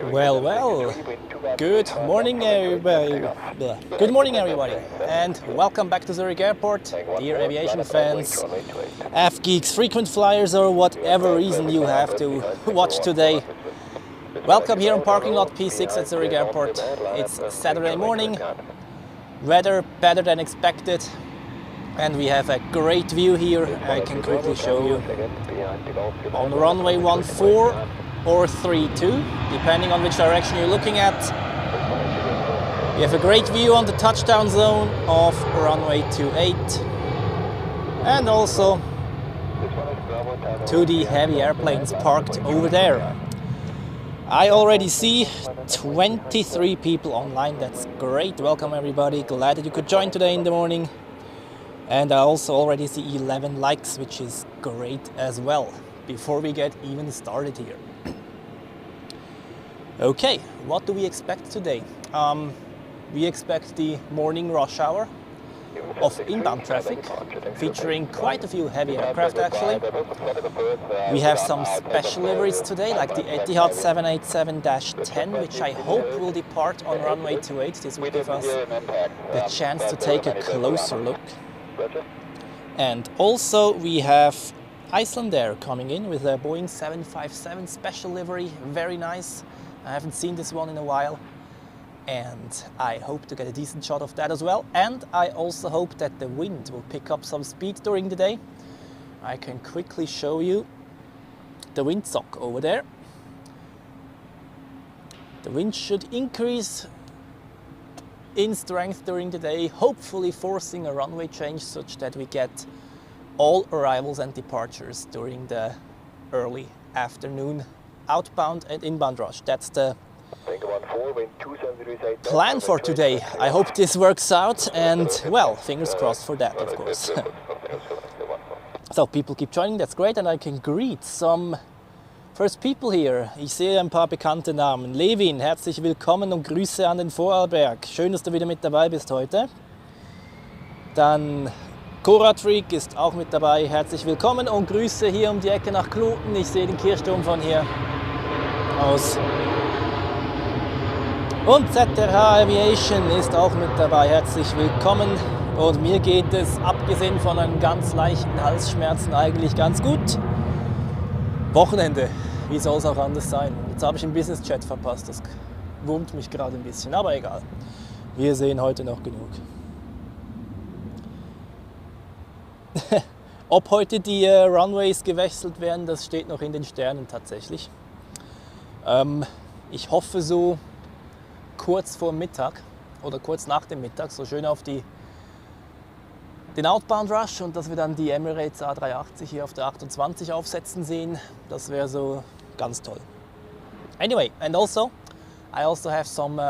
Well, good morning everybody. Good morning everybody, and welcome back to Zurich Airport, dear aviation fans, F-geeks, frequent flyers, or whatever reason you have to watch today. Welcome here on parking lot P6 at Zurich Airport. It's Saturday morning, weather better than expected, and we have a great view here. I can quickly show you on runway 14 or 32, depending on which direction you're looking at. We have a great view on the touchdown zone of runway 28, and also to the heavy airplanes parked over there. I already see 23 people online. That's great. Welcome everybody. Glad that you could join today in the morning. And I also already see 11 likes, which is great as well, before we get even started here. Okay, what do we expect today? We expect the morning rush hour of inbound traffic, featuring quite a few heavy aircraft actually. We have some special liveries today, like the Etihad 787-10, which I hope will depart on runway 28. This will give us the chance to take a closer look. And also we have Iceland Air coming in with a Boeing 757 special livery, very nice. I haven't seen this one in a while, and I hope to get a decent shot of that as well. And I also hope that the wind will pick up some speed during the day. I can quickly show you the windsock over there. The wind should increase in strength during the day, hopefully forcing a runway change such that we get all arrivals and departures during the early afternoon outbound and inbound rush. That's the plan for today. I hope this works out, and well, fingers crossed for that, of course. So people keep joining, that's great, and I can greet some first people here. Ich sehe ein paar bekannte Namen. Levin, herzlich willkommen und Grüße an den Vorarlberg. Schön, dass du wieder mit dabei bist heute. Dann Koratreak ist auch mit dabei. Herzlich willkommen und Grüße hier um die Ecke nach Kloten. Ich sehe den Kirchturm von hier aus. Und ZRH Aviation ist auch mit dabei. Herzlich willkommen. Und mir geht es, abgesehen von einem ganz leichten Halsschmerzen, eigentlich ganz gut. Wochenende, wie soll es auch anders sein? Jetzt habe ich einen Business Chat verpasst. Das wurmt mich gerade ein bisschen, aber egal. Wir sehen heute noch genug. Ob heute die Runways gewechselt werden, das steht noch in den Sternen tatsächlich. Ich hoffe so kurz vor Mittag oder kurz nach dem Mittag, so schön auf den Outbound Rush, und dass wir dann die Emirates A380 hier auf der 28 aufsetzen sehen. Das wäre so ganz toll. Anyway, and also, I also have some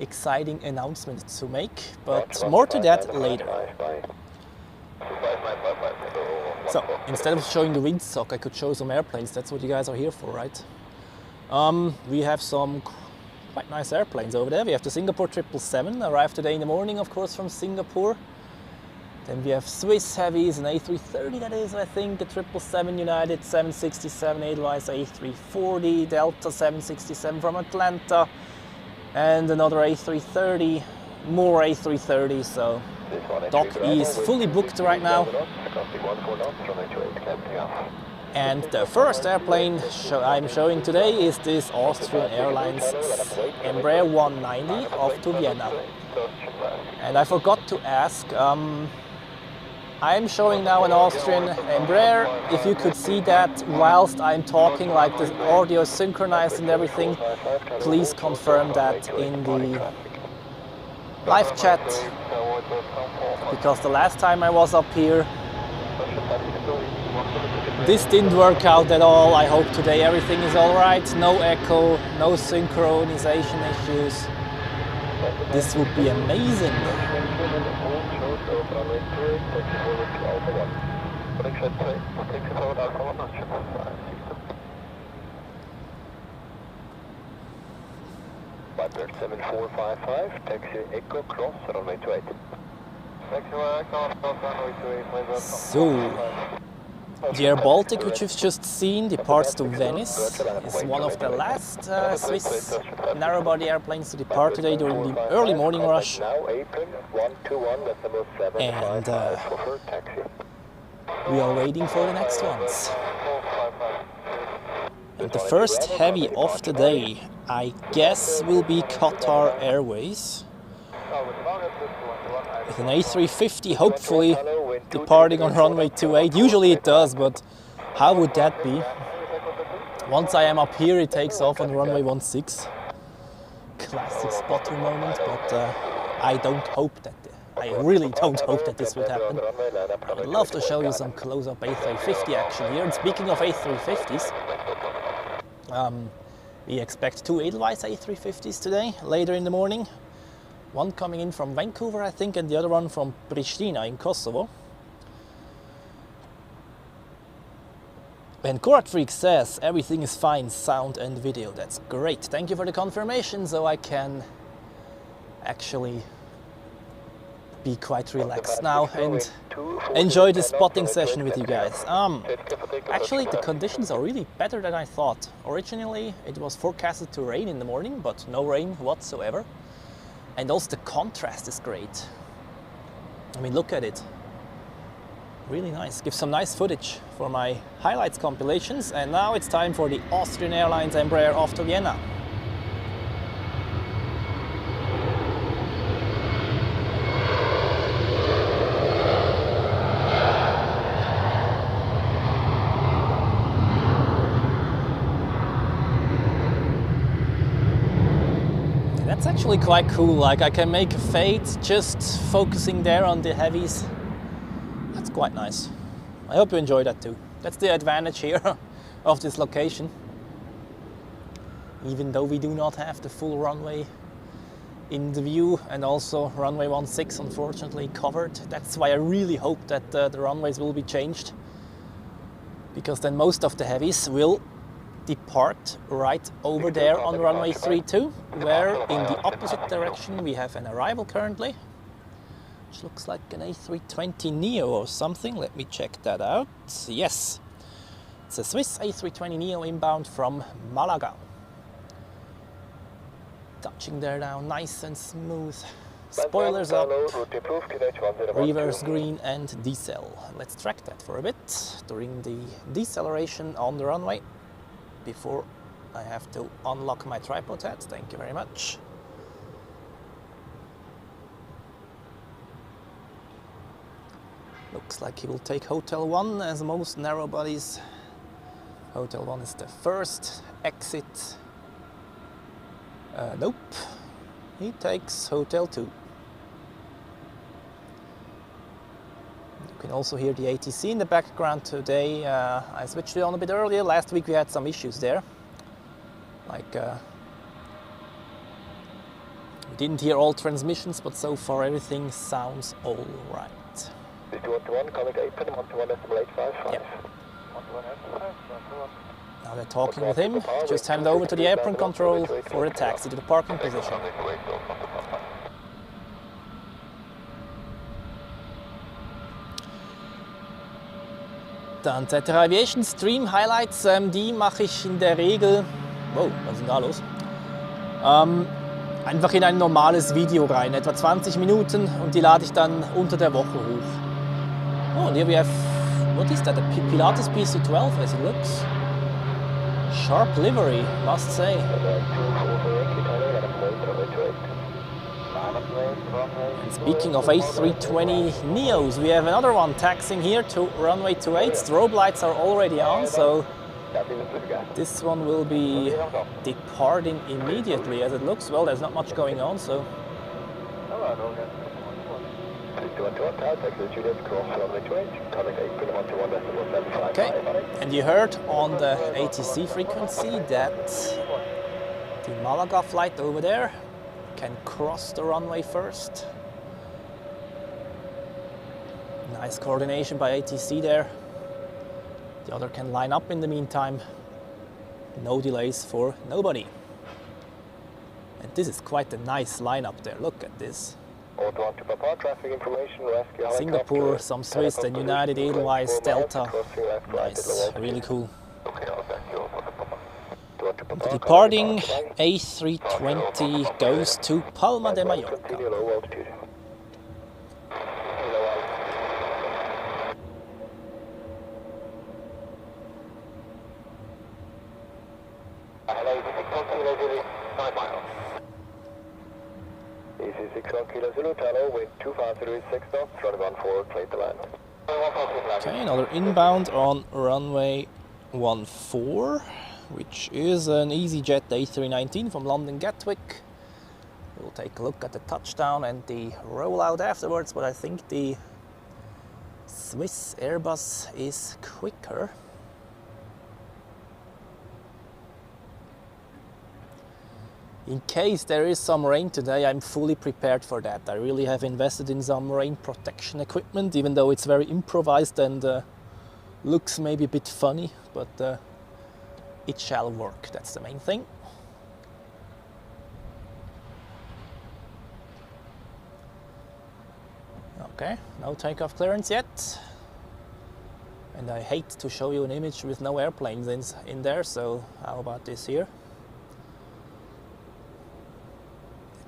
exciting announcements to make, but more to that later. So, instead of showing the windsock, I could show some airplanes. That's what you guys are here for, right? We have some quite nice airplanes over there. We have the Singapore 777, arrived today in the morning, of course, from Singapore. Then we have Swiss heavies, an A330 that is, I think, a 777 United, 767 Edelweiss A340, Delta 767 from Atlanta, and another A330, more A330s, so Dock E is fully booked right now. And the first airplane I'm showing today is this Austrian Airlines Embraer 190 off to Vienna. And I forgot to ask, I'm showing now an Austrian Embraer. If you could see that whilst I'm talking, like the audio is synchronized and everything, please confirm that in the live chat, because the last time I was up here, this didn't work out at all. I hope today everything is all right. No echo, no synchronization issues. This would be amazing. Divert 7455, taxi Echo cross runway 28. So, The Air Baltic, which we've just seen, departs to Venice. It's one of the last Swiss narrow-body airplanes to depart today during the early morning rush. And we are waiting for the next ones. And the first heavy of the day, I guess, will be Qatar Airways. With an A350, hopefully, departing on runway 28. Usually it does, but how would that be? Once I am up here, it takes off on runway 16. Classic spotter moment, but I really don't hope that this would happen. I would love to show you some close-up A350 action here. And speaking of A350s, we expect 2 Edelweiss A350s today, later in the morning. One coming in from Vancouver, I think, and the other one from Pristina in Kosovo. When Corat Freak says everything is fine, sound and video, that's great. Thank you for the confirmation, so I can actually be quite relaxed now and enjoy this spotting session with you guys. Actually, the conditions are really better than I thought. Originally, it was forecasted to rain in the morning, but no rain whatsoever. And also the contrast is great. I mean, look at it. Really nice. Gives some nice footage for my highlights compilations. And now it's time for the Austrian Airlines Embraer off to Vienna. That's actually quite cool. Like, I can make a fade just focusing there on the heavies. That's quite nice. I hope you enjoy that too. That's the advantage here of this location. Even though we do not have the full runway in the view, and also runway 16 unfortunately covered. That's why I really hope that the runways will be changed, because then most of the heavies will depart right over there on runway 32, where in the opposite direction we have an arrival currently, which looks like an A320 Neo or something. Let me check that out. Yes, it's a Swiss A320 Neo inbound from Malaga. Touching there now, nice and smooth. Spoilers up, reverse green and decel. Let's track that for a bit during the deceleration on the runway, before I have to unlock my tripod head. Thank you very much. Looks like he will take Hotel 1 as most narrow bodies. Hotel 1 is the first exit. Nope, he takes Hotel 2. You can also hear the ATC in the background today. I switched it on a bit earlier. Last week we had some issues there. Like, we didn't hear all transmissions, but so far everything sounds all right. Yep. Now they're talking with him. Just hand over to the apron control for a taxi to the parking position. Dann ZRH Aviation Stream Highlights, die mache ich in der Regel, wow, was ist denn da los? Einfach in ein normales Video rein, etwa 20 Minuten, und die lade ich dann unter der Woche hoch. Oh, and here we have, what is that, a Pilatus PC-12 as it looks. Sharp livery, must say. And speaking of A320 Neos, we have another one taxiing here to runway 28. Strobe lights are already on, so this one will be departing immediately as it looks. Well, there's not much going on, so. Okay, and you heard on the ATC frequency that the Malaga flight over there can cross the runway first. Nice coordination by ATC there. The other can line up in the meantime. No delays for nobody. And this is quite a nice lineup there. Look at this. Auto to Papa, traffic information, rescue helicopter. Singapore, some Swiss, then United, Edelweiss, Delta. Nice, really cool. And the departing A320 goes to Palma de Mallorca. Easy 61 Kilo Zulu, Talo, wind 2536 knots, runway 14, clear to land. Okay, another inbound on runway 14, which is an EasyJet A319 from London Gatwick. We'll take a look at the touchdown and the rollout afterwards, but I think the Swiss Airbus is quicker. In case there is some rain today, I'm fully prepared for that. I really have invested in some rain protection equipment, even though it's very improvised and looks maybe a bit funny, but it shall work. That's the main thing. Okay, no takeoff clearance yet. And I hate to show you an image with no airplanes in there, so how about this here?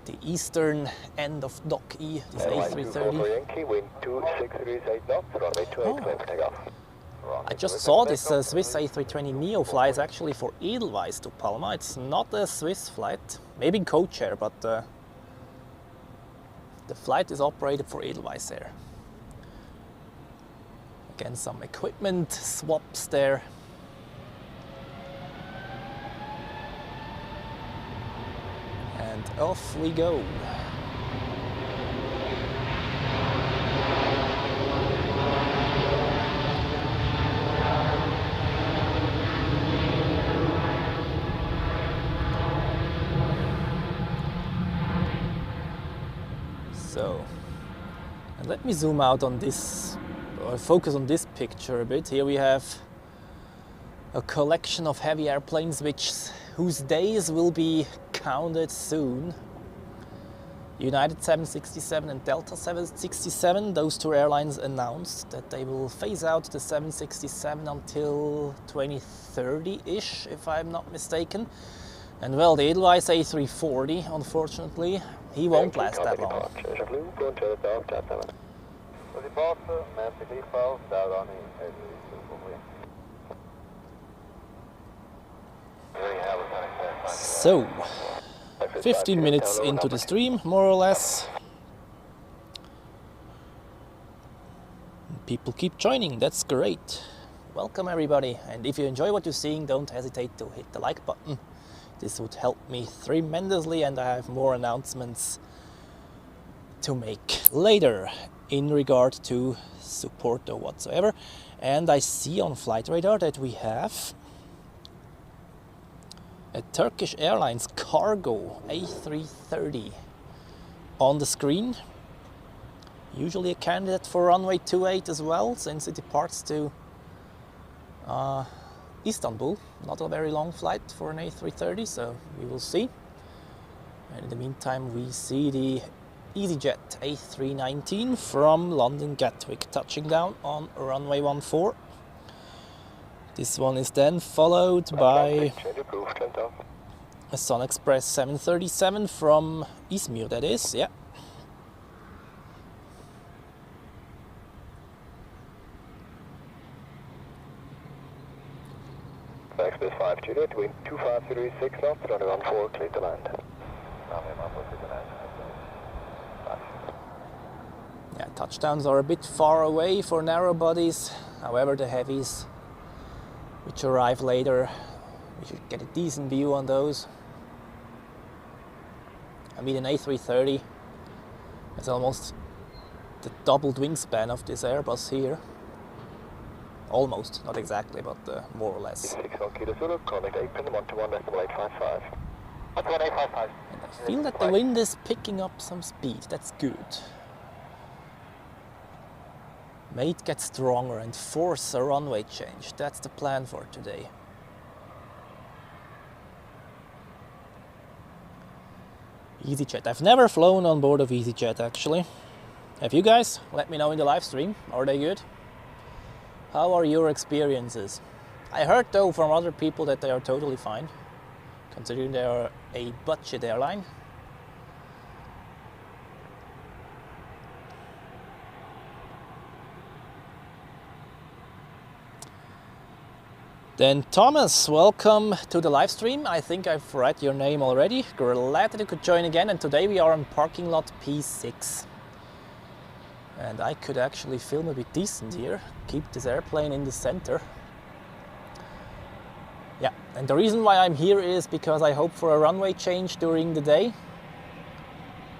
The eastern end of Dock E, this A330. I just saw this Swiss A320neo flies actually for Edelweiss to Palma. It's not a Swiss flight, maybe in co-chair, but the flight is operated for Edelweiss Air. Again, some equipment swaps there. And off we go. So, and let me zoom out on this, or focus on this picture a bit. Here we have a collection of heavy airplanes whose days will be counted soon. United 767 and Delta 767, those two airlines announced that they will phase out the 767 until 2030-ish, if I'm not mistaken. And well, the Edelweiss A340, unfortunately, he won't last that long. So, 15 minutes into the stream, more or less. People keep joining, that's great. Welcome everybody, and if you enjoy what you're seeing, don't hesitate to hit the like button. This would help me tremendously, and I have more announcements to make later in regard to support or whatsoever. And I see on Flight Radar that we have a Turkish Airlines cargo A330 on the screen. Usually a candidate for runway 28 as well, since it departs to Istanbul. Not a very long flight for an A330, so we will see. And in the meantime, we see the EasyJet A319 from London Gatwick touching down on runway 14. This one is then followed by a Sun Express 737 from Izmir, that is, yeah. Express 5 Juliet, wind 2536 knots, runway 14, clear to land. Yeah, touchdowns are a bit far away for narrow bodies, however the heavies which arrive later, we should get a decent view on those. I mean, an A330 is almost the doubled wingspan of this Airbus here. Almost, not exactly, but more or less. And I feel that the wind is picking up some speed, that's good. May it get stronger and force a runway change. That's the plan for today. EasyJet. I've never flown on board of EasyJet actually. Have you guys? Let me know in the live stream. Are they good? How are your experiences? I heard though from other people that they are totally fine, considering they are a budget airline. Then Thomas, welcome to the live stream. I think I've read your name already. Glad that you could join again. And today we are on parking lot P6. And I could actually film a bit decent here. Keep this airplane in the center. Yeah, and the reason why I'm here is because I hope for a runway change during the day,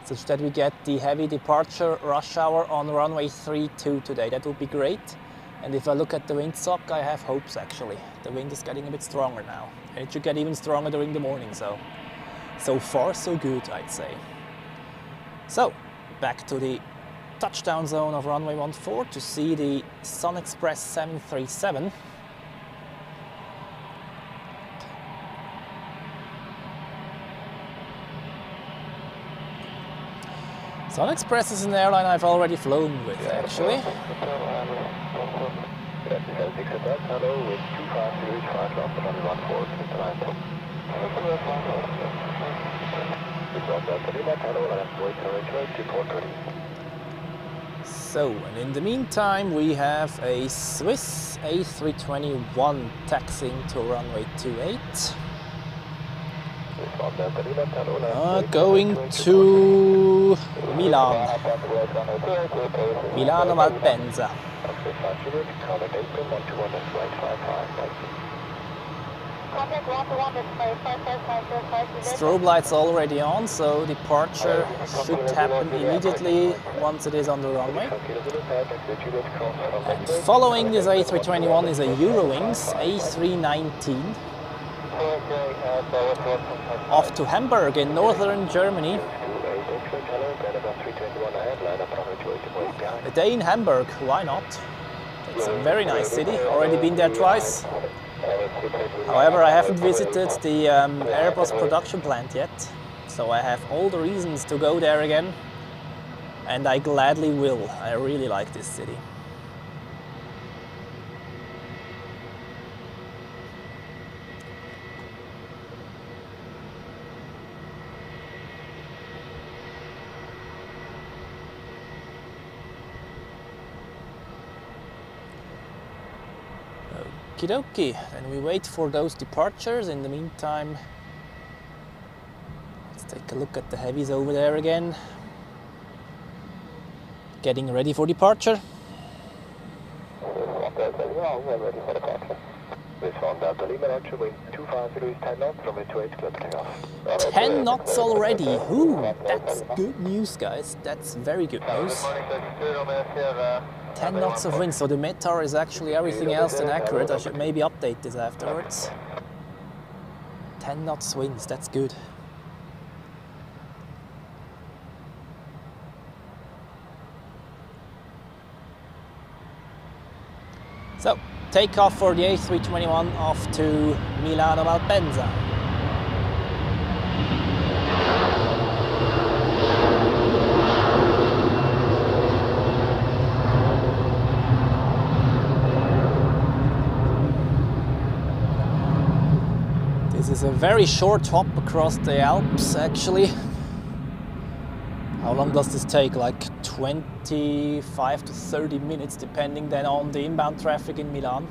such that we get the heavy departure rush hour on runway 32 today. That would be great. And if I look at the windsock, I have hopes actually. The wind is getting a bit stronger now. And it should get even stronger during the morning, so far so good, I'd say. So, back to the touchdown zone of runway 14 to see the Sun Express 737. Sun Express is an airline I've already flown with actually. So, and in the meantime we have a Swiss A321 taxiing to runway 28. Going to Milan. Milano Malpensa. Strobe lights already on, so departure should happen immediately once it is on the runway. And following this A321 is a Eurowings A319 off to Hamburg in northern Germany. A day in Hamburg, why not? It's a very nice city, already been there twice. However, I haven't visited the Airbus production plant yet, so I have all the reasons to go there again, and I gladly will. I really like this city. Okie dokie, and we wait for those departures. In the meantime, let's take a look at the heavies over there again. Getting ready for departure. 10 knots already. Ooh, that's good news, guys. That's very good news. 10 knots of wind, so the METAR is actually everything else than accurate. I should maybe update this afterwards. 10 knots winds, that's good. So, takeoff for the A321 off to Milano Malpensa. This is a very short hop across the Alps actually. How long does this take? Like 25 to 30 minutes, depending then on the inbound traffic in Milan.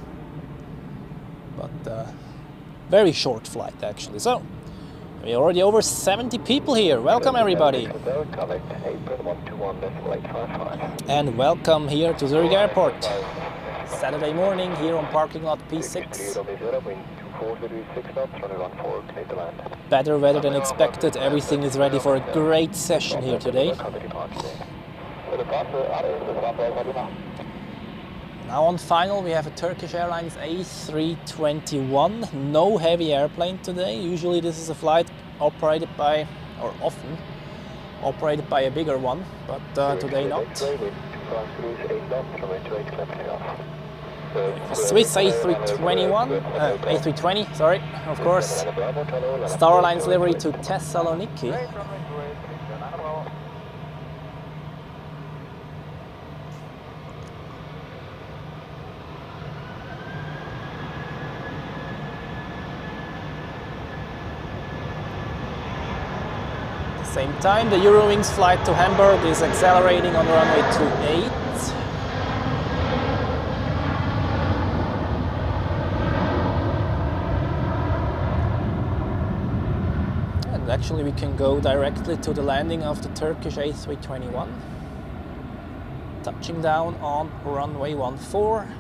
But very short flight actually. So, we're already over 70 people here. Welcome everybody. And welcome here to Zurich Airport. Saturday morning here on parking lot P6. Better weather than expected. Everything is ready for a great session here today. Now on final we have a Turkish Airlines A321. No heavy airplane today. Usually this is a flight operated by, or often operated by a bigger one, but today not. Swiss A320, sorry, of course. Star Alliance livery to Thessaloniki. Same time, the Eurowings flight to Hamburg is accelerating on runway 28. And actually we can go directly to the landing of the Turkish A321. Touching down on runway 14.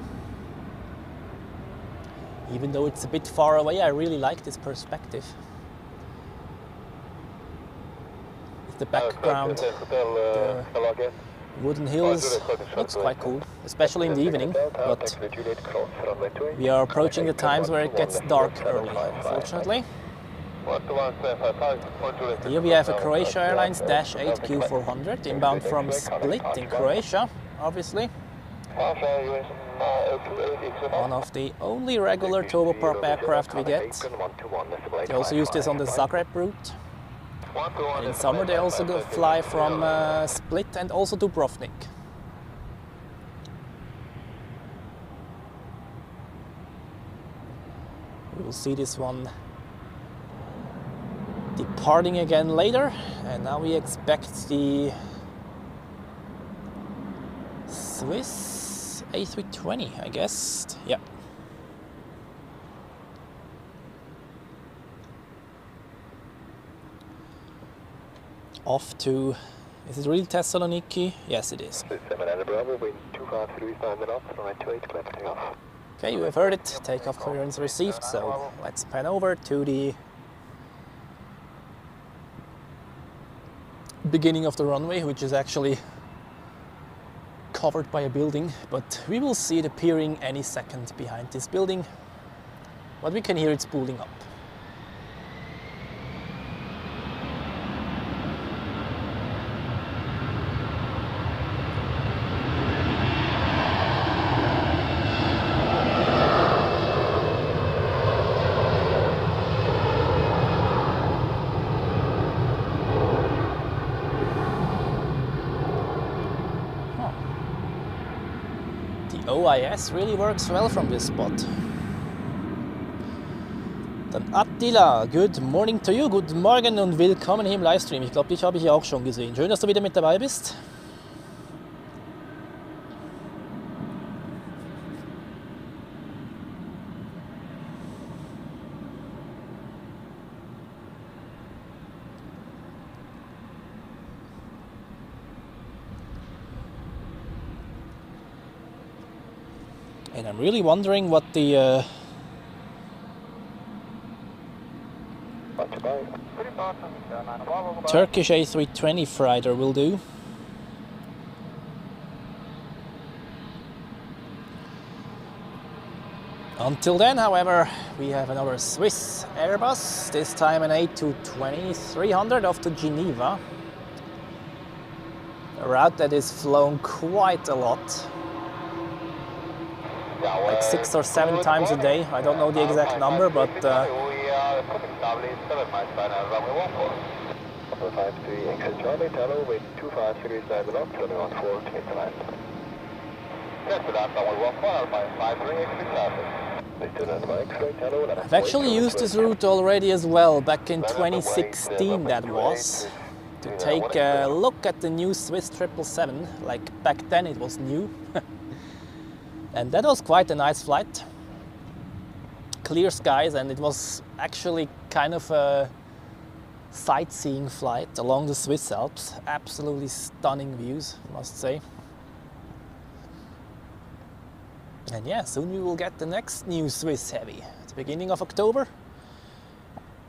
Even though it's a bit far away, I really like this perspective. The background, the wooden hills, looks quite cool, especially in the evening, but we are approaching the times where it gets dark early, unfortunately. Here we have a Croatia Airlines Dash 8 Q400, inbound from Split in Croatia, obviously. One of the only regular turboprop aircraft we get. They also use this on the Zagreb route. And in summer they also fly from Split and also Dubrovnik. We will see this one departing again later, and now we expect the Swiss A320, I guess. Yeah. Off to, is it really Thessaloniki? Yes, it is. Okay, you have heard it. Takeoff clearance received, so let's pan over to the beginning of the runway, which is actually covered by a building, but we will see it appearing any second behind this building. But we can hear it spooling up. OIS really works well from this spot. Dann Attila, good morning to you, guten Morgen und willkommen hier im Livestream. Ich glaube, dich habe ich ja auch schon gesehen. Schön, dass du wieder mit dabei bist. And I'm really wondering what the Turkish A320 freighter will do. Until then, however, we have another Swiss Airbus, this time an A220-300 off to Geneva. A route that is flown quite a lot. Like 6 or 7 times a day. I don't know the exact number, but I've actually used this route already as well, back in 2016 that was, to take a look at the new Swiss 777, like back then it was new. And that was quite a nice flight. Clear skies, and it was actually kind of a sightseeing flight along the Swiss Alps. Absolutely stunning views, I must say. And yeah, soon we will get the next new Swiss heavy. At the beginning of October,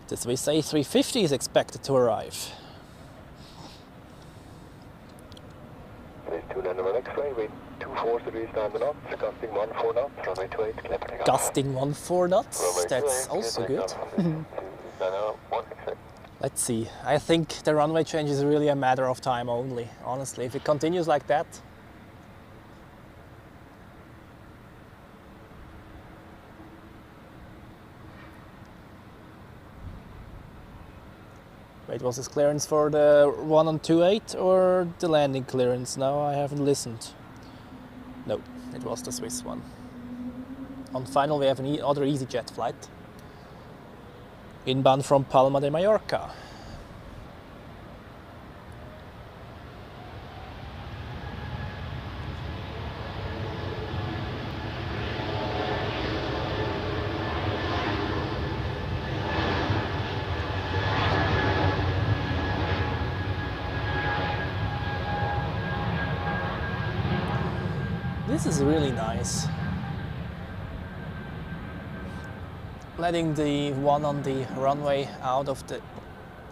the Swiss A350 is expected to arrive. Gusting 1.4 knots, that's also good. Let's see, I think the runway change is really a matter of time only, honestly. If it continues like that, wait, was this clearance for the one on 28 or the landing clearance? No, I haven't listened. No, it was the Swiss one. On final we have another EasyJet flight. Inbound from Palma de Mallorca. This is really nice. Letting the one on the runway out of the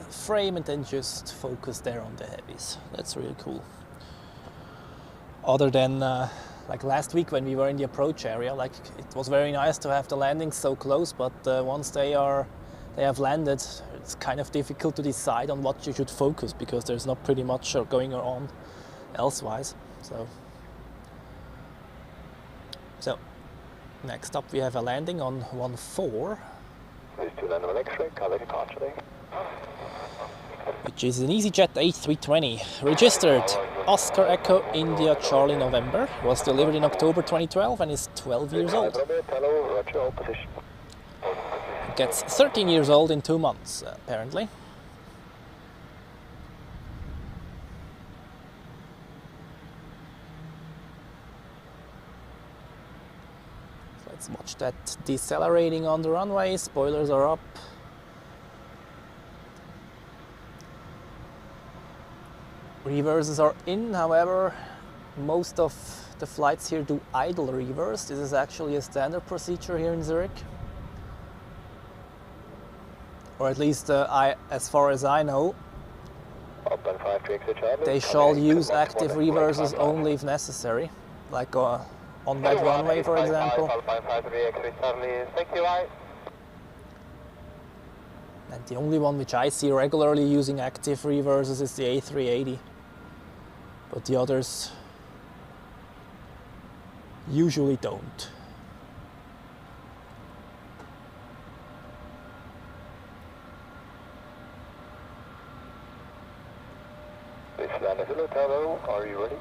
frame and then just focus there on the heavies. That's really cool. Other than like last week when we were in the approach area, like it was very nice to have the landings so close, but once they have landed, it's kind of difficult to decide on what you should focus because there's not pretty much going on elsewise. So next up we have a landing on 14, which is an EasyJet A320, registered Oscar Echo India Charlie November, was delivered in October 2012 and is 12 years old. It gets 13 years old in 2 months, apparently. Let's watch that decelerating on the runway. Spoilers are up. Reverses are in, however, most of the flights here do idle reverse. This is actually a standard procedure here in Zurich. Or at least as far as I know. They shall use active reverses only if necessary, like on that runway, for example. And the only one which I see regularly using active reverses is the A380, but the others usually don't. Are you ready?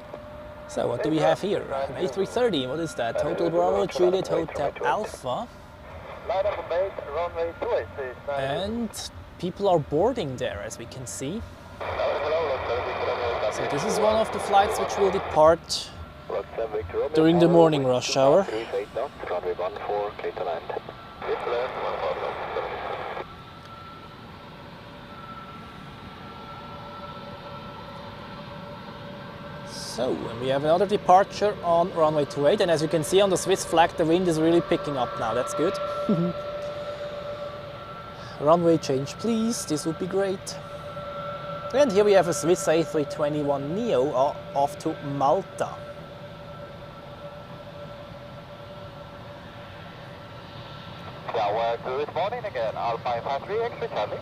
So what do we have here? An A330, what is that? Hotel Bravo, Juliet Hotel Alpha. And people are boarding there, as we can see. So this is one of the flights which will depart during the morning rush hour. So, and we have another departure on runway 28, and as you can see on the Swiss flag, the wind is really picking up now. That's good. Runway change, please. This would be great. And here we have a Swiss A321neo off to Malta. Good morning again. Alpine 53 extra Charlie.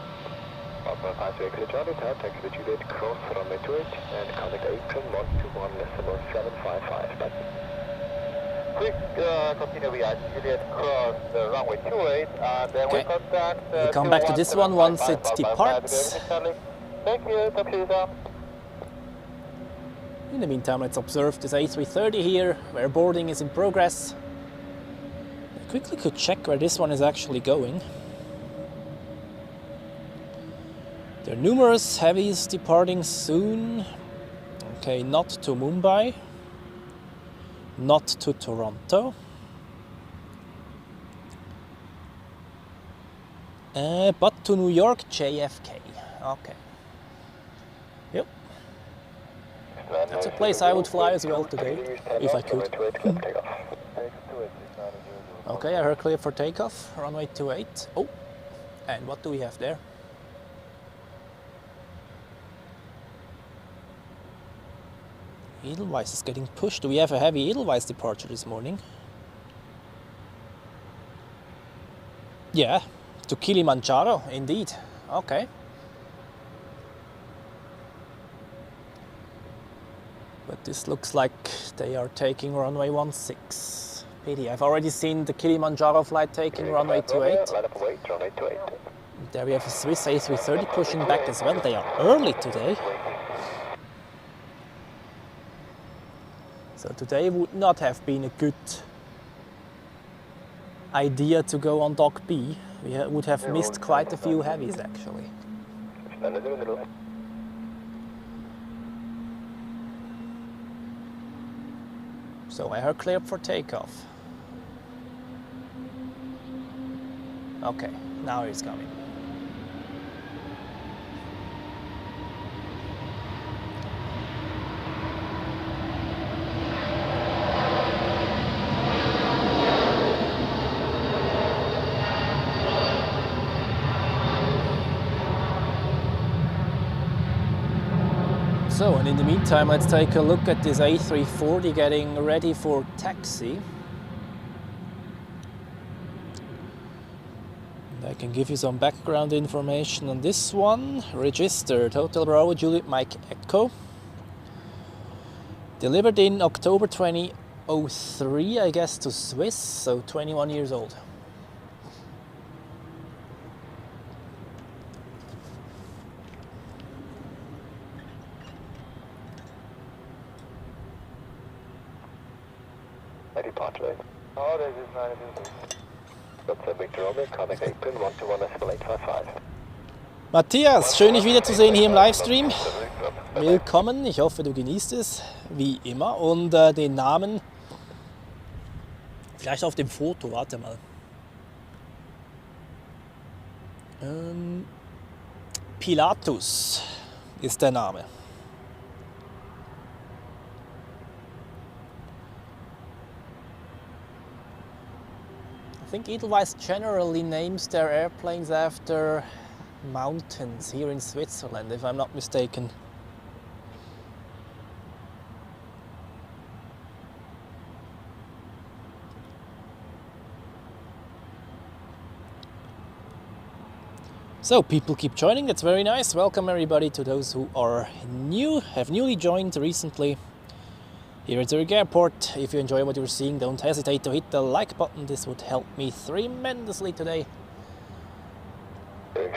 Alpine 53 extra Charlie, taxi to Juliet, cross runway 28 and contact apron 121 decimal 755. Quick, continue via Juliet, cross the runway 28 and then we contact... We'll come back to this one once it departs. Thank you, talk to you soon. In the meantime, let's observe this A330 here, where boarding is in progress. I quickly could check where this one is actually going. There are numerous heavies departing soon. Okay, not to Mumbai, not to Toronto, but to New York JFK. Okay. Yep. That's a place I would fly as well today, if I could. Okay, I heard clear for takeoff, runway 28. Oh, and what do we have there? Edelweiss is getting pushed. Do we have a heavy Edelweiss departure this morning? Yeah, to Kilimanjaro, indeed. Okay. But this looks like they are taking runway 16. Pity, I've already seen the Kilimanjaro flight taking runway 28. There we have a Swiss A330 pushing back as well. They are early today. So today would not have been a good idea to go on Dock B. We would have missed quite a few heavies actually. So I heard clear for takeoff. Okay, now it's coming. So, and in the meantime, let's take a look at this A340 getting ready for taxi. I can give you some background information on this one. Registered Hotel Bravo Juliet Mike Echo. Delivered in October 2003, I guess, to Swiss, so 21 years old. Departure. Oh, this is not That's a Victor Romeo, connect apron 121 Escalate 55. Matthias, schön dich wiederzusehen hier im Livestream. Willkommen, ich hoffe du genießt es, wie immer. Und den Namen, vielleicht auf dem Foto, warte mal. Pilatus ist der Name. I think Edelweiss generally names their airplanes after mountains here in Switzerland, if I'm not mistaken. So people keep joining, that's very nice. Welcome everybody to those who are new, have newly joined recently here at Zurich Airport. If you enjoy what you're seeing, don't hesitate to hit the like button. This would help me tremendously today.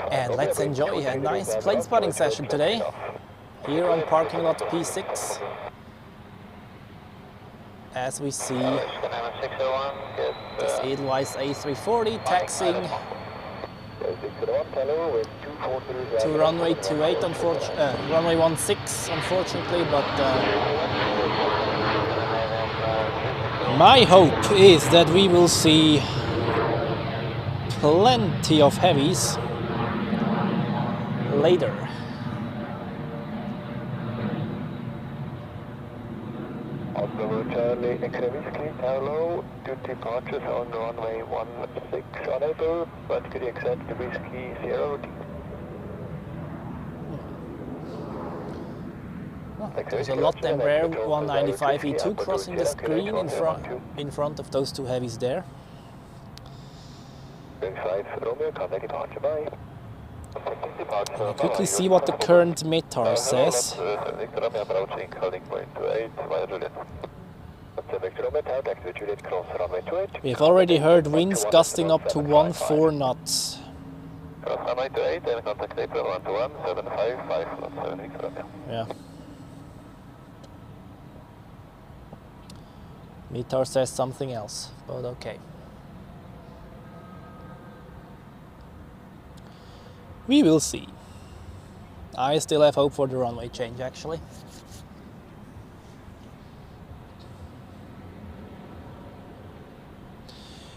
And let's enjoy a nice plane spotting session today here on parking lot P6 as we see this Edelweiss A340 taxiing to runway 28, runway 16 unfortunately, but my hope is that we will see plenty of heavies later. Charlie X-Ray hello, two departures on runway 16 unable, but could you accept the whiskey 0? There's a lot Embraer 195 E2 crossing the screen in front of those two heavies there. I'll quickly see what the current METAR says. We've already heard winds gusting up to 14 knots. Yeah. METAR says something else, but okay. We will see. I still have hope for the runway change, actually.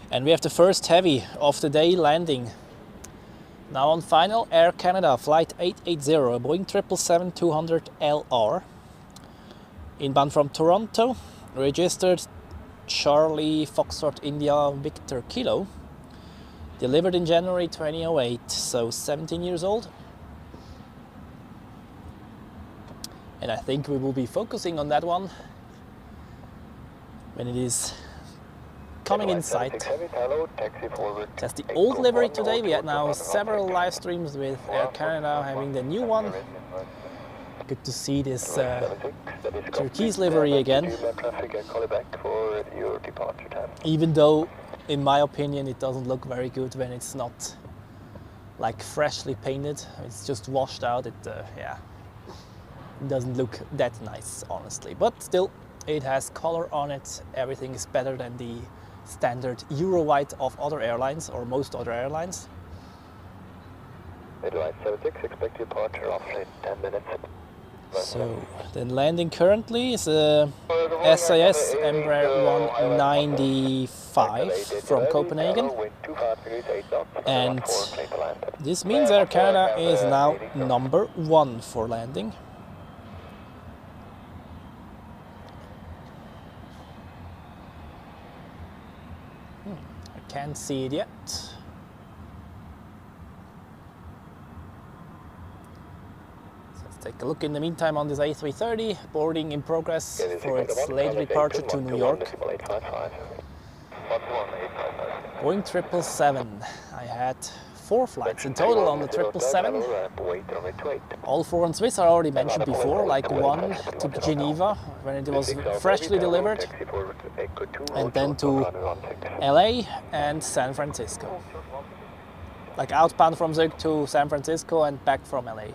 And we have the first heavy of the day landing. Now on final, Air Canada Flight 880, a Boeing 777-200LR. Inbound from Toronto, registered Charlie Foxtrot India Victor Kilo. Delivered in January 2008, so 17 years old. And I think we will be focusing on that one when it is coming in sight. That's the old livery today. We had now several live streams with Air Canada having the new one. Good to see this turquoise livery again. Even though, in my opinion, it doesn't look very good when it's not like freshly painted. It's just washed out. Yeah, it doesn't look that nice, honestly. But still, it has color on it. Everything is better than the standard Euro white of other airlines, or most other airlines. Midday 76, expect departure after 10 minutes. So, then landing currently is a SAS Embraer 195 from Copenhagen. And this means Air Canada is now number 1 for landing. I can't see it yet. Let's take a look in the meantime on this A330, boarding in progress for its later departure to New York. Boeing 777. I had 4 flights in total on the 777. All 4 on Swiss are already mentioned before, like one to Geneva when it was freshly delivered, and then to LA and San Francisco. Like outbound from Zurich to San Francisco and back from LA.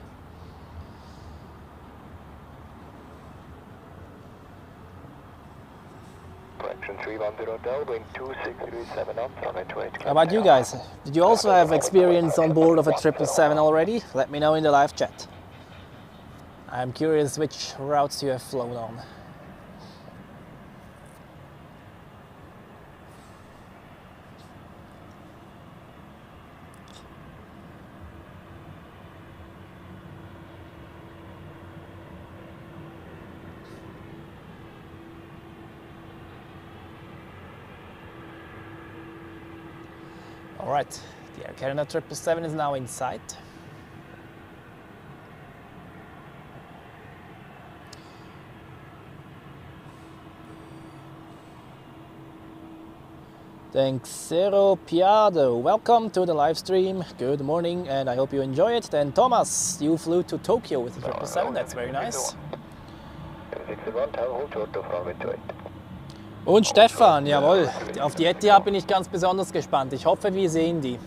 How about you guys? Did you also have experience on board of a 777 already? Let me know in the live chat. I'm curious which routes you have flown on. Alright, the Air Canada 777 is now in sight. Thanks, Zero Piado. Welcome to the live stream. Good morning, and I hope you enjoy it. Then Thomas, you flew to Tokyo with the 777. That's very nice. Und Stefan, jawohl, auf die Etihad bin ich ganz besonders gespannt. Ich hoffe, wir sehen die.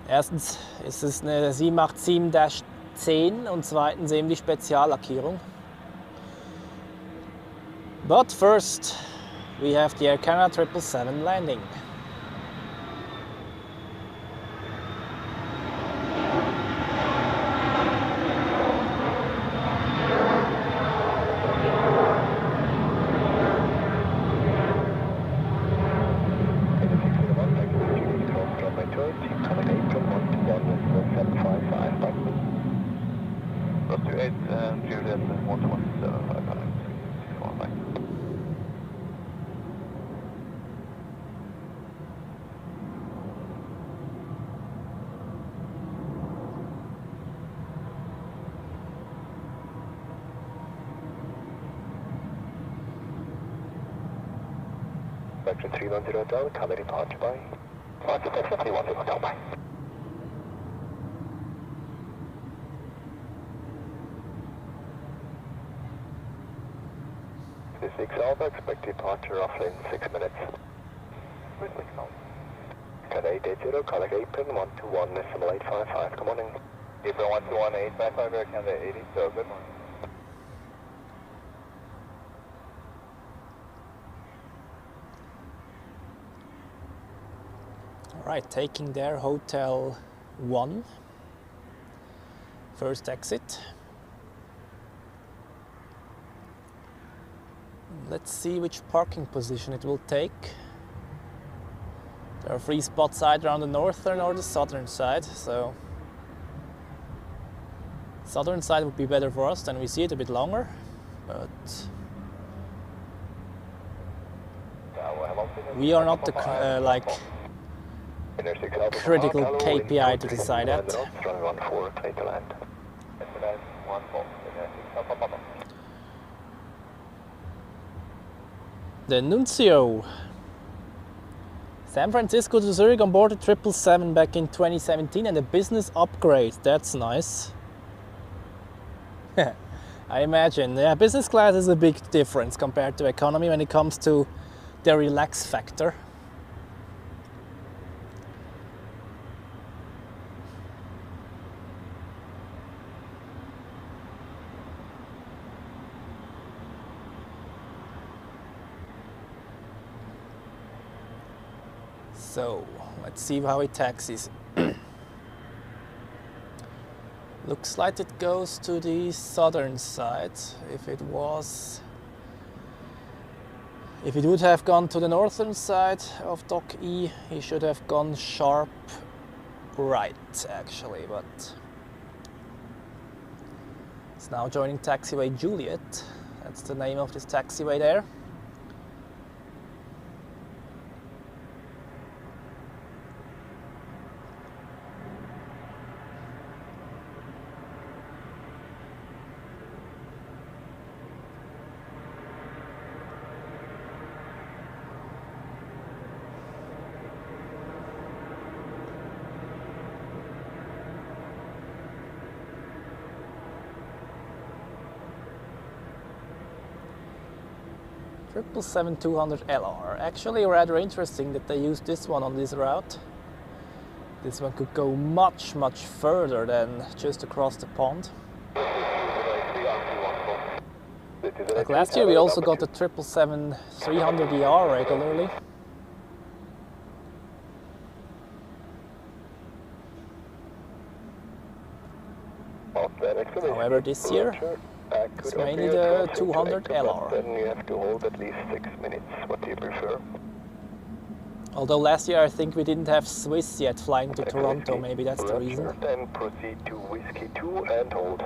Erstens ist es eine 787-10 und zweitens eben die Speziallackierung. But first, we have the Air Canada 777 landing. Section 310 Hotel, coming departure by. Section 310 Hotel, bye. This is 6 Alpha, expect departure roughly in 6 minutes. With 6 Alpha. Qatar 880, collect apron 121.855, good morning. Apron 121.855, Air Canada 80, so good morning. Right, taking their Hotel 1, first exit. Let's see which parking position it will take. There are 3 spots either on the northern or the southern side, so southern side would be better for us, then we see it a bit longer, but we are not the critical KPI to decide that. The Nuncio. San Francisco to Zurich on board a 777 back in 2017 and a business upgrade. That's nice. I imagine. Yeah, business class is a big difference compared to economy when it comes to the relax factor. So, let's see how it taxis. Looks like it goes to the southern side. If it would have gone to the northern side of Dock E, he should have gone sharp right, actually, but it's now joining taxiway Juliet. That's the name of this taxiway there. 777-200LR. Actually rather interesting that they used this one on this route. This one could go much further than just across the pond. Like last year we also got the 777-300ER regularly. However, this year it's mainly the 200LR. Then you have to hold at least 6 minutes. What do you prefer? Although last year I think we didn't have Swiss yet flying to Toronto, maybe that's the reason. Then proceed to Whiskey 2 and hold.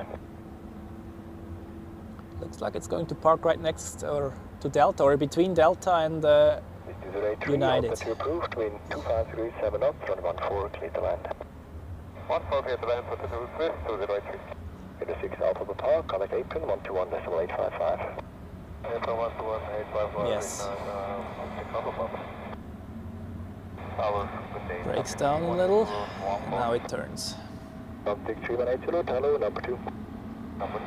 Looks like it's going to park right next to Delta, or between Delta and United. Approved, wind 2537 knots, runway 14, clear to land. 14, clear to land for the Swiss, 203. With a 6 Alpha Papa, contact apron 121.855. Apron 121.855. Yes. Brakes down a little, now it turns. Contact 3180, hello, number 2. Number 2.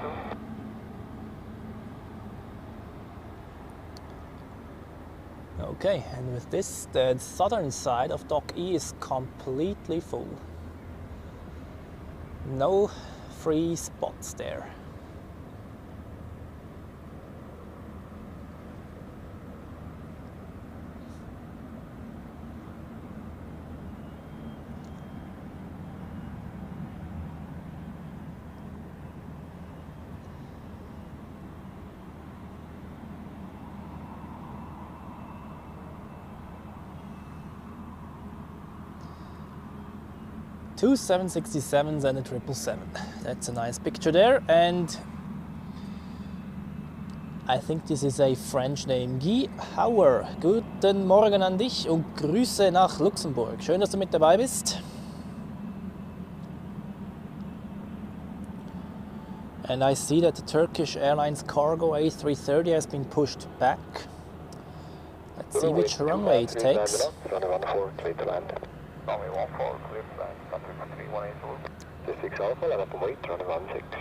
Okay, and with this, the southern side of Dock E is completely full. No free spots there. Two 767s and a 777. That's a nice picture there, and I think this is a French name. Guy Hauer, guten Morgen an dich und Grüße nach Luxemburg. Schön, dass du mit dabei bist. And I see that the Turkish Airlines cargo A330 has been pushed back. Let's see which runway it takes. Runway 14, clear to land. Runway 14, clear to land. Country 3180. 6 Alpha, line up and wait, runway 16.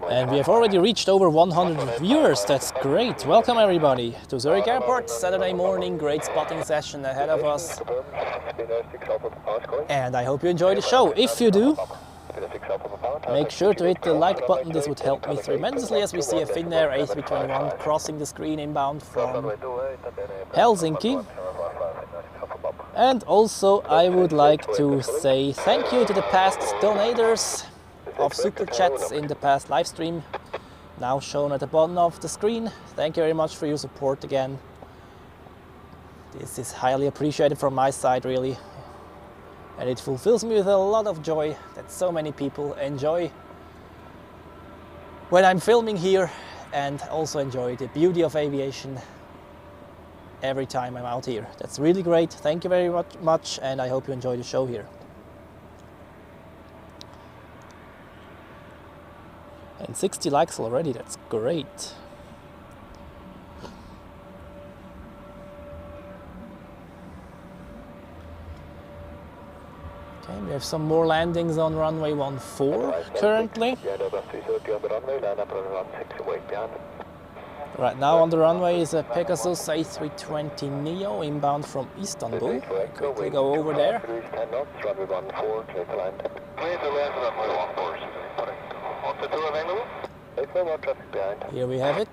And we have already reached over 100 viewers. That's great. Welcome everybody to Zurich Airport. Saturday morning, great spotting session ahead of us. And I hope you enjoy the show. If you do, make sure to hit the like button. This would help me tremendously as we see a Finnair A321 crossing the screen inbound from Helsinki. And also I would like to say thank you to the past donators of super chats in the past live stream, now shown at the bottom of the screen. Thank you very much for your support again. This is highly appreciated from my side, really. And it fulfills me with a lot of joy that so many people enjoy when I'm filming here, and also enjoy the beauty of aviation every time I'm out here. That's really great. Thank you very much, and I hope you enjoy the show here. And 60 likes already, that's great. Okay, we have some more landings on runway 14 currently. Right now on the runway is a Pegasus A320 Neo inbound from Istanbul. Quickly go over there. Here we have it.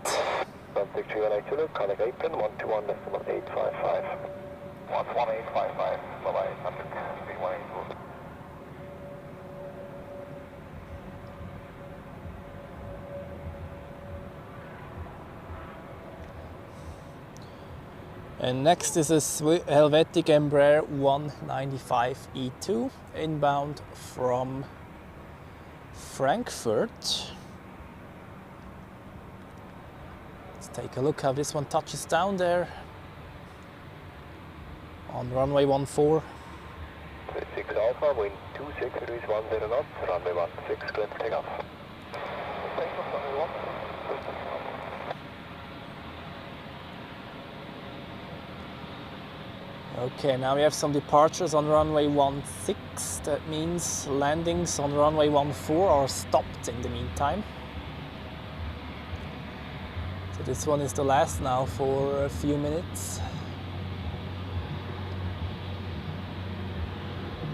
And next is a Helvetic Embraer 195E2 inbound from Frankfurt. Let's take a look how this one touches down there on runway 14. 6 Alpha, wind 26 degrees 10 knots, runway 16, clear for takeoff. Okay, now we have some departures on runway 16. That means landings on runway 14 are stopped in the meantime. So this one is the last now for a few minutes.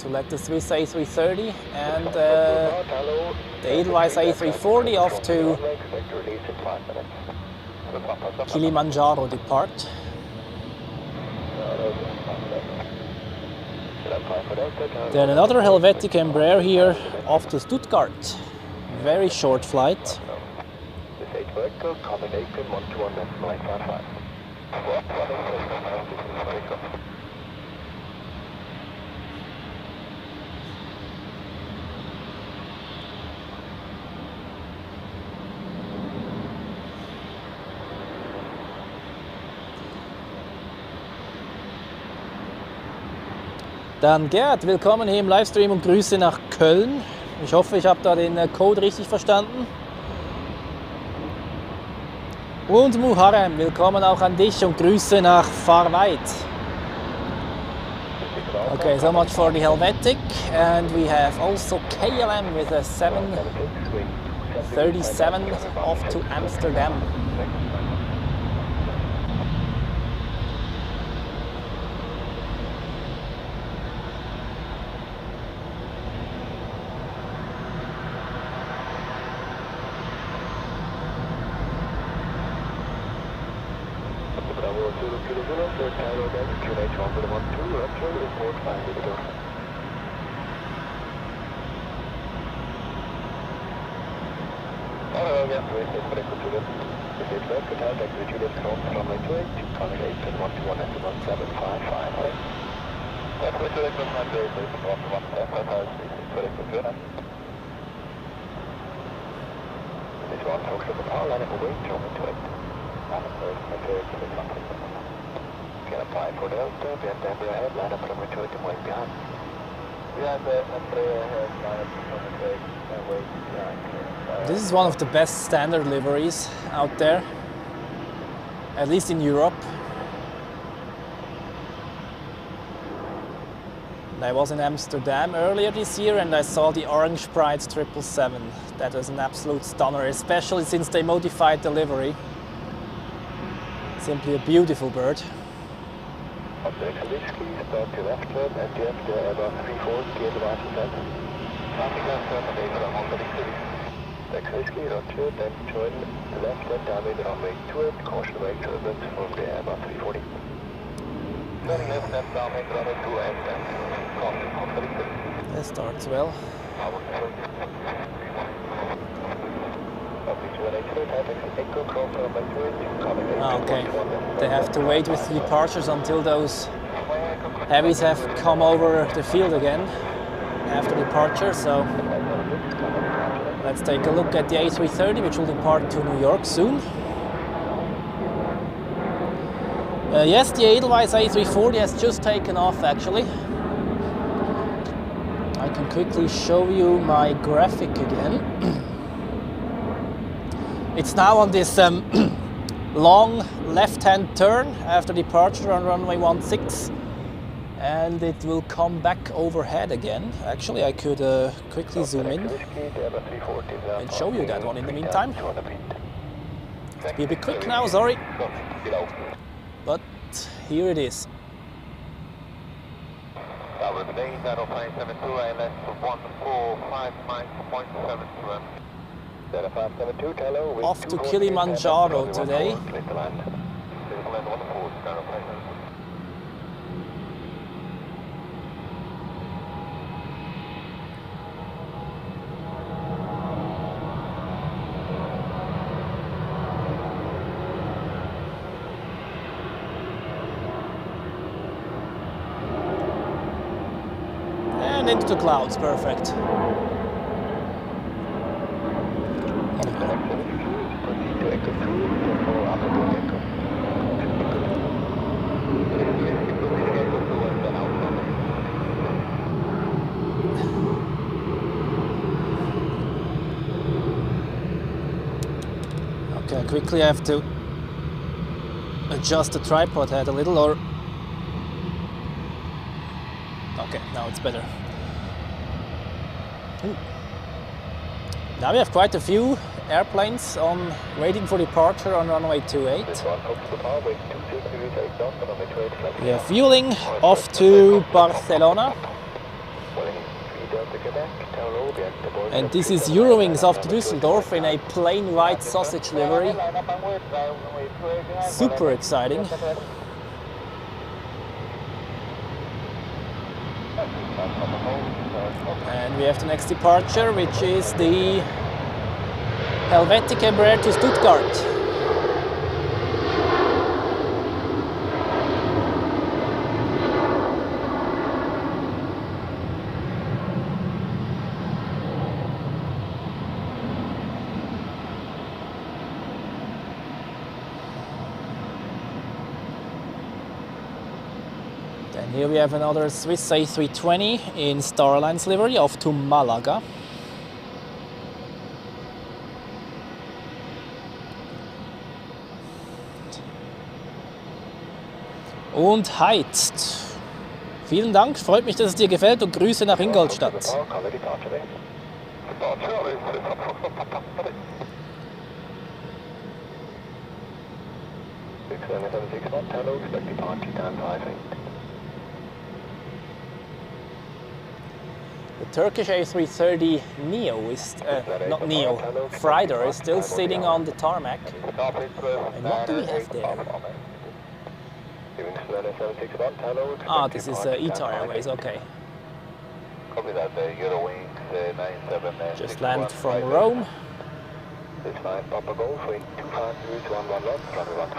To let the Swiss A330 and the Edelweiss A340 off to Kilimanjaro depart. Then another Helvetic Embraer here off to Stuttgart. Very short flight. Dann Gerd, willkommen hier im Livestream und Grüße nach Köln. Ich hoffe, ich habe da den Code richtig verstanden. Und Muharrem, willkommen auch an dich und Grüße nach Fahrweit. Okay, so much for the Helvetic. And we have also KLM with a 737 off to Amsterdam. This is one of the best standard liveries out there, at least in Europe. I was in Amsterdam earlier this year and I saw the Orange Pride 777. That was an absolute stunner, especially since they modified the livery. Simply a beautiful bird. Start to left turn and the Airbus A340 Edelweiss Airbus. Traffic left turn and over on the Taxi Whiskey, roger, then join the left and down in runway 28, caution wake turbulence from the Airbus A340. Turning left and down in runway 2 and caution on the That starts well. Okay, they have to wait with the departures until those heavies have come over the field again after departure, so let's take a look at the A330, which will depart to New York soon. Yes, the Edelweiss A340 has just taken off actually. I can quickly show you my graphic again. It's now on this long left-hand turn after departure on runway 16, and it will come back overhead again. Actually, I could quickly zoom in and show you that one in the meantime. Be a bit quick now, sorry. But here it is. Off to Kilimanjaro today. And into the clouds, perfect. Okay, quickly I have to adjust the tripod head a little, or Okay, now it's better. Ooh. Now we have quite a few airplanes on waiting for departure on runway 28. We are fueling off to Barcelona. And this is Eurowings off to Düsseldorf in a plain white sausage livery. Super exciting. And we have the next departure, which is the Helvetic Embraer to Stuttgart. Then here we have another Swiss A320 in Star Alliance livery off to Malaga. Und heizt. Vielen Dank, freut mich, dass es dir gefällt und Grüße nach Ingolstadt. The Turkish A330 Neo is, not Neo, Freighter is still sitting on the tarmac. And what do we have there? Ah, this is Etihad Airways, okay. Just landed from Rome.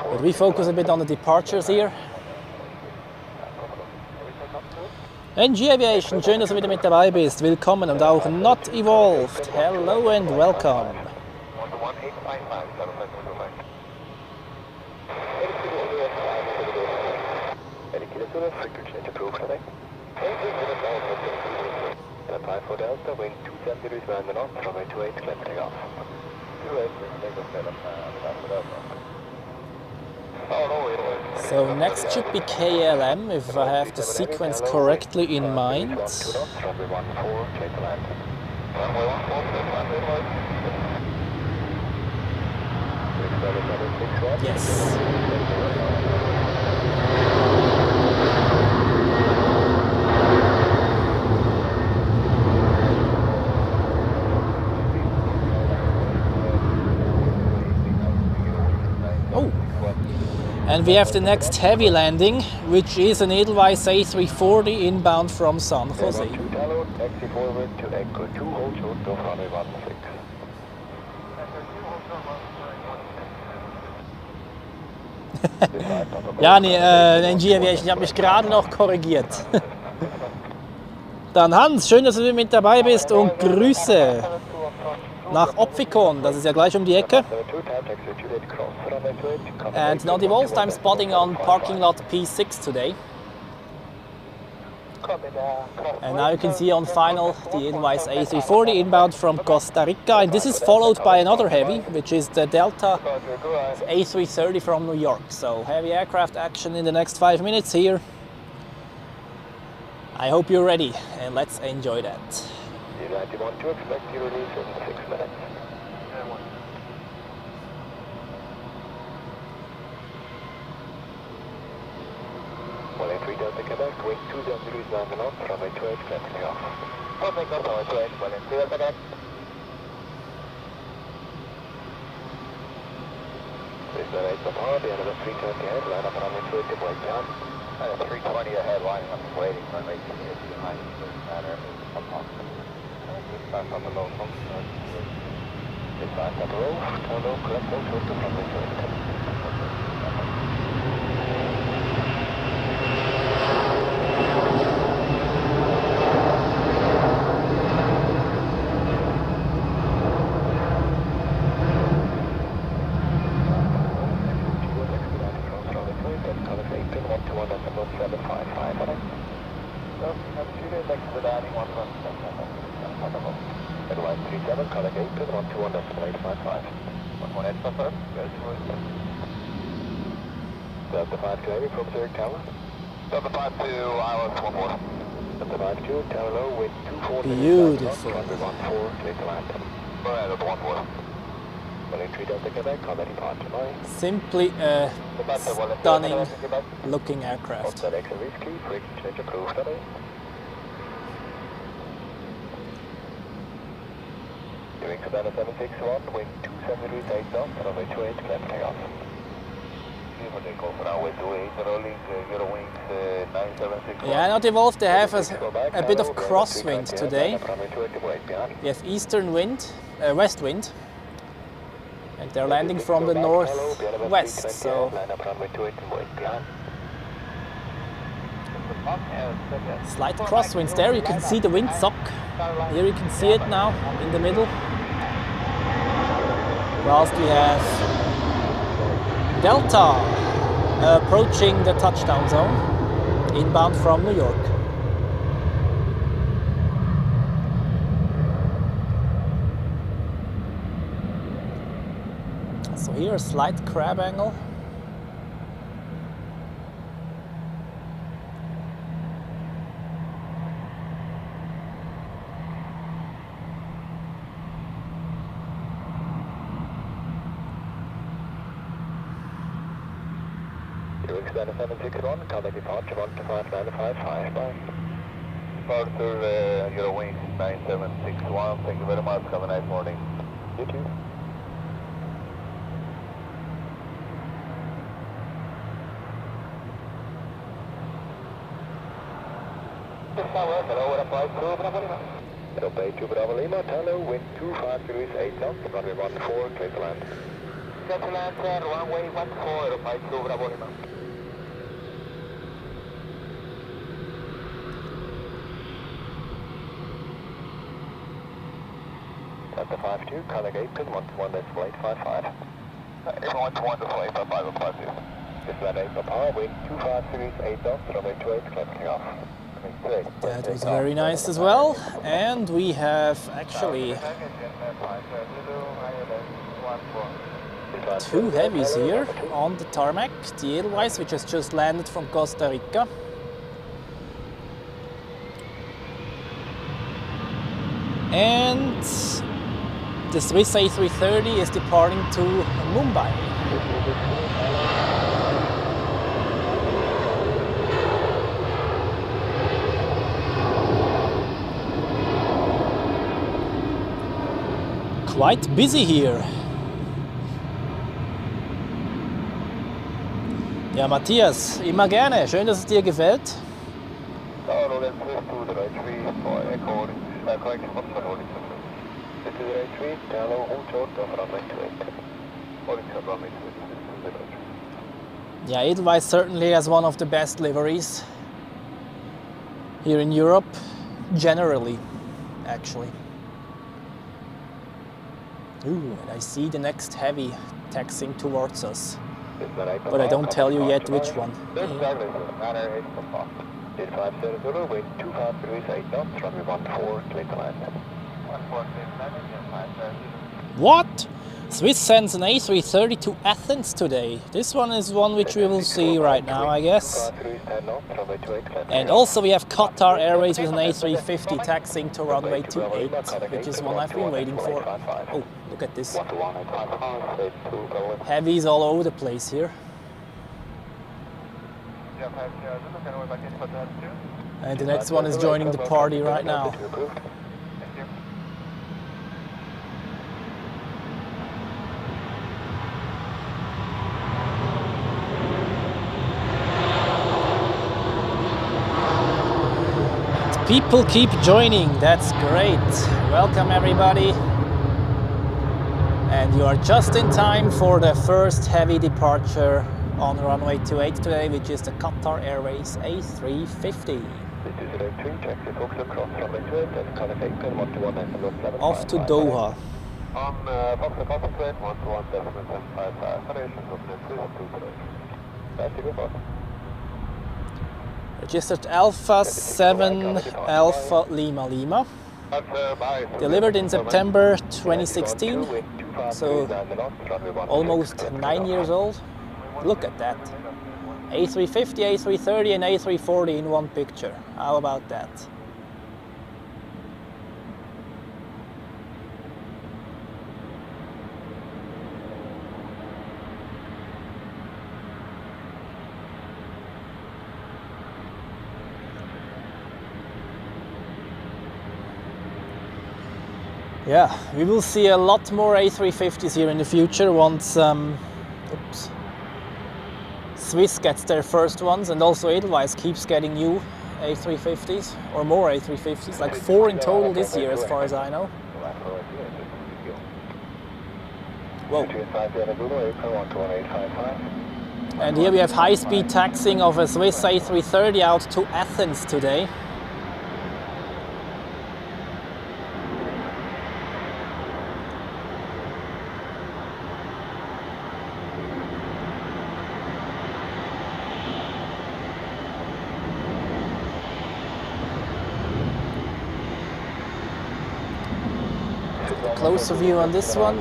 But we focus a bit on the departures here. NG Aviation, schön, dass du wieder mit dabei bist. Willkommen und auch Not Evolved. Hello and welcome. So next should be KLM, if I have the sequence correctly in mind. Yes. And we have the next heavy landing, which is an Edelweiss A340 inbound from San Jose. Ja, nee, NG Aviation, ich habe mich gerade noch korrigiert. Dann Hans, schön, dass du mit dabei bist und Grüße nach Opfikon, das ist ja gleich um die Ecke. And Not Evolved, I'm spotting on parking lot P6 today. And now you can see on final the Edelweiss A340 inbound from Costa Rica. And this is followed by another heavy, which is the Delta A330 from New York. So heavy aircraft action in the next 5 minutes here. I hope you're ready and let's enjoy that. United 1 to expect your release in 6 minutes. Well, entry Delta Quebec, wind 20 degrees 9 knots, runway 28, clearing off. Perfect, that's all, 28, well, entry Delta Quebec. This is 8 Papa, the end of the 320 ahead, line up on runway 28, deploy down. 320 ahead, lining up and waiting, runway 28 behind, manner is Papa. Back on the low function. This back on the low, turn low, correct, low, short to runway 28. Edelweiss 37, calling 8, pin 121.855. 11 confirm, Delta 5 to Heavy from Zurich Tower. Delta 5 to ILS 14. Beautiful. Simply a stunning looking aircraft. Qatar A360, wind 270 takes off, runway 28, clear for takeoff. Yeah, not evolved. They have a bit of crosswind today. We have eastern wind, west wind, and they're landing from the northwest. So slight crosswinds there. You can see the windsock. Here you can see it now in the middle. Whilst we have Delta approaching the touchdown zone, inbound from New York. So here a slight crab angle. Grande 761, contact departure 125 bye. Departure, your wings 9761, thank you very much, have a nice morning. You too. Hello, applied to Bravo Lima. Obey to Bravo Lima, hello, wind 25 degrees 8 knots, runway 14, clear to land. Clear to land, runway 14, applied to Bravo Lima. Delta 52, contact 8 pin 121 decimal 855. Everyone to 1 decimal 855 2. This is that 8 power, wind 25 degrees 8 knots, runway 28, clear for takeoff. That was very nice as well, and we have actually two heavies here on the tarmac. The Edelweiss, which has just landed from Costa Rica, and the Swiss A330 is departing to Mumbai. Quite busy here. Ja, Matthias, immer gerne. Schön, dass es dir gefällt. Yeah, Edelweiss certainly has one of the best liveries here in Europe, generally, actually. Ooh, and I see the next heavy taxiing towards us, but I don't tell you yet which one. What? Swiss sends an A330 to Athens today. This one is one which we will see right now, I guess. And also we have Qatar Airways with an A350 taxiing to runway 28, which is one I've been waiting for. Oh, look at this. Heavies all over the place here. And the next one is joining the party right now. People keep joining, that's great. Welcome everybody. And you are just in time for the first heavy departure on runway 28 today, which is the Qatar Airways A350. Off to Doha. Registered Alpha 7 Alpha Lima Lima. Delivered in September 2016, so almost 9 years old. Look at that. A350, A330 and A340 in one picture. How about that? Yeah, we will see a lot more A350s here in the future once Swiss gets their first ones, and also Edelweiss keeps getting new A350s, or more A350s, like 4 in total this year as far as I know. Whoa. And here we have high-speed taxiing of a Swiss A330 out to Athens today. Closer view on this one.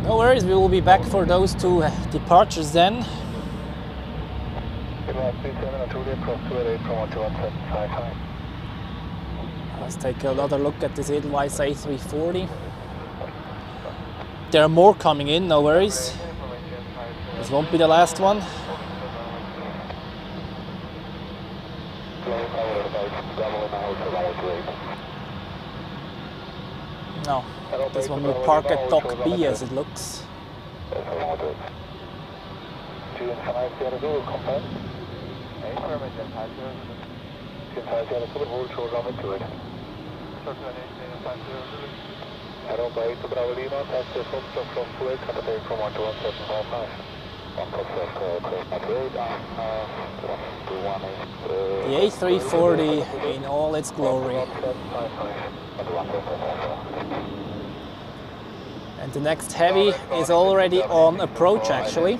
No worries, we will be back for those two departures then. Let's take another look at this Edelweiss A340. There are more coming in, no worries. This won't be the last one. No, this one will park at Dock B as it looks. The A340 in all its glory. And the next heavy is already on approach actually.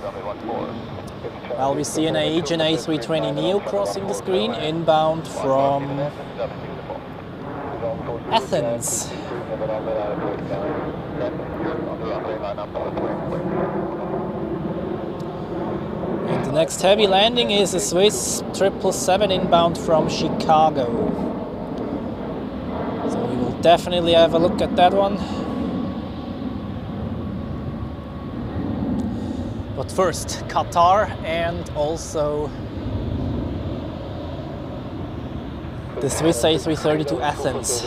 While we see an Asian A320 Neo crossing the screen inbound from Athens. And the next heavy landing is a Swiss 777 inbound from Chicago. So we will definitely have a look at that one. But first, Qatar and also the Swiss A330 to Athens.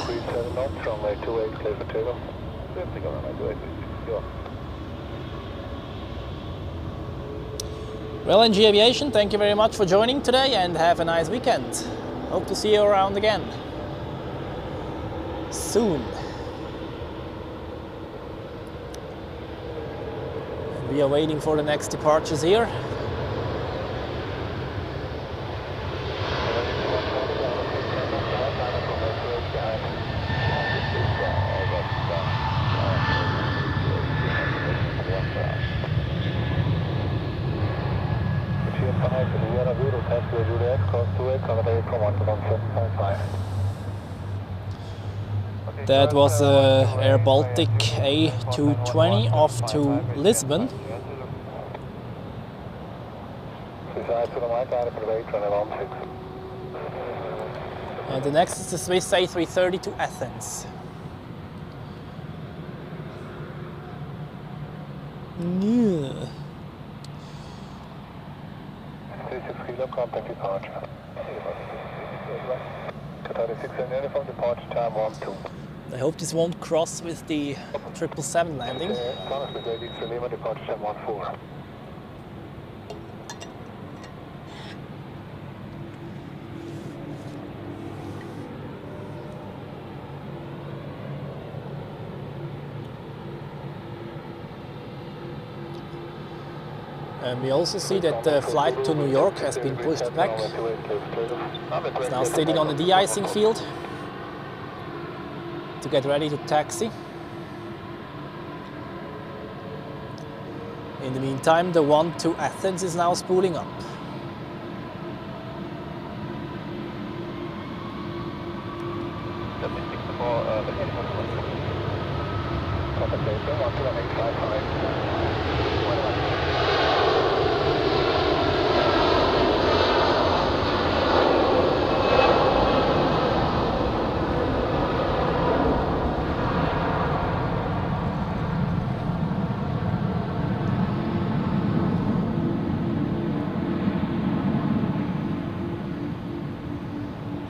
Well, NG Aviation, thank you very much for joining today and have a nice weekend. Hope to see you around again soon. We are waiting for the next departures here. That was Air Baltic A220 off to Lisbon. And the next is the Swiss A330 to Athens. Yeah. 36 kilo, contact departure. Qatar A360 uniform, departure time 12. I hope this won't cross with the 777 landing. Departure time 14. And we also see that the flight to New York has been pushed back. It's now sitting on the de-icing field. to get ready to taxi. In the meantime, the one to Athens is now spooling up.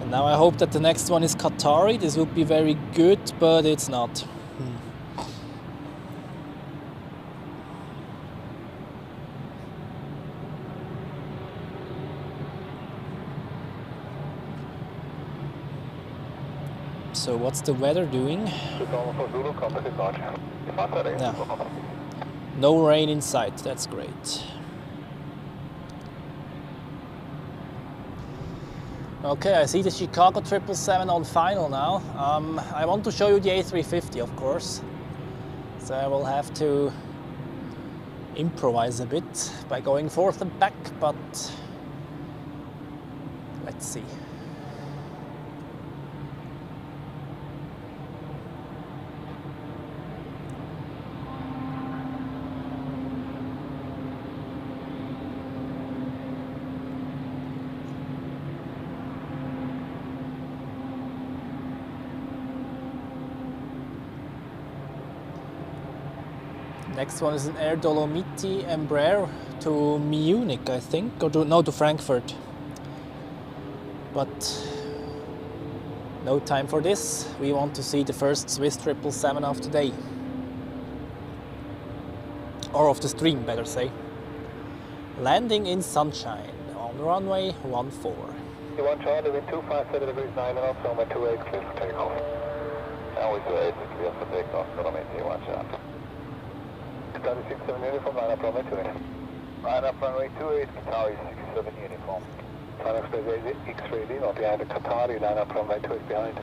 Now I hope that the next one is Qatari. This would be very good, but it's not. So what's the weather doing? No. No rain in sight, that's great. Okay, I see the Chicago 777 on final now. I want to show you the A350, of course. So I will have to improvise a bit by going forth and back, but let's see. Next one is an Air Dolomiti Embraer to Munich, I think, or to Frankfurt. But no time for this. We want to see the first Swiss 777 of the day. Or of the stream, better say. Landing in sunshine on runway 14. You Charlie, wind 257 degrees 9 knots, runway 28, clear for takeoff. Now we 28 is clear for takeoff, runway 21 sharp. 67 uniform, line up runway 28. Line up runway 28, Qatari 67 uniform. Line up space X-ray, not behind the Qatari, line up runway 28 behind.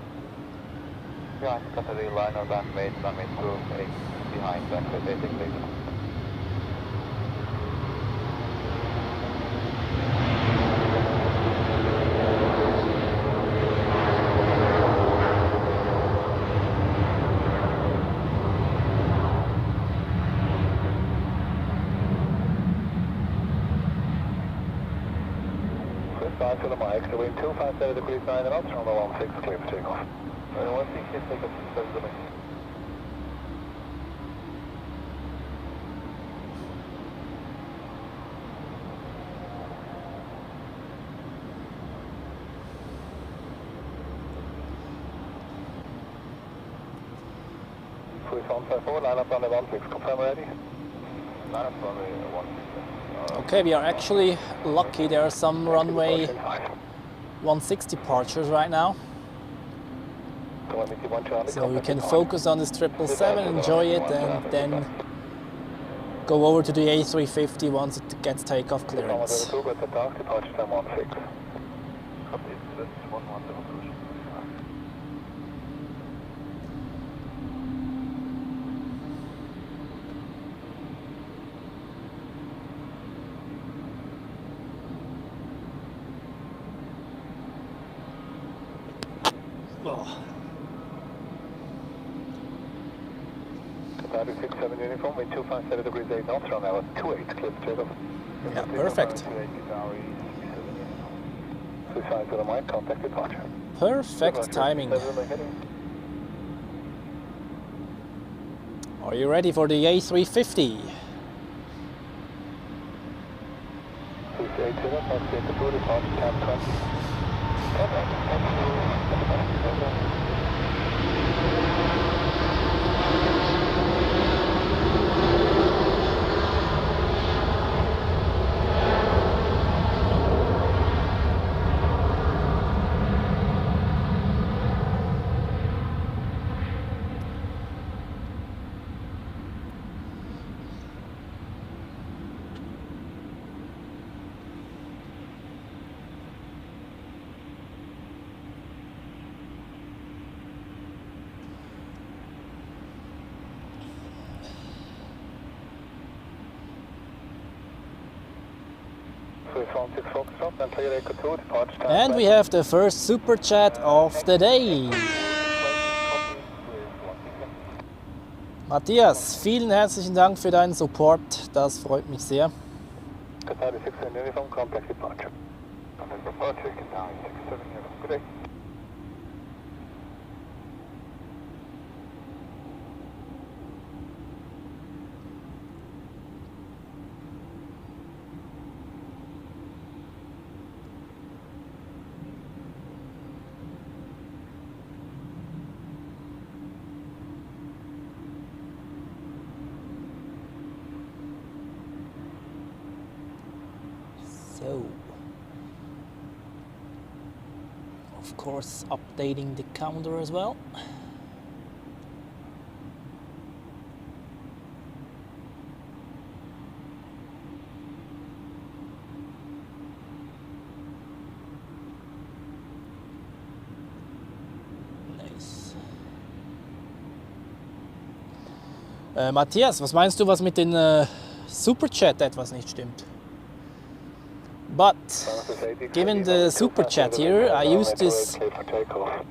Behind Qatari, line up runway 28 behind, runway basically. To the mic, so wind 257 degrees 9 knots, runway 16, clear for takeoff. Runway 16, take up 7 to me. Swiss 154, line up runway 16, confirm ready. Line up runway 16. Okay, we are actually lucky. There are some runway 16 departures right now. So we can focus on this 777, enjoy it, and then go over to the A350 once it gets takeoff clearance. Qatari 67 uniform, wind 257 degrees 8 knots, runway 28, clear for takeoff. Yeah, perfect. Swiss to the mic, contact departure. Perfect timing. Are you ready for the A350? Swiss 80, next into departure, cab 20. And we have the first super chat of the day. Matthias, vielen herzlichen Dank für deinen Support, das freut mich sehr. Qatar A350 uniform, complex departure. Complex departure, Qatar A350 uniform. Good day. So, of course, updating the counter as well. Nice. Matthias, was meinst du, was mit den Superchat etwas nicht stimmt? But given the super chat here, I use this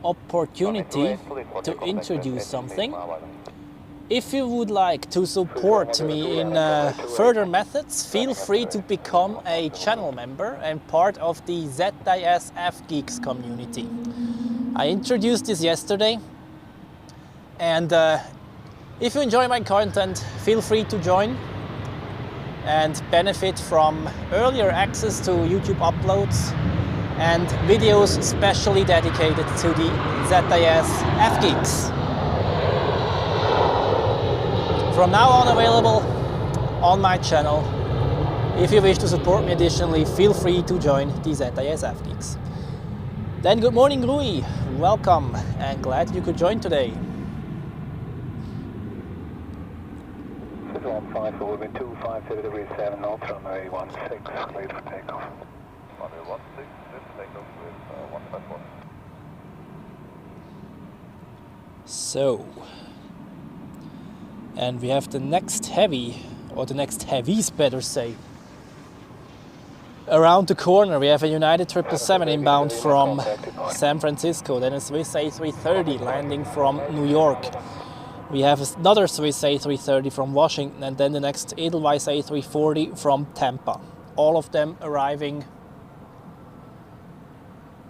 opportunity to introduce something. If you would like to support me in further methods, feel free to become a channel member and part of the ZRH F-Geeks community. I introduced this yesterday, and if you enjoy my content, feel free to join and benefit from earlier access to YouTube uploads and videos specially dedicated to the ZRH F-Geeks. From now on available on my channel. If you wish to support me additionally, feel free to join the ZRH F-Geeks. Then good morning Rui, welcome and glad you could join today. 154, we've been 250 degrees 7 knots, runway 16, cleared for takeoff. Runway 16, cleared for takeoff with 154. So, and we have the next heavy, or the next heavies better say. Around the corner we have a United 777 inbound from San Francisco, then a Swiss A330 landing from New York. We have another Swiss A330 from Washington, and then the next Edelweiss A340 from Tampa. All of them arriving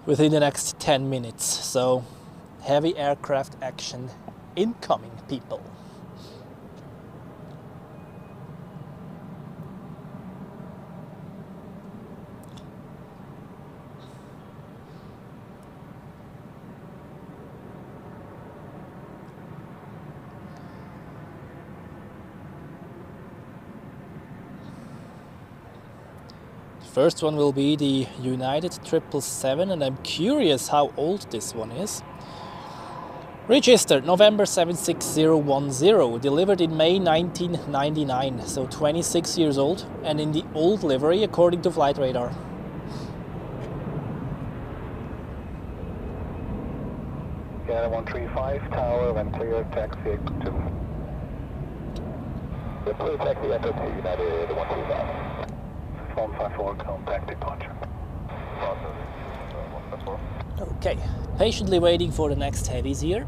within the next 10 minutes. So heavy aircraft action incoming, people. First one will be the United 777, and I'm curious how old this one is. Registered November 76010, delivered in May 1999, so 26 years old, and in the old livery according to flight radar. Yeah, 135 tower, when clear, taxi to. The clear taxi echo to United 135. 154, contact departure. Okay, patiently waiting for the next heavies here.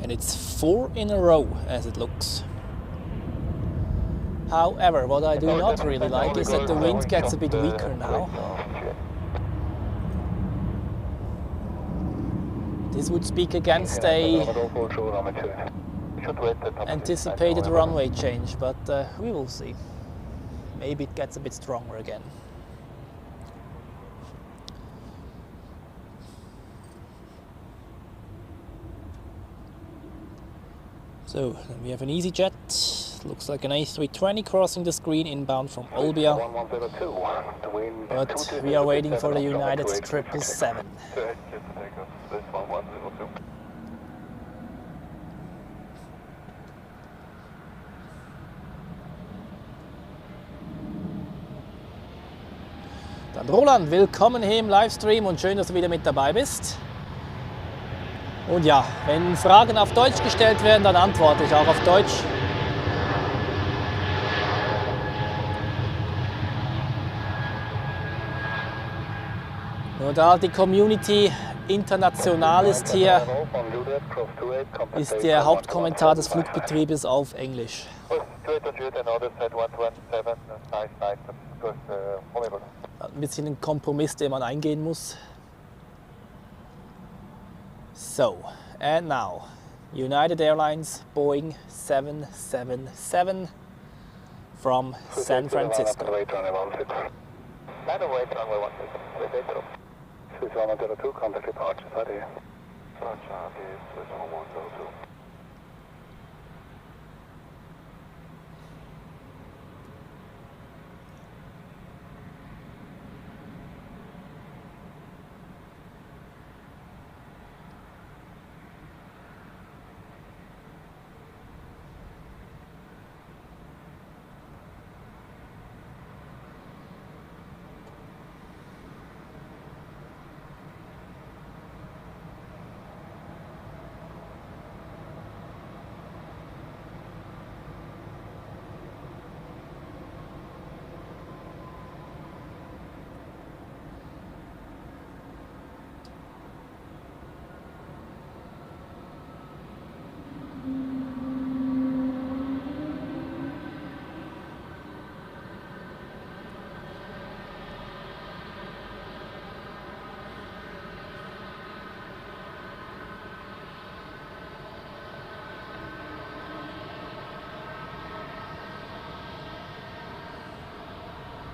And it's 4 in a row as it looks. However, what I do not really like is that the wind gets a bit weaker now. This would speak against a anticipated runway change, but we will see. Maybe it gets a bit stronger again. So then we have an EasyJet, looks like an A320 crossing the screen inbound from Olbia, but we are waiting for the United 777. Dann Roland, willkommen hier im Livestream und schön, dass du wieder mit dabei bist. Und ja, wenn Fragen auf Deutsch gestellt werden, dann antworte ich auch auf Deutsch. Nur da die Community international ist hier, ist der Hauptkommentar des Flugbetriebes auf Englisch. Ein bisschen ein Kompromiss, den man eingehen muss. So, and now, United Airlines Boeing 777 from San Francisco. Swiss 1102, contact departure, sorry. Swiss 1102.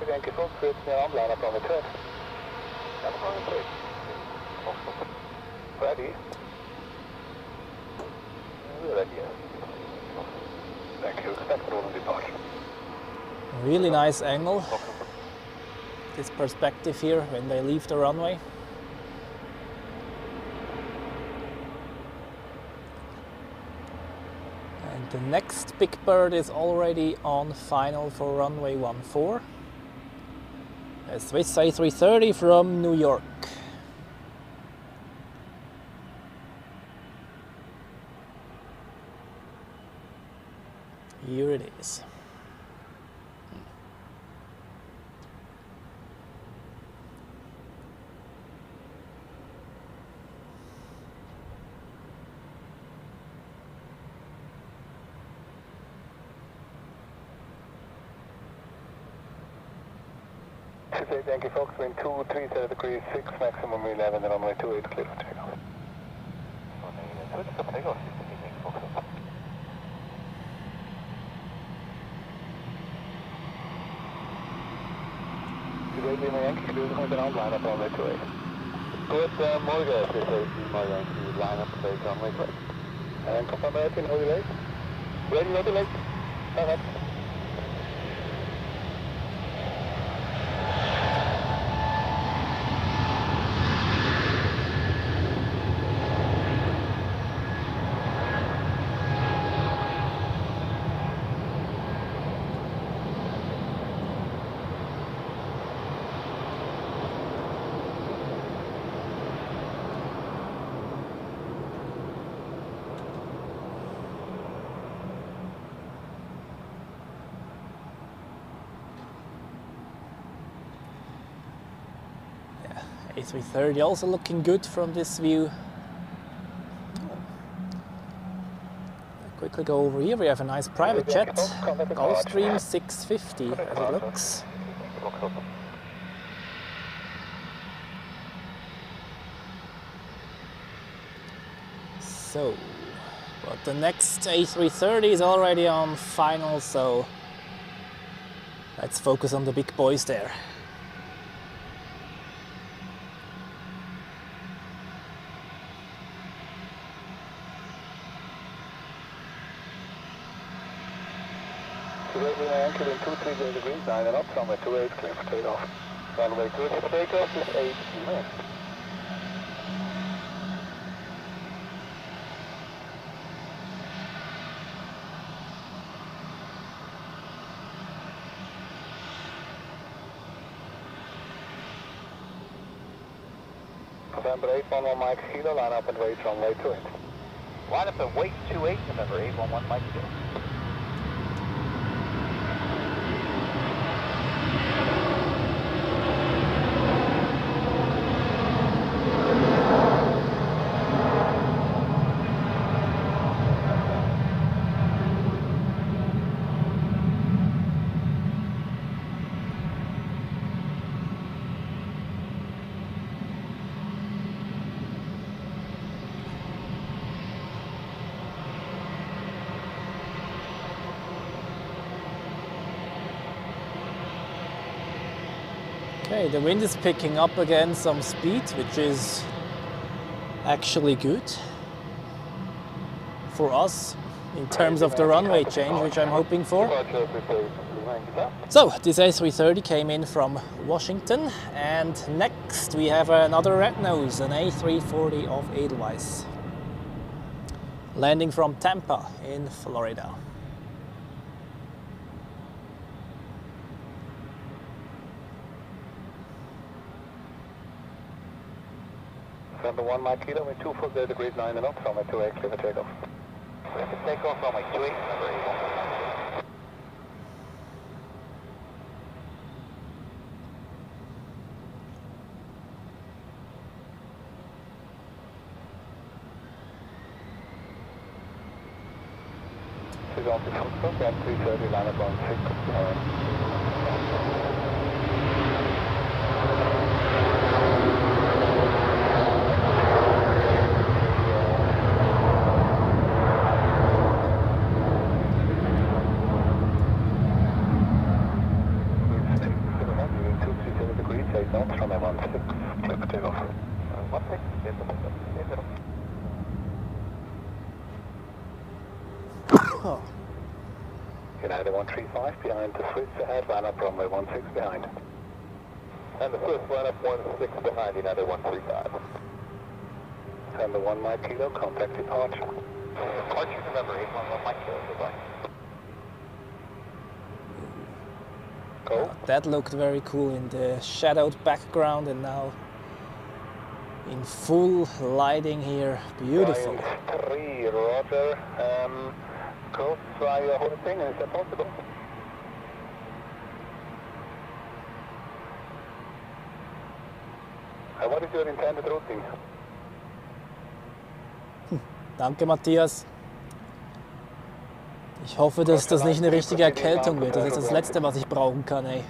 Thank you, folks. It's near on line up on the turn. That's on the turn. Ready? We're ready. Thank you. Expect roll and departure. Really nice angle. This perspective here when they leave the runway. And the next big bird is already on final for runway 14. A Swiss A330 from New York. Here it is. Thank you, folks. Wind 230 degrees 6, maximum 11, and runway 28 clear for takeoff. Today, Lima Yankee, clear to ground line up runway 28. Good morning, this is Lima Yankee, line up today, runway 28. And confirm ready, no delay. Ready, no delay. Perfect. A330 also looking good from this view. Quickly go over here, we have a nice private jet, Gulfstream 650 as it looks. So, but the next A330 is already on final, so let's focus on the big boys there. Anchored in 230 degrees 9 and up, runway 28 clear for takeoff. Runway 28 for takeoff is 8 minutes. November 811 Mike Kilo, line up and wait runway 28. Line up and wait 28, November 811 Mike Kilo. Okay, the wind is picking up again some speed, which is actually good for us in terms of the runway change, which I'm hoping for. So, this A330 came in from Washington, and next we have another red nose, an A340 of Edelweiss, landing from Tampa in Florida. Number 1 Mike Kilo with 2 full degrees 9 and up, runway 28 clear for takeoff. Clear for takeoff, runway 28, number 81. She's on the front stop, A330 line up on 6. United 135 behind the Swiss ahead, line up runway 16 behind. And the Swiss line up 16 behind United 135. Number 1 Mike Kilo, contact departure. Departure, November 811 Mike Kilo, goodbye. Go. That looked very cool in the shadowed background, and now in full lighting here. Beautiful. Giant 3, Roger. Go, try your whole thing, is that possible? What is your intended routing? Danke, Matthias. Ich hoffe, dass das nicht eine richtige Erkältung wird. Das ist das Letzte, was ich brauchen kann, ey.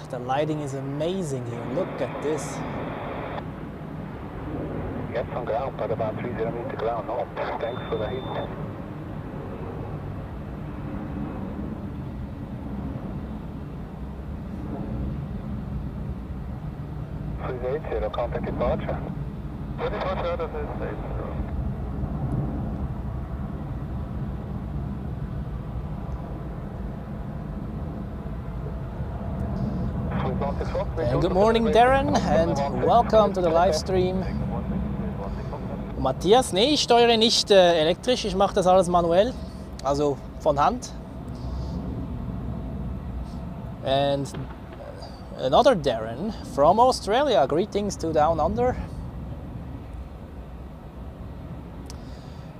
The lighting is amazing here. Look at this. Get some ground, but about 30 meter ground. No, thanks for the heat. 380, contact departure. Departure out of this state. And good morning, Darren, and welcome to the live stream. Matthias, nee, ich steuere nicht elektrisch, ich mache das alles manuell, also von Hand. And another Darren from Australia, greetings to Down Under.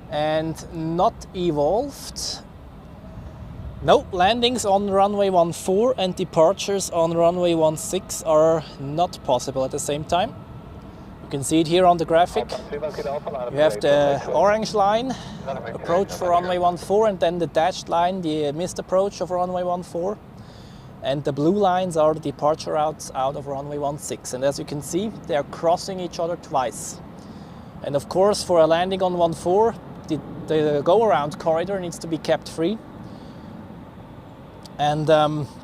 And not evolved. No, landings on runway 14 and departures on runway 16 are not possible at the same time. You can see it here on the graphic. You have the orange line, approach for runway 14, and then the dashed line, the missed approach of runway 14. And the blue lines are the departure routes out of runway 16. And as you can see, they are crossing each other twice. And of course, for a landing on 14, the go-around corridor needs to be kept free. And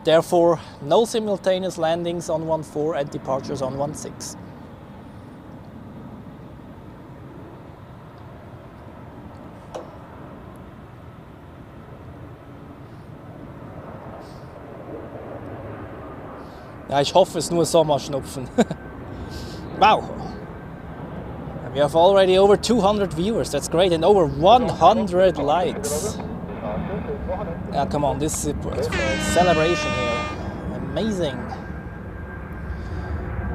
therefore no simultaneous landings on 14 and departures on 16. Ja, ich hoffe, es ist nur Sommerschnupfen. Wow! We have already over 200 viewers, that's great, and over 100 likes. Yeah, come on, this is a celebration here. Amazing.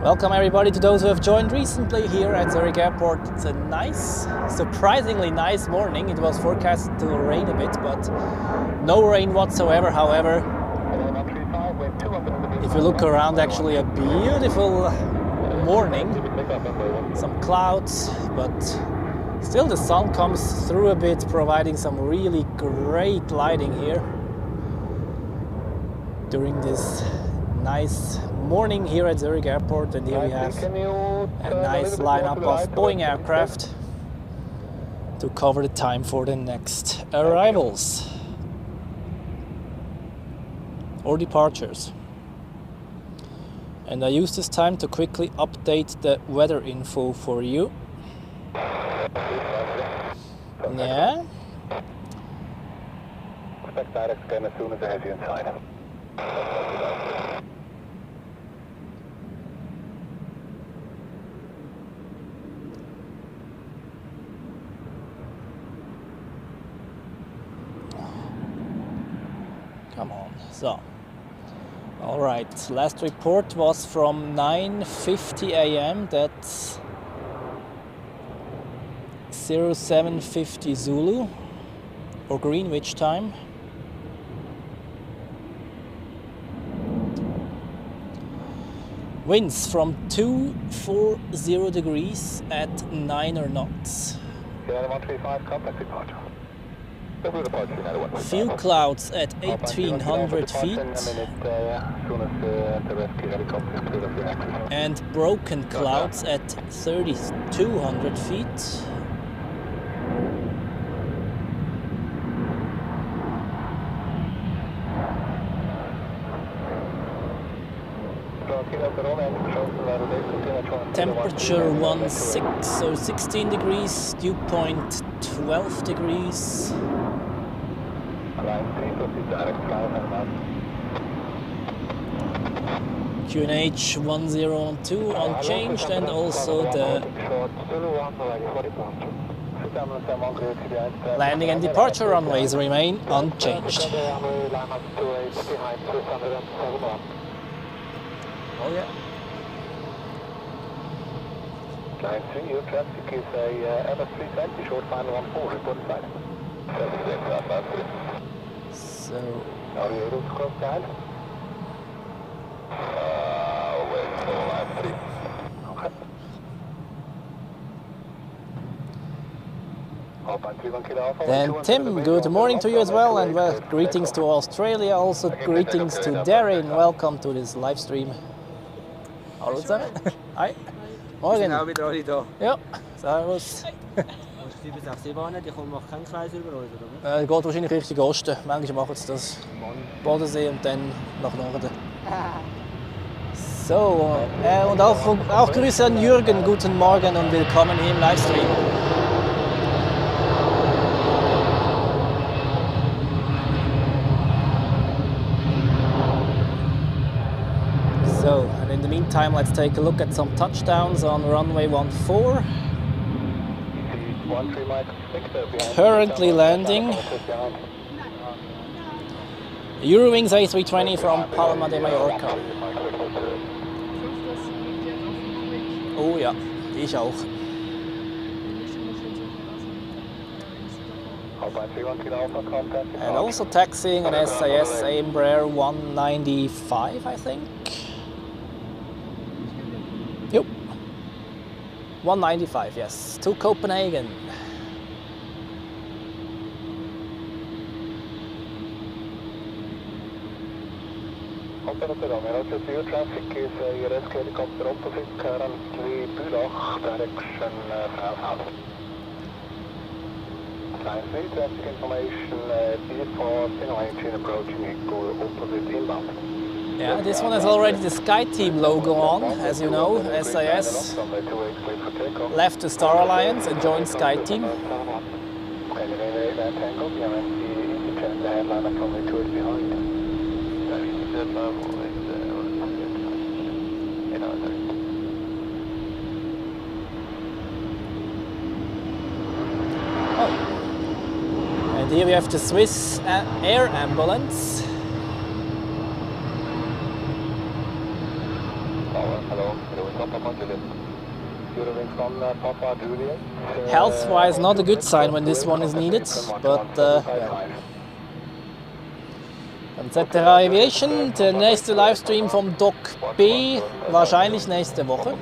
Welcome everybody to those who have joined recently here at Zurich Airport. It's a nice, surprisingly nice morning. It was forecast to rain a bit, but no rain whatsoever. However, if you look around, actually a beautiful morning. Some clouds, but still the sun comes through a bit, providing some really great lighting here during this nice morning here at Zurich Airport. And here we have A nice lineup of Boeing aircraft to cover the time for the next arrivals or departures. And I use this time to quickly update the weather info for you. Yeah. Expect direct again as soon as I have you inside. Come on. So, all right. Last report was from 9:50 a.m. That's 0750 Zulu or Greenwich time. Winds from 240 degrees at 9 knots. United 135, contact departure. Few clouds at 1800 feet. And broken clouds at 3200 feet. Temperature 16 degrees, dew point 12 degrees. QNH 1012 unchanged, and also the landing and departure runways remain unchanged. Oh yeah. Line 3, your traffic is a Airbus A330, short final 14, report inside. So... Are you able to cross the aisle? Wait for line 3. Okay. Then Tim, good morning to you as well, and greetings to Australia, also greetings to Darren. Welcome to this live stream. Hallo zusammen. Hi. Morgen. Wir sind auch wieder alle da. Ja, servus. Hast du 767 Bahnen, die kommen auch keinen Kreis über uns, oder? Geht wahrscheinlich Richtung Osten. Manchmal machen sie das. Bodensee und dann nach Norden. So, und auch Grüße an Jürgen, guten Morgen und willkommen hier im Livestream. So, and in the meantime, let's take a look at some touchdowns on runway 14. Currently landing Eurowings A320 from Palma de Mallorca. Oh ja, ich auch. And also taxiing an SAS Embraer 195, I think. Yep. 195, yes, to Copenhagen. Your traffic is a rescue helicopter opposite currently Bülach, direction south. Line 3, traffic information, B4, single engine approaching opposite inbound. Yeah, this one has already the SkyTeam logo on, as you know. SAS left the Star Alliance and joined SkyTeam. Oh. And here we have the Swiss Air ambulance. Health-wise, not a good sign when this one is needed, but yeah. Dann ZRH Aviation, der nächste Livestream vom Doc B, wahrscheinlich nächste Woche.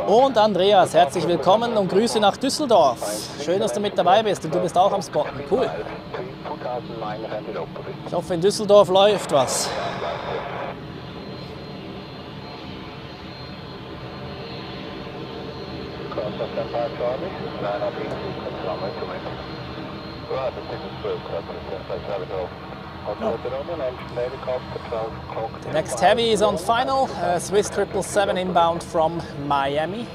Und Andreas, herzlich willkommen und Grüße nach Düsseldorf. Schön, dass du mit dabei bist und du bist auch am Spotten. Cool. Ich hoffe, in Düsseldorf läuft was. Delta 75 Charlie, line up in sequence runway 28. Right, the signal through, Delta 75 Golf. The next heavy is on final, Swiss 777 inbound from Miami.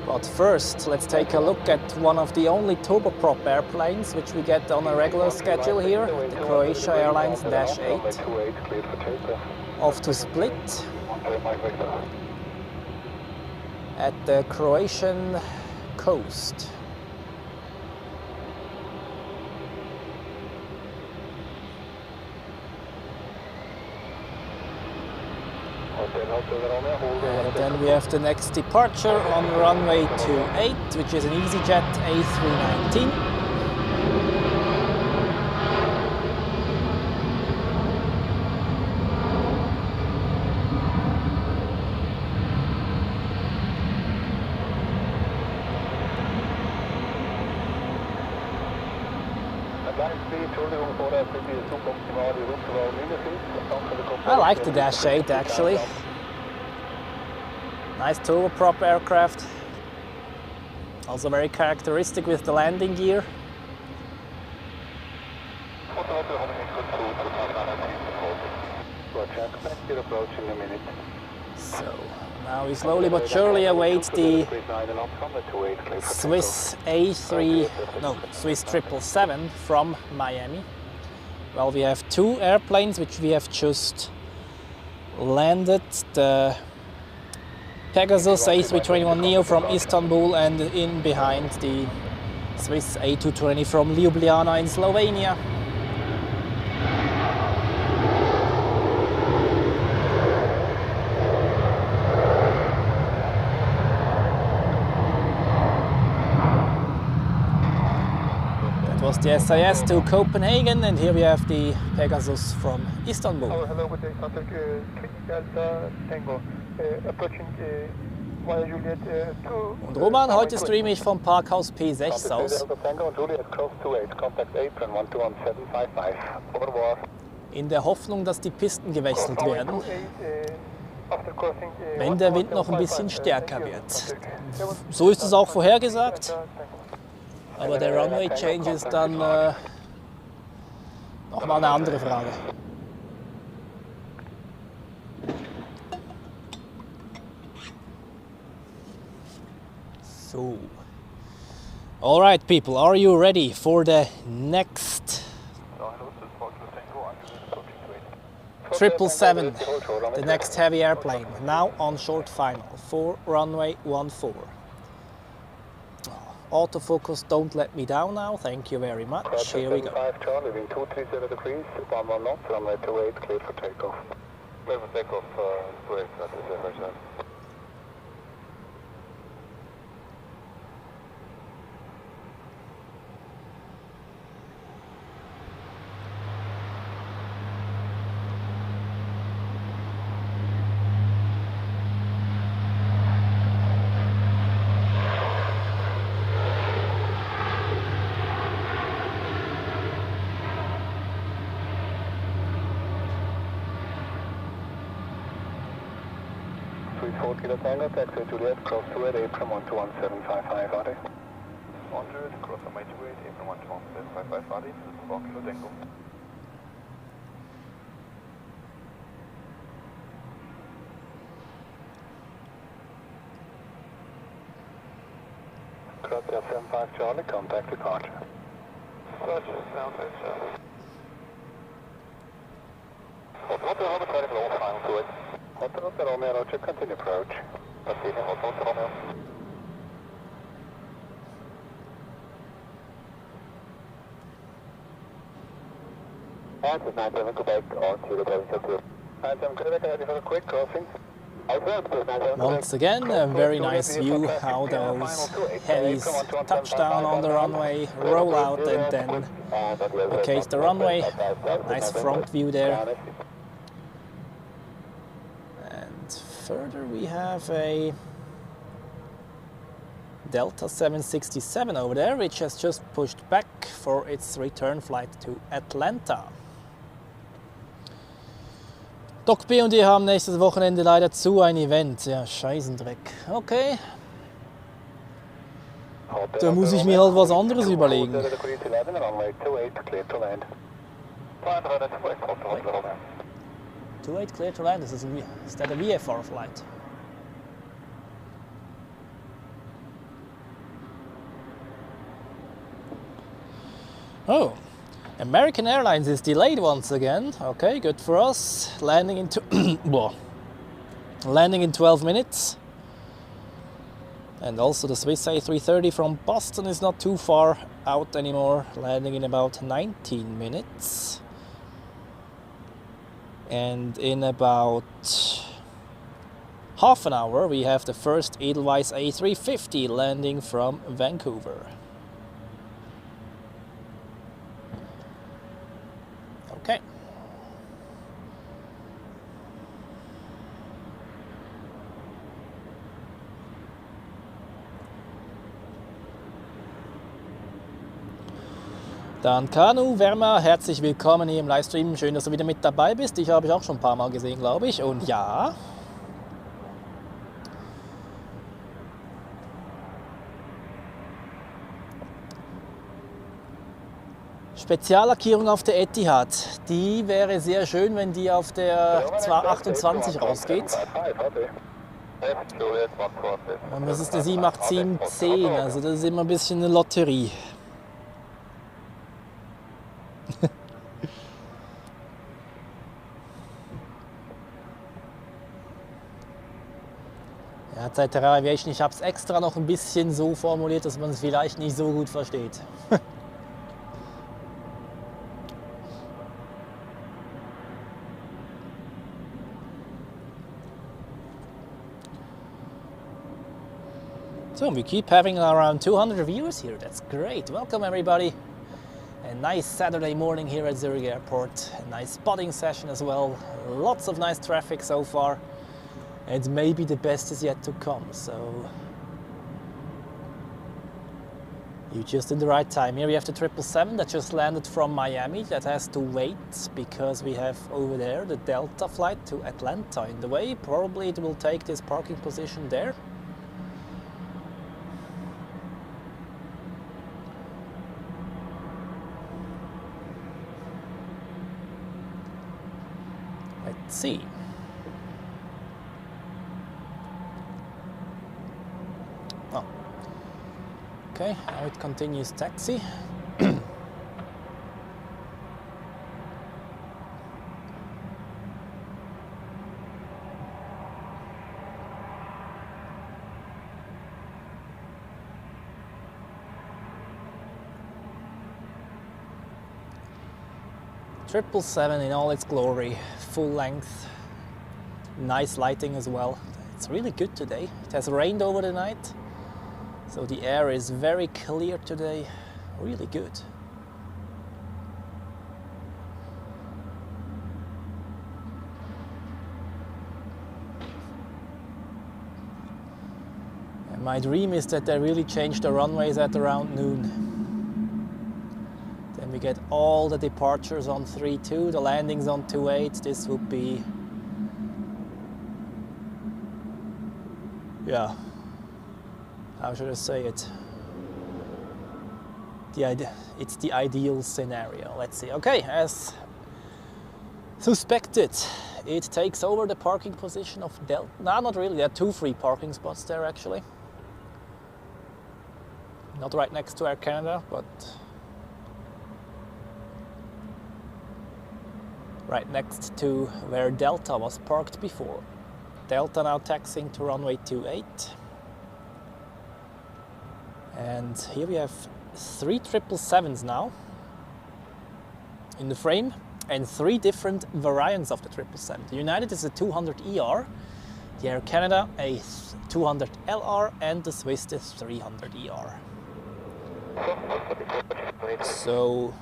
But first, let's take a look at one of the only turboprop airplanes which we get on a regular schedule here, the Croatia Airlines Dash 8, off to Split at the Croatian coast. And then we have the next departure on runway 28, which is an EasyJet A319. I like the Dash 8 actually. Nice turboprop aircraft. Also very characteristic with the landing gear. So now we slowly but surely await the Swiss Swiss 777 from Miami. Well, we have two airplanes which we have just landed. The Pegasus A321neo from Istanbul, and in behind the Swiss A220 from Ljubljana in Slovenia. That was the SAS to Copenhagen, and here we have the Pegasus from Istanbul. Hello, good day, contact 3 Delta Tango. Approaching via Juliet 2. Und Roman, heute streame ich vom Parkhaus P6 aus. In der Hoffnung, dass die Pisten gewechselt werden, wenn der Wind noch ein bisschen stärker wird. So ist es auch vorhergesagt, aber der Runway Change ist dann nochmal eine andere Frage. So, all right, people, are you ready for the next 777, the next heavy airplane, now on short final for runway 14. Autofocus, don't let me down now, thank you very much. Here we go. Charlie, 237 degrees, 11 knots, runway 28, cleared for takeoff. Cleared for takeoff, 28, that is ZRH. Kilo Tango, taxi Juliet, cross 28, apron 12175, Adi. 100, cross runway 28, apron 12175, Adi, this is 4 Kilo Tango. Cross 75 Charlie, contact departure. Roger, sound Charlie. Hotel Romeo 20 for all final to it. Hotel Romeo, Roger, continue approach. Proceeding, Hotel Romeo. Answer 97 Quebec on to the Boeing 2. 97 Quebec, ready for a quick crossing. Once again, a very nice view how those heavies touch down on the runway, roll out and then vacate the runway. Nice front view there. And further we have a Delta 767 over there, which has just pushed back for its return flight to Atlanta. Doc B und ich haben nächstes Wochenende leider zu ein Event. Ja, Scheißendreck. Okay. Da muss ich mir halt was anderes überlegen. Wait. 28 clear to land. Is that a VFR flight? Oh, American Airlines is delayed once again. Okay, good for us. Landing in landing in 12 minutes. And also the Swiss A330 from Boston is not too far out anymore, landing in about 19 minutes. And in about half an hour we have the first Edelweiss A350 landing from Vancouver. Okay. Dann Kanu, Werma, herzlich willkommen hier im Livestream. Schön, dass du wieder mit dabei bist. Ich habe dich auch schon ein paar Mal gesehen, glaube ich. Und ja, Speziallackierung auf der Etihad. Die wäre sehr schön, wenn die auf der 228 rausgeht. Und das ist der 78710, also das ist immer ein bisschen eine Lotterie. Ja, ZRH Aviation, ich habe es extra noch ein bisschen so formuliert, dass man es vielleicht nicht so gut versteht. So we keep having around 200 viewers here. That's great. Welcome everybody. A nice Saturday morning here at Zurich Airport. A nice spotting session as well. Lots of nice traffic so far. And maybe the best is yet to come. So you're just in the right time. Here we have the 777 that just landed from Miami. That has to wait because we have over there the Delta flight to Atlanta in the way. Probably it will take this parking position there. Let's see. Oh. Okay, now it continues taxi. Triple seven in all its glory, full length, nice lighting as well. It's really good today. It has rained over the night, so the air is very clear today, really good. And my dream is that they really change the runways at around noon. We get all the departures on 3.2, the landings on 2.8. This would be, yeah, how should I say it? It's the ideal scenario. Let's see. Okay, as suspected, it takes over the parking position of Delta. No, not really. There are two free parking spots there actually. Not right next to Air Canada, but right next to where Delta was parked before. Delta now taxiing to runway 28. And here we have 3 777s now in the frame and 3 different variants of the 777. The United is a 200ER, the Air Canada a 200LR, and the Swiss is 300ER. So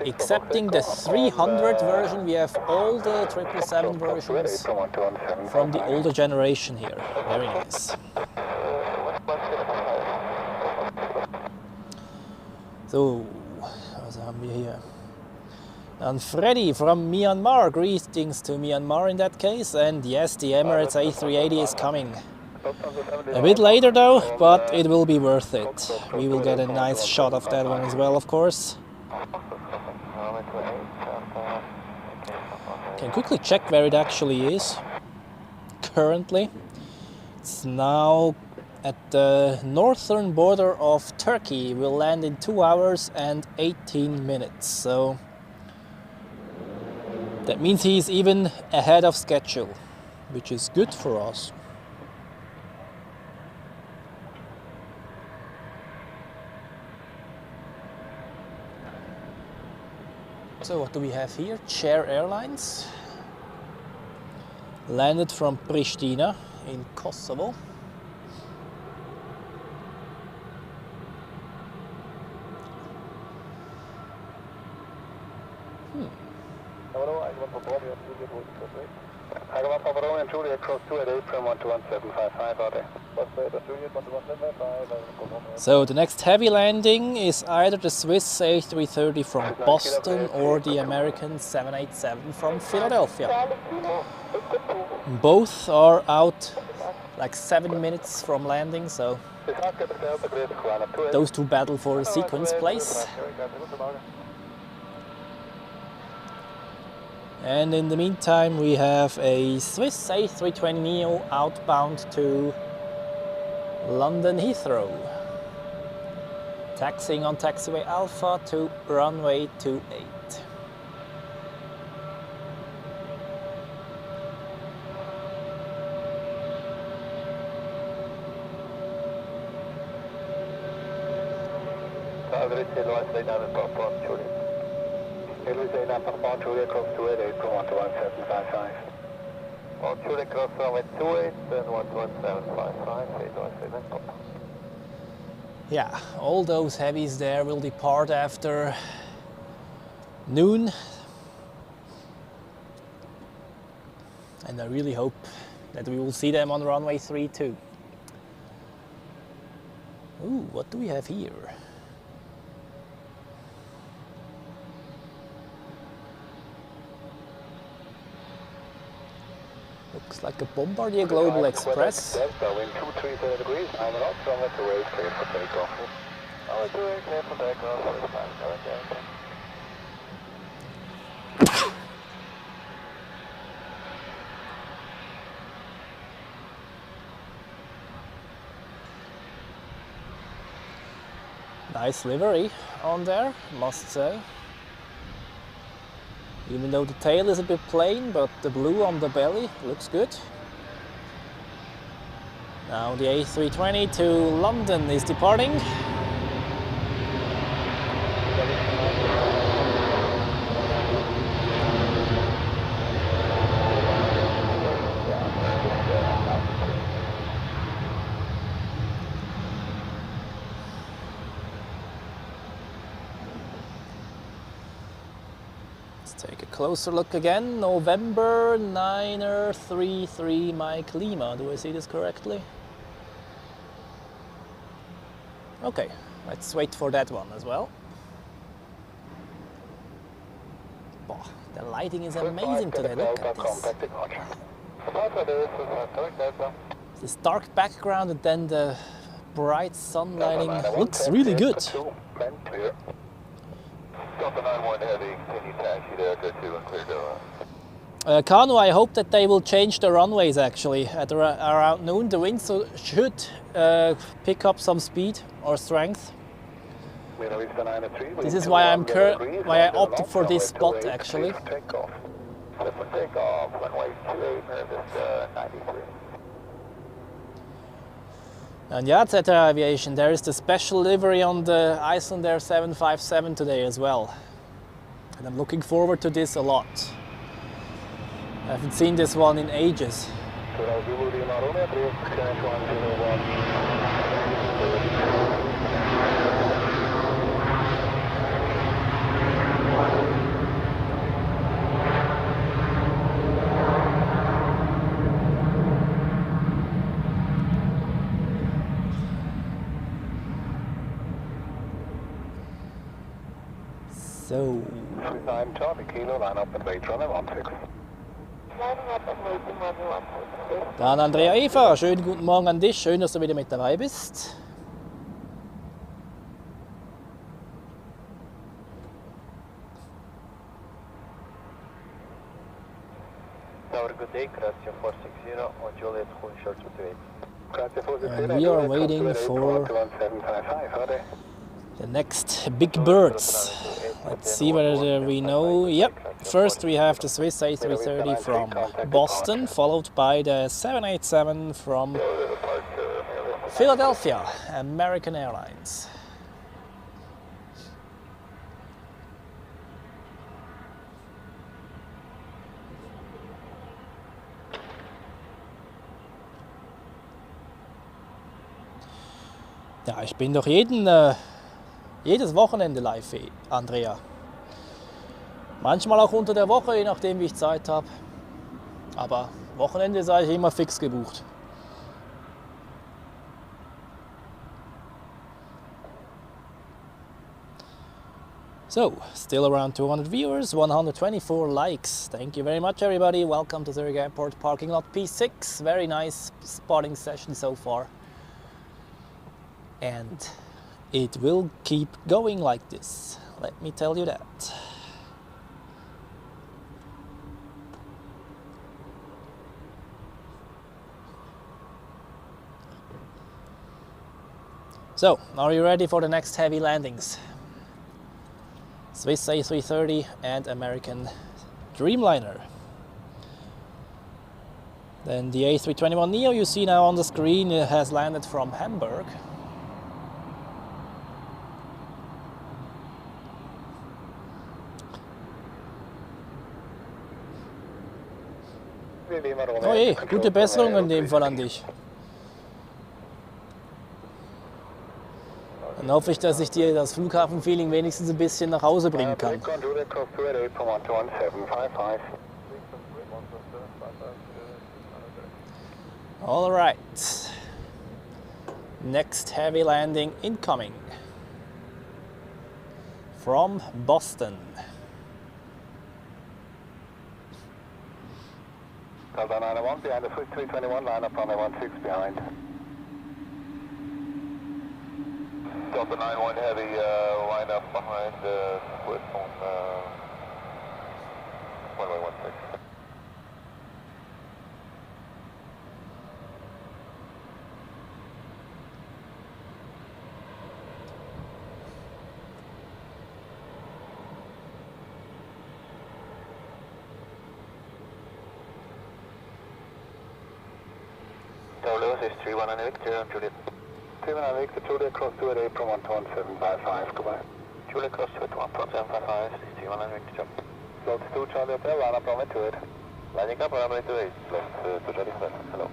excepting the 300 version, we have all the 777 versions from the older generation here. Very nice. So, was haben wir hier? And Freddy from Myanmar, greetings to Myanmar in that case, and yes, the Emirates A380 is coming. A bit later though, but it will be worth it. We will get a nice shot of that one as well, of course. Can quickly check where it actually is. Currently, it's now at the northern border of Turkey. We'll land in 2 hours and 18 minutes, so that means he's even ahead of schedule, which is good for us. So what do we have here? Chair Airlines. Landed from Pristina in Kosovo. So the next heavy landing is either the Swiss A330 from Boston or the American 787 from Philadelphia. Both are out like 7 minutes from landing, so those two battle for a sequence place. And in the meantime, we have a Swiss A320neo outbound to London Heathrow, taxiing on taxiway Alpha to runway 28. Edelweiss Airbus Julia cross 288 from 11755. On Julia cross runway 28 and 11755, Edelweiss top. Yeah, all those heavies there will depart after noon. And I really hope that we will see them on runway 32. Ooh, what do we have here? Looks like a Bombardier Global Express. Delta wind 230 degrees, I'm out from the 28, clear for takeoff. Runway 28, clear for takeoff, first time, Nice livery on there, must say. Even though the tail is a bit plain, but the blue on the belly looks good. Now the A320 to London is departing. Take a closer look again. November 933 Mike Lima. Do I see this correctly? Okay, let's wait for that one as well. Boah, the lighting is amazing today. Look at this. This dark background and then the bright sun lighting looks really good. Kanu, I hope that they will change the runways actually at around noon. The wind should pick up some speed or strength. This is why I opted for this spot actually. And yeah, Zeta Aviation, there is the special livery on the Iceland Air 757 today as well. And I'm looking forward to this a lot. I haven't seen this one in ages. So. Swiss I'm Charlie Kilo, line up and wait, runway 16. Dann Andrea Eva, schönen guten Morgen an dich, schön, dass du wieder mit dabei bist. Tower, good day, Gracia 460 on Juliet Hoon Short 28. And we are waiting for the next big birds. Let's see whether we know. Yep, first we have the Swiss A330 from Boston, followed by the 787 from Philadelphia, American Airlines. Ja, ich bin doch jedes Wochenende live, Andrea. Manchmal auch unter der Woche, je nachdem wie ich Zeit habe. Aber Wochenende sei ich immer fix gebucht. So, still around 200 viewers, 124 likes. Thank you very much everybody. Welcome to Zurich Airport parking lot P6. Very nice spotting session so far. And it will keep going like this, let me tell you that. So, are you ready for the next heavy landings? Swiss A330 and American Dreamliner. Then the A321neo you see now on the screen has landed from Hamburg. Oh je, gute Besserung in dem Fall an dich. Dann hoffe ich, dass ich dir das Flughafenfeeling wenigstens ein bisschen nach Hause bringen kann. All right. Next heavy landing incoming from Boston. Delta 901 behind the Swiss 321, line up runway 16 behind. Delta 91 heavy, line up behind the Swiss on runway 16. Lewis is 31 Victor, Juliet. 31 Victor, Juliet cross 28 from 11755, goodbye. Juliet cross 11755, 31 Victor, jump. Slots 2 Charlie Hotel, line up runway 28. Lining up runway 28, slots 2 Charlie Hotel, hello.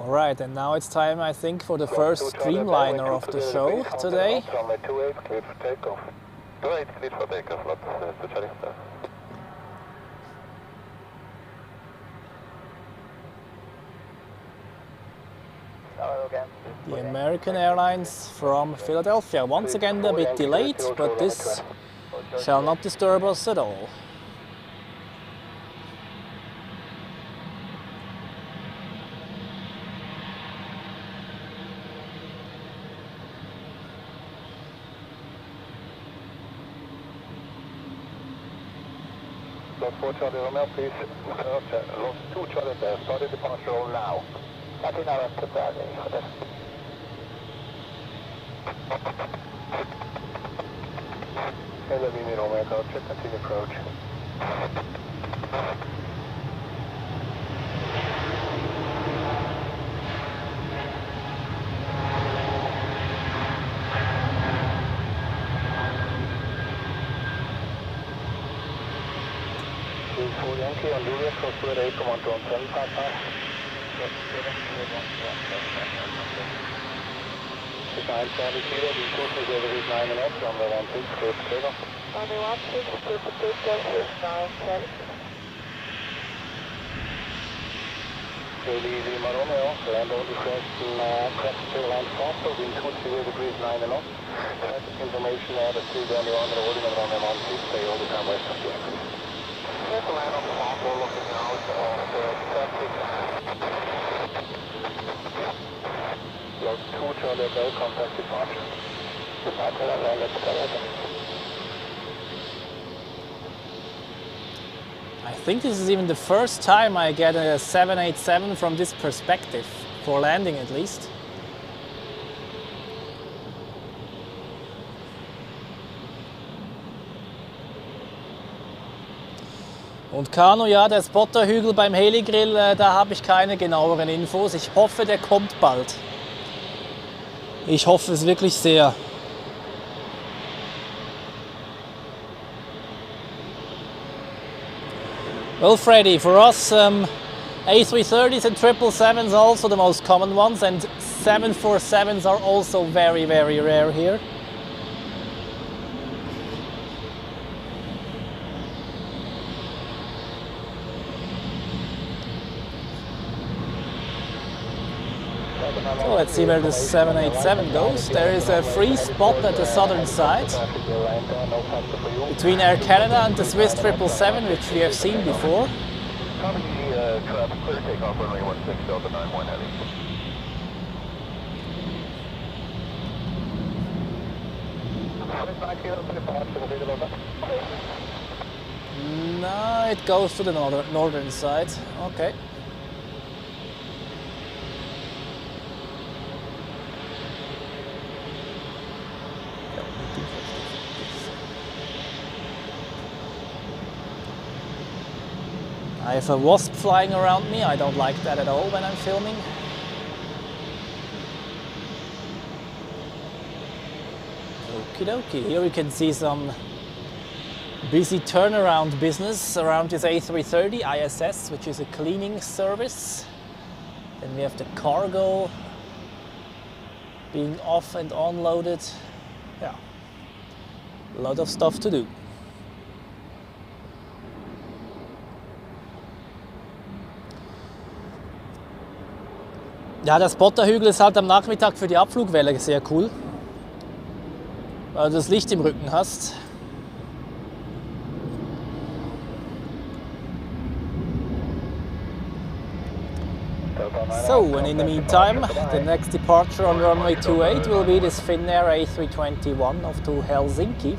Alright, and now it's time, I think, for the first Dreamliner of the show today. Runway 28, cleared for takeoff. 28, cleared for takeoff, lots to Charlie Hotel. The American Airlines from Philadelphia. Once again a bit delayed, but this shall not disturb us at all. Lot 4 Charlie Romeo, please. Lot 2 Charlie there. Started departure roll now. Latin Arab to Bradley for this. Hello, Romeo, check continue approach. 4 Yankee on Juliet, cross to 8 to 12175. Design 70 kilo, the course is over 9 and up, runway 16, clear to take off. Runway 16, clear to take off, 970. Really easy, Romeo, land only first crest to land faster, wind 20 degrees 9 and up. Traffic information, the 3 down the on the holding on runway 16, stay all the time west of the exit. Yes, land on the farm, looking out of the traffic. Log 2, Charlie Bell, contact departure. Departure and land at Qatar. I think this is even the first time I get a 787 from this perspective, for landing at least. Und Kano, ja, der Spotterhügel beim Heligrill, da habe ich keine genaueren Infos. Ich hoffe, der kommt bald. Ich hoffe es wirklich sehr. Well, Freddy, for us, A330s and 777s are also the most common ones, and 747s are also very, very rare here. So let's see where the 787 goes. There is a free spot at the southern side between Air Canada and the Swiss 777, which we have seen before. Copy, traffic clear takeoff, runway 16, Delta 91 heavy. No, it goes to the northern side. Okay. I have a wasp flying around me. I don't like that at all when I'm filming. Okie dokie. Here we can see some busy turnaround business around this A330 ISS, which is a cleaning service. Then we have the cargo being off and unloaded. Yeah, a lot of stuff to do. Ja, der Spotterhügel ist halt am Nachmittag für die Abflugwelle sehr cool, weil du das Licht im Rücken hast. So, and in the meantime, the next departure on runway 28 will be this Finnair A321 off to Helsinki.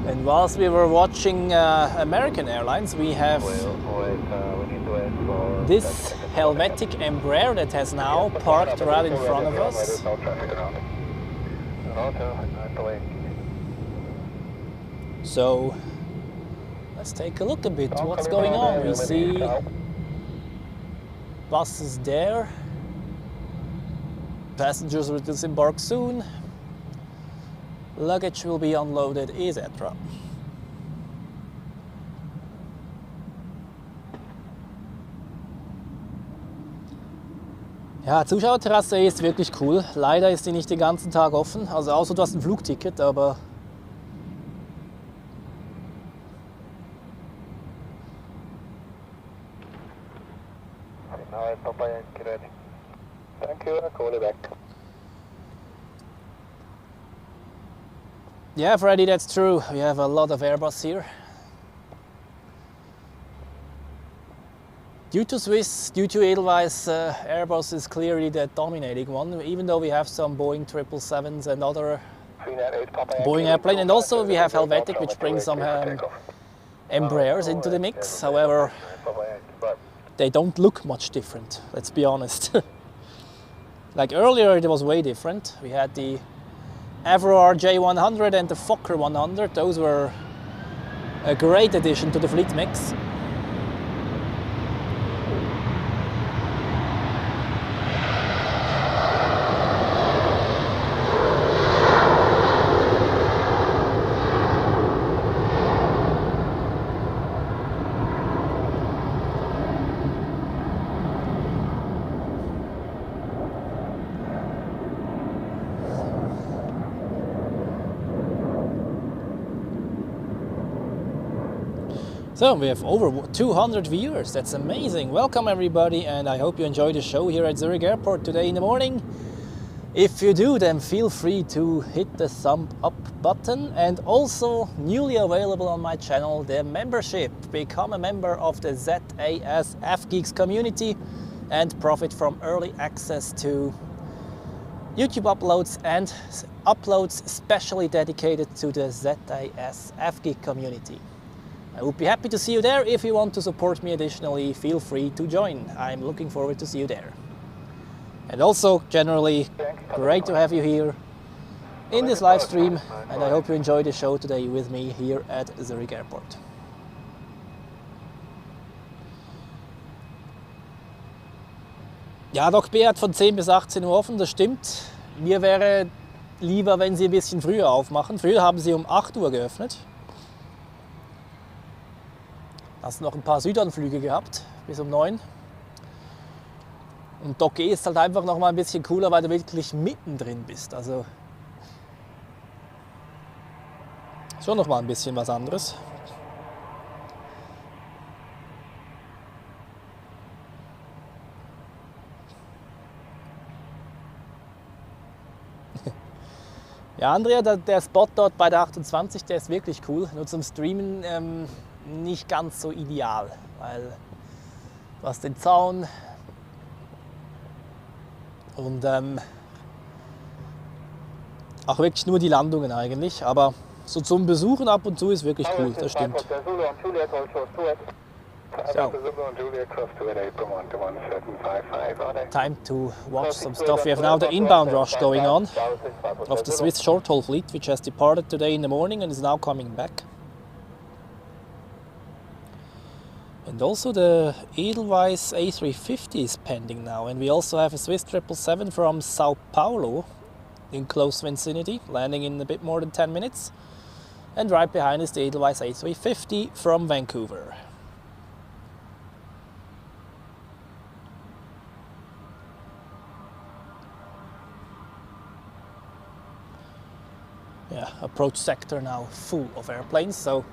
And whilst we were watching American Airlines, we have this Helvetic Embraer that has now parked right in front of us. So let's take a look a bit what's going on. We see buses there. Passengers will disembark soon. Luggage will be unloaded, etc. Ja, Zuschauerterrasse ist wirklich cool. Leider ist die nicht den ganzen Tag offen. Also außer du hast ein Flugticket, aber Thank you, I'll call you back. yeah, Freddy, that's true. We have a lot of Airbus here. Due to Swiss, due to Edelweiss, Airbus is clearly the dominating one, even though we have some Boeing 777s and other Boeing airplanes. And also we have Helvetic, which brings some Embraers into the mix. However, they don't look much different, let's be honest. Like earlier it was way different. We had the Avror J100 and the Fokker 100. Those were a great addition to the fleet mix. So we have over 200 viewers. That's amazing. Welcome everybody, and I hope you enjoy the show here at Zurich Airport today in the morning. If you do, then feel free to hit the thumb up button, and also newly available on my channel, the membership. Become a member of the ZAS FGeeks community and profit from early access to YouTube uploads and uploads specially dedicated to the ZAS FGeek community. I would be happy to see you there. If you want to support me additionally, feel free to join. I'm looking forward to see you there. And also, generally, great to have you here in this live stream, and I hope you enjoy the show today with me here at Zurich Airport. Ja, Doc B hat von 10 bis 18 Uhr offen, das stimmt. Mir wäre lieber, wenn Sie ein bisschen früher aufmachen. Früher haben Sie um 8 Uhr geöffnet. Hast noch ein paar Südanflüge gehabt, bis um 9. Und Doc E ist halt einfach noch mal ein bisschen cooler, weil du wirklich mittendrin bist. Also schon noch mal ein bisschen was anderes. Ja, Andrea, der Spot dort bei der 28, der ist wirklich cool. Nur zum Streamen nicht ganz so ideal, weil du hast den Zaun und auch wirklich nur die Landungen eigentlich, aber so zum Besuchen ab und zu ist wirklich cool, das stimmt. So. Time to watch some stuff. We have now the inbound rush going on of the Swiss short-haul fleet, which has departed today in the morning and is now coming back. And also the Edelweiss A350 is pending now, and we also have a Swiss 777 from Sao Paulo in close vicinity, landing in a bit more than 10 minutes. And right behind is the Edelweiss A350 from Vancouver. Yeah, approach sector now full of airplanes, so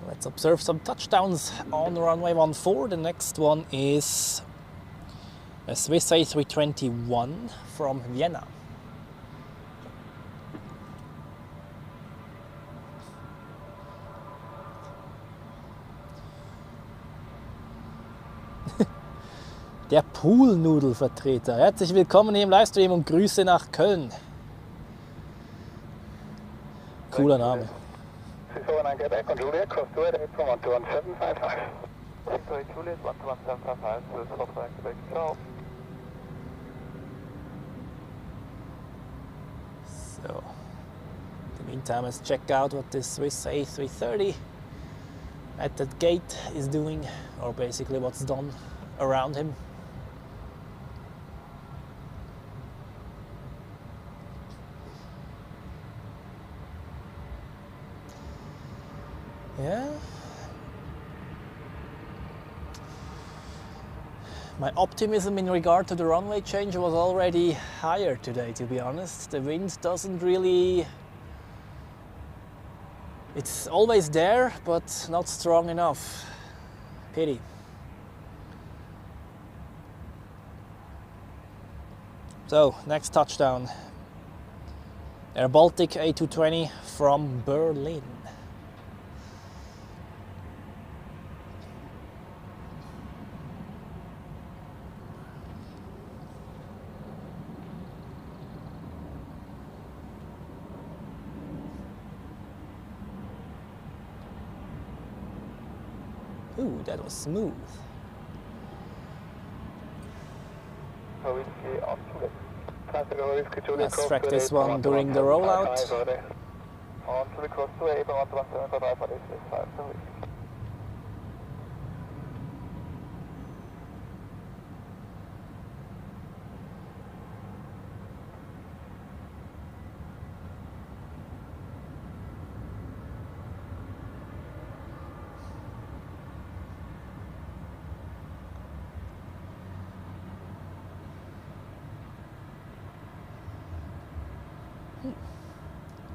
let's observe some touchdowns on runway 14. The next one is a Swiss A321 from Vienna. Der Poolnudelvertreter. Herzlich willkommen hier im Livestream und Grüße nach Köln. Cooler Name. So, in the meantime, let's check out what this Swiss A330 at that gate is doing, or basically what's done around him. Yeah. My optimism in regard to the runway change was already higher today, to be honest. The wind doesn't really... It's always there, but not strong enough. Pity. So, next touchdown. Air Baltic A220 from Berlin. Ooh, that was smooth. Let's track this one during the rollout. On to the cross to A, but 117.5 is 5 to week.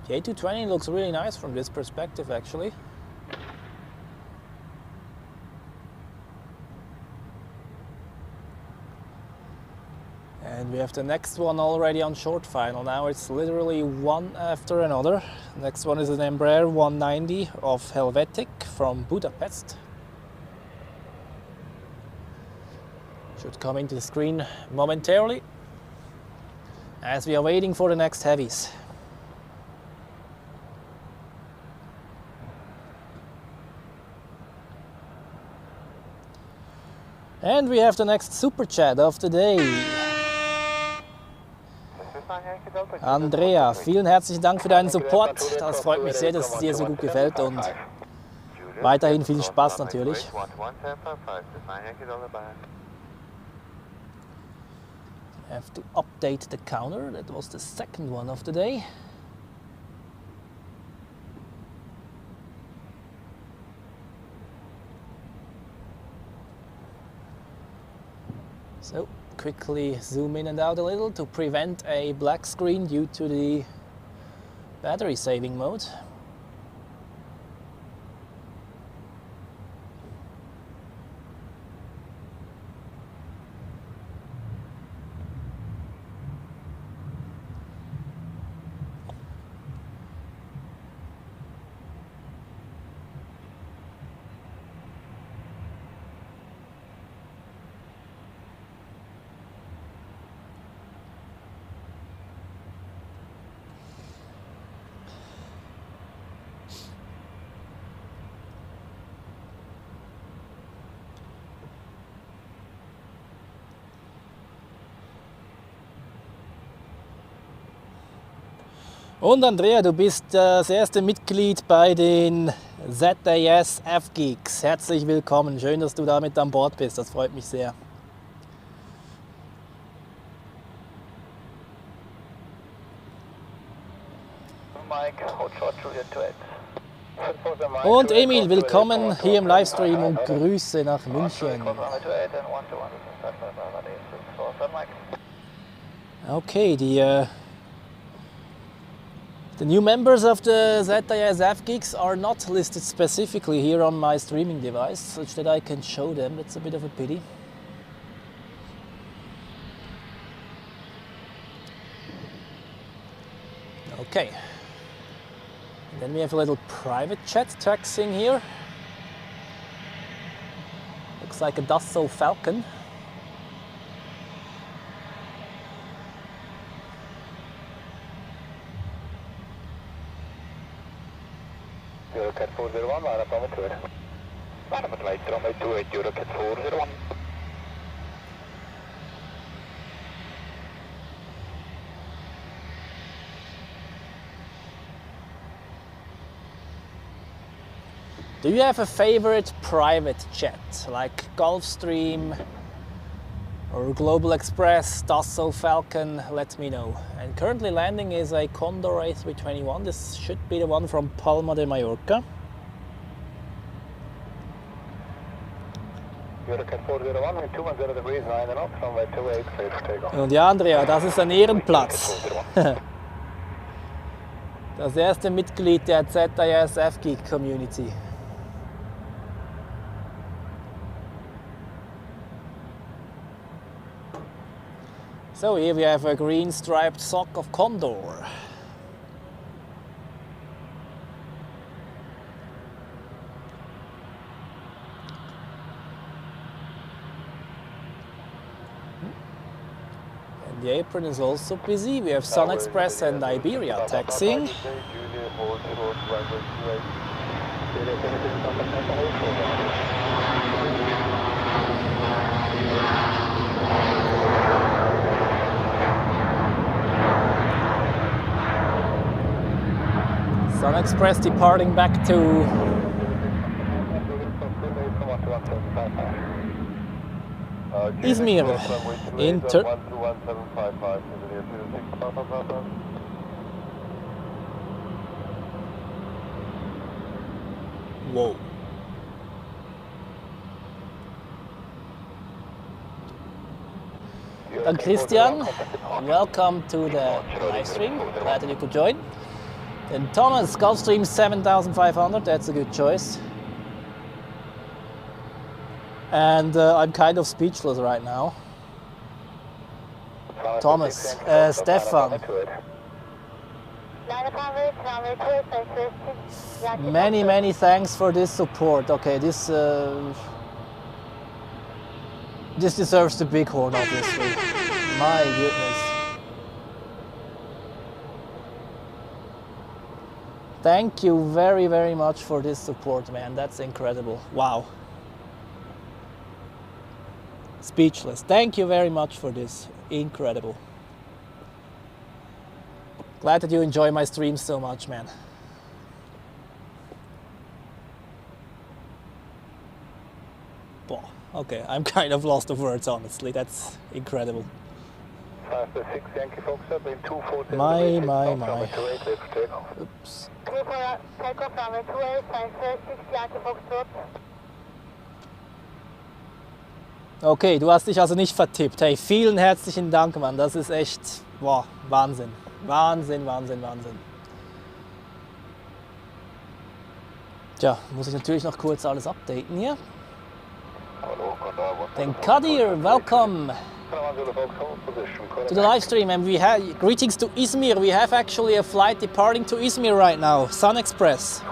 The A220 looks really nice from this perspective, actually. And we have the next one already on short final. Now it's literally one after another. Next one is an Embraer 190 of Helvetic from Budapest. Should come into the screen momentarily as we are waiting for the next heavies. And we have the next super chat of the day. Andrea, vielen herzlichen Dank für deinen Support. Das freut mich sehr, dass es dir so gut gefällt und weiterhin viel Spaß natürlich. I have to update the counter. That was the second one of the day. So, quickly zoom in and out a little to prevent a black screen due to the battery saving mode. Und Andrea, du bist das erste Mitglied bei den ZRH F-Geeks. Herzlich willkommen, schön, dass du da mit an Bord bist, das freut mich sehr. Und Emil, willkommen hier im Livestream und Grüße nach München. Okay, the new members of the ZRH F-Geeks are not listed specifically here on my streaming device, such that I can show them. That's a bit of a pity. Okay. And then we have a little private jet taxiing here. Looks like a Dassault Falcon. Eurocat 401, line up on the tour. Line up at right, runway 28, Eurocat 401. Do you have a favorite private jet, like Gulfstream or Global Express, Dassault Falcon? Let me know. And currently landing is a Condor A321. This should be the one from Palma de Mallorca. Eurocat 401, wind 210 degrees, 9 knots, runway 28, clear for takeoff. Und ja, Andrea, das ist ein Ehrenplatz. Das erste Mitglied der ZRH F-Geek Community. So here we have a green striped sock of Condor. And the apron is also busy. We have Sun Express and Iberia taxiing. Express departing back to Izmir in Turkey. Whoa. And Christian, welcome to the live stream. Glad that you could join. Then Thomas, Gulfstream 7500, that's a good choice. And I'm kind of speechless right now. Thomas, Stefan. Many thanks for this support. Okay, this deserves the big horn, obviously. My goodness. Thank you very much for this support, man. That's incredible. Wow. Speechless. Thank you very much for this. Incredible. Glad that you enjoy my streams so much, man. Boah. Okay, I'm kind of lost of words, honestly. That's incredible. 5-6 Yankee Foxtrot, wind 240. My. Oops. Takeoff runway 28, 5-6 Yankee Foxtrot. Okay, du hast dich also nicht vertippt. Hey, vielen herzlichen Dank, Mann. Das ist echt, boah, Wahnsinn. Wahnsinn. Tja, muss ich natürlich noch kurz alles updaten hier. Then Kadir, welcome to the live stream, and we have greetings to Izmir. We have actually a flight departing to Izmir right now, Sun Express.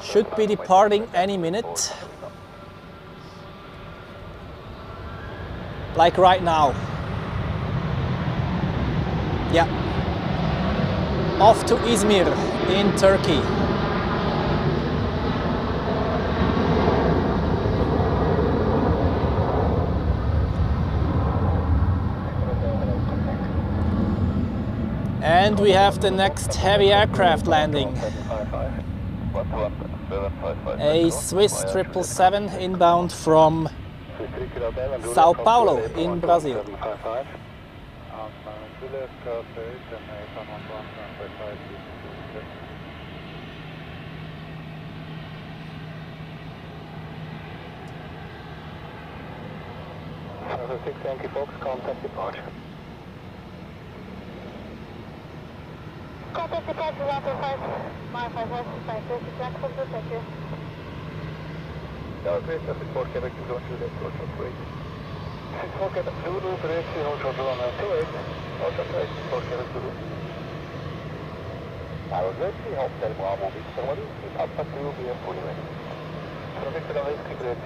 Should be departing any minute. Like right now. Yeah. Off to Izmir in Turkey. And we have the next heavy aircraft landing. A Swiss 777 inbound from Sao Paulo in Brazil. Yankee Fox, contact departure. Contact departure 125, my 556 Yankee Foxtrot, thank you. Great, support Quebec to Zone Juliet, Roger 28. 64 Quebec Zulu, bridge, Roger 28. Roger 28, support Quebec Zulu. Tower Bridge, Hotel Bravo, Victor Mali, Alpha 2, we are fully ready. From Victor Mali, Bridge.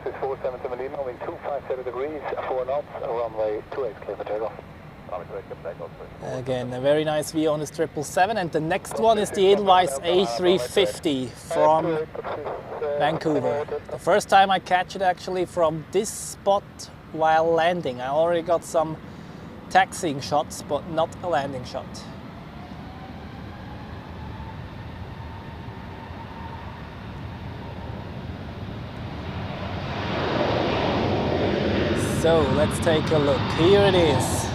This is 477 Lima, wind 250 degrees, 4 knots, runway 28, clear for takeoff. Again, a very nice view on this 777, and the next one is the Edelweiss A350 from Vancouver. The first time I catch it actually from this spot while landing. I already got some taxiing shots, but not a landing shot. So let's take a look. Here it is.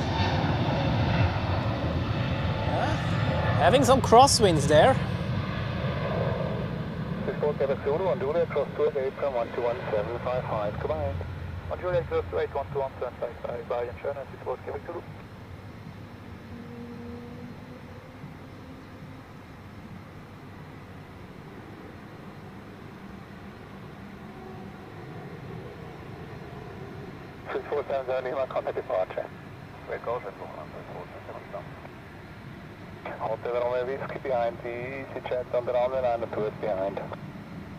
Having some crosswinds there. 64 Quebec Zulu, on Juliet, cross 28 from 121.755, goodbye. On Juliet, cross 28, 121.755, bye, insurance, 64 Quebec Zulu. Lima, contact departure. Great, go ahead, Hotel Runway Whiskey behind the EasyJet on the runway line and 28 behind.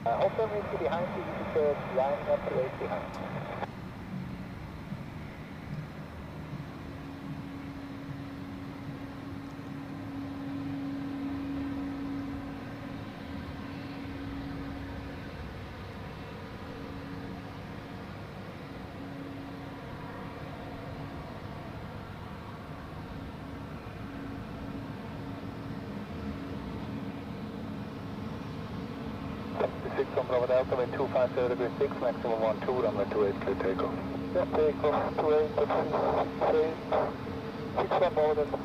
Hotel Whiskey behind the EasyJet line and 28 behind. On Bravo Delta, wind 250 degree 6, maximum 12, runway 28, clear takeoff. Yeah, takeoff, 28, 6 on Bravo Delta.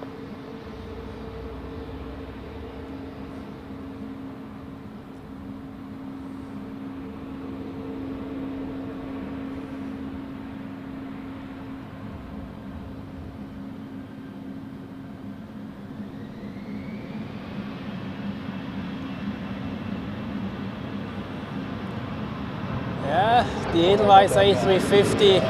Yeah, the Edelweiss A350.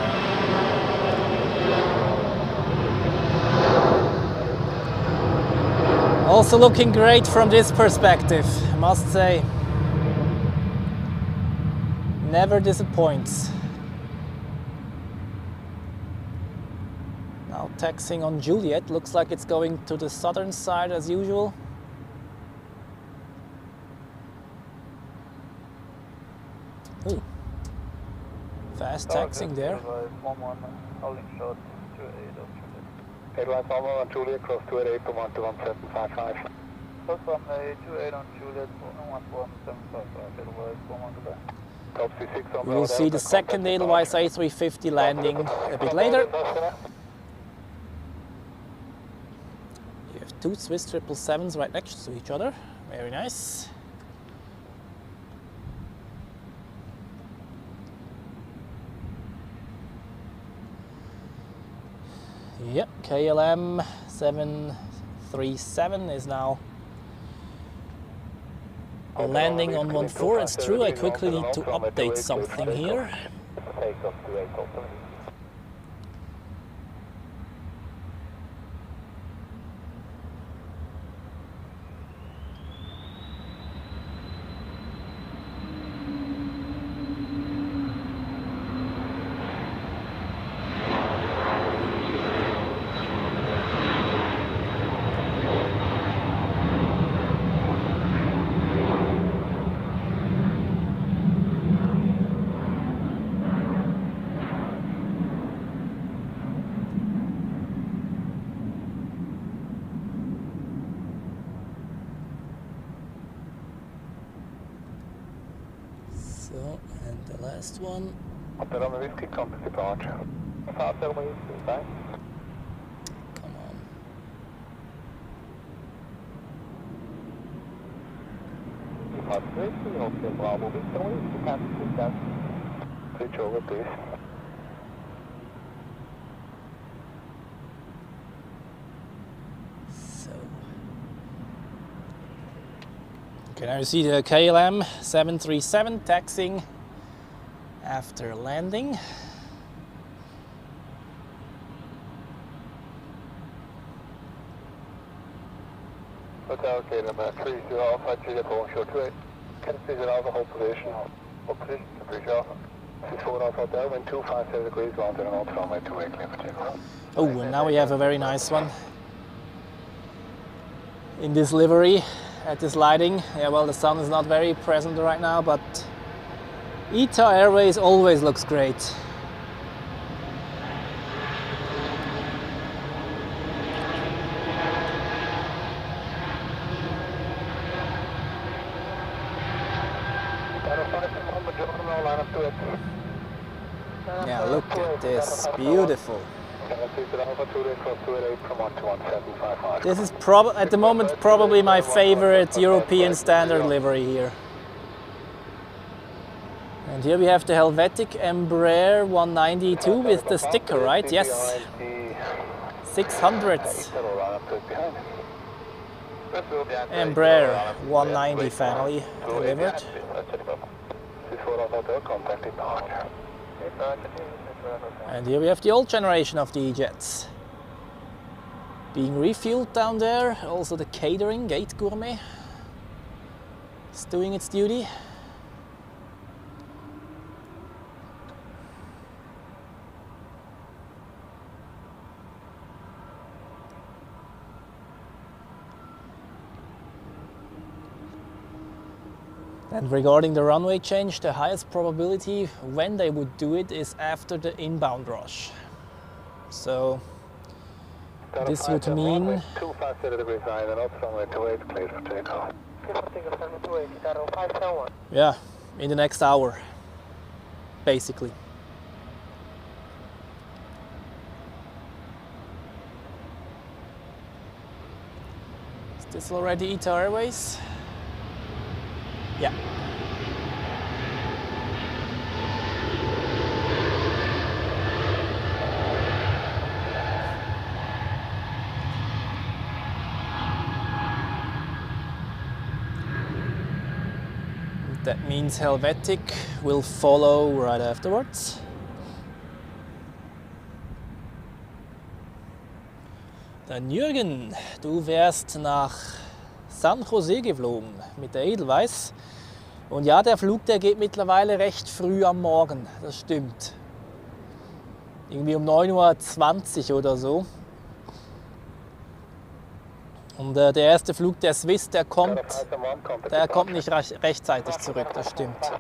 Also looking great from this perspective, I must say. Never disappoints. Now taxiing on Juliet, looks like it's going to the southern side as usual. Ooh. Fast taxiing there. Holding short, 28 of Juliet. Airlines normal on Juliet, cross 28 to 11755. Close runway 28 on Juliet, 11755, Edelweiss, 1 to back. Top C6 on We will see the second Edelweiss A350 landing a bit later. You have two Swiss 777s right next to each other. Very nice. Yep, KLM 737 is now landing on 14. It's true, I quickly need to update something here. So, and the last one. Hotel on the Whiskey, compass departure. Hotel on Whiskey, fine. Come on. Departure Whiskey, Hotel Bravo Whiskey, Whiskey, captain, down. Switch over, please. Okay, now you see the KLM 737 taxiing after landing. Hotel KLM 30 Alpha Juliet, Boeing short 28. Can see the Alpha hold position. Hold position, bridge Alpha. 64 Alpha Hotel, wind 257 degrees, ground and out, runway 28, clear for takeoff. Oh, and now we have a very nice one in this livery at this lighting. Yeah, well, the sun is not very present right now, but Etihad Airways always looks great. Yeah, look at this, beautiful. This is at the moment probably my favorite European standard livery here. And here we have the Helvetic Embraer 192 with the sticker, right? Yes. 600s. Embraer 190 family delivered. And here we have the old generation of the E-Jets. being refueled down there. Also the catering, Gate Gourmet, is doing its duty. And regarding the runway change, the highest probability when they would do it is after the inbound rush. So this would mean yeah, in the next hour, basically. Is this already Etihad Airways? Yeah. That means Helvetic will follow right afterwards. Dann Jürgen, du wärst nach San Jose geflogen mit der Edelweiss. Und ja, der Flug, der geht mittlerweile recht früh am Morgen, das stimmt. Irgendwie um 9:20 Uhr oder so. Und der erste Flug der Swiss, der kommt nicht rechtzeitig zurück, das stimmt.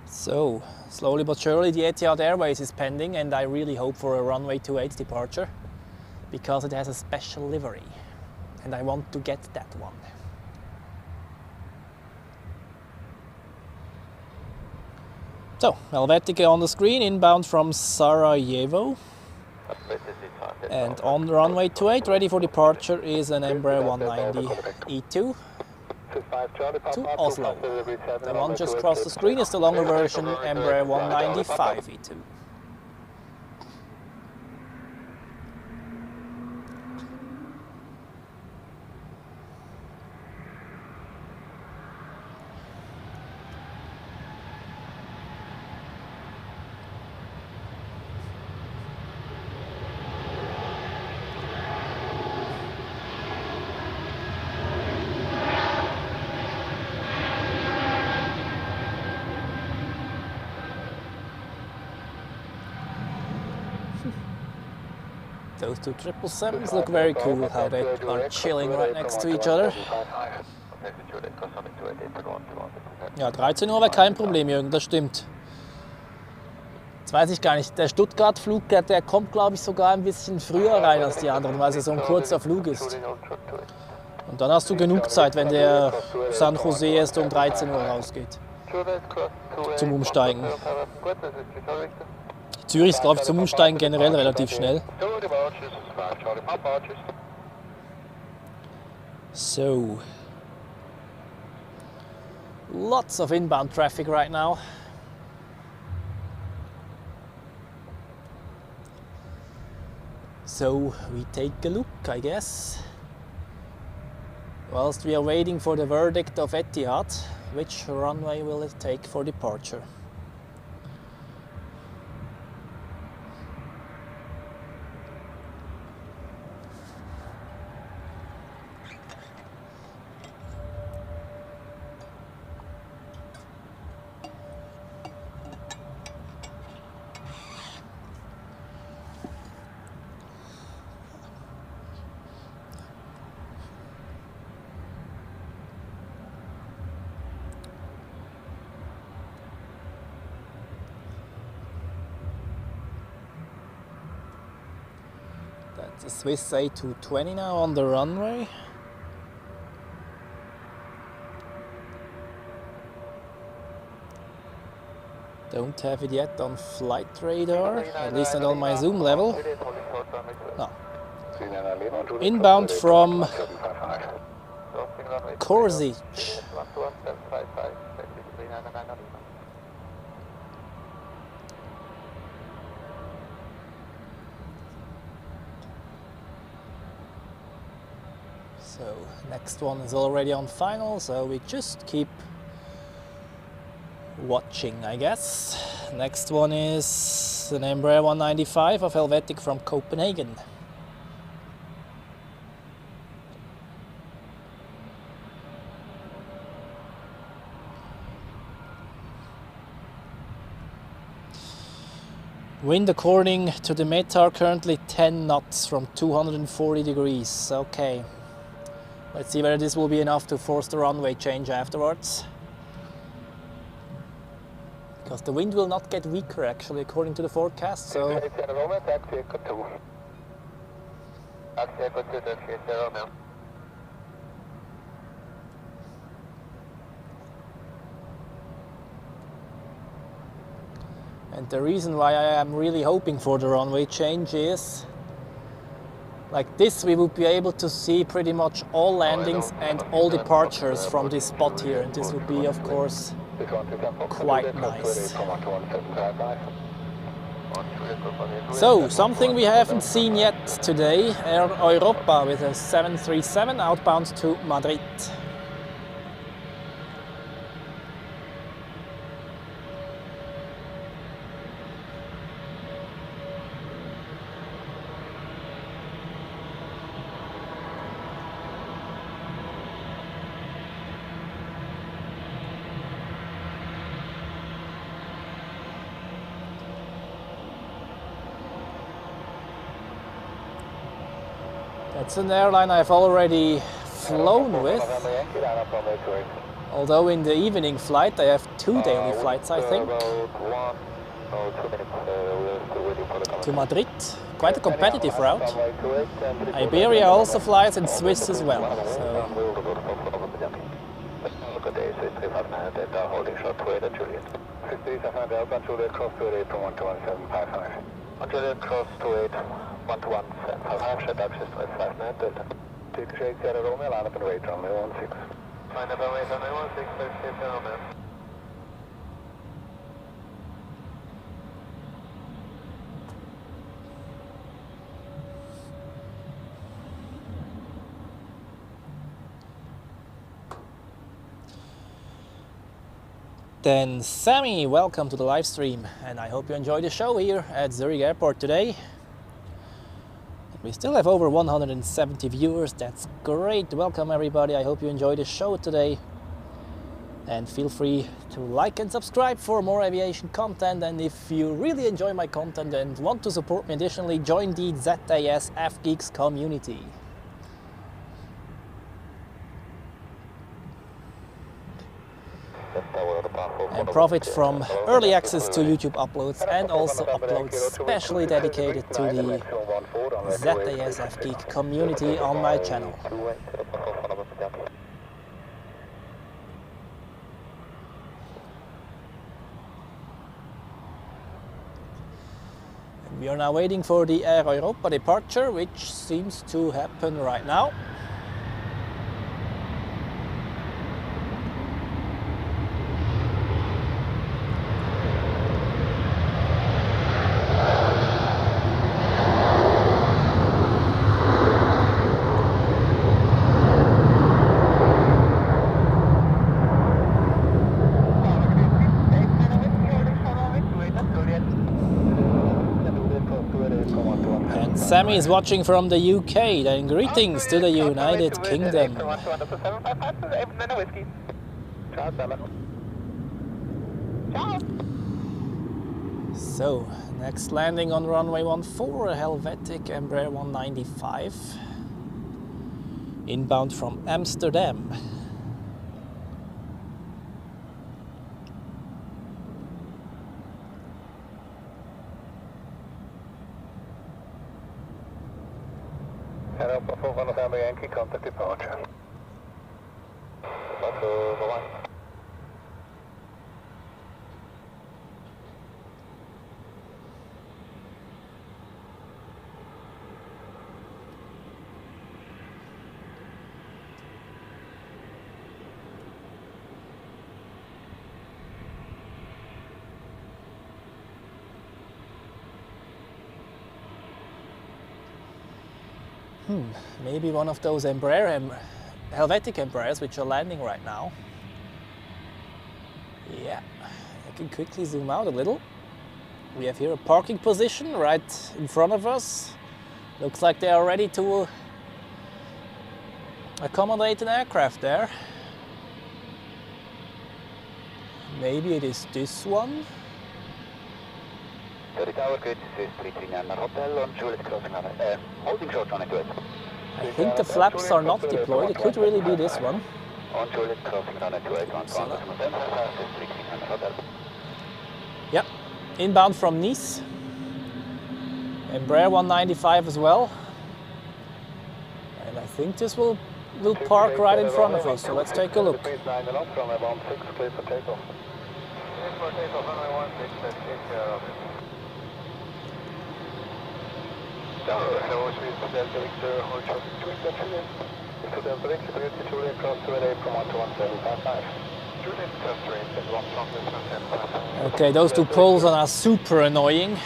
So, slowly but surely the Etihad Airways is pending, and I really hope for a runway 28 departure because it has a special livery and I want to get that one. So, Helvetica on the screen, inbound from Sarajevo. And on runway 28, ready for departure, is an Embraer 190 E2 to Oslo. The one just crossed the screen is the longer version, Embraer 195 E2. Those two 777s look very cool, how they are chilling right next to each other. Ja, 13 Uhr wäre kein Problem, Jürgen, das stimmt. Jetzt weiß ich gar nicht, der Stuttgart-Flug, der kommt, glaube ich, sogar ein bisschen früher rein als die anderen, weil es so ein kurzer Flug ist. Und dann hast du genug Zeit, wenn der San Jose erst um 13 Uhr rausgeht. Zum Umsteigen. Zürich ist, glaube ich, zum Umsteigen generell relativ schnell. So, lots of inbound traffic right now. So we take a look, I guess, whilst we are waiting for the verdict of Etihad. Which runway will it take for departure? The Swiss A220 now on the runway. Don't have it yet on flight radar, at least not on my zoom level. No. Inbound from Korzic. So next one is already on final, so we just keep watching, I guess. Next one is an Embraer 195 of Helvetic from Copenhagen. Wind according to the METAR currently 10 knots from 240 degrees. Okay, let's see whether this will be enough to force the runway change afterwards. Because the wind will not get weaker actually according to the forecast, so... And the reason why I am really hoping for the runway change is, like this we would be able to see pretty much all landings and all departures from this spot here, and this would be of course quite nice. So, something we haven't seen yet today, Air Europa with a 737 outbound to Madrid. That's an airline I've already flown with, although in the evening flight I have 2 daily flights, I think, to Madrid. Quite a competitive route. Iberia also flies and Swiss as well. So. Juliet cross 28, 121, 500, access to 59 Delta. Turkish Airlines, Romeo, line up and wait, runway 16. Line up and wait, runway 16, Turkish Romeo. Then Sammy, welcome to the live stream, and I hope you enjoy the show here at Zurich Airport today. We still have over 170 viewers, that's great. Welcome everybody, I hope you enjoy the show today. And feel free to like and subscribe for more aviation content, and if you really enjoy my content and want to support me additionally, join the ZRH F-Geeks community. And profit from early access to YouTube uploads and also uploads specially dedicated to the ZRH F-Geek community on my channel. And we are now waiting for the Air Europa departure, which seems to happen right now. Sammy is watching from the UK, then greetings to the United Kingdom. So, next landing on runway 14, a Helvetic Embraer 195, inbound from Amsterdam. Alpha 41 November Yankee, contact departure. Alpha 1. Maybe one of those Helvetic Embraers which are landing right now. Yeah, can quickly zoom out a little. We have here a parking position right in front of us. Looks like they are ready to accommodate an aircraft there. Maybe it is this one. Zurich Tower, good, Swiss 339 Hotel on Juliet crossing runway. Holding short runway 28. I think the flaps are not deployed. It could really be this one. On Juliet crossing runway 28 on Upsala. 339 Hotel. Yep, inbound from Nice. Embraer 195 as well. And I think this will park right in front of us, so let's take a look. Okay, those two poles are super annoying.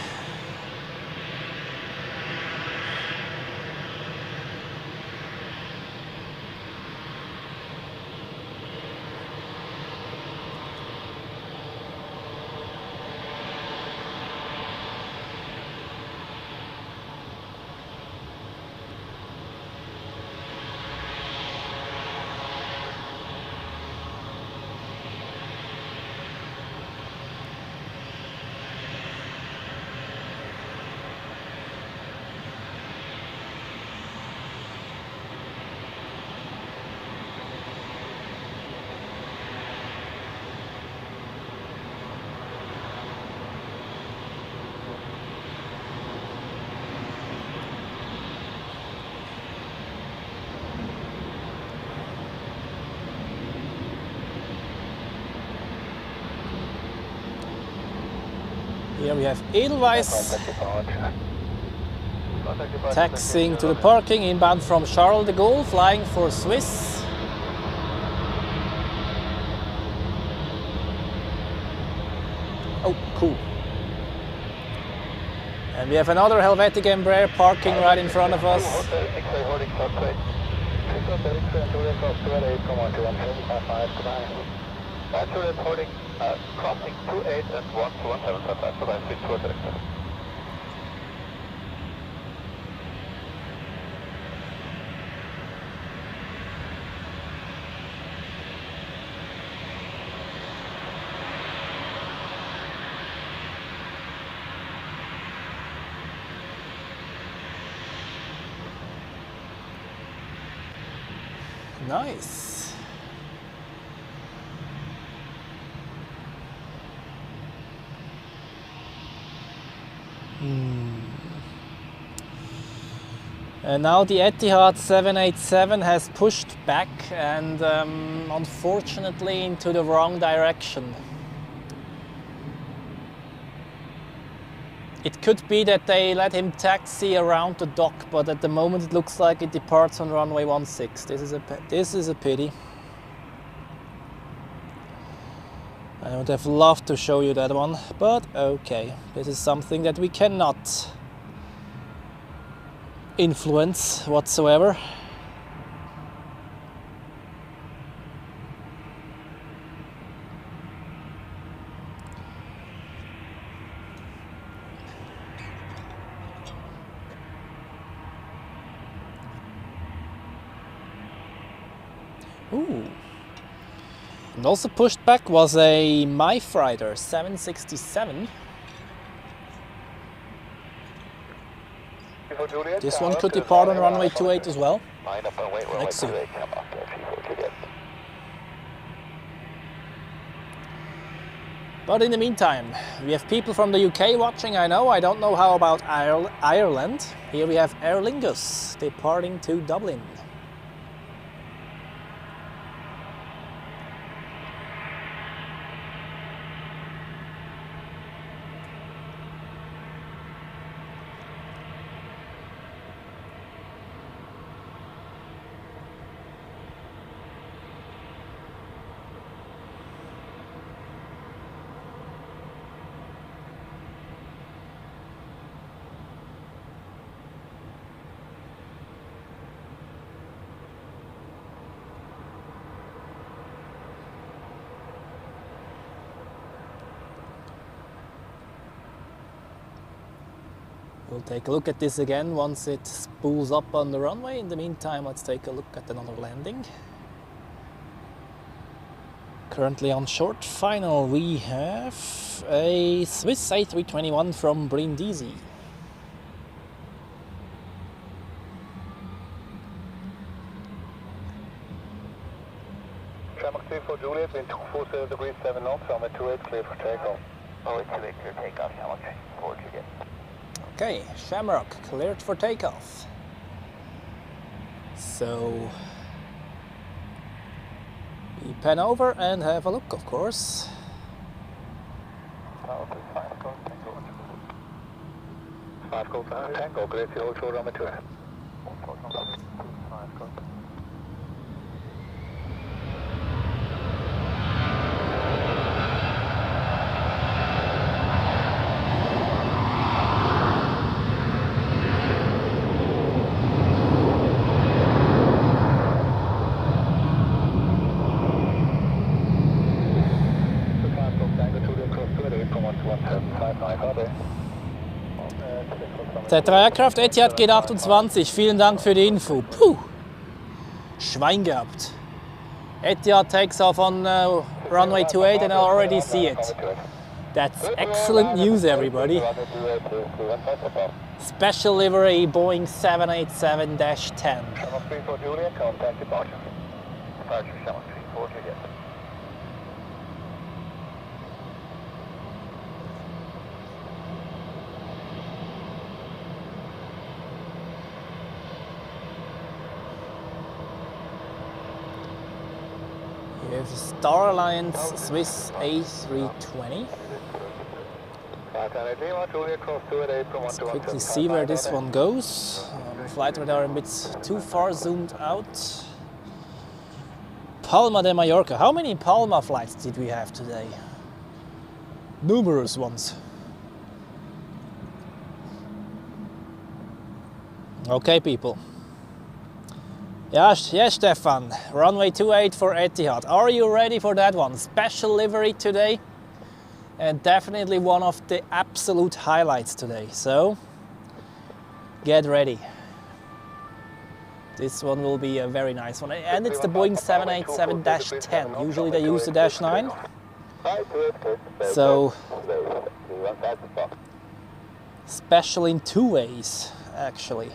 Here we have Edelweiss taxiing to the parking, inbound from Charles de Gaulle, flying for Swiss. Oh, cool. And we have another Helvetic Embraer parking right in front of us. Crossing 28 and 11755, so that's switch to a director. Nice. And now the Etihad 787 has pushed back and unfortunately into the wrong direction. It could be that they let him taxi around the dock, but at the moment it looks like it departs on runway 16. This is a pity. I would have loved to show you that one, but okay. This is something that we cannot influence whatsoever. Ooh. And also pushed back was a MyFreighter 767. This one could depart on runway 28 as well. Let's see. But in the meantime, we have people from the UK watching, I know. I don't know how about Ireland. Here we have Aer Lingus departing to Dublin. We'll take a look at this again once it spools up on the runway. In the meantime, let's take a look at another landing. Currently on short final, we have a Swiss A321 from Brindisi. Traffic 34 Juliet, wind 240 degrees 7 knots, runway 28 clear for takeoff. Runway 28 clear takeoff, Shamrock 4 Juliet. Okay, Shamrock cleared for takeoff. So we pan over and have a look, of course. Tango, great, hold short runway 2. Z3 Aircraft Etihad geht 28. Vielen Dank für die Info. Puh, Schwein gehabt. Etihad takes off on runway 28 and I already see it. That's excellent news, everybody. Special livery Boeing 787-10. We have Star Alliance Swiss A320. Let's quickly see where this one goes. Flight radar a bit too far zoomed out. Palma de Mallorca. How many Palma flights did we have today? Numerous ones. Okay, people. Yes, Stefan. Runway 28 for Etihad. Are you ready for that one? Special livery today. And definitely one of the absolute highlights today. So, get ready. This one will be a very nice one. And it's the Boeing 787-10. Usually they use the -9. So, special in two ways, actually.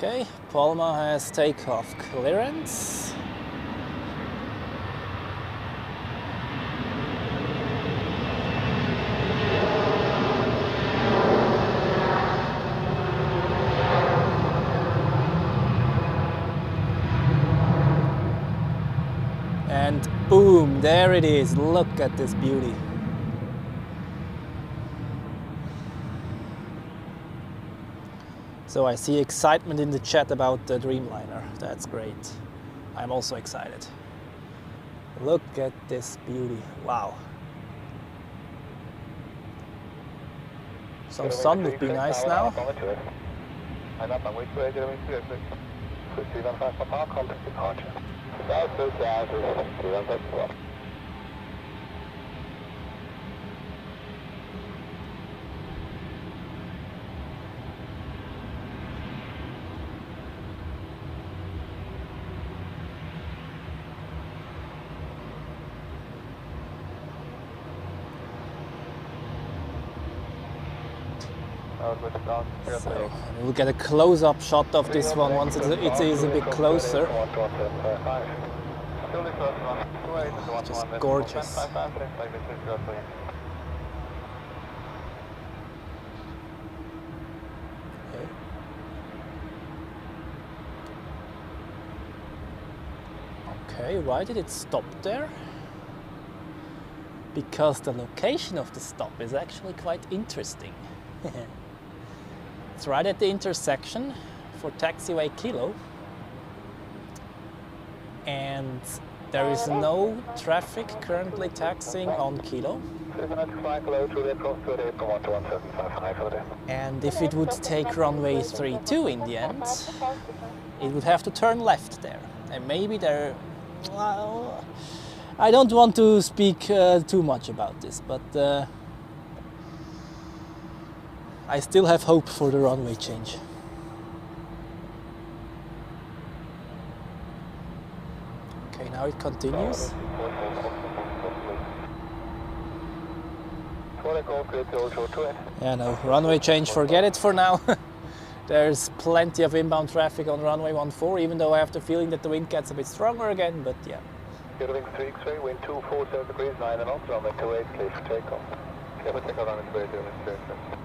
Okay, Palma has takeoff clearance. And boom, there it is. Look at this beauty. So I see excitement in the chat about the Dreamliner. That's great. I'm also excited. Look at this beauty. Wow. Some sun would be nice now. So we'll get a close-up shot of this one once it is a bit closer. Just gorgeous. Okay, why did it stop there? Because the location of the stop is actually quite interesting. It's right at the intersection for taxiway Kilo, and there is no traffic currently taxiing on Kilo. And if it would take runway 32 in the end, it would have to turn left there. And maybe there, well, I don't want to speak too much about this, but I still have hope for the runway change. Okay, now it continues. Yeah, no, runway change, forget it for now. There's plenty of inbound traffic on runway 14, even though I have the feeling that the wind gets a bit stronger again, but yeah. Wing 3 X-ray, wind 247 degrees, 9 knots, runway 28, clear for takeoff. Clear for takeoff, runway 28, clear for takeoff.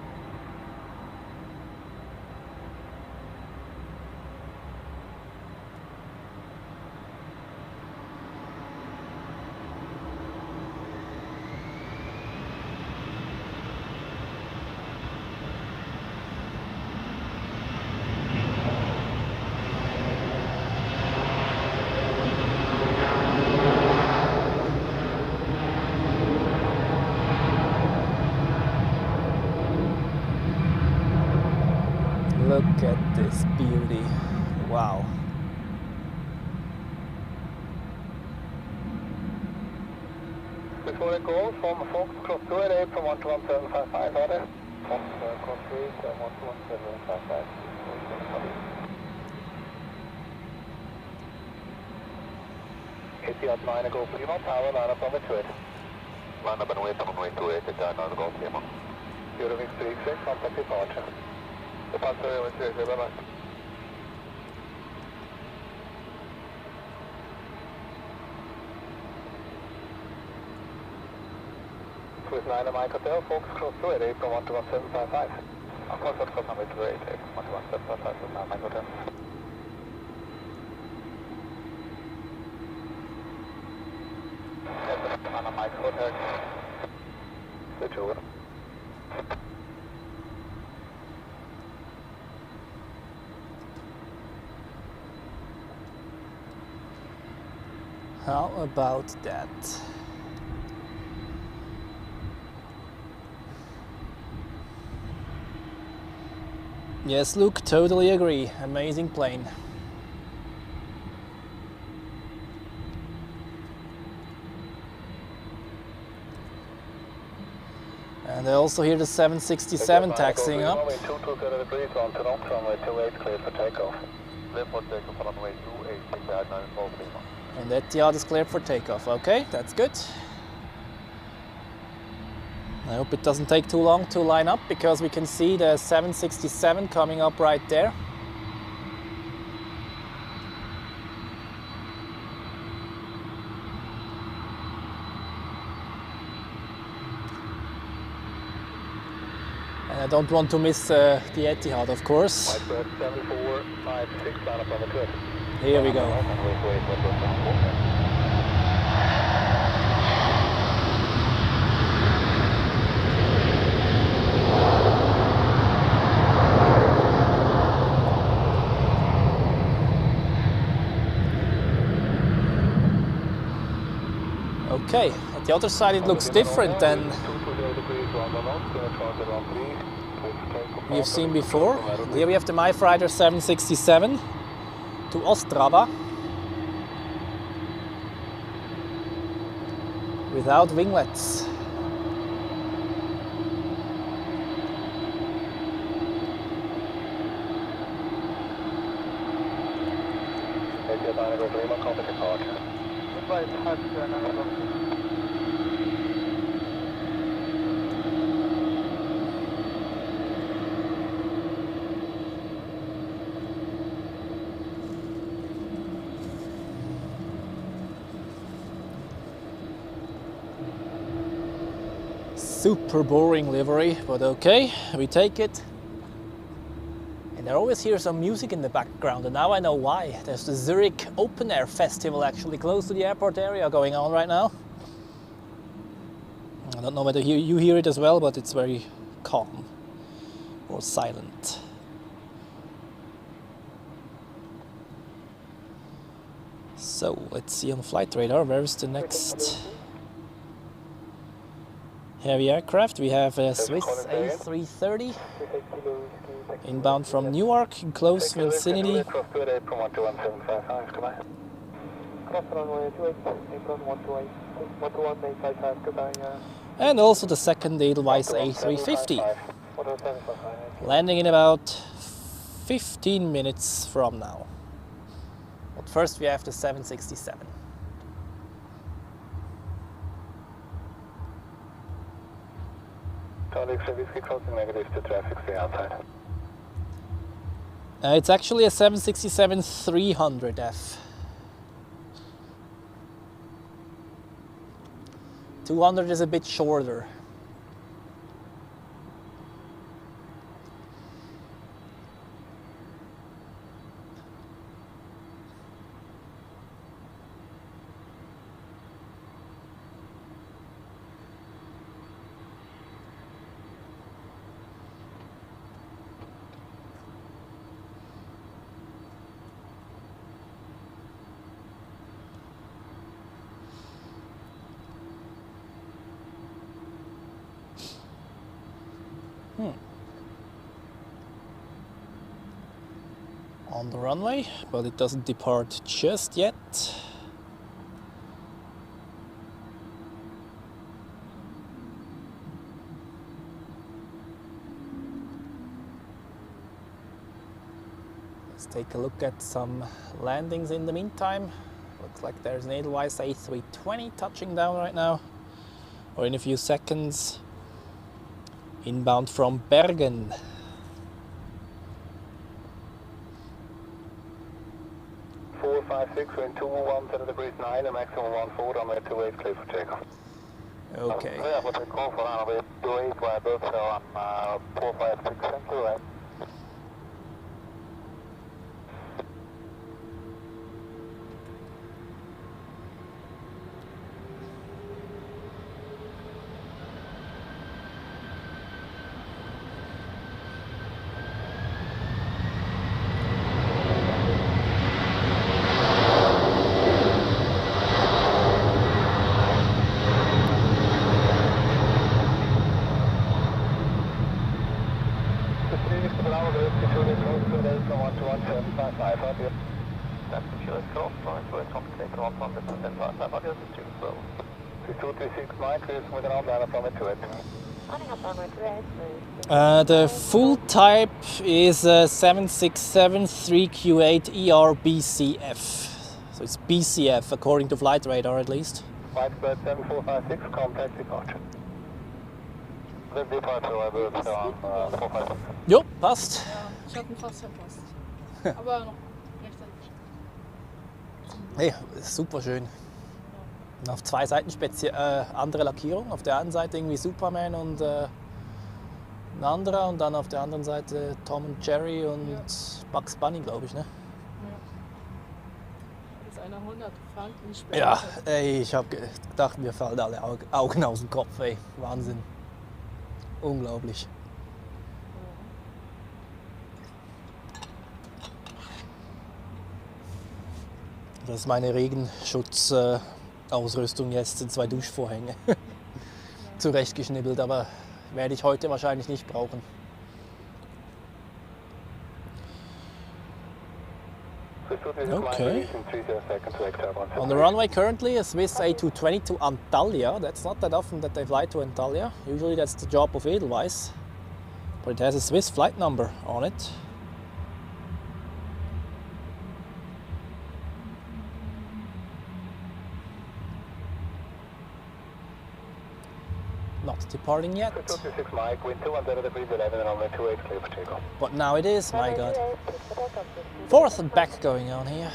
Look at this beauty. Wow. Before I go, from Fox cross 288 from 121.755, order. Fox cross 3 from 121.755. Etihad 9 go Prima, power, line up on the 28. Line up and wait on runway 28, Etihad 9 go Prima. Wing 36, contact departure. Departure, runway 38, bye-bye. Swiss 9 Mike Hotel, Fox cross 288 from 121.755. Of course, that's cross number 288 from 121.755, Swiss 9 Mike Hotel. Anna Mike Hotel. Switch over. How about that? Yes, Luke, totally agree. Amazing plane. And I also hear the 767 taxiing up. Runway 227 degrees on to knots, runway 28 clear for takeoff. Clear for takeoff, runway 28, Etihad 9 Lima. And Etihad is cleared for takeoff. Okay, that's good. I hope it doesn't take too long to line up, because we can see the 767 coming up right there. And I don't want to miss the Etihad, of course. Whitebird 7456, line up on the 20. Here we go. Okay, at the other side it looks different than we've seen before. Here we have the MyFreighter 767 to Ostrava without winglets. Super boring livery, but okay, we take it. And I always hear some music in the background, and now I know why. There's the Zurich Open Air Festival actually close to the airport area going on right now. I don't know whether you hear it as well, but it's very calm or silent. So let's see on flight radar, where's the next heavy aircraft. We have a Swiss A330 inbound from Newark in close vicinity. Cross runway 28, apron 128, 11855, goodbye. And also the second Edelweiss A350, landing in about 15 minutes from now. But first we have the 767. Crossing negative to traffic, stay outside. It's actually a 767-300F. 200 is a bit shorter. On the runway, but it doesn't depart just yet. Let's take a look at some landings in the meantime. Looks like there's an Edelweiss A320 touching down right now, or in a few seconds, inbound from Bergen. 456, wind 217 degrees 9, a maximum 14, on way 28, clear for takeoff. Okay. Yeah, what we call for runway 28, wide berth, so I'm 456, thank you, right? The full type is a 767-3Q8 BCF. So it's BCF according to flight radar at least. Whitebird 7456, contact departure. The departure, Whitebird 456. Jo, passt. Ja, ich hatte ihn fast verpasst. Aber noch rechtzeitig. Hey, super schön. Und auf zwei Seiten andere Lackierung. Auf der einen Seite irgendwie Superman und ein anderer, und dann auf der anderen Seite Tom und Jerry und Bugs Bunny, glaube ich, ne? Ja. Das ist einer 100 Franken später. Ja, ey, ich habe gedacht, mir fallen alle Augen aus dem Kopf, ey. Wahnsinn. Unglaublich. Das ist meine Regenschutzausrüstung jetzt, sind 2 Duschvorhänge. Zurechtgeschnibbelt, aber werde ich heute wahrscheinlich nicht brauchen. Okay. On the runway currently a Swiss A220 to Antalya. That's not that often that they fly to Antalya. Usually that's the job of Edelweiss. But it has a Swiss flight number on it. Not departing yet. But now it is, my God. Forth and back going on here.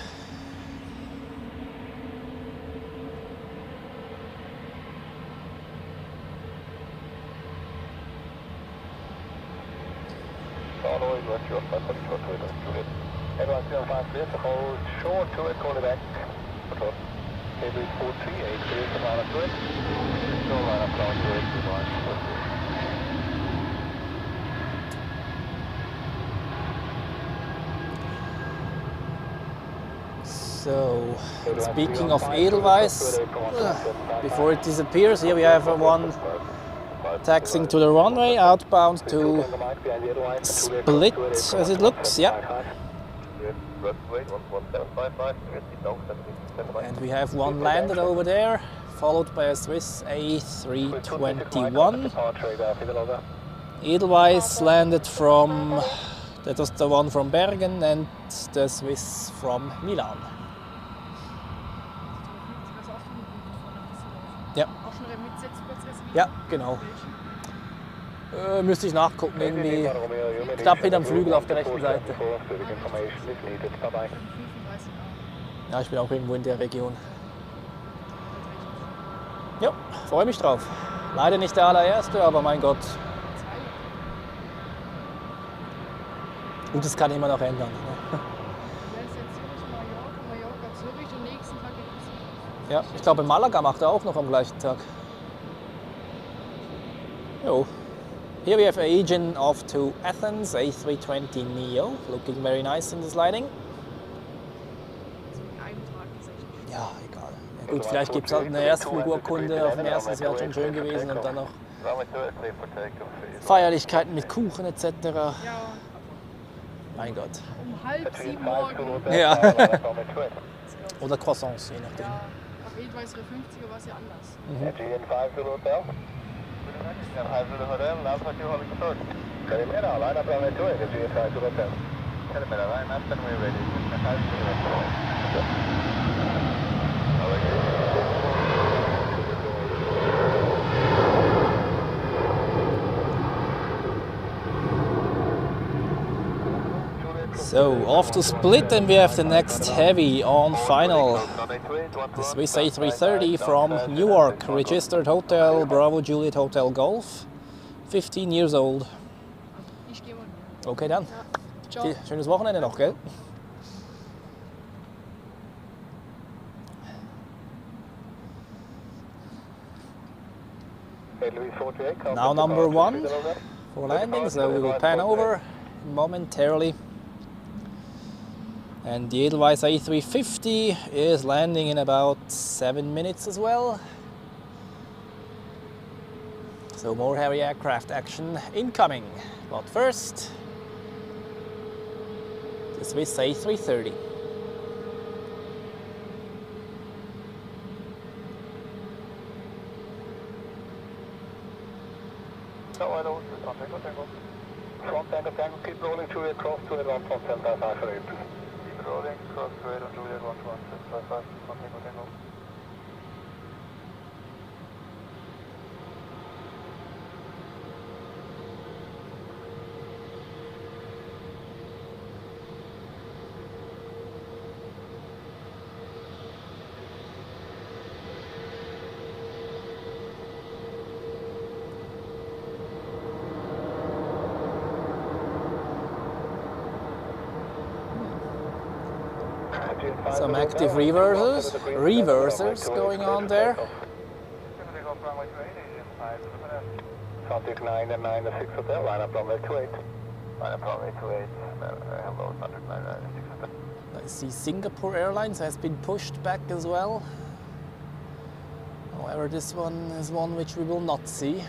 Hold short to it, call it back. Heavy 438, clear to line up to it. No line up down to it, So, speaking of Edelweiss, before it disappears, here we have one taxiing to the runway, outbound to Split, as it looks, yeah. And we have one landed over there, followed by a Swiss A321. Edelweiss landed from, that was the one from Bergen, and the Swiss from Milan. Ja. Ja, genau. Müsste ich nachgucken, irgendwie knapp hinterm Flügel auf der rechten Seite. Ja, ich bin auch irgendwo in der Region. Ja, freue mich drauf. Leider nicht der allererste, aber mein Gott. Und das kann immer noch ändern. Ne? Ja, ich glaube, Malaga macht er auch noch am gleichen Tag. Jo. Here we have an engine off to Athens, A320 Neo, looking very nice in the sliding. Ja, egal. Ja, gut, vielleicht gibt es halt eine Erstflugurkunde auf dem ersten, das wäre schon schön gewesen, und dann noch Feierlichkeiten mit Kuchen etc. Ja. Mein Gott. Um 6:30 morgen. Ja. Oder Croissants, je nachdem. Ja, auf Edelweiss A350 war es ja anders. So, off to Split, and we have the next heavy on final. The Swiss A330 from Newark, registered Hotel Bravo Juliet Hotel Golf, 15 years old. Ich gehe mal. Okay, dann. Ja. Ciao. Schönes Wochenende noch, gell? Now number 1 for landing, so we will pan over momentarily. And the Edelweiss A350 is landing in about 7 minutes as well. So more heavy aircraft action incoming. But first, the Swiss A330. Front tango, keep rolling through it, cross to it, 1.75. Rolling, cross to it, Juliet 1.75, tango. Some active reversers going on there. Contact 9 and 9 and 6 hotel, line up runway 28. Line up runway 28, hello, contact 9 and 6 hotel. I see Singapore Airlines has been pushed back as well. However, this one is one which we will not see.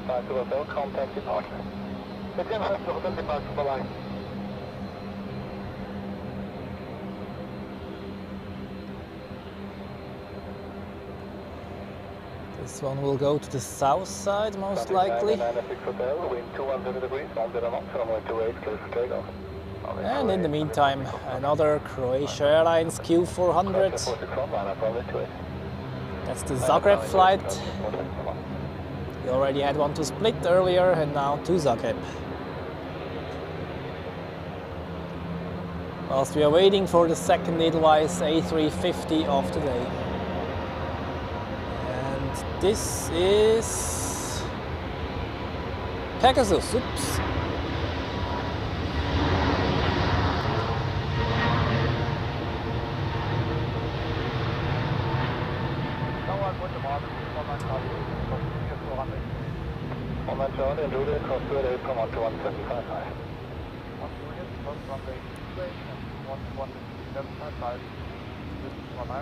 Five to hotel, contact departure. Again, have to hotel departure for line. This one will go to the south side, most likely. 996 hotel, wind 210 degrees, 10 knots, runway 28, clear for takeoff. And in the meantime, another Croatia Airlines Q400. That's the Zagreb flight. We already had one to Split earlier, and now to Zagreb. whilst we are waiting for the second Edelweiss A350 of today. And this is Pegasus. Oops.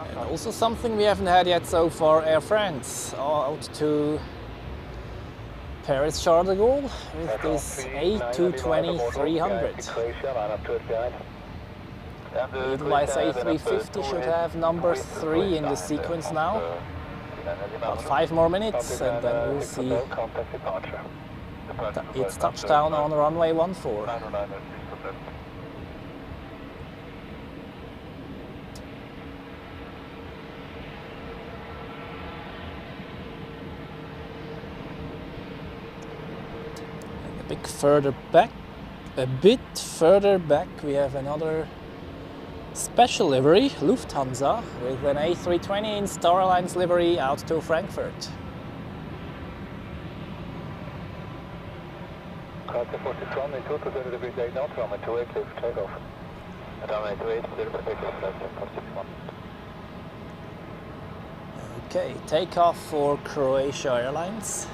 And also something we haven't had yet so far, Air France out to Paris Charles de Gaulle with this A220-300. The Edelweiss A350 should have number 3 in the sequence now. About 5 more minutes and then we'll see its touchdown on runway 14. A bit further back we have another special livery, Lufthansa, with an A320 in Star Alliance livery out to Frankfurt. Okay, takeoff for Croatia Airlines.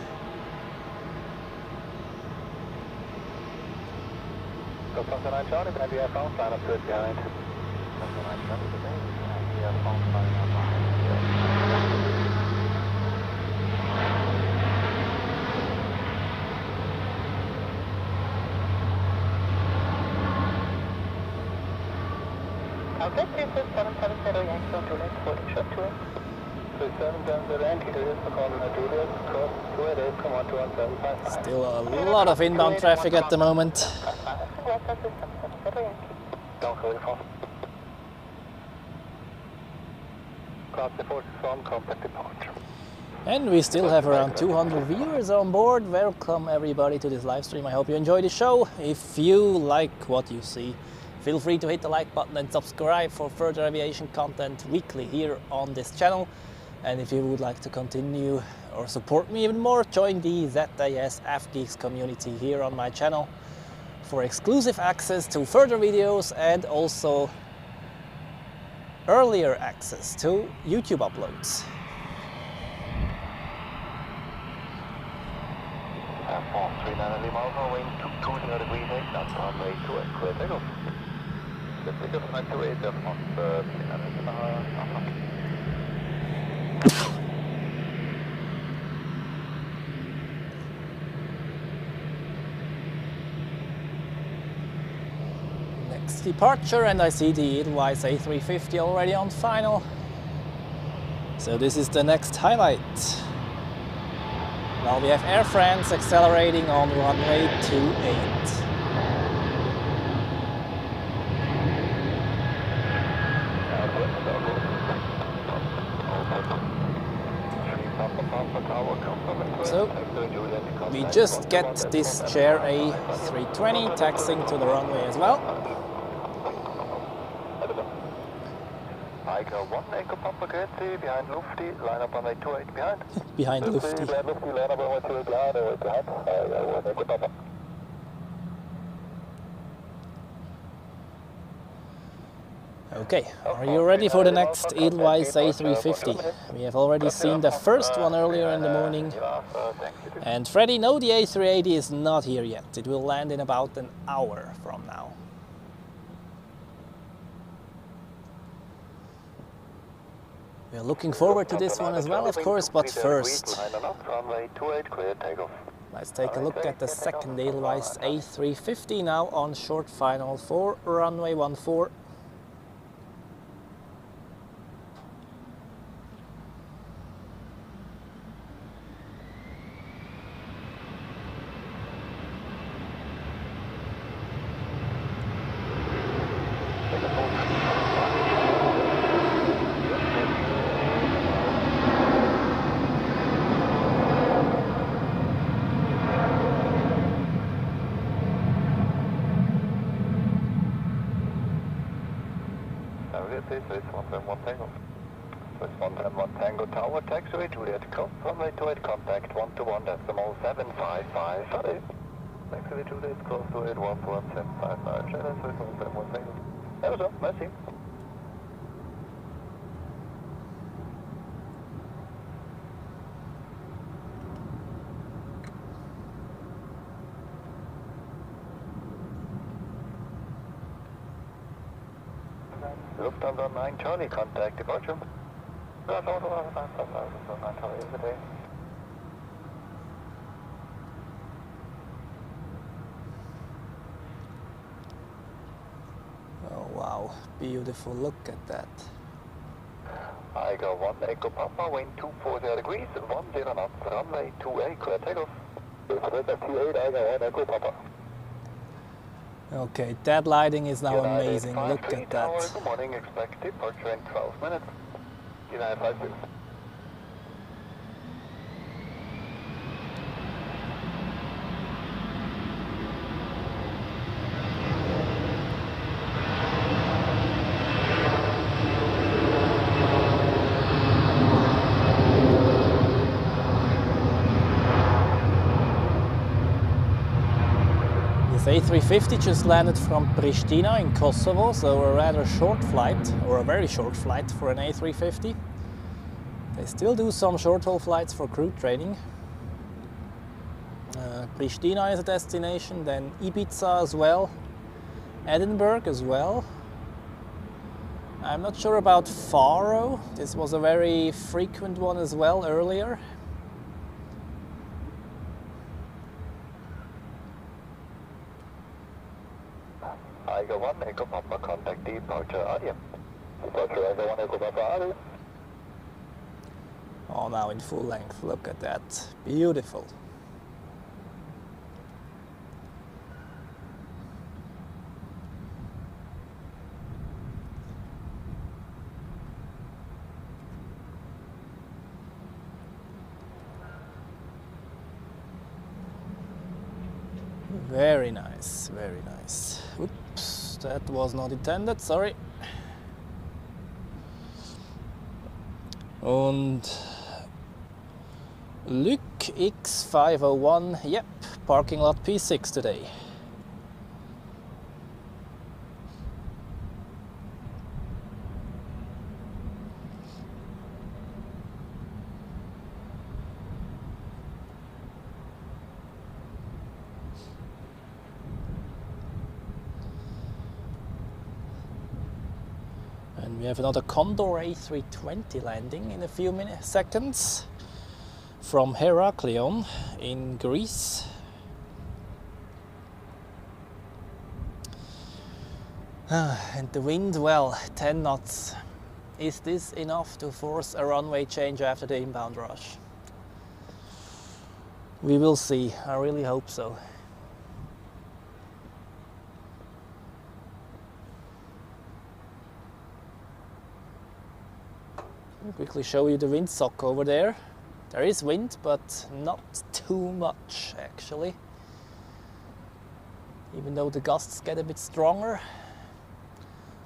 Okay, 3770 Yankee on Juliet, holding short to it. 3770 Yankee, Juliet, calling a Juliet, cross 288, come on to 1755. Still a lot of inbound traffic at the moment. And we still have around 200 viewers on board. Welcome everybody to this live stream. I hope you enjoy the show. If you like what you see, feel free to hit the like button and subscribe for further aviation content weekly here on this channel. And if you would like to continue or support me even more, join the ZRH AvGeeks community here on my channel for exclusive access to further videos and also earlier access to YouTube uploads. Next departure, and I see the Edelweiss A350 already on final. So this is the next highlight. Now we have Air France accelerating on runway 28. So we just get this chair A320 taxiing to the runway as well. One Echo Papa Gretzi, behind Lufty, line up on 28 behind. Behind Lufty. Line up on 28 behind. One Echo Papa. Okay, are you ready for the next Edelweiss A350? We have already seen the first one earlier in the morning. And Freddy, no, the A380 is not here yet. It will land in about an hour from now. We are looking forward to this one as well, of course, but first, let's take a look at the second Edelweiss A350 now on short final for runway 14. Target is Swiss 171 Tango. Swiss 171 Tango Tower, taxiway Juliet, cross runway 28, contact 121, decimal 755, sorry. Taxiway Juliet, cross to 81175, Swiss 171 Tango. That was all, merci. Lufthansa 9 Charlie, contact departure. Oh wow, beautiful, look at that. I got 1 Echo Papa, wind 240 degrees, 10 knots, runway 28, clear takeoff. T8, I got 1 Echo Papa. Okay, that lighting is now United amazing, look 53 at Tower, that. good morning, expect departure in 12 minutes. United 53. This A350 just landed from Pristina in Kosovo, so a rather short flight, or a very short flight for an A350. They still do some short-haul flights for crew training. Pristina is a destination, then Ibiza as well, Edinburgh as well. I'm not sure about Faro. This was a very frequent one as well earlier. I got 1 Echo Papa, contact departure Adia. Departure I got 1 Echo Papa Adia. Oh, now in full length, look at that, beautiful. Very nice, very nice. Oops, that was not intended, sorry. Und Luc X501, yep, parking lot P6 today. And we have another Condor A320 landing in a few seconds from Heraklion in Greece. And the wind, well, 10 knots. Is this enough to force a runway change after the inbound rush? We will see, I really hope so. I'll quickly show you the windsock over there. There is wind, but not too much actually. Even though the gusts get a bit stronger.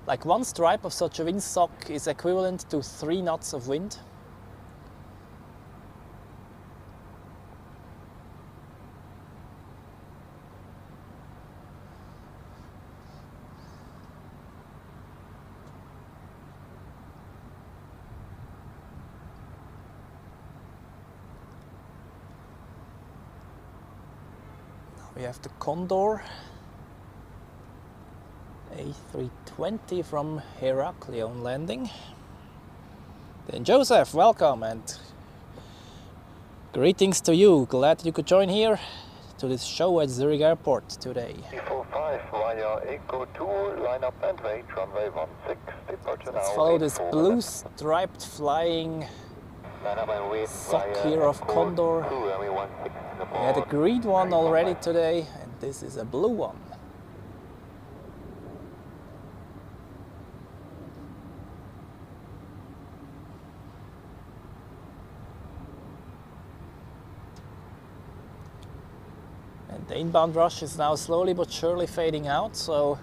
Like 1 stripe of such a windsock is equivalent to 3 knots of wind. We have the Condor A320 from Heraklion landing. Then Joseph, welcome and greetings to you. Glad you could join here to this show at Zurich Airport today. 345 via Echo 2, line up and wait, runway 16, departure now. Let's follow this blue striped flying sock here of Condor. We had a green one already today, and this is a blue one. And the inbound rush is now slowly but surely fading out, so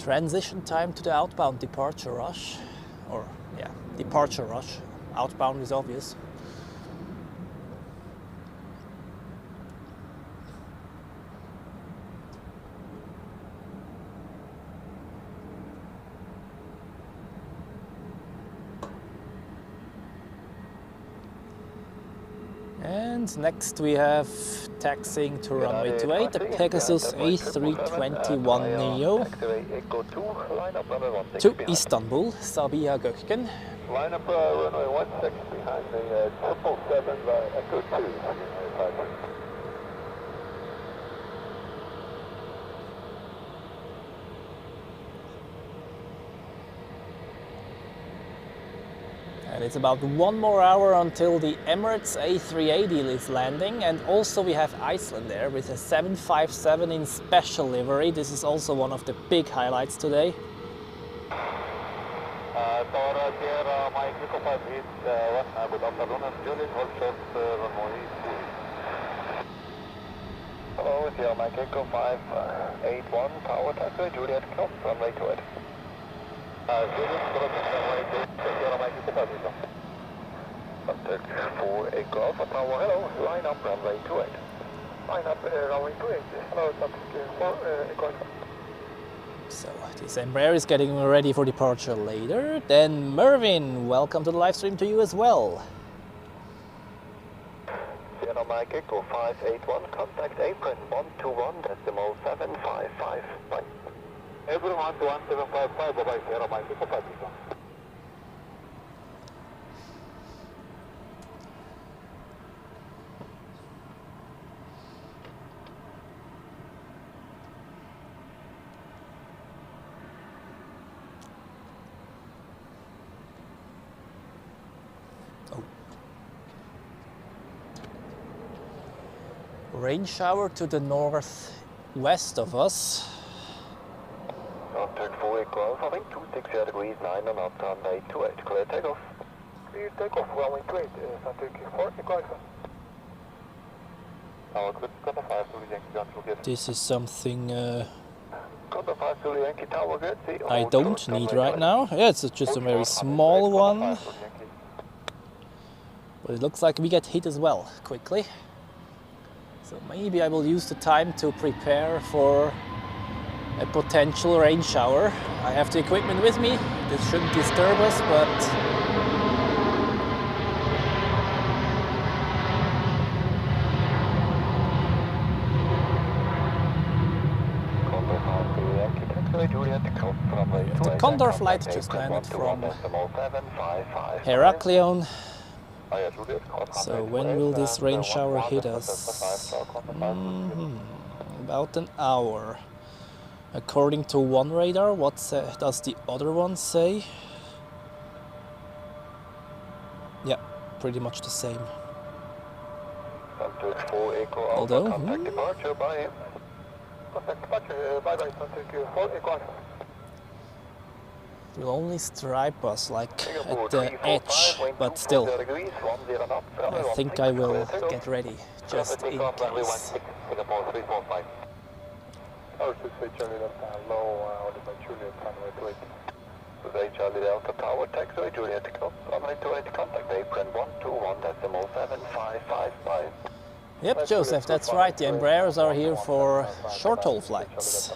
Transition time to the outbound departure rush, or yeah, departure rush. Outbound is obvious. And next we have taxiing to runway 28, the Pegasus A321neo to Istanbul, Sabiha Gökçen. Line up runway 16 behind the 777 Echo 2. And it's about 1 more hour until the Emirates A380 is landing, and also we have Iceland Air with a 757 in special livery. This is also one of the big highlights today. Hello, Sierra Mike Echo 581, tower taxi, Juliet, cross runway 28. Contact 4 Echo Alpha Tower, hello, line up runway 28. Line up runway 28, hello, contact 4 Echo Alpha. So this Embraer is getting ready for departure later. Then Mervin, welcome to the live stream to you as well. Sierra Mike Echo 581, contact apron 121.755. Bye. Apron 121.755, bye bye, Sierra Mike Echo 581. Rain shower to the northwest of us. Contact 4 Echo Alpha, wind 260 degrees 9 and up, runway 28, clear takeoff. Clear takeoff, runway 28, contact 4 Echo Alpha. This is something Contact 5 Zulu Yankee Tower, good, see. I don't need right now. Yeah, it's just a very small one. But it looks like we get hit as well, quickly. So maybe I will use the time to prepare for a potential rain shower. I have the equipment with me. This shouldn't disturb us, but the Condor flight just landed from Heraklion. So when will this rain shower hit us? About an hour. According to one radar, what does the other one say? Yeah, pretty much the same. Although, it will only stripe us like at the edge, but still, I think I will get ready, just in case. Charlie Delta Tower, taxiway Juliet, runway 28, contact apron 121.755. Yep, Joseph, that's right. The Embraers are here for short-haul flights.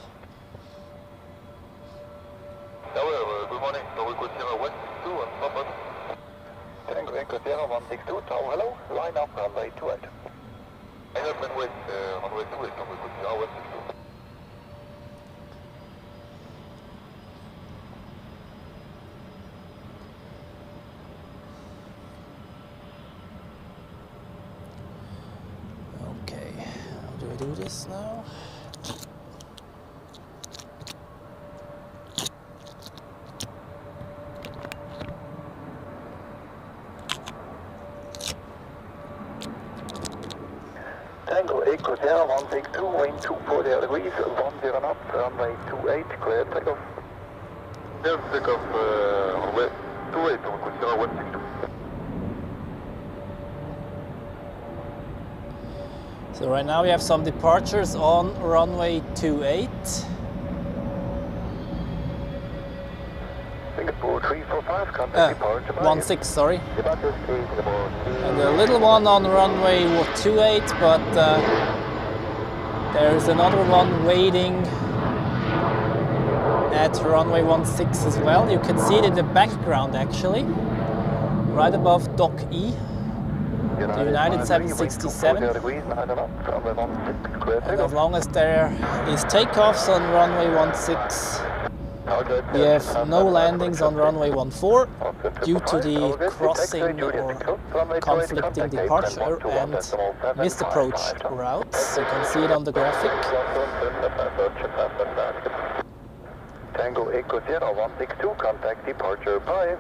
Good morning. Zurich Sierra 162 and stop. Tango Echo Sierra 162, tower, hello. Line up, runway 28. Airbus with runway 28, Zurich Sierra 162. Okay, how do I do this now? Tango Echo Sierra 162, wind 240 degrees, 10 knots, runway 28, clear takeoff. Clear takeoff, runway 28, Tango Sierra 162. So right now we have some departures on runway 28. Singapore 345, contact departure. 16, sorry. Departure is Singapore. And the little one on runway 28, but there's another one waiting at runway 16 as well. You can see it in the background actually, right above Dock E. The United 767. And as long as there is takeoffs on runway 16, we have no landings on runway 14 due to the crossing or conflicting departure and missed approach routes. You can see it on the graphic. Tango Echo Sierra 162, contact departure. Bye.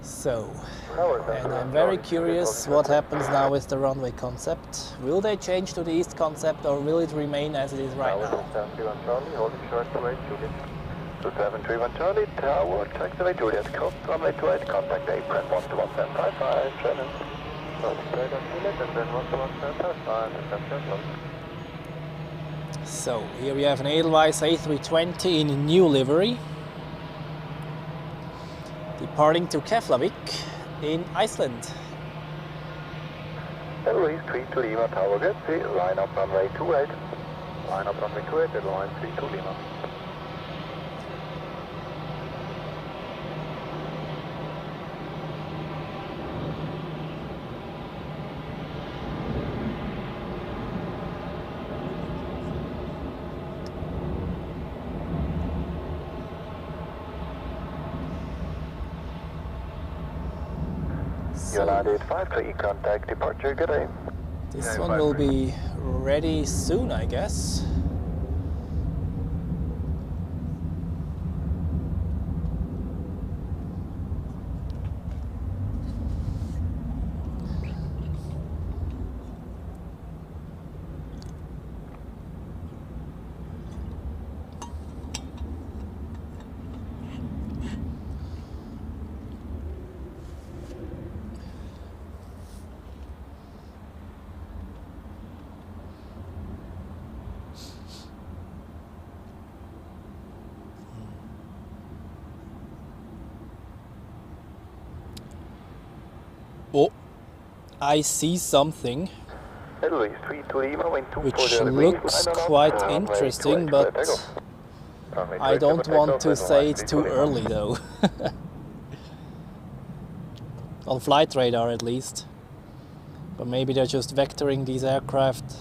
So, and I'm very curious what happens now with the runway concept. Will they change to the east concept or will it remain as it is right now? 731 Charlie, holding short to 8 Juliet. 731 Charlie, tower, taxiway Juliet, cross runway 28, contact apron 121.755, Shannon. Straight on Juliet and then 121.755, and so, here we have an Edelweiss A320 in new livery, departing to Keflavik in Iceland. Edelweiss 3 to Lima, tower get C, line up runway 28. Line up runway 28 and line 3 to Lima. United 53, contact departure, good day. This one will be ready soon, I guess. Oh, I see something which looks quite interesting, but I don't want to say it too early though. On flight radar at least. But maybe they're just vectoring these aircraft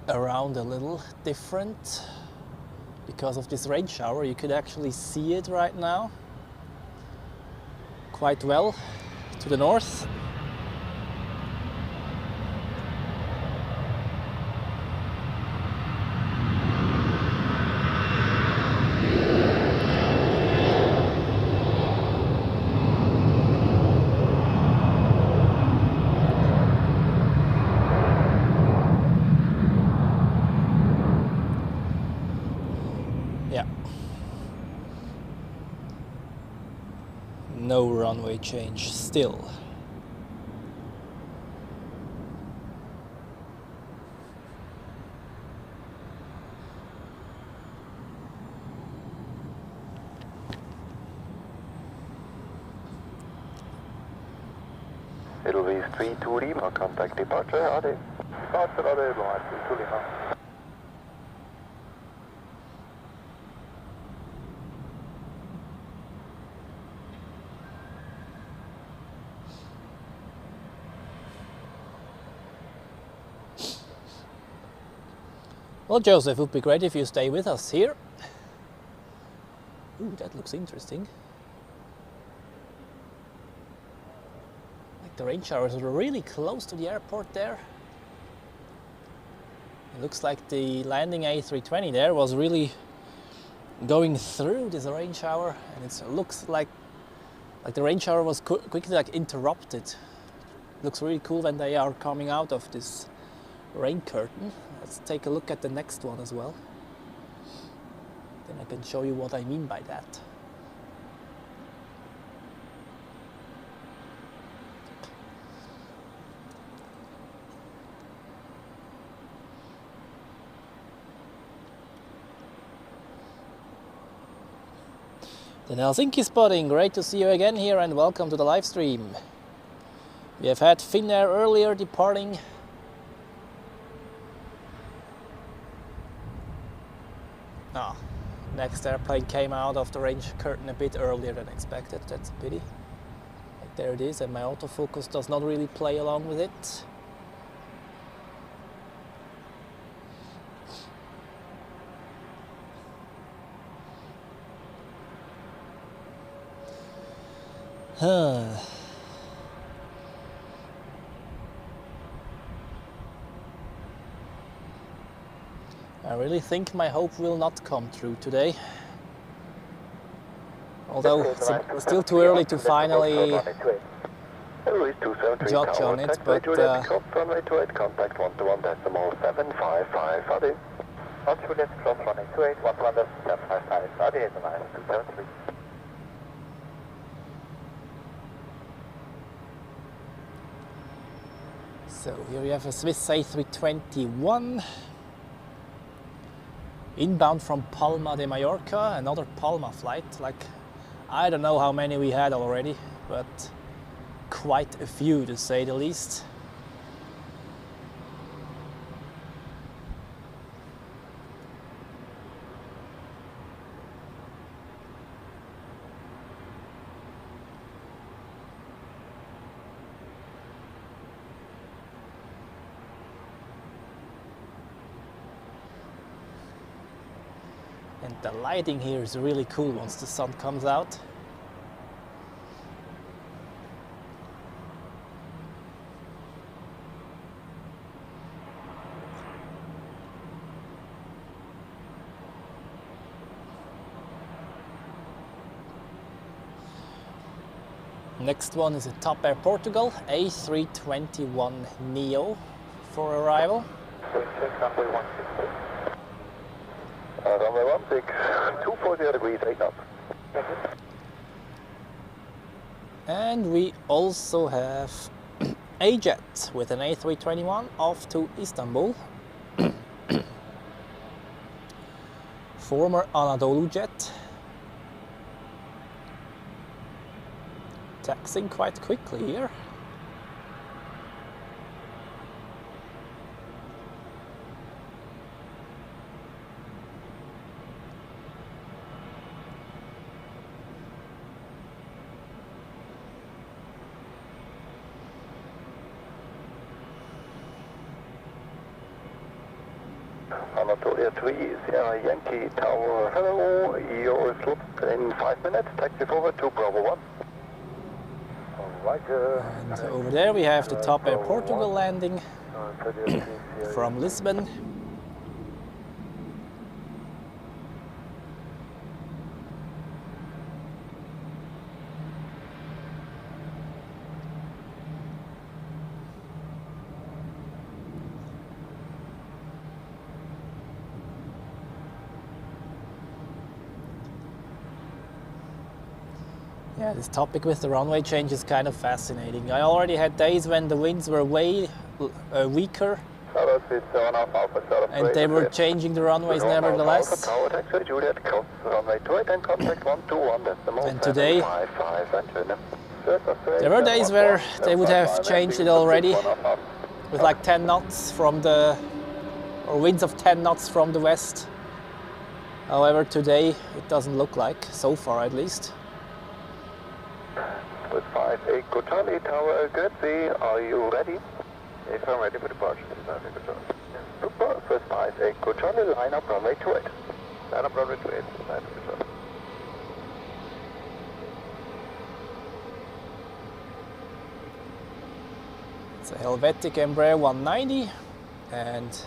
around a little different because of this rain shower. You could actually see it right now quite well to the north. No runway change still. Edelweiss 3 to Lima, contact departure, AD. Departure AD, line 3 to Lima. Well, Joseph, it would be great if you stay with us here. Ooh, that looks interesting. Like the rain showers are really close to the airport there. It looks like the landing A320 there was really going through this rain shower, and it looks like the rain shower was quickly interrupted. It looks really cool when they are coming out of this rain curtain. Let's take a look at the next one as well. Then I can show you what I mean by that. The Helsinki spotting, great to see you again here and welcome to the live stream. We have had Finnair earlier departing. Next airplane came out of the range curtain a bit earlier than expected, that's a pity. But there it is, and my autofocus does not really play along with it. I really think my hope will not come true today. Although it's still too early to finally judge on it, but runway 28, contact 121.755, Adi. Juliet, cross runway 28, 121.755, Adi, is a -273. So here we have a Swiss A321 inbound from Palma de Mallorca, another Palma flight. Like, I don't know how many we had already, but quite a few to say the least. And the lighting here is really cool once the sun comes out. Next one is a Top Air Portugal A321 Neo for arrival. Runway 16, 240 degrees, 8 knots. And we also have a jet with an A321 off to Istanbul. Former Anadolu jet. Taxiing quite quickly here. Anatolia 3, Sierra Yankee Tower, hello, your slot in 5 minutes, taxi forward to Bravo 1. And over there we have the Top Air Portugal landing from Lisbon. Yeah, this topic with the runway change is kind of fascinating. I already had days when the winds were way weaker and they were changing the runways nevertheless. And today there were days where they would have changed it already with like 10 knots from the, or winds of 10 knots from the west. However, today it doesn't look like, so far at least. With 58 Charlie Tower, Grazie, are you ready? If I'm ready for departure, super, with 58 Charlie, line up runway 28. Line up runway 28, line up Charlie. It's a Helvetic Embraer 190, and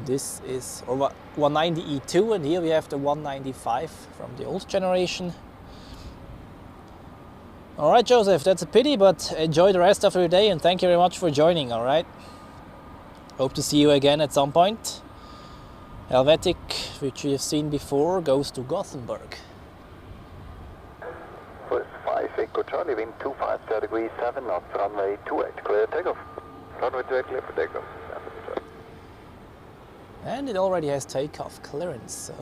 this is, or 190 E2, and here we have the 195 from the old generation. All right, Joseph, that's a pity, but enjoy the rest of your day and thank you very much for joining, all right? Hope to see you again at some point. Helvetic, which we have seen before, goes to Gothenburg. With 58 Charlie, wind 250 degrees, 7 knots, runway 28, clear takeoff. Runway 28, clear for takeoff. And it already has takeoff clearance, so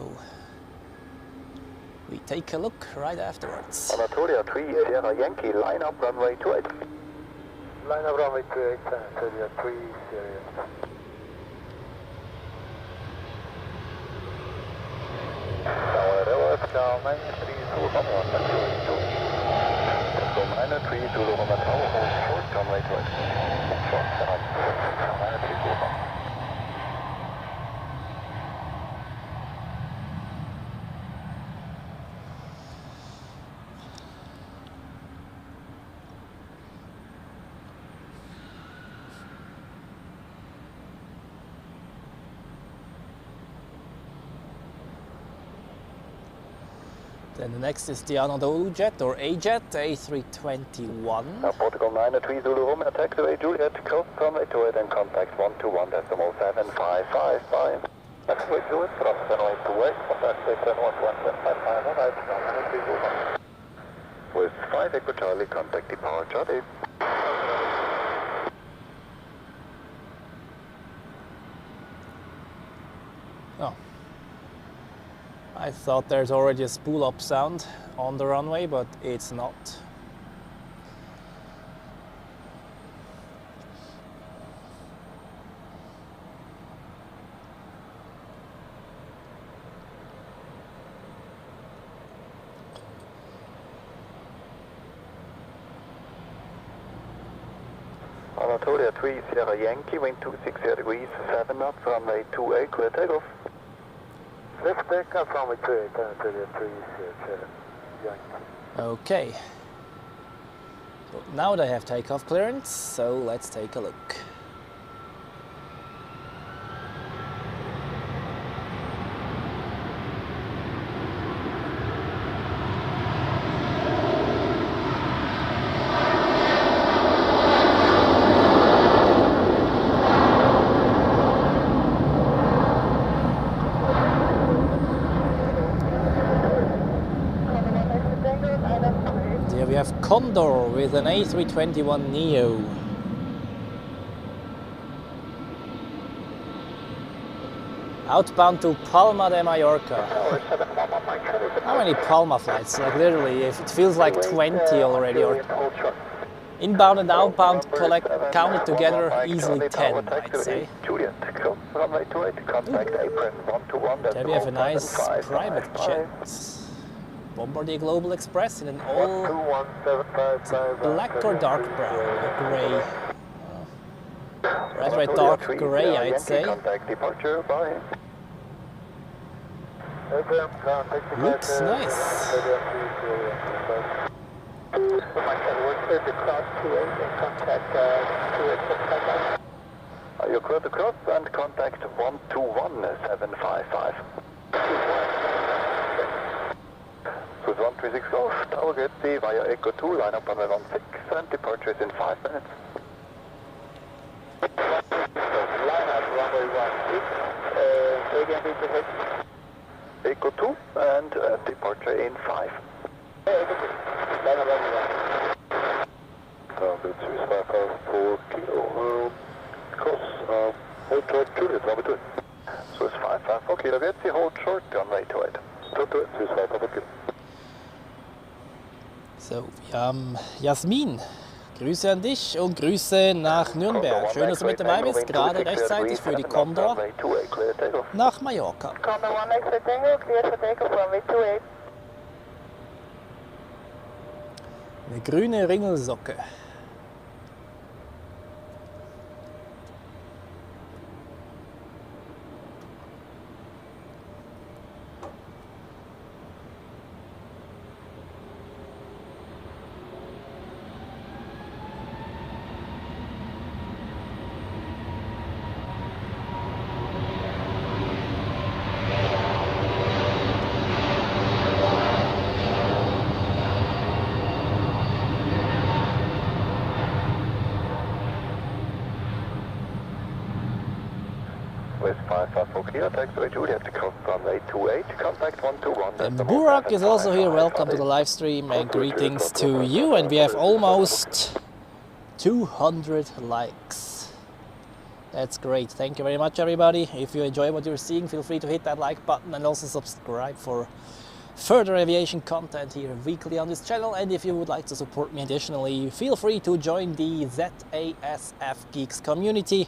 We take a look right afterwards. Anatolia 3 Sierra Yankee, line up runway 28. Line up runway 28, Anatolia 3 Sierra. Tower Airways, Cal 932 Loma, 932 Loma, Tower, hold short, runway 28. Short, 932 Loma. Then the next is the Anadolu jet or A-jet, A321. Protocol 9-3 Zulu Romeo, taxiway Juliet, cross runway 28 and contact 121.755. Bye. Taxiway Juliet, cross runway 28, contact 121.755. Alright, 9-3 Zulu. With 5 Echo Charlie, contact departure Charlie. Oh. I thought there's already a spool-up sound on the runway, but it's not. Anatolia 3 Sierra Yankee, wind 260 degrees, 7 knots, runway 28, clear takeoff. Lift takeoff, runway 28, Anatolia 3 Sierra Yankee. Okay. So now they have takeoff clearance, so let's take a look. Here we have Condor with an A321neo. Outbound to Palma de Mallorca. How many Palma flights? Like literally, if it feels like 20 already. Or inbound and outbound counted together easily 10, I'd say. There we have a nice private jet. Bombardier Global Express in an all black or dark brown, grey. Rather a dark grey, I'd say. Looks nice. You're clear to cross and contact 121.755. With 136 Golf, Tower Gate via Echo 2, line up on runway 16 and departure is in 5 minutes. Line up runway 16, Echo 2 and departure in 5. Line up runway 1. Tower Gate 354 kilo, cross, hold short Juliet, runway 2. So it's 554 kilo, Gate, hold short, runway 28. Stop to it, 354 kilo. So, Jasmin, Grüße an dich und Grüße nach Nürnberg. Schön, dass du mit dabei bist, gerade rechtzeitig für die Condor nach Mallorca. Condor 1 extra Tango, clear for takeoff runway 28. Eine grüne Ringelsocke. And Burak is also here. Welcome to the live stream and greetings to you. And we have almost 200 likes. That's great. Thank you very much, everybody. If you enjoy what you're seeing, feel free to hit that like button and also subscribe for further aviation content here weekly on this channel. And if you would like to support me additionally, feel free to join the ZASF Geeks community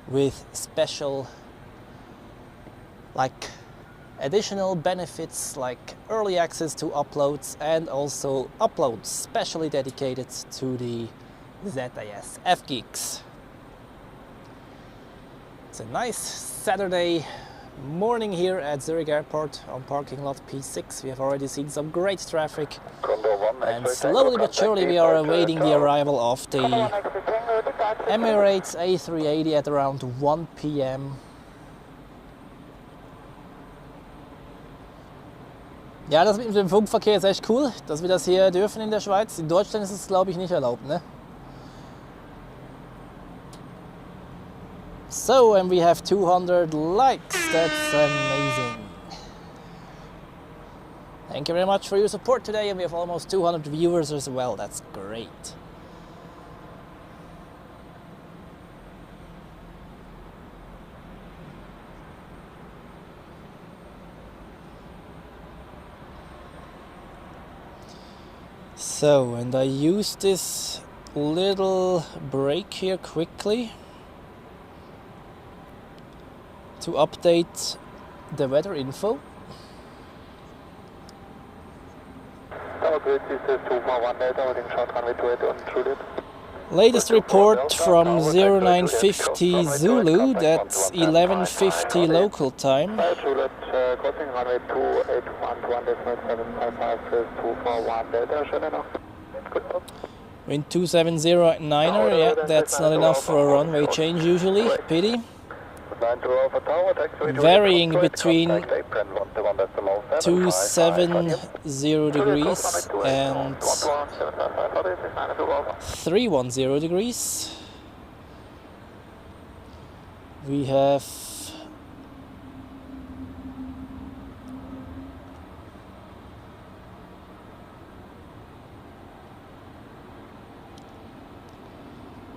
with special additional benefits like early access to uploads and also uploads specially dedicated to the ZASF Geeks. It's a nice Saturday morning here at Zurich Airport on parking lot P6. We have already seen some great traffic, and slowly but surely we are awaiting the arrival of the Emirates A380 at around 1 p.m. Ja, das mit dem Funkverkehr ist echt cool, dass wir das hier dürfen in der Schweiz. In Deutschland ist es, glaube ich, nicht erlaubt, ne? So, and we have 200 likes. That's amazing. Thank you very much for your support today, and we have almost 200 viewers as well. That's great. So, and I use this little break here quickly to update the weather info. Latest report from 0950 Zulu, that's 11:50 local time. Wind 270-9er, yeah, that's not enough for a runway change usually, pity. Varying between 270 degrees and 310 degrees. We have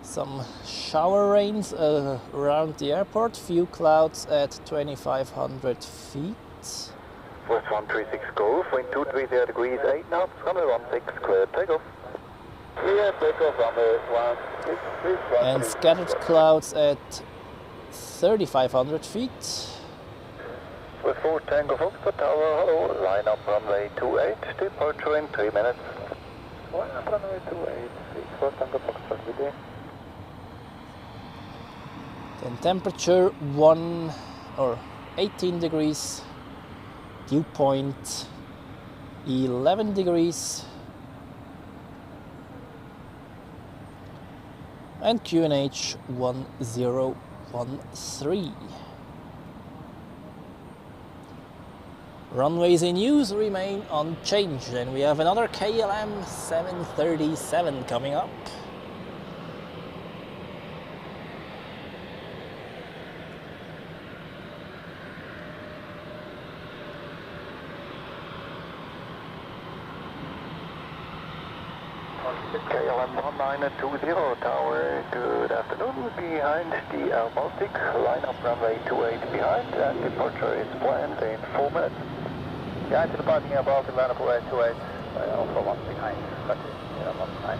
some shower rains around the airport, few clouds at 2,500 feet. West 136 Golf, wind 230 degrees, 8 knots, runway 16, clear takeoff. Clear takeoff, runway 16, and scattered clouds at 3,500 feet. With 4 Tango Foxtrot Tower, hello, line up runway 28, departure in 3 minutes. Line up runway 28, 4 Tango Foxtrot, Midday. Then temperature 18 degrees, dew point 11 degrees, and QNH 1013. Runways in use remain unchanged, and we have another KLM 737 coming up. KLM 1920 Tower, good afternoon. Behind the Baltic, line up runway 28 behind, and departure is planned in 4 minutes. Yeah, to departing Baltic, line up runway 28, also 1 behind, but 1 behind,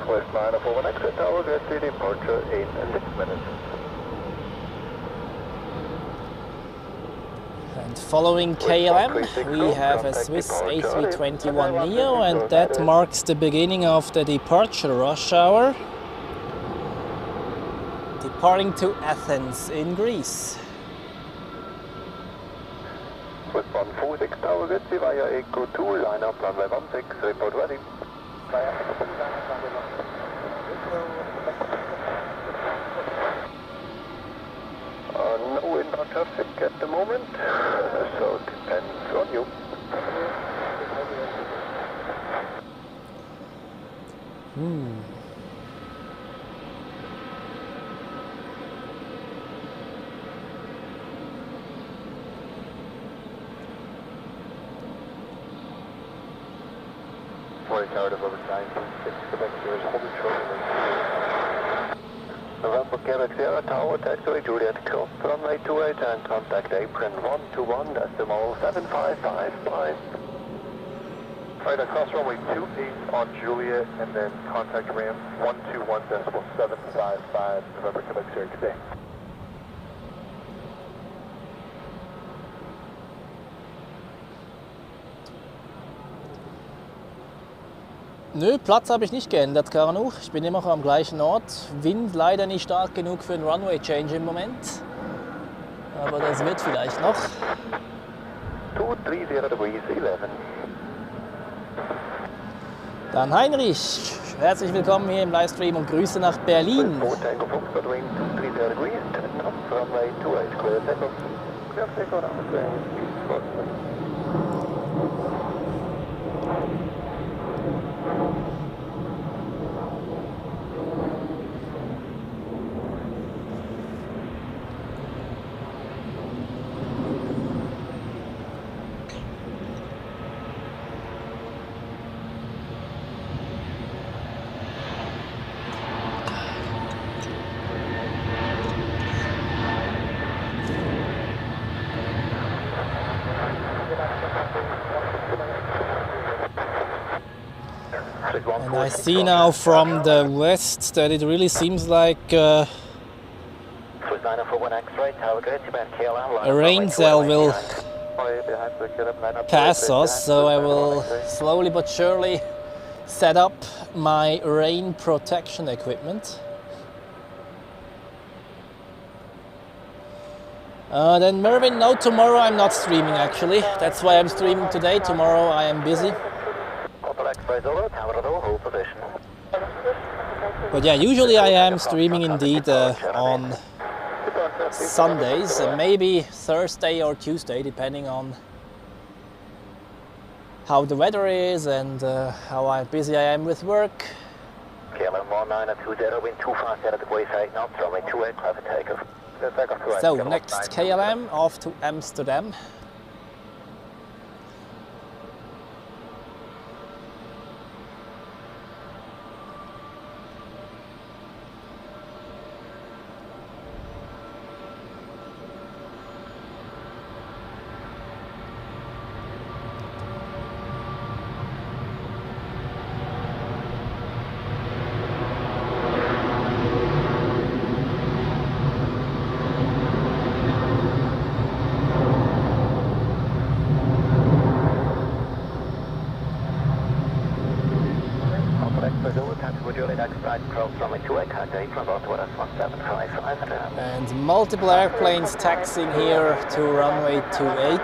West 941 exit tower, get the departure in 6 minutes. And following KLM, we have a Swiss A321neo, and that marks the beginning of the departure rush hour, departing to Athens in Greece. Swiss 146 tower, get the via Echo 2, line up runway 16, report ready. No inbound traffic at the moment, so it depends on you. Tower development 9.6, Quebec here is holding short. November Quebec Sierra Tower, taxiway Juliet Cross, runway 28 and contact apron 121, decimal 7555. Right, across runway 28 on Juliet, and then contact ramp 121 decimal 755, November Quebec Sierra, good day. Nö, Platz habe ich nicht geändert, Kanu. Ich bin immer noch am gleichen Ort. Wind leider nicht stark genug für einen Runway-Change im Moment. Aber das wird vielleicht noch. 230 degrees 11. Dann Heinrich, herzlich willkommen hier im Livestream und Grüße nach Berlin. Tango Foxtrot wind 230 degrees, 10 knots, runway 28, clear takeoff. Clear takeoff, And I see now from the west that it really seems like a rain cell will pass us, so I will slowly but surely set up my rain protection equipment. Then Mervin, no, tomorrow I'm not streaming actually. That's why I'm streaming today. Tomorrow I am busy. But yeah, usually I am streaming indeed on Sundays, maybe Thursday or Tuesday, depending on how the weather is and how busy I am with work. So next KLM off to Amsterdam. And multiple airplanes taxiing here to runway 28.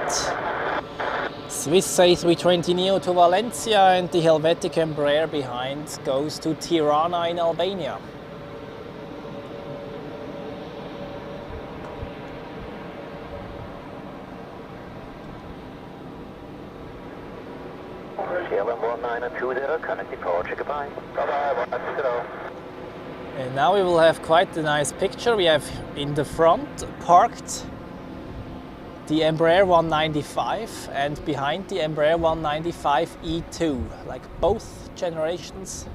Swiss A320neo to Valencia, and the Helvetic Embraer behind goes to Tirana in Albania. And now we will have quite a nice picture. We have in the front parked the Embraer 195 and behind the Embraer 195 E2, like both generations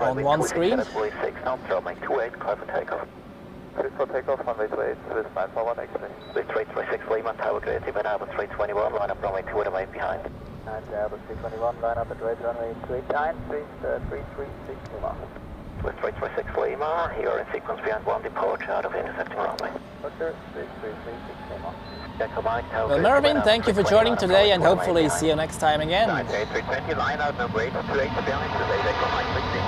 on one screen. Clear for takeoff, runway 28, Swiss 941 X-ray. Swiss 336 Lima, tower grade, Airbus 321, line up runway 2 right behind. And Airbus 321, line up at right runway 29, Swiss 336 Lima. Swiss 336 Lima, here in sequence behind one departure out of intercepting runway. Roger, Swiss 336 Lima. Well, Mervin, thank you for joining today, and hopefully see you next time again. 320, line out number 8, 28 to Berlin, today they come 960.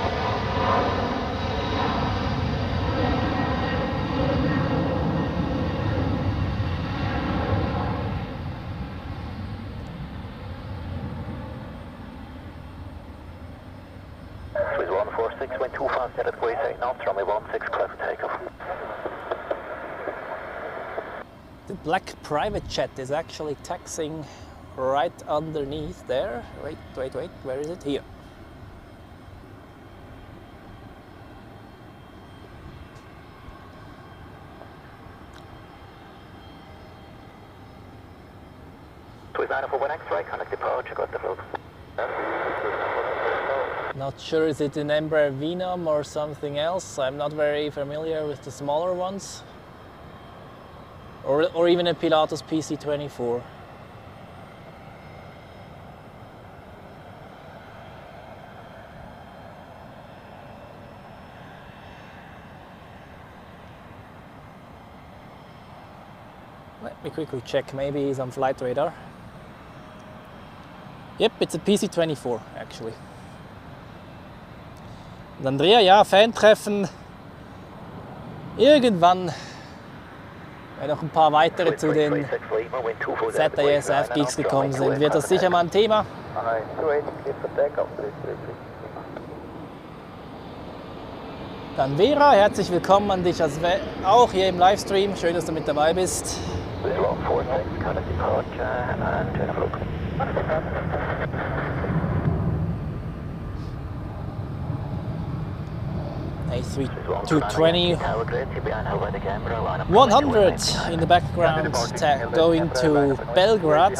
Swiss 146, went too fast, headed for 8 knots, runway 16, clear for takeoff. The black private jet is actually taxiing right underneath there. Wait, where is it? Here. Swiss 941 X-ray, connect departure, got the field. Not sure, is it an Embraer Venom or something else? I'm not very familiar with the smaller ones. Or even a Pilatus PC-24. Let me quickly check, maybe he's on flight radar. Yep, it's a PC-24 actually. Und Andrea, ja, Fan-Treffen irgendwann, wenn noch ein paar weitere zu den ZRH F-Geeks gekommen sind, wird das sicher mal ein Thema. Dann Vera, herzlich willkommen an dich auch hier im Livestream. Schön, dass du mit dabei bist. A320 100 in the background, going to Belgrade.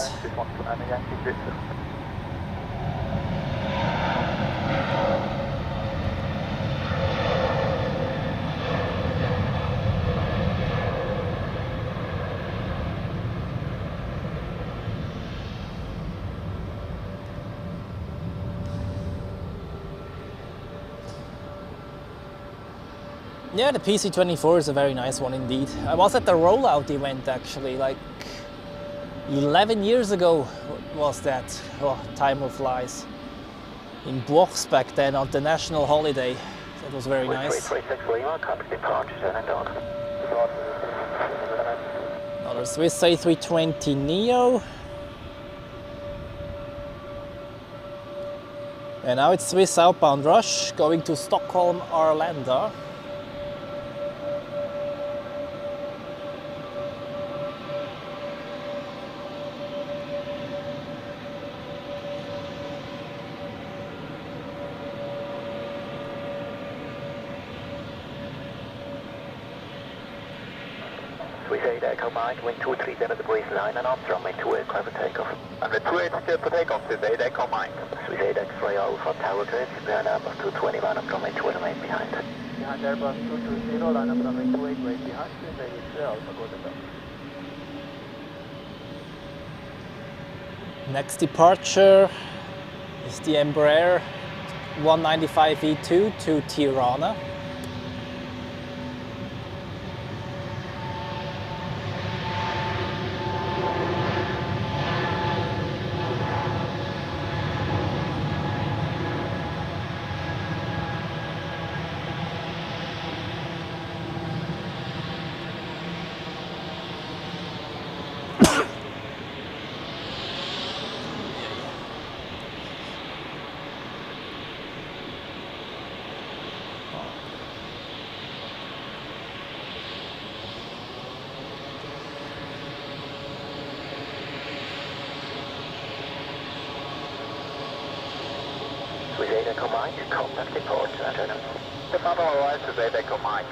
Yeah, the PC-24 is a very nice one indeed. I was at the rollout event actually, like 11 years ago was that. Oh, time flies. In Bourges back then on the national holiday. That was very nice. Another Swiss A320 Neo. And now it's Swiss outbound rush going to Stockholm Arlanda. Combined, wind 237 at the breeze line and off runway 28 clear for takeoff. And the 28 clear for takeoff today, they combined. Swiss 8 X-ray Alpha Tower Grid, behind Airbus 220, line up runway 28 behind. Behind Airbus 220, line up runway 28 right behind, Swiss 8 X-ray Alpha, go to Next departure is the Embraer 195-E2 to Tirana. combined, contact report, Antonio. The final arrives today, they combined.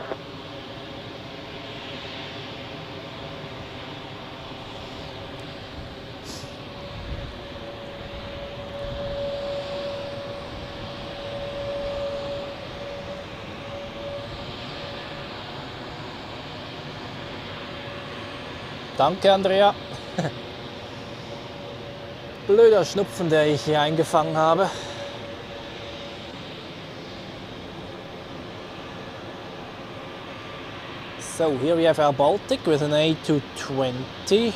Danke, Andrea. Blöder Schnupfen, der ich hier eingefangen habe. So here we have our Baltic with an A220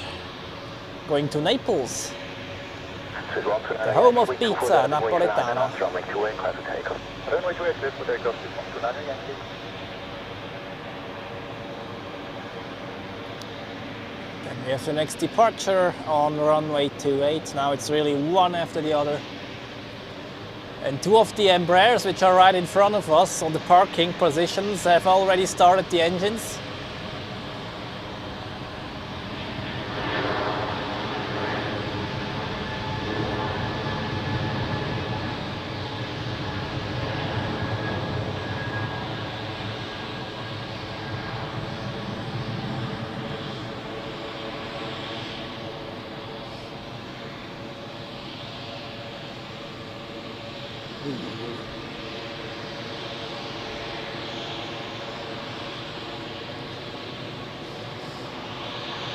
going to Naples, the home of pizza napoletana. Then we have the next departure on runway 28. Now it's really one after the other. And two of the Embraers, which are right in front of us on the parking positions, have already started the engines.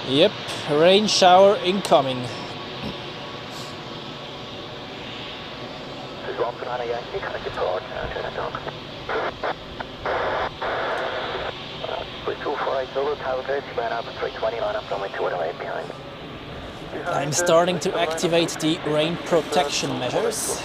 Yep, rain shower incoming. This is 1 Yankee, connected port, with 248 Zulu, Tower 30, man up 320, line up runway 208 behind. I'm starting to activate the rain protection measures.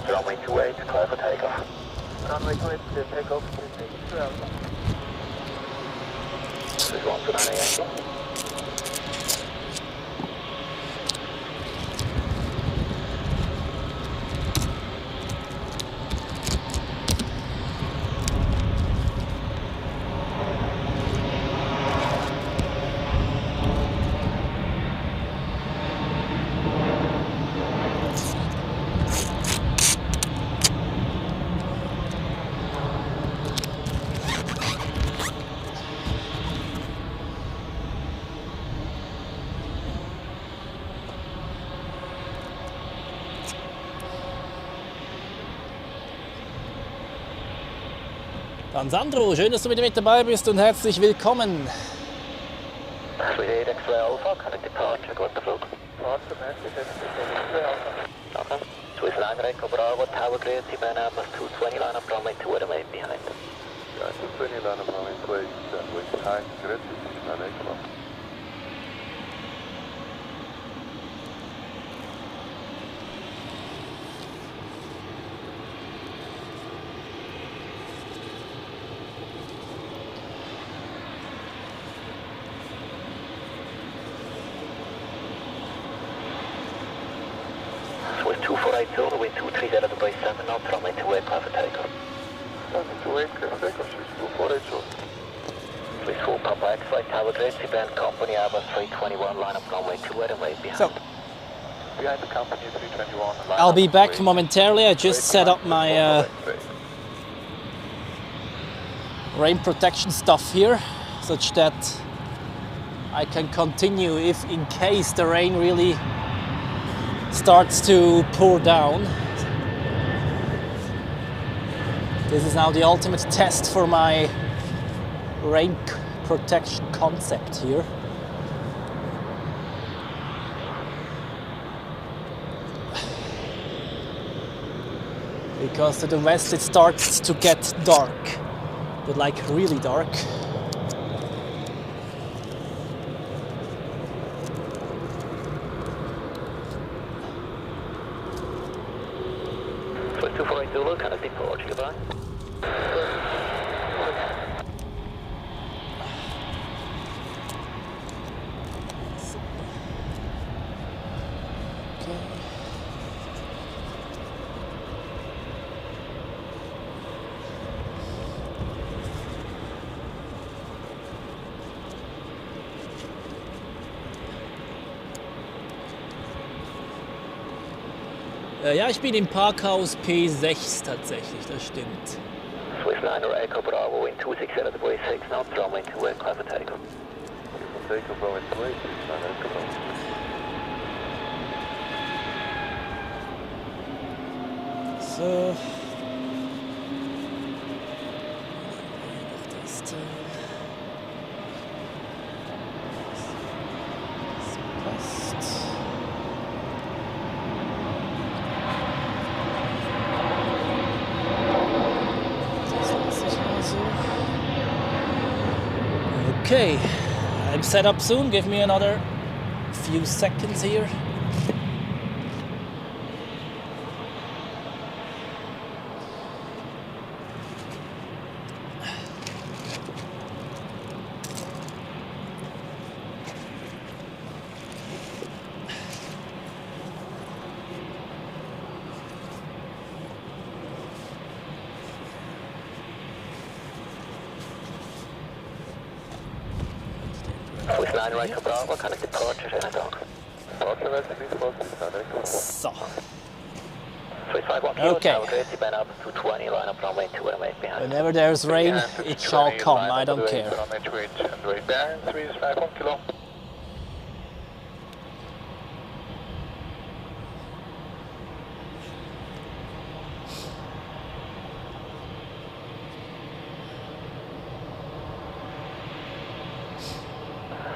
Runway 28, clear for takeoff. Runway 28, clear takeoff, clear takeoff. This is 1 Yankee. Dann Sandro, schön, dass du wieder mit dabei bist und herzlich willkommen. Sweet 8 X-ray Alpha, connect departure, go the Flug. Awesome, message, X-ray Alpha. Okay. Swiss line Echo Bravo, Tower 30, man Airbus 220, line up runway 208 behind. Yeah, 220, line up runway 208 behind. Great, line Echo. Swiss 248 Zulu, wind 230 degrees 7 knots, runway 28, clear for takeoff. Runway 28, clear for takeoff, Swiss 248 Zulu. Swiss 4 Papa X-ray, Tower 30, band company Airbus 321, line up runway 28 and wait behind. So, Behind the company 321. I'll be back momentarily. I just set up my rain protection stuff here, such that I can continue if in case the rain really starts to pour down. This is now the ultimate test for my rain protection concept here. Because to the west it starts to get dark, but like really dark. Swiss 248 Zulu, connect departure, goodbye. Ja, ich bin im Parkhaus P6 tatsächlich, das stimmt. Swiss 9 Echo Bravo, wind 260 degrees 6 knots, runway 28, clear for takeoff. Takeoff, runway 28, line Echo. So. Okay, I'm set up soon. Give me another few seconds here. 9 right to Bravo, connect departure, and dog. So, Swiss 51 kilo, okay. tower grid, bend up to 20, line up runway 2 and wait behind. Whenever there's rain, it shall come, I don't care. Runway 28 and wait behind, Swiss 51 kilo.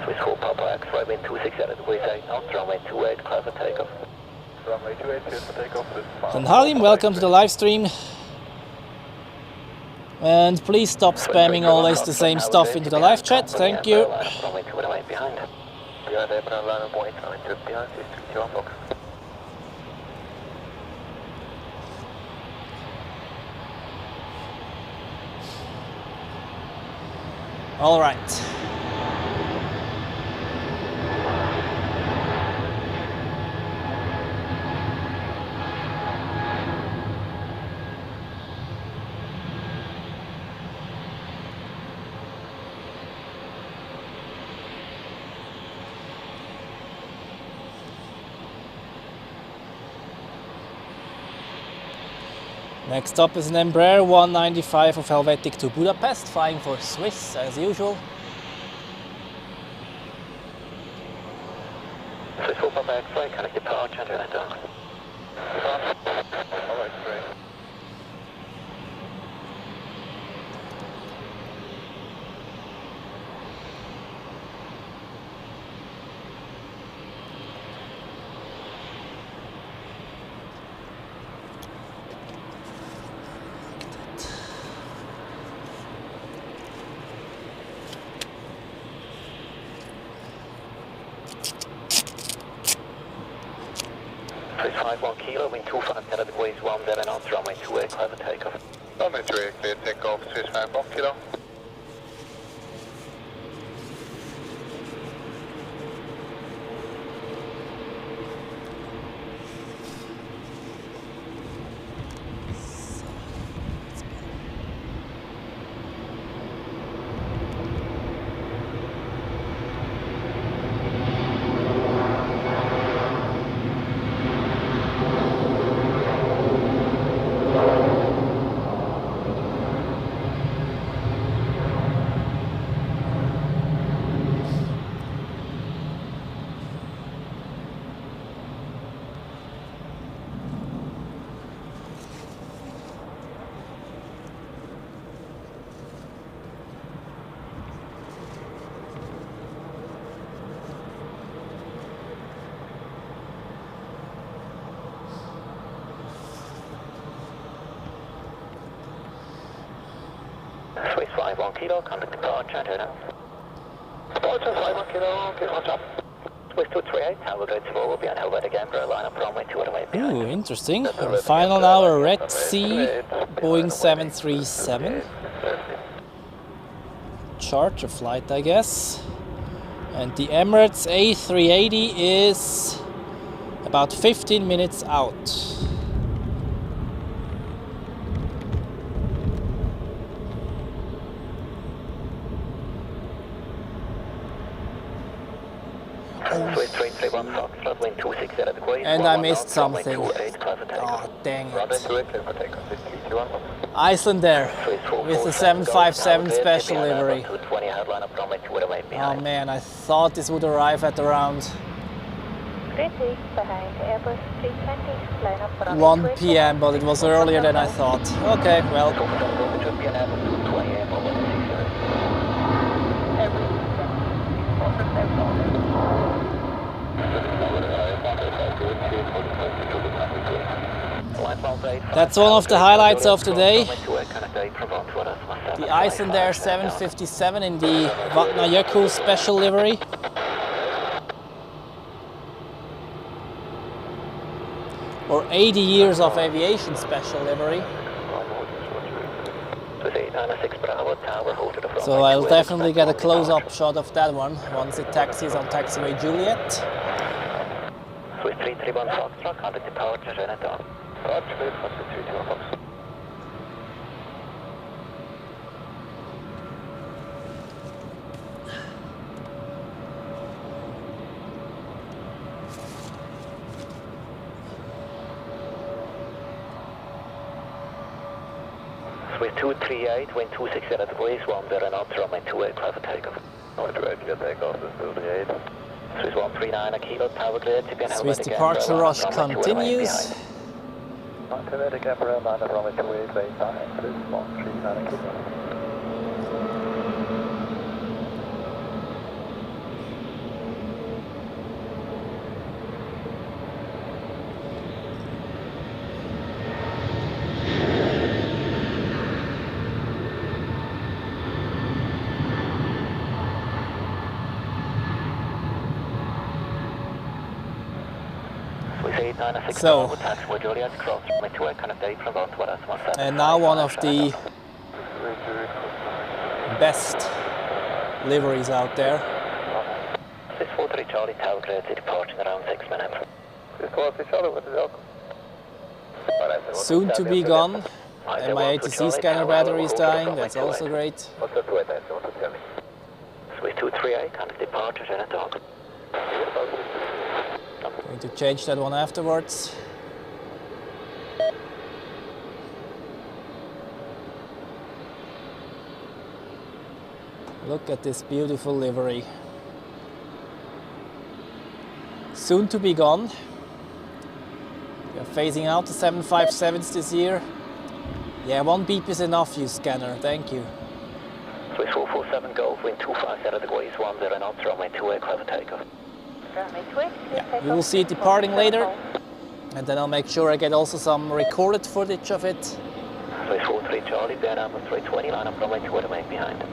Swiss 4 Papa X-ray, wind 260 degrees 8 knots, runway 28, clear for takeoff. Runway 28, clear for takeoff. And Halim, welcome to the live stream. And please stop spamming always the same stuff into the live chat, thank you. Runway 2 and wait behind. Yeah, they're going to line up point, runway 2 behind, is 2 on box. All right. Next up is an Embraer 195 of Helvetic to Budapest, flying for Swiss as usual. Swiss 4 Papa X-ray, connect departure, and turn it down. Alright, great. Swiss 51 kilo, wind 250 degrees 17 knots, runway 28, clear for takeoff. Runway 28, clear takeoff, Swiss 51 kilo. Swiss 51 kilo, contact departure, turn out. Departure 51 kilo, please watch up. Swiss 238, tower grid 4 will be on Helvetic Embraer, line up runway 2 and wait behind. Ooh, interesting. And final now, a Red Sea Boeing 737. Charter flight, I guess. And the Emirates A380 is about 15 minutes out. Swiss 331 Foxtrot, wind 260 degrees. And I missed something. Oh, dang Runway it. 28, clear for takeoff, Swiss 321. Iceland Air with the 757 special livery. Oh man, I thought this would arrive at around 1 p.m., but it was earlier than I thought. Okay, well. That's one of the highlights of the day. The Iceland Air 757 in the Vatnajökull special livery. Or 80 years of aviation special livery. So I'll definitely get a close-up shot of that one once it taxis on taxiway Juliet. Swiss 331 Foxtrot, contact departure, turn it on. Swiss 238, wind 260 degrees, 1 there and up, runway 28, clear for takeoff. Runway 28, you can take off, Swiss 238. Swiss 139, a kilo, tower clear, tip and Swiss departure rush continues. Activate again, around 9 runway 28, lane 9, Swiss 139, a kilo. So, and now one of the best liveries out there. Swiss 43 Charlie, tower clear to departure in around 6 minutes. Swiss 43 Charlie, what is it? Soon to be gone. And my ATC scanner battery is dying, that's also great. Swiss 238, kind of departure in a dog. Going to change that one afterwards. Look at this beautiful livery. Soon to be gone. We are phasing out the 757s this year. Yeah, one beep is enough, you scanner. Thank you. Swiss 447 Golf, wind 250 degrees, 10 knots, runway 28, clear for takeoff. Yeah, you will see it departing later. And then I'll make sure I get also some recorded footage of it. Swiss 43 Charlie, bear number 320, line up runway 2 remain behind.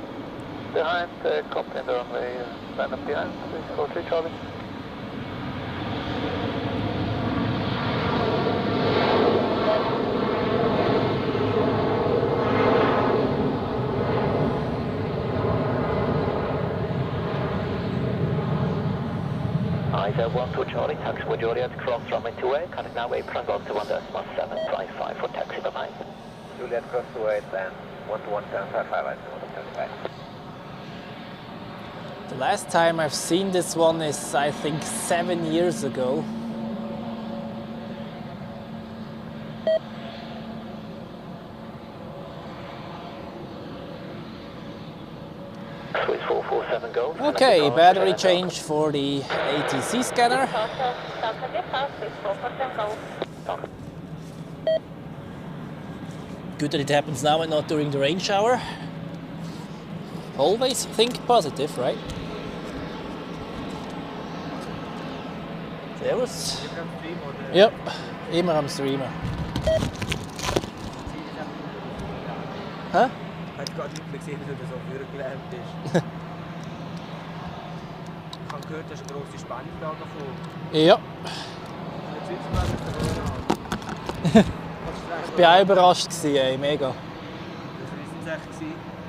Behind, company the runway, line up behind, Swiss 43 Charlie. Iceland 12 Charlie, taxi with Juliet, cross runway 28, contact now apron, 121.755 for taxi behind. Juliet cross 28 and 121.755, The last time I've seen this one is, I think, 7 years ago. Swiss 447 Golf. Okay, battery change for the ATC scanner. Good that it happens now and not during the rain shower. Always think positive, right? Servus. Ja, immer am Streamen. Hä? Ich habe gerade nicht gesehen, dass du so vorgelernt bist. Ich habe gehört, dass eine grosse Spannung da gekommen. Ja. Ich war auch überrascht, ey, mega. Das war es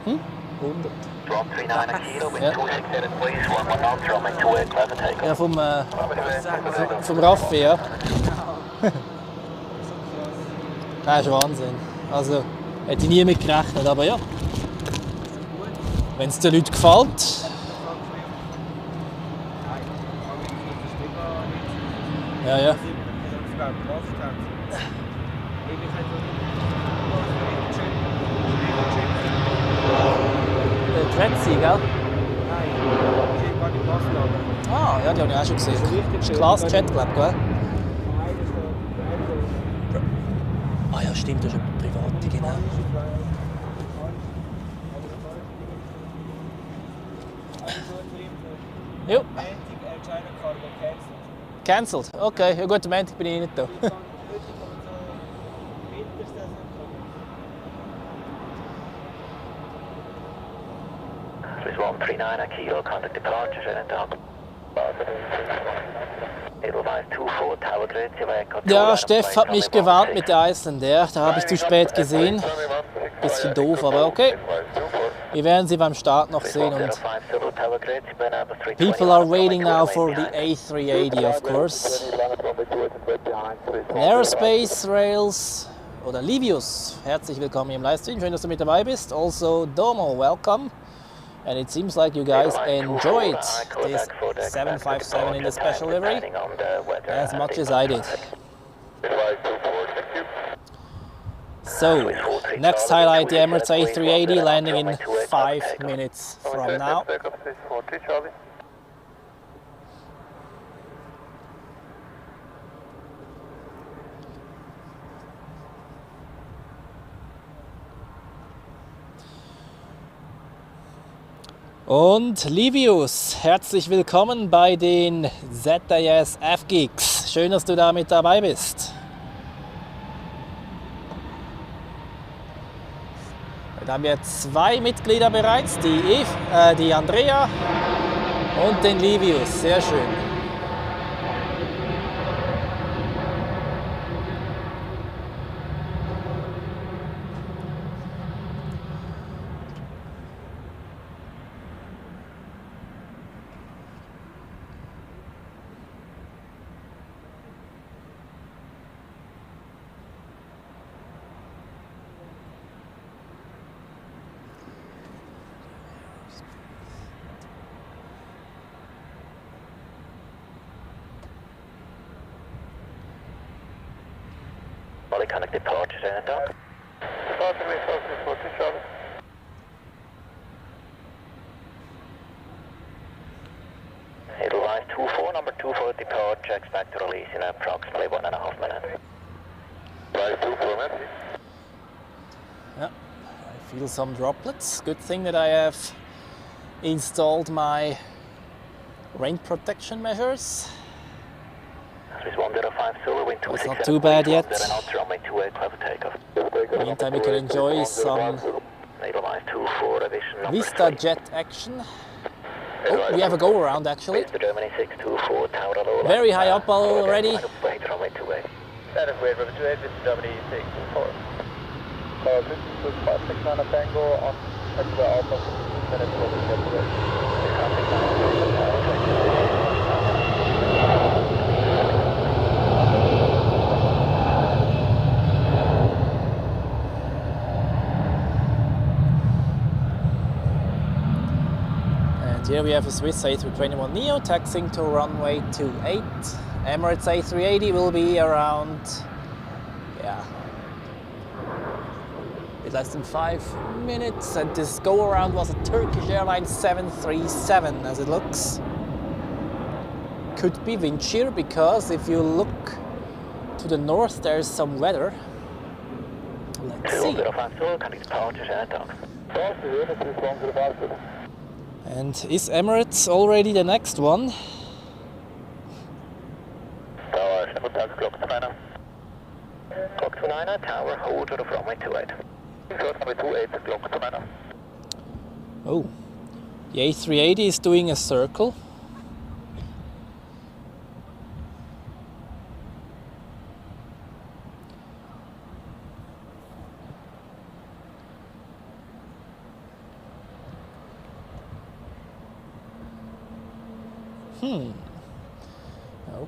echt. 100. Ja. Ja, vom Raffi, ja. Das ist Wahnsinn. Also, hätte ich nie mit gerechnet, aber ja. Wenn es den Leuten gefällt. Ja, ja. Tretzi, gell? Ah, ja, die habe ich auch schon gesehen. Das ist Glas-Jet, glaube ich, gell? Ah ja, stimmt, das ist eine private, genau. Jo. Cancelled? Okay, ja gut, am Montag bin ich nicht da. Swiss 139 Kilo, contact departure in dog. Edelweiss 24 Tower Grid. Ja, Steff hat mich gewarnt mit der Iceland Air. Da habe ich zu spät gesehen. Bisschen doof, aber okay. Wir werden sie beim Start noch sehen. Und people are waiting now for the A380, of course. Aerospace Rails oder Livius. Herzlich willkommen im Livestream. Schön, dass du mit dabei bist. Also Domo, welcome. And it seems like you guys enjoyed this 757 in the special livery as much as I did. So, next highlight, the Emirates A380 landing in 5 minutes from now. Und Livius, herzlich willkommen bei den ZRH F-Geeks. Schön, dass du da mit dabei bist. Da haben wir 2 Mitglieder bereits, die Andrea und den Livius. Sehr schön. Connect departures and dock. Departure resources for Charlie. Edelweiss 24, number 24 departure, expect to release in approximately 1.5 minutes. Right, 24 minutes. Yeah, I feel some droplets. Good thing that I have installed my rain protection measures. It's not too bad yet. Meantime, we can enjoy some Vista jet action. Oh, we have a go around actually. Very high up already. Here we have a Swiss A321neo taxiing to runway 28. Emirates A380 will be around, yeah, a bit less than 5 minutes. And this go around was a Turkish Airlines 737 as it looks. Could be wind shear because if you look to the north there's some weather. Let's see. And is Emirates already the next one? Tower, clock to 9. Clock to 9, tower, hold to the runway 28. Runway 28, clock to 9. Oh, the A380 is doing a circle.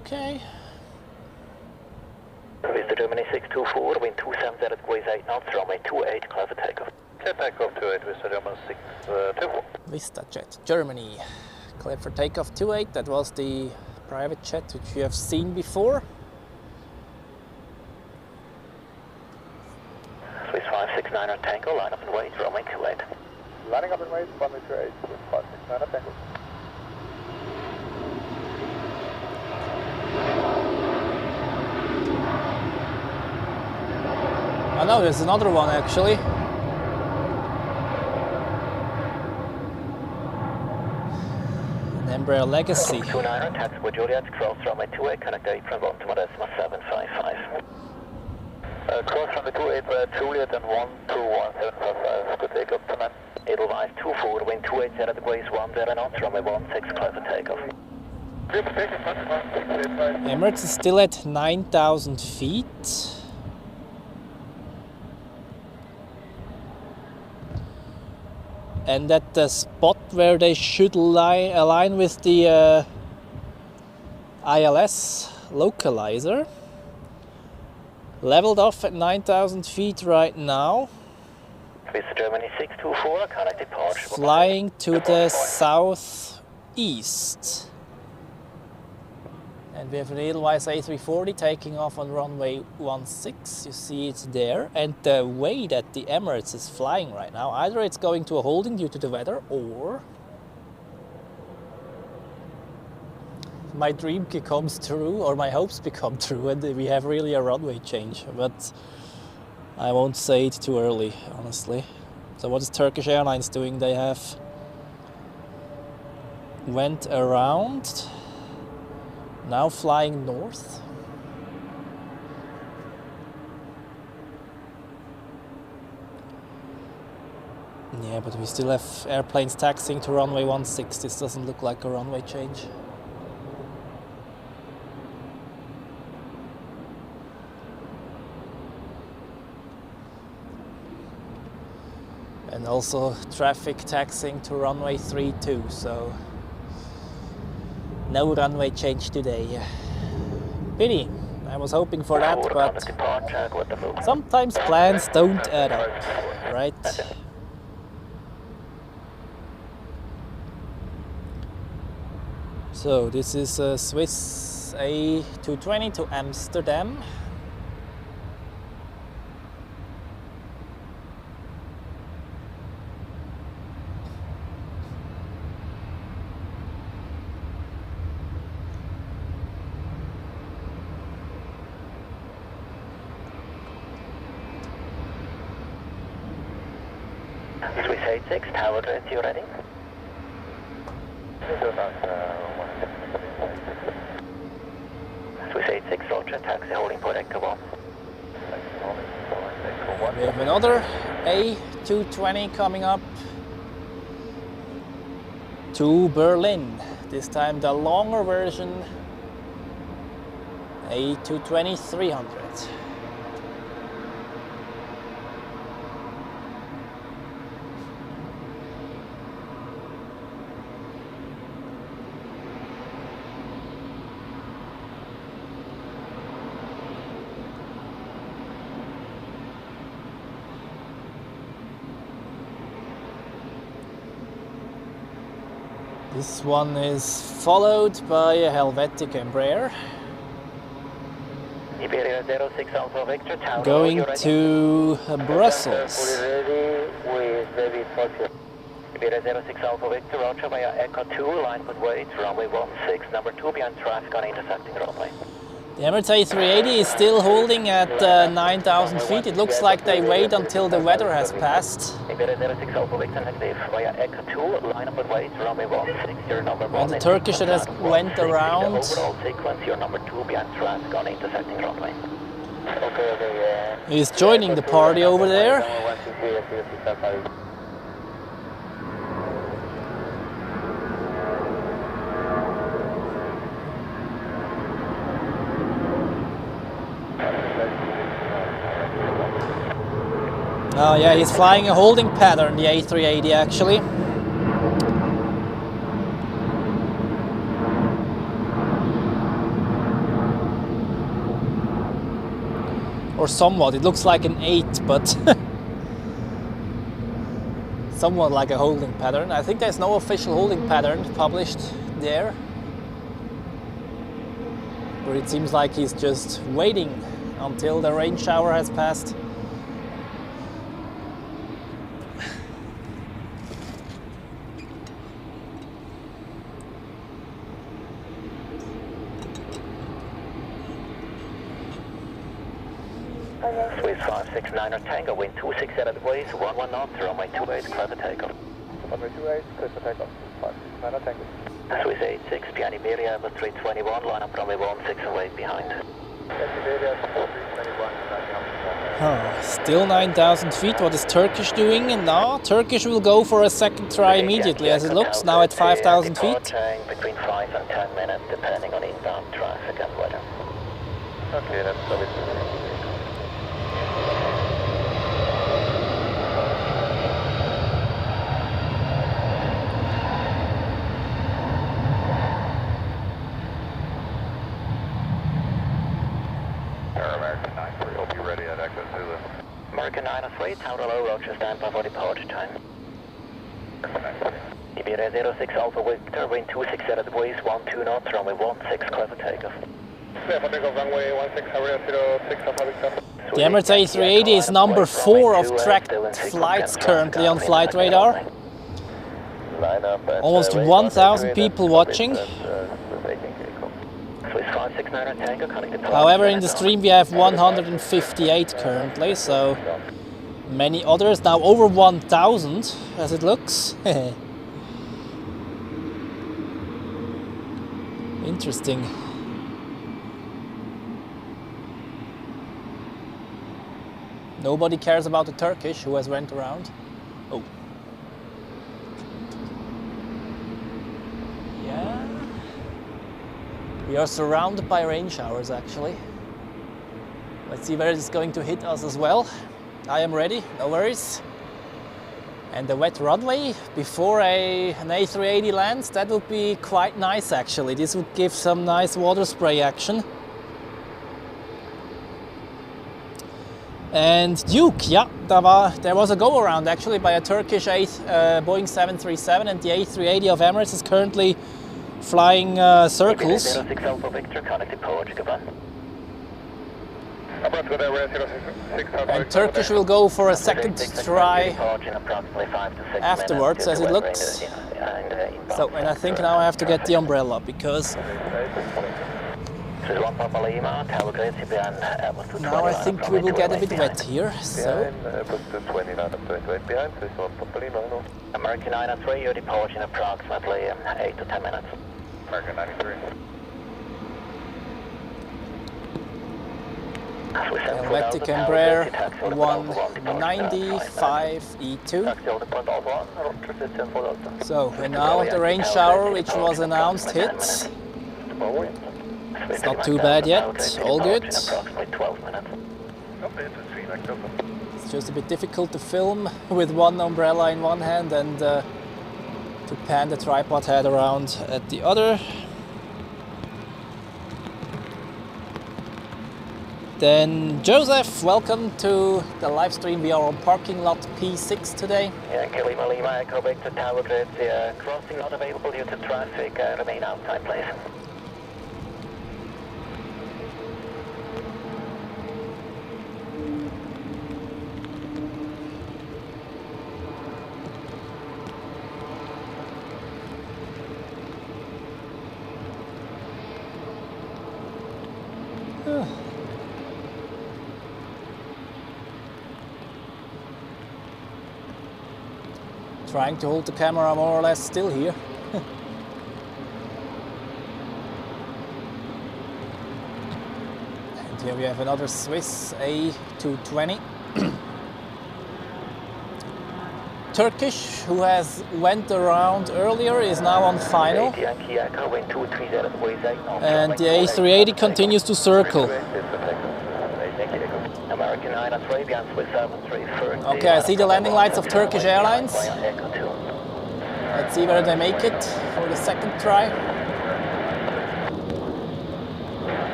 Okay. Vista Germany 624, wind 270 at degrees 8 knots, runway 28, clear for takeoff. Clear takeoff 28, Vista Germany 624. Vista Jet Germany, clear for takeoff 28. That was the private jet which you have seen before. Swiss 569 on Tango, line up and wait, runway 28. Lining up and wait, runway 28, Swiss 569 on Tango. Oh no, there's another one actually. An Embraer Legacy. 29 taxi for Juliet, cross runway 28, connect apron 121.755. Cross runway 28 Juliet and 121.755, good takeoff to man. Edelweiss 24, wind 280 degrees 10 knots, runway 16, clear for takeoff. Emirates is still at 9,000 feet. And at the spot where they should align with the ILS localizer. Leveled off at 9,000 feet right now. Germany 624, connect departure. Flying to the southeast. And we have an Edelweiss A340 taking off on runway 16. You see it's there. And the way that the Emirates is flying right now, either it's going to a holding due to the weather, or my dream becomes true, or my hopes become true, and we have really a runway change. But I won't say it too early, honestly. So what is Turkish Airlines doing? They have went around, now flying north. Yeah, but we still have airplanes taxiing to runway 16. This doesn't look like a runway change. And also traffic taxiing to runway 32, so no runway change today. Pity, I was hoping for that, but sometimes plans don't add up, right? So this is a Swiss A220 to Amsterdam. Swiss 86, tower is you ready? Swiss 86, roger, taxi holding for Echo 1. We have another A220 coming up to Berlin. This time the longer version, A220-300. This one is followed by a Helvetic Embraer. Iberia 06 Alpha Victor, tower, going to Brussels. Iberia 06 Alpha Victor, roger, via Echo 2, line with weight, runway 16, number 2 behind traffic on intersecting runway. The Emirates A380 is still holding at 9,000 feet. It looks like they wait until the weather has passed. And the Turkish that has went around. Is joining the party over there. Oh yeah, he's flying a holding pattern, the A380 actually. Or somewhat, it looks like an 8, but somewhat like a holding pattern. I think there's no official holding pattern published there. But it seems like he's just waiting until the rain shower has passed. Swiss 569 Tango, wind 26 Edelweiss, 11 knots, runway 28, clear for takeoff. Runway 28, clear for takeoff. 569 Tango. Swiss 86, behind Iberia, Airbus A321, line up runway 16 and wait behind. Iberia, 321, Still 9,000 feet. What is Turkish doing? And now Turkish will go for a second try immediately, as it looks, now at 5,000 feet. Between 5 and 10 minutes, depending on inbound traffic and weather. Okay, that's American 93, hope you're ready at exit to the... American 93, tower low, roger, stand by for departure time. Iberia 06 Alpha Victor, wind 26 at the ways, 12 knots, runway 16, clear for takeoff. Clear for takeoff, runway 16, Iberia 06 Alpha Victor. The Emirates A380 is number 4 of tracked flights currently on flight radar. Almost 1,000 people watching. However, in the stream we have 158 currently, so many others. Now over 1,000 as it looks. Interesting. Nobody cares about the Turkish who has went around. Oh. Yeah. We are surrounded by rain showers actually. Let's see where it's going to hit us as well. I am ready, no worries. And the wet runway before an A380 lands, that would be quite nice actually. This would give some nice water spray action. And Duke, yeah, there was a go-around actually by a Turkish Boeing 737, and the A380 of Emirates is currently flying circles. And Turkish will go for a second try afterwards, as it looks. So, and I think now I have to get the umbrella because now I think we will get a bit wet here, so... American 903, you're departing in approximately 8 to 10 minutes. American 93. Helvetic Embraer 195E2. So, and now the rain shower which was announced hits. It's not too bad yet, all good. It's just a bit difficult to film with one umbrella in one hand and to pan the tripod head around at the other. Then Joseph, welcome to the live stream. We are on parking lot P6 today. Yankee Lima Lima, Echo Victor Tower Grid, crossing not available due to traffic, remain outside please. Trying to hold the camera more or less still here. And here we have another Swiss A220. Turkish, who has went around earlier, is now on final. And the A380 continues to circle. Okay, I see the landing lights of Turkish Airlines. Let's see whether they make it for the second try.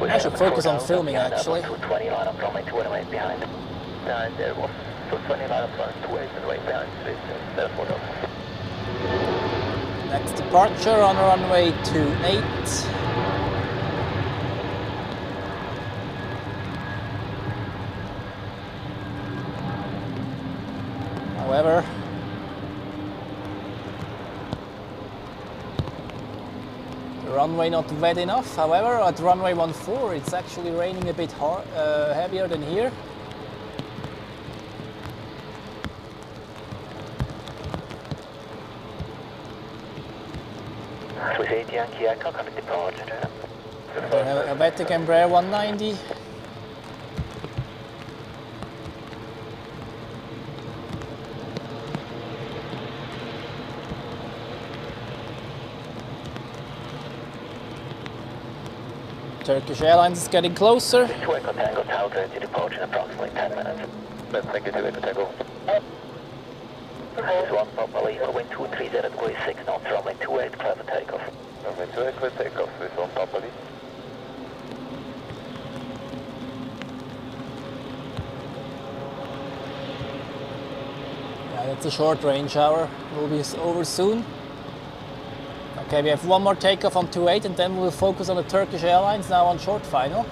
I should focus on filming actually. Next departure on runway 28. However, the runway not wet enough. However, at runway 14 it's actually raining a bit heavier than here. Helvetic Embraer 190. Turkish Airlines is getting closer. Echo Tango Tower Grid, you depart in approximately 10 minutes. Let's take it to Echo Tango. This is 1 Papa Lima, wind 230 degree 6 knots, runway 28, clear for takeoff. Runway 28, clear takeoff, this is 1 Papa Lima. That's a short range hour. Will be over soon. Okay, we have one more takeoff on 28 and then we'll focus on the Turkish Airlines now on short final.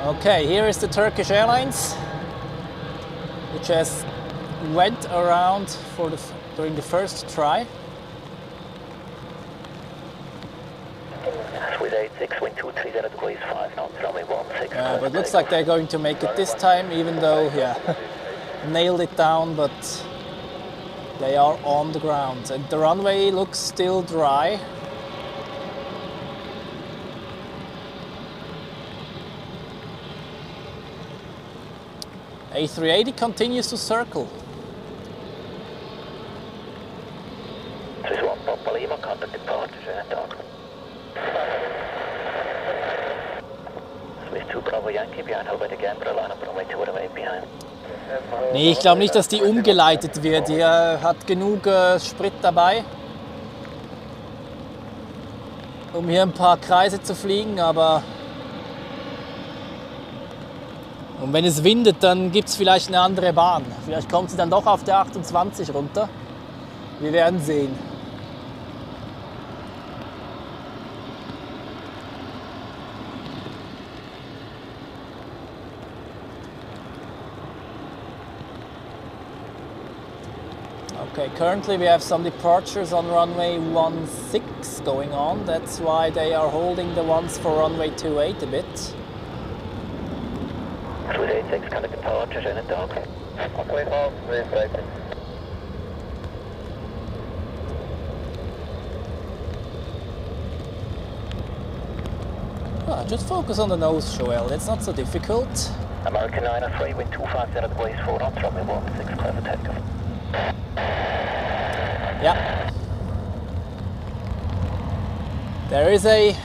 Okay, here is the Turkish Airlines, which has went around for during the first try. But looks like they're going to make it this time, even though, yeah, nailed it down, but they are on the ground. And the runway looks still dry. A380 continues to circle. Nee, ich glaube nicht, dass die umgeleitet wird. Die hat genug Sprit dabei, um hier ein paar Kreise zu fliegen, aber und wenn es windet, dann gibt es vielleicht eine andere Bahn. Vielleicht kommt sie dann doch auf der 28 runter. Wir werden sehen. Okay, currently we have some departures on runway 16 going on. That's why they are holding the ones for runway 28 a bit. 286 kind of departures in it, dog. Okay, off, recycling. Just focus on the nose, Joel. It's not so difficult. American 903, wind 250 degrees 4 knots, runway 16, clear for takeoff. Yeah. There is a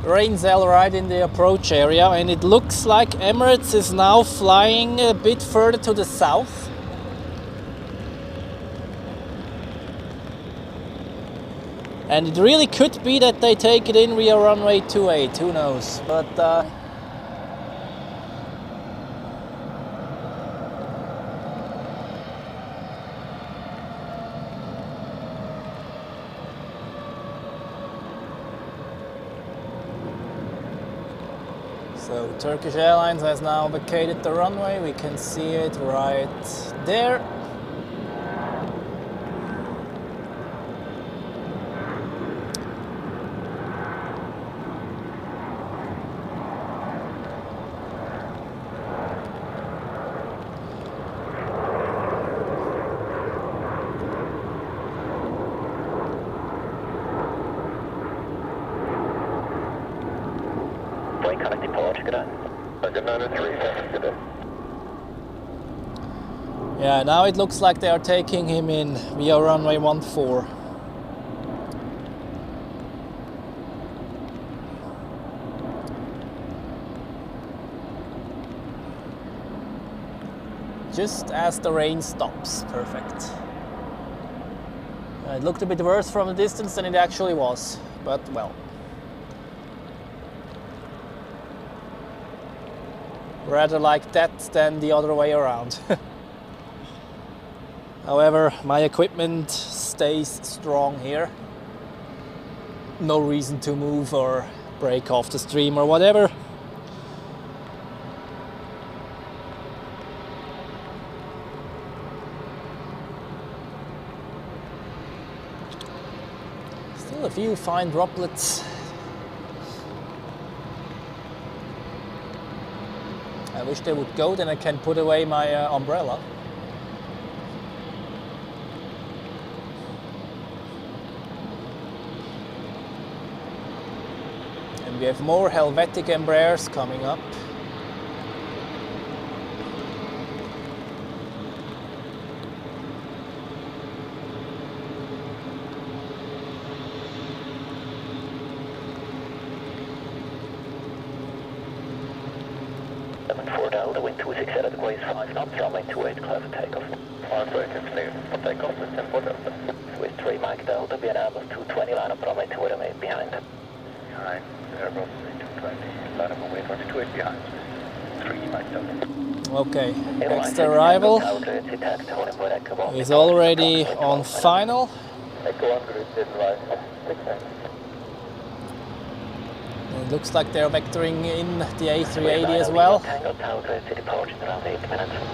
rain cell right in the approach area, and it looks like Emirates is now flying a bit further to the south. And it really could be that they take it in via runway 28, who knows. But so Turkish Airlines has now vacated the runway. We can see it right there. Yeah, now it looks like they are taking him in via runway 14. Just as the rain stops. Perfect. It looked a bit worse from a distance than it actually was, but well. Rather like that than the other way around. However, my equipment stays strong here. No reason to move or break off the stream or whatever. Still a few fine droplets. I wish they would go, then I can put away my umbrella. And we have more Helvetic Embraers coming up. Delta, wind 26 out of the degrees 5 knots, runway 28, clear for takeoff. Runway 28, for takeoff, with 10 Delta. With 3 Mike Delta. Delta, be an Airbus 220, line up runway 2 remain behind. Behind, Airbus A220, line up runway 28 behind. 3 Mike Delta. Okay, next arrival is already on final. It looks like they're vectoring in the A380 as well.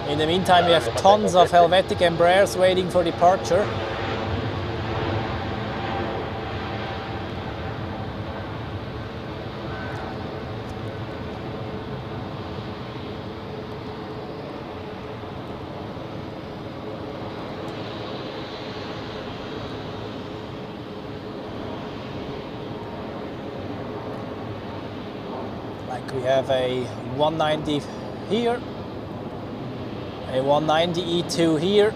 In the meantime, we have tons of Helvetic Embraers waiting for departure. We have a 190 here, a 190 E2 here,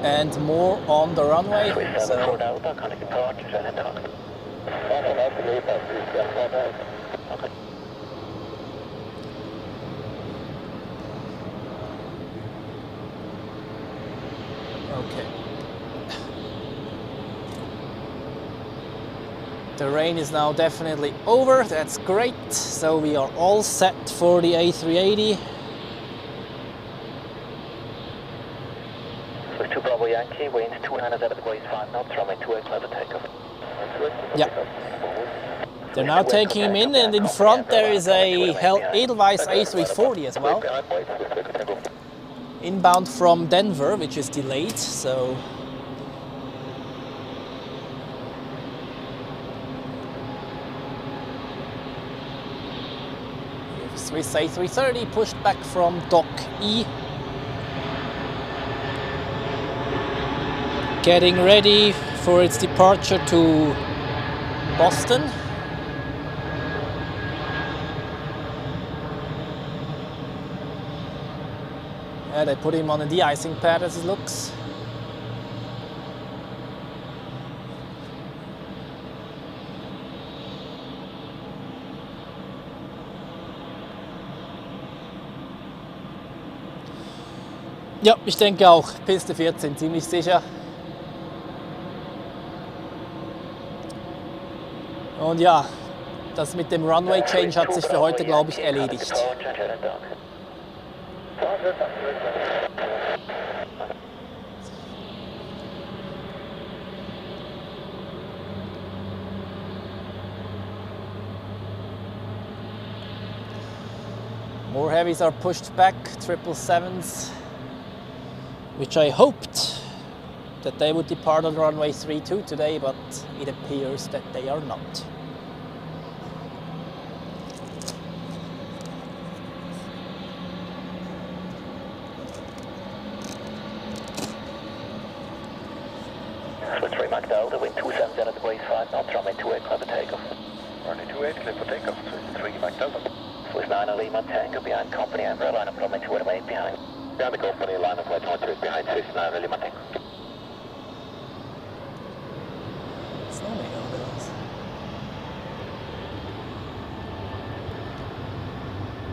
and more on the runway. So okay. The rain is now definitely over, that's great. So we are all set for the A380. Swiss 2 Bravo Yankee, winds 29 at Edelweiss 5 knots, runway 28, clever takeoff. Yeah. They're now taking him in, and in front there is a Edelweiss A340 as well. Inbound from Denver, which is delayed, so Swiss A330 pushed back from Dock E. Getting ready for its departure to Boston. Yeah, they put him on a de-icing pad as it looks. Ja, ich denke auch. Piste 14, ziemlich sicher. Und ja, das mit dem Runway Change hat sich für heute, glaube ich, erledigt. More heavies are pushed back, 777s. Which I hoped that they would depart on runway 32 today, but it appears that they are not. Swiss 3 Mach Delta, wind 27 at Edelweiss 5 knots, runway 28, clever takeoff. Runway 28, clear for takeoff, Swiss 3 Mach Delta. Swiss 9 Lima Tango behind company Embraer, line up runway 2 remain behind. Behind the company, line up right 28 behind Swiss 9 Lima Tango.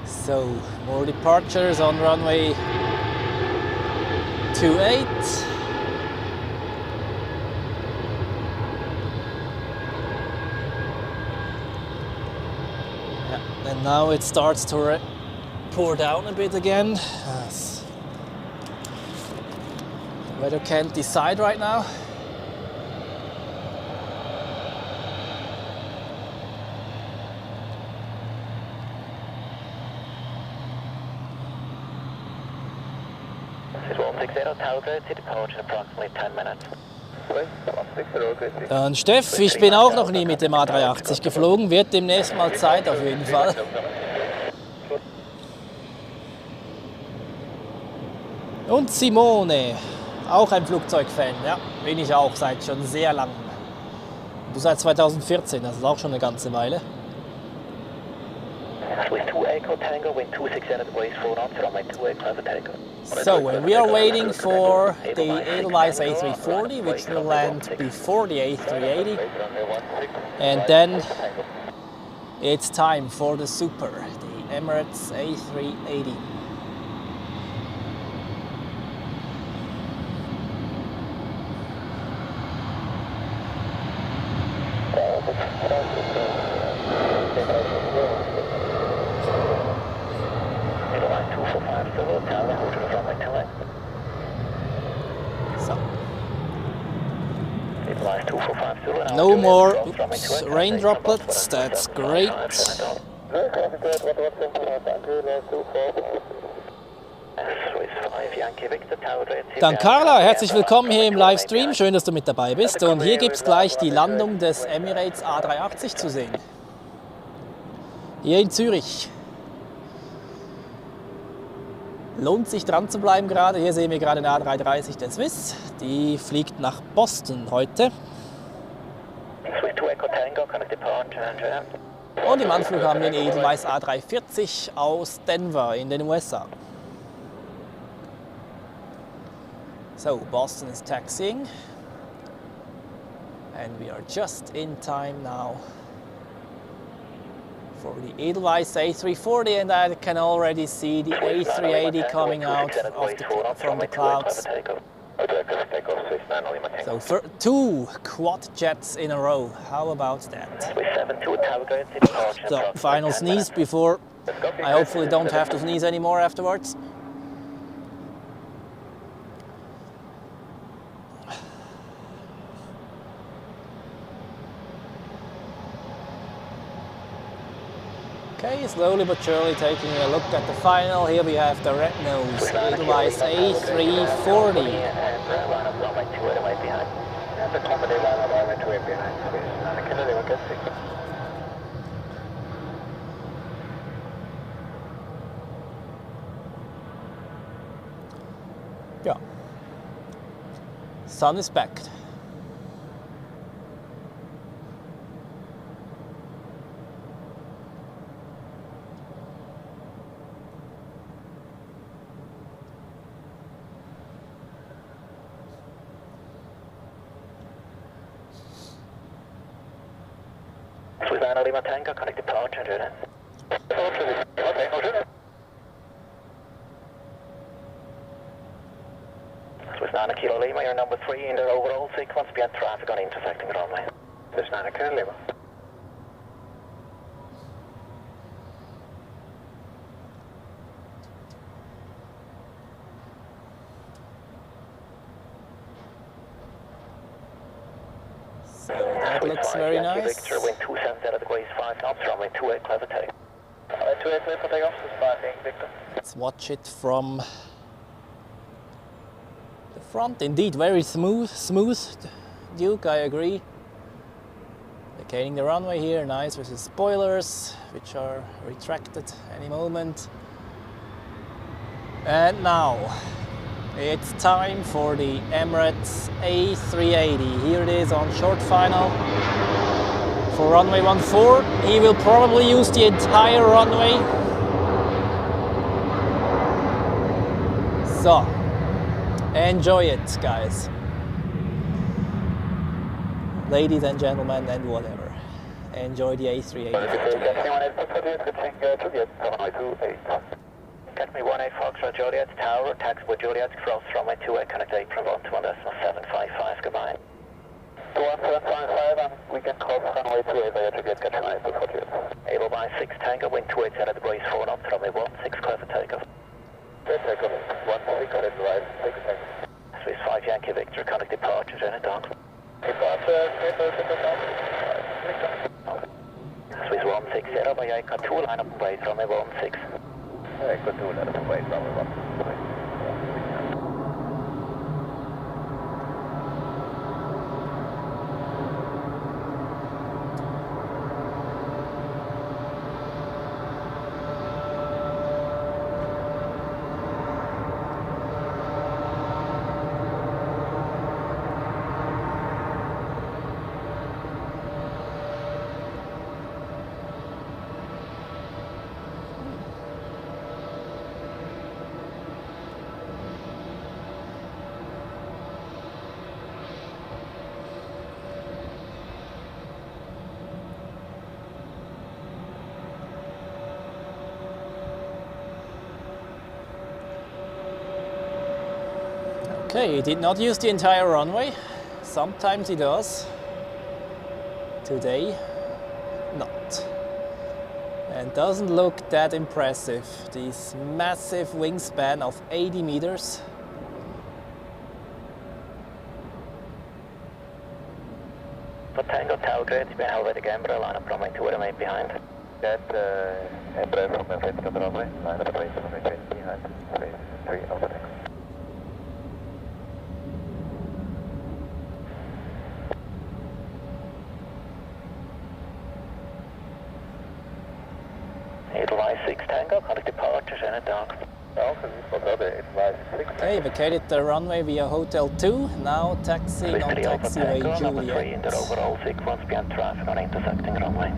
So, more departures on runway 28. Yeah, and now it starts to pour down a bit again. Weather can't decide right now. Und Steff, ich bin auch noch nie mit dem A380 geflogen, wird demnächst mal Zeit auf jeden Fall. Und Simone, auch ein Flugzeugfan, ja, bin ich auch seit schon sehr langem. Du seit 2014, das ist auch schon eine ganze Weile. So, we are waiting for the Edelweiss A340, which will land before the A380. And then it's time for the Super, the Emirates A380. So. No more rain droplets, that's great. Dann Carla, herzlich willkommen hier im Livestream, schön, dass du mit dabei bist. Und hier gibt es gleich die Landung des Emirates A380 zu sehen. Hier in Zürich. Lohnt sich dran zu bleiben gerade. Hier sehen wir gerade eine A330 der Swiss. Die fliegt nach Boston heute. Und im Anflug haben wir einen Edelweiss A340 aus Denver in den USA. So, Boston is taxiing. And we are just in time now for the Edelweiss A340, and I can already see the A380 coming out from the clouds. So for 2 quad jets in a row, how about that? So, final sneeze before I hopefully don't have to sneeze anymore afterwards. Okay, slowly but surely taking a look at the final. Here we have the red nose, Edelweiss A340. Yeah. Sun is back. Lima Tango, connect departure, Jordan. Swiss 9 Kilo Lima, you're number 3 in the overall sequence, beyond traffic on intersecting runway. Swiss 9 Kilo Lima. So that looks very nice. Victor, wind 270 out of the grace 5 knots, runway 28, clever take. 28, clear for takeoff, Victor. Let's watch it from the front. Indeed, very smooth, Duke, I agree. Vacating the runway here, nice with the spoilers, which are retracted any moment. And now, it's time for the Emirates A380. Here it is on short final for runway 14. He will probably use the entire runway. So, enjoy it, guys. Ladies and gentlemen and whatever. Enjoy the A380 for today. Get me 18 Foxtrot Juliet Tower, taxi with Juliet, cross runway 28, connect apron 121.755, goodbye. 11755, and we can cross runway 28 via Juliet, get your for Juliet. Edelweiss 6 Tango, wind 28 out of the breeze 4 knots, runway 16, clear for takeoff. Clear takeoff, 16, connect right, take a takeoff. Swiss 5 Yankee Victor, connect departure, Janet Dog. Departure, Swiss 160, by Yankee 2, line up and breeze, runway 16. I could do that at the way, runway 16. Okay, he did not use the entire runway. Sometimes he does. Today. not. And doesn't look that impressive. This massive wingspan of 80 meters. For Tango Tower Grid, be halfway to Gambra, line up runway 2 remain behind. Get Embraer from the right of runway, line up runway 20 behind, phase 3 Alpha Tango. Edelweiss 6 Tango, contact departures and a dark. Okay, vacated the runway via Hotel 2, now taxiing on taxiway Juliet. In the overall sequence beyond traffic on intersecting runway.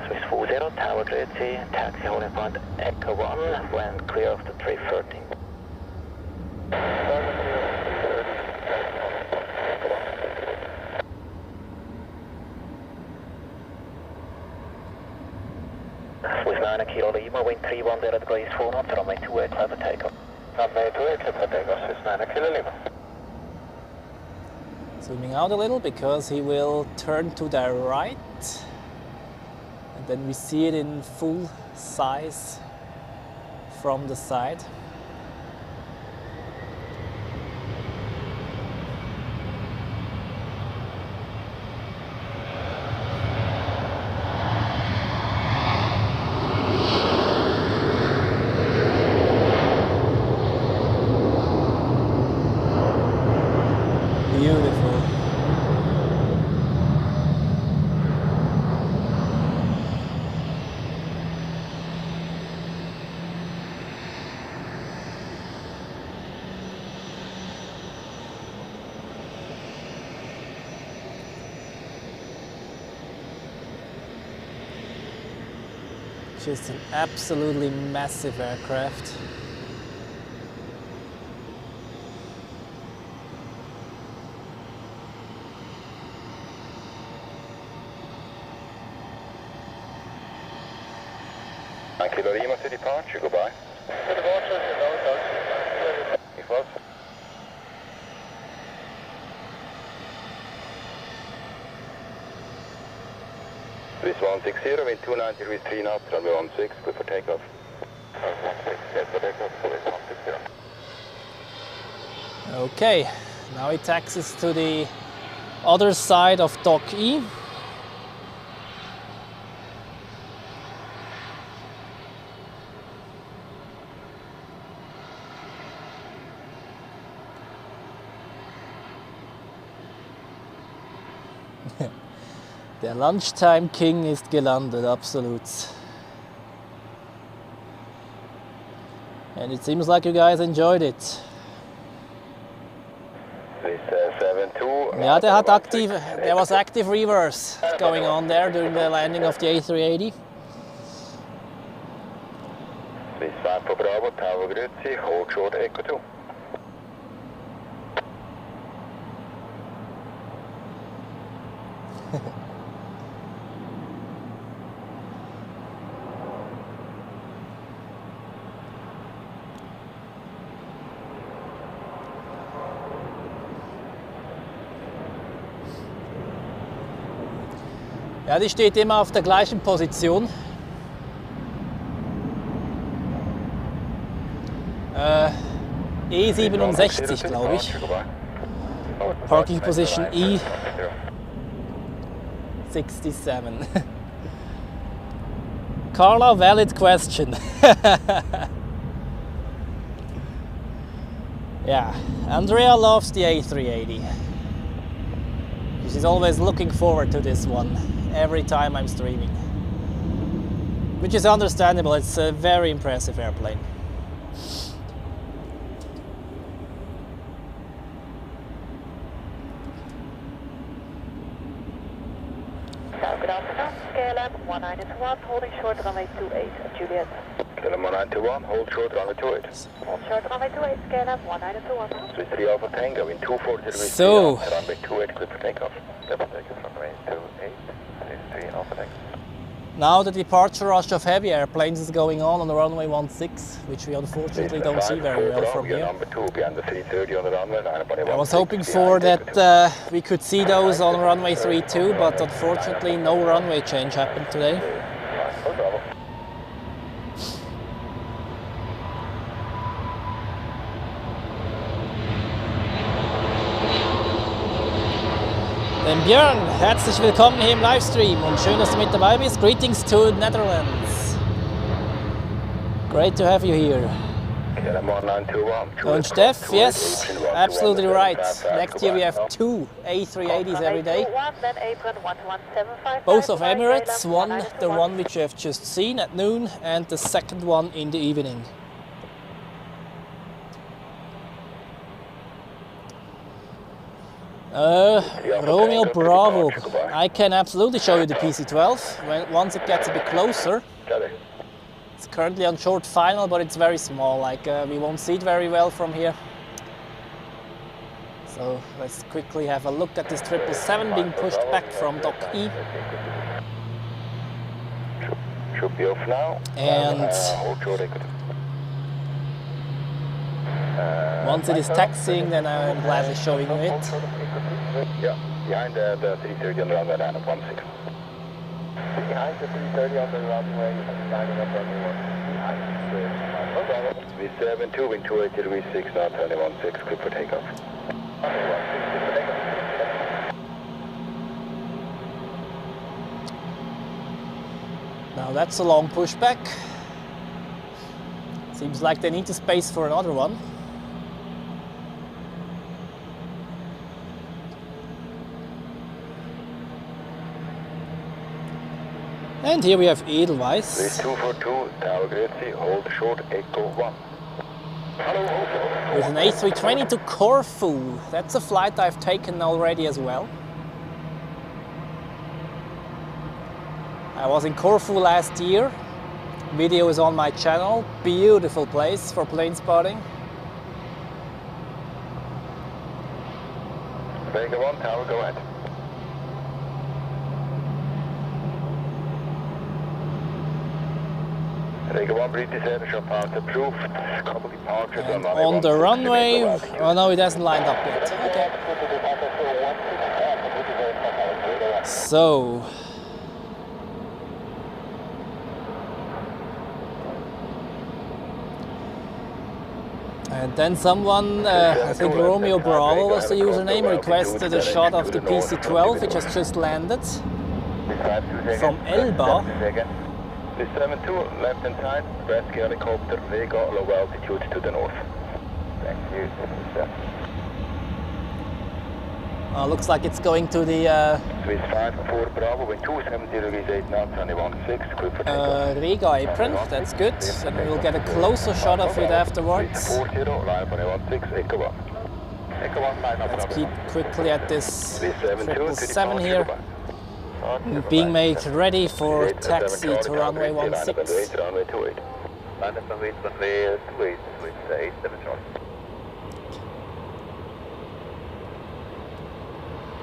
Swiss 40, Tower Grid C, taxi holding point Echo 1 when clear of the 330. Swiss 9 Kilo Lima, wind 310 degrees 4 knots, runway 28, clear for takeoff. Runway 28, clear for takeoff, Swiss 9 Kilo Lima. Zooming out a little because he will turn to the right. And then we see it in full size from the side. Beautiful. Just an absolutely massive aircraft. Kilo Lima to departure, goodbye. Swiss 160, wind 290 degrees 3 knots, runway 16, good for takeoff. 16, good for takeoff, Swiss 160. Okay, now he taxis to the other side of Dock E. Der Lunchtime King ist gelandet, absolut. And it seems like you guys enjoyed it. Swiss 72. Ja, der hat aktiv, there was active reverse going on there during the landing of the A380. Swiss 5 for Bravo, Tower Grid C, hold short Echo 2. Ja, die steht immer auf der gleichen Position. E67, glaube ich. Parking position E67. Carla, valid question. Yeah, Andrea loves the A380. She's always looking forward to this one every time I'm streaming. Which is understandable, it's a very impressive airplane. Good afternoon, KLM 1921, holding short runway 28 at Juliet. KLM 1921, hold short runway 28. Hold short runway 28, KLM 1921. Swiss 3 Alpha Tango in 240 degrees. So, runway 28, clear for takeoff. Clear for takeoff, runway 28, Swiss 3 Alpha Tango. Now the departure rush of heavy airplanes is going on the runway 16, which we unfortunately don't see very well from here. Number 2 behind the 330 on the runway. I was hoping for that we could see those on runway 32, but unfortunately no runway change happened today. Denn Björn, herzlich willkommen hier im Livestream und schön, dass du mit dabei bist. Greetings to Netherlands. Great to have you here. And Steph, yes, absolutely right. Next year we have 2 A380s every day. Both of Emirates, one the one which you have just seen at noon and the second one in the evening. Romeo Bravo, I can absolutely show you the PC-12 once it gets a bit closer. It's currently on short final, but it's very small, like we won't see it very well from here. So let's quickly have a look at this 777 being pushed back from Dock E. Should be off now. And once it is taxiing, then I'm gladly showing you it. Yeah, behind the 330 on the runway, 9 16. Behind the 330 on the runway, lining up runway 1. Behind. V72, wind 280 degrees 6, now turning 16, clear for takeoff. Now that's a long pushback. Seems like they need a space for another one. And here we have Edelweiss. 242, Tower Grazie, hold short, Echo 1. With an A320 to Corfu. That's a flight I've taken already as well. I was in Corfu last year. Video is on my channel. Beautiful place for plane spotting. Vega 1, Tower, go ahead. Vega 1, British Airways, your path approved. Couple departures on the runway. Oh no, it hasn't lined up yet. Okay. So. And then someone, I think Romeo Bravo was the username, requested a shot of the PC-12, which has just landed from Elba. The 72, left hand side, rescue helicopter, Vega, low altitude to the north. Thank you. Looks like it's going to the Swiss 54 Bravo, wind 270 degrees 8 knots, runway 16, clear for takeoff. Riga apron, that's good. And we'll get a closer shot of it afterwards. 40, line runway 16, Echo 1. Echo 1, line up. Let's keep quickly at this 777 here. Being made ready for taxi to runway 16. Runway 28. Land from runway 28, Swiss 87 Charlie.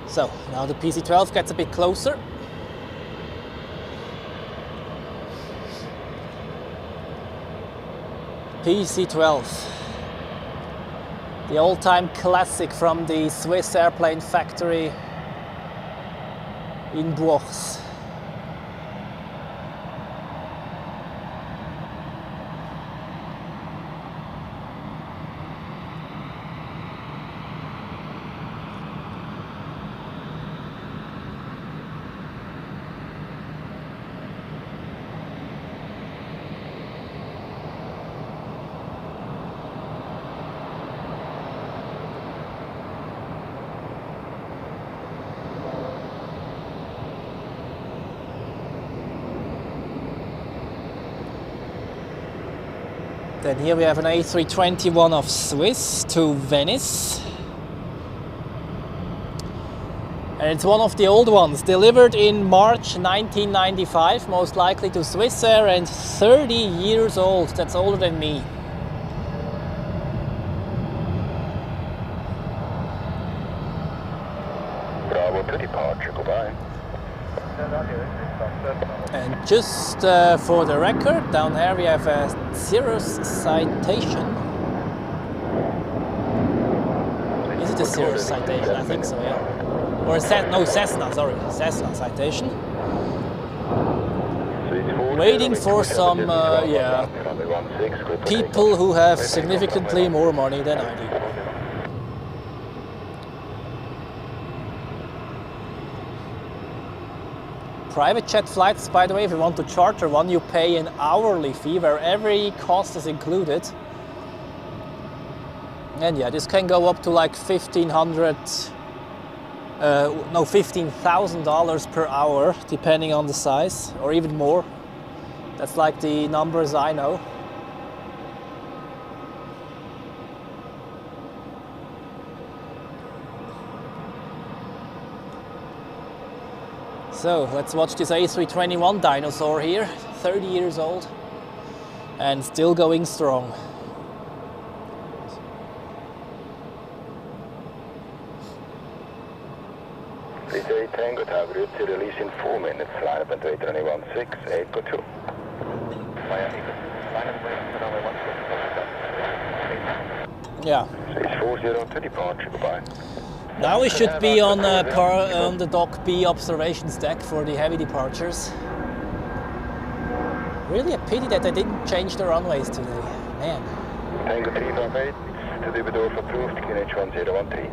So, now the PC-12 gets a bit closer. PC-12. The all-time classic from the Swiss airplane factory in Bourges. Then here we have an A321 of Swiss to Venice. And it's one of the old ones, delivered in March 1995, most likely to Swiss Air, and 30 years old. That's older than me. Bravo to departure, goodbye. And just for the record, down here we have a Cirrus citation. Is it a Cirrus citation? I think so, yeah. Or a Cessna, sorry, Cessna citation. Waiting for some yeah, people who have significantly more money than I do. Private jet flights, by the way, if you want to charter one, you pay an hourly fee where every cost is included. And yeah, this can go up to like $15,000 per hour, depending on the size, or even more. That's like the numbers I know. So let's watch this A321 dinosaur here, 30 years old and still going strong. Midday Tango Tower to release in 4 minutes, line up and wait runway 16, 8 go 2. Yeah. 640 to departure, goodbye. Now we should be on the Dock B observations deck for the heavy departures. Really a pity that they didn't change the runways today, man. Tango 358, to the Bedorf approved, QNH 1013.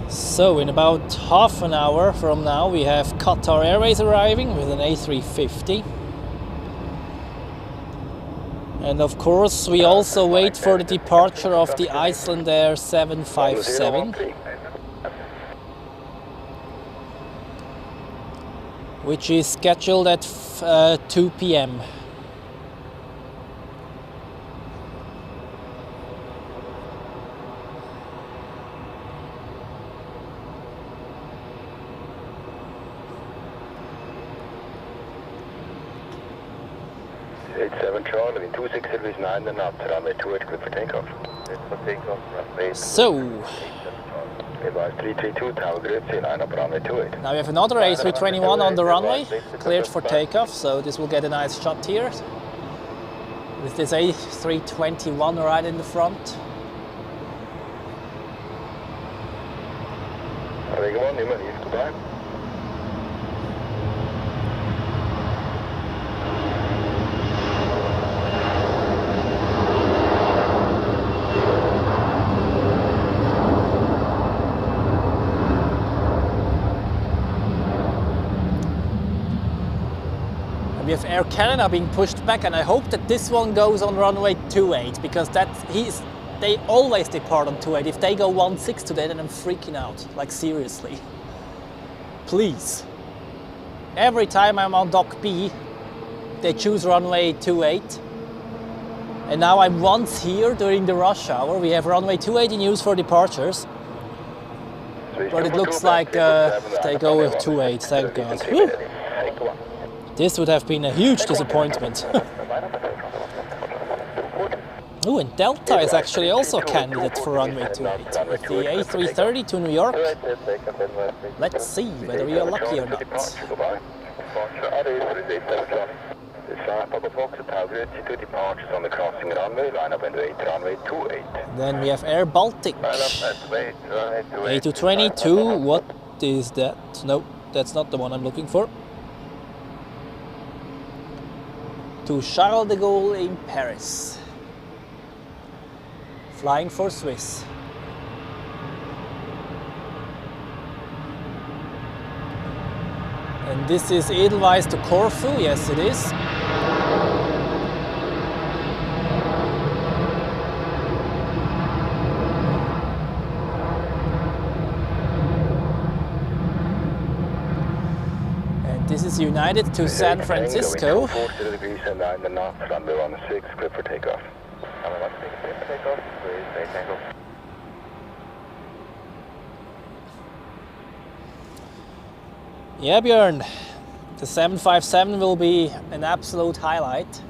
So in about half an hour from now we have Qatar Airways arriving with an A350. And of course we also wait for the departure of the Iceland Air 757, which is scheduled at 2 p.m. Charlie, 26 service 9 and up, runway 28 clear for takeoff. It's for takeoff, runway. So, Airbus A332, tower grid, line up runway 28. now we have another A321 on the runway, cleared for takeoff, so this will get a nice shot here. With this A321 right in the front. Rig 1, Newman, East, goodbye. We have Air Canada being pushed back, and I hope that this one goes on runway 28 because they always depart on 28. If they go 16 today, then I'm freaking out. Like seriously. Please. Every time I'm on Dock B, they choose runway 28. And now I'm once here during the rush hour. We have runway 28 in use for departures. But it looks like they go with 28, thank God. Whew. This would have been a huge disappointment. Oh, and Delta is actually also a candidate for runway 28 with the A330 to New York. Let's see whether we are lucky or not. Then we have Air Baltic. A220, what is that? Nope, that's not the one I'm looking for. To Charles de Gaulle in Paris. Flying for Swiss. And this is Edelweiss to Corfu, yes it is. And this is United to San Francisco. 40 degrees and 9 and up, runway 16, clear for takeoff. Runway 16, clear for takeoff, please, tango. Yeah, Björn, The 757 will be an absolute highlight.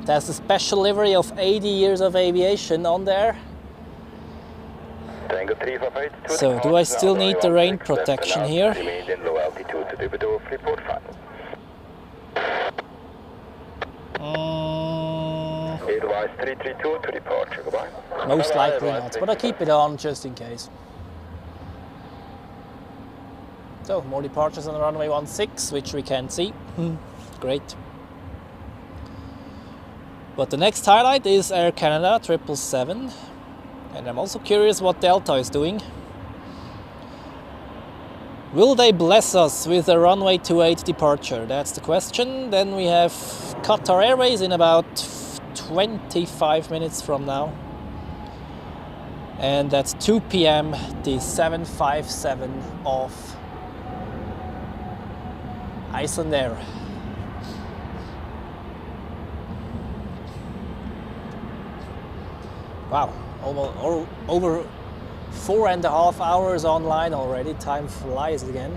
It has a special livery of 80 years of aviation on there. So, do I still need the rain protection here? Edelweiss A330 to departure, goodbye. Most likely not, but I keep it on just in case. So, more departures on the runway 16, which we can see. Great. But the next highlight is Air Canada 777. And I'm also curious what Delta is doing. Will they bless us with a runway 28 departure? That's the question. Then we have Qatar Airways in about 25 minutes from now. And that's 2 p.m. the 757 of Iceland Air. Wow, almost over 4.5 hours online already. Time flies again.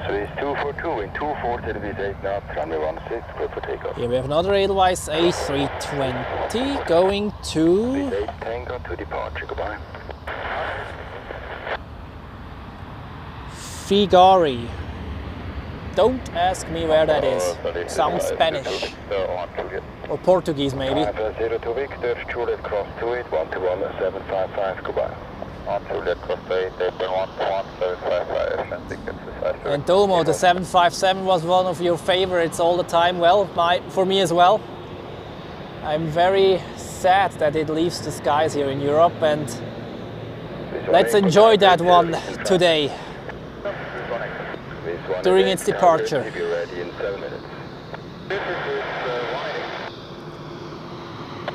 So it's 242 in 240 degrees 8 knots, runway 16, clear for takeoff. Here we have another Edelweiss A320 going to 8 Tango to departure, goodbye. Figari. Don't ask me where that is. Sounds Spanish. Or Portuguese maybe. 02 Victor, Juliet cross 28, 121, 755, goodbye. On Juliet cross 28, 121, 755, and tickets is And Domo, the 757 was one of your favorites all the time. Well, for me as well. I'm very sad that it leaves the skies here in Europe, and let's enjoy that one today during its departure.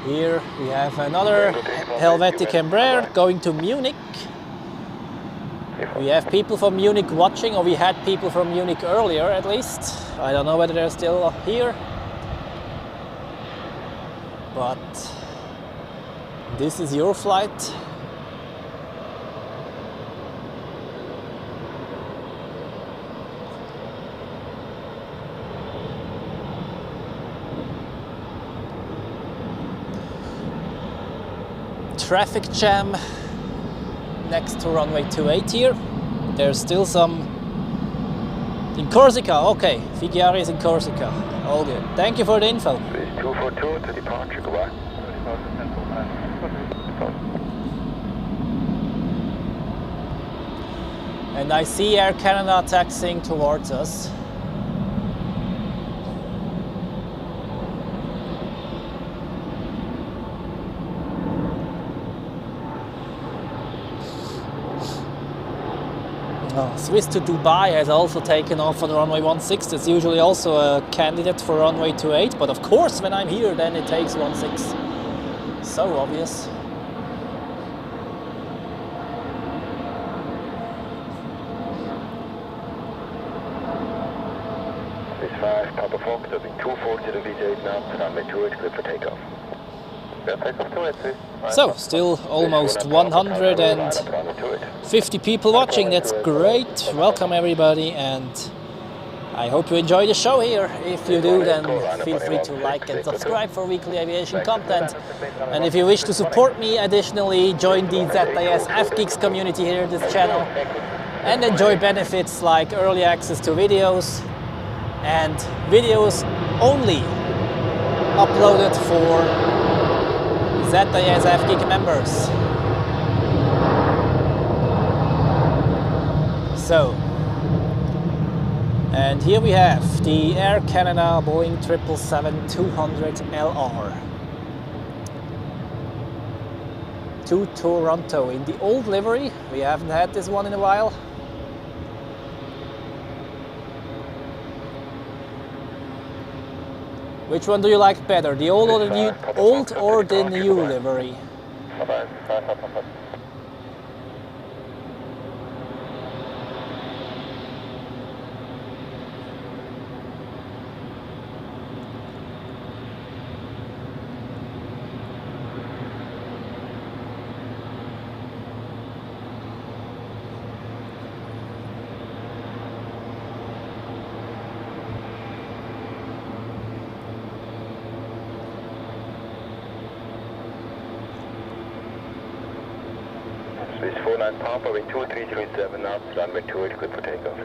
Here we have another Helvetic Embraer going to Munich. We have people from Munich watching, or we had people from Munich earlier at least. I don't know whether they're still here. But this is your flight. Traffic jam next to runway 28 here. There's still some in Corsica. Okay, Figari is in Corsica. All good. Thank you for the info. 242 to departure, goodbye. And I see Air Canada taxiing towards us. Swiss to Dubai has also taken off on runway 16. It's usually also a candidate for runway 28, but of course when I'm here then it takes 16. So obvious. This 5, Papa Fox, in 240 degrees 8 knots, runway 28, clear for takeoff. So, still almost 150 people watching, that's great. Welcome everybody, and I hope you enjoy the show here. If you do, then feel free to like and subscribe for weekly aviation content. And if you wish to support me, additionally join the ZRH FGeeks community here in this channel and enjoy benefits like early access to videos and videos only uploaded for ZRH FGeek members. So, and here we have the Air Canada Boeing 777-200LR to Toronto in the old livery. We haven't had this one in a while. Which one do you like better, the old or the new, livery? Swiss 49 Papa, wind 2337 knots, runway 28, good for takeoff.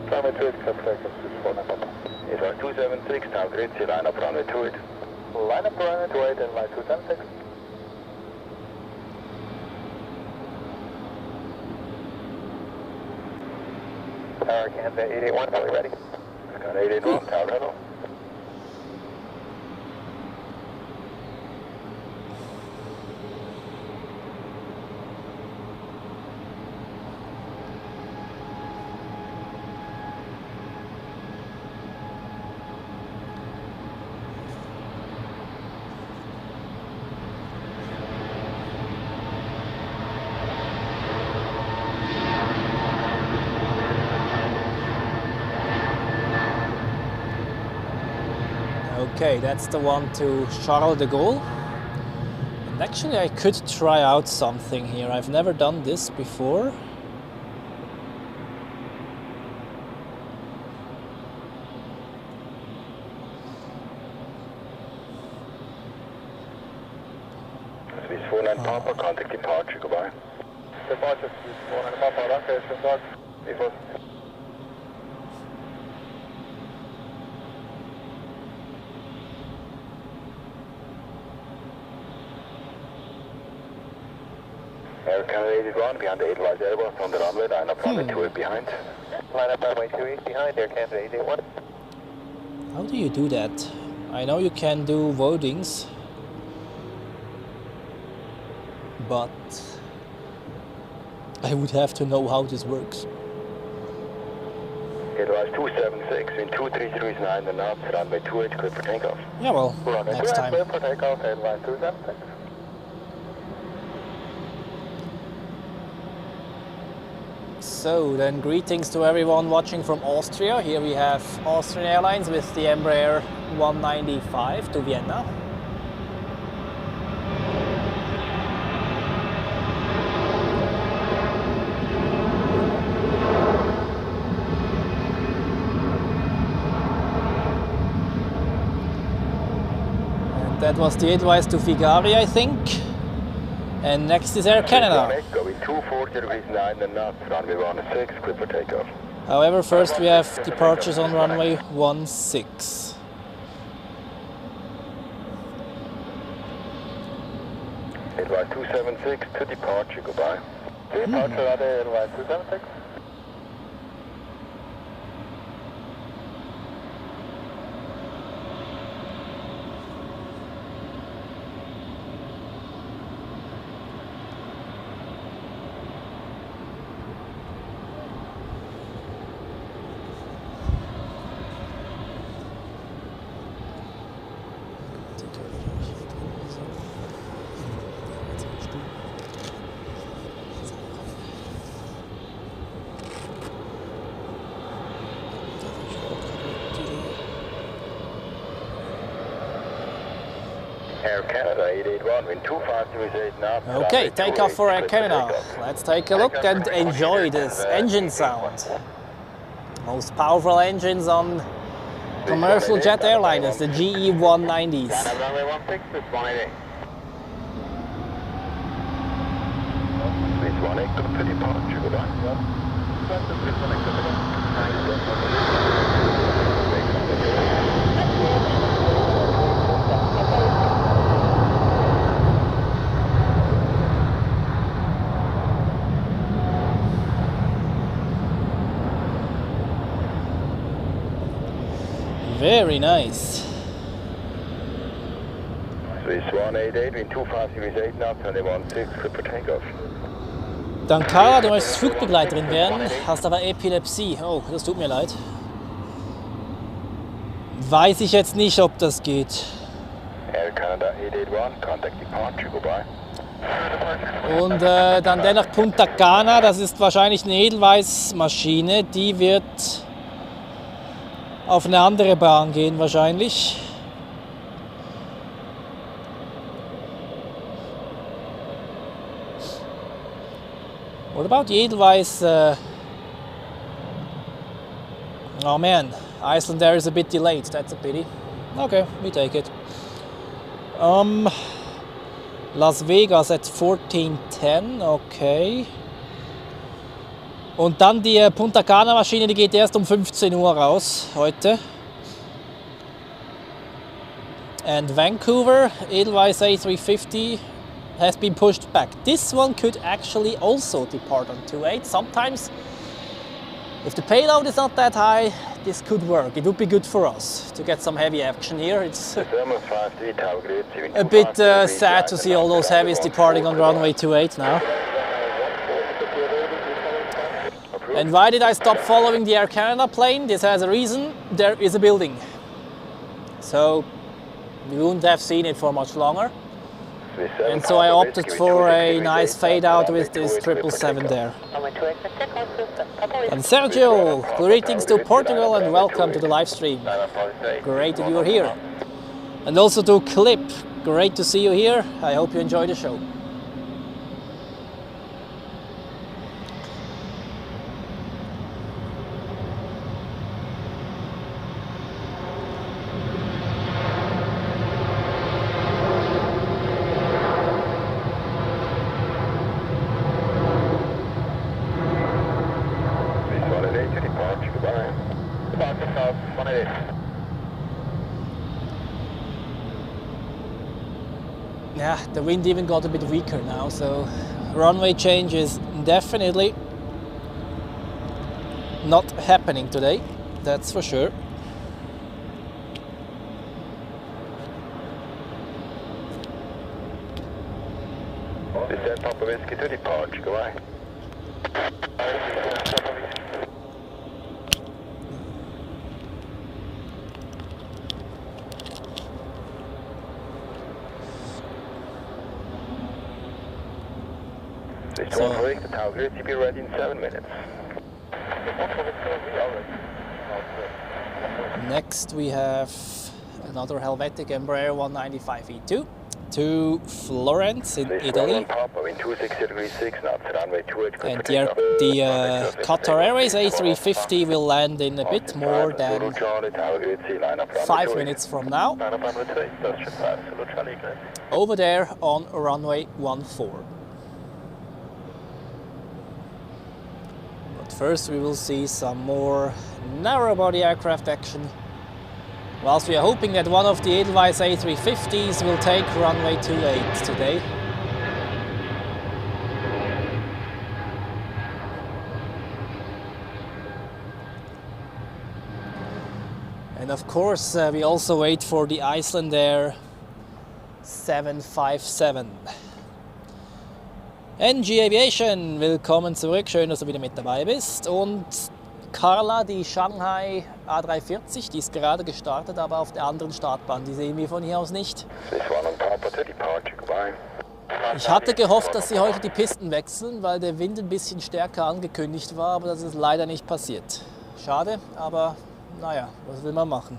Runway 28, clear for takeoff, Swiss 49 Papa. Airbus 276, tower grid, line up runway 28. Line up runway 28 and line 276. Tower Canada 881, are we ready? Canada 881, tower hello. Okay, that's the one to Charles de Gaulle. And actually I could try out something here. I've never done this before. Swiss 49 Papa, contact departure, goodbye. Departure, Swiss 49 Papa, danke, schönen Tag. Before. Air Canada 81 behind the Edelweiss Airbus on the runway, line up runway 28 behind. Line up runway 28 behind, Air Canada 881. How do you do that? I know you can do voting,s but I would have to know how this works. Edelweiss 276, wind 2339 the knots, runway 28, clear for takeoff. Yeah, well, Runway next 28, time. clear for takeoff, and line 276. So then greetings to everyone watching from Austria. Here we have Austrian Airlines with the Embraer 195 to Vienna. And that was the Edelweiss to Figari, I think. And next is Air Canada. Going 240 degrees 9 the knots, runway 16, clear for takeoff. However, first we have departures on runway 16. Edelweiss 276 to departure, goodbye. Departure at Edelweiss 276. Air Canada 881, wind 2508 knots. Okay, takeoff for Air Canada. Let's take a look and enjoy this engine sound. Most powerful engines on commercial jet airliners, the GE 190s. Runway 16, Swiss 188. Swiss 18, clear for departure, goodbye. Very nice. Swiss 188, wind 2508 knots, runway 16, clear for takeoff. Dankara, du möchtest Flugbegleiterin werden, hast aber Epilepsie. Oh, das tut mir leid. Weiß ich jetzt nicht, ob das geht. Air Canada 881, contact departure, goodbye. Und dann der nach Punta Cana, das ist wahrscheinlich eine Edelweiss-Maschine, die wird auf eine andere Bahn gehen wahrscheinlich. What about the Edelweiss? Oh man, Iceland Air is a bit delayed, that's a pity. Okay, we take it. Las Vegas at 14:10, okay. Und dann die Punta Cana Maschine, die geht erst um 15 Uhr raus heute. And Vancouver, Edelweiss A350 has been pushed back. This one could actually also depart on 28. Sometimes, if the payload is not that high, this could work. It would be good for us to get some heavy action here. It's a bit sad to see all those heavies departing on runway 28 now. And why did I stop following the Air Canada plane? This has a reason. There is a building. So we wouldn't have seen it for much longer. And so I opted for a nice fade out with this 777 there. And Sergio, greetings to Portugal and welcome to the live stream. Great that you are here. And also to Clip, great to see you here. I hope you enjoy the show. Yeah, the wind even got a bit weaker now, so runway change is definitely not happening today, that's for sure. Descend Papa Whiskey to departure, goodbye. So, the tower grid to be ready in 7 minutes. next we have another Helvetic Embraer 195E2 to Florence in Italy. And the Qatar Airways A350 will land in a bit more than 5 minutes from now, over there on runway 14. But first we will see some more narrow-body aircraft action, whilst we are hoping that one of the Edelweiss A350s will take runway 28 today. And of course we also wait for the Iceland Air 757. NG Aviation, willkommen zurück, schön, dass du wieder mit dabei bist. Und Carla, die Shanghai A340, die ist gerade gestartet, aber auf der anderen Startbahn, die sehen wir von hier aus nicht. Ich hatte gehofft, dass sie heute die Pisten wechseln, weil der Wind ein bisschen stärker angekündigt war, aber das ist leider nicht passiert. Schade, aber naja, was will man machen?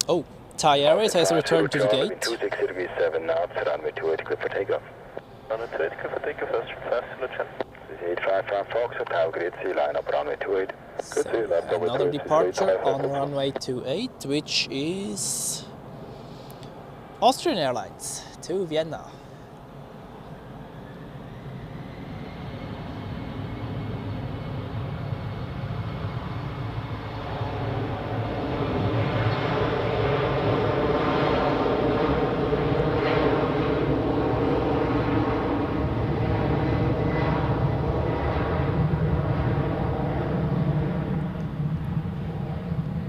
Oh, Thai Airways has returned to the gate. 2607 now, runway 28 clear for takeoff. Runway 28 clear for takeoff, fast Lucian. 855 Fox, tower grid, sea line up runway 28. So, another departure on runway 28, which is Austrian Airlines to Vienna.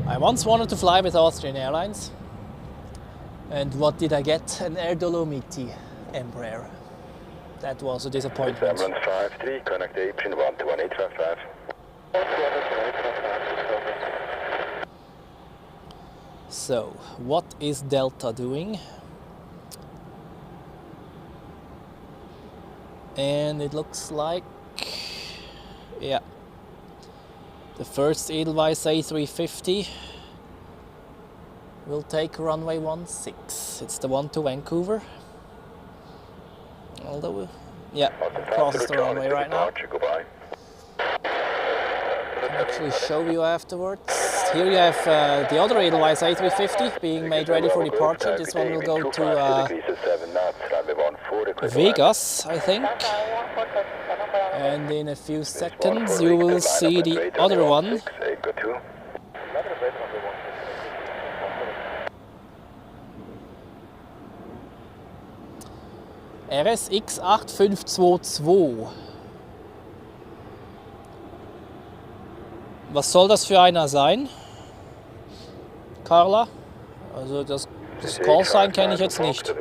I once wanted to fly with Austrian Airlines, and what did I get? An Air Dolomiti Embraer. That was a disappointment. Emirates 53, connect April 121 So, what is Delta doing? And it looks like, yeah, the first Edelweiss A350 will take runway 16. It's the one to Vancouver. Although, yeah, crosses the runway right now. actually show you afterwards. Here you have the other Edelweiss A350 being made ready for departure. This one will go to Vegas, I think. And in a few seconds you will see the other one. RSX 8522. Was soll das für einer sein? Carla? Also das Callsign kenne ich jetzt nicht.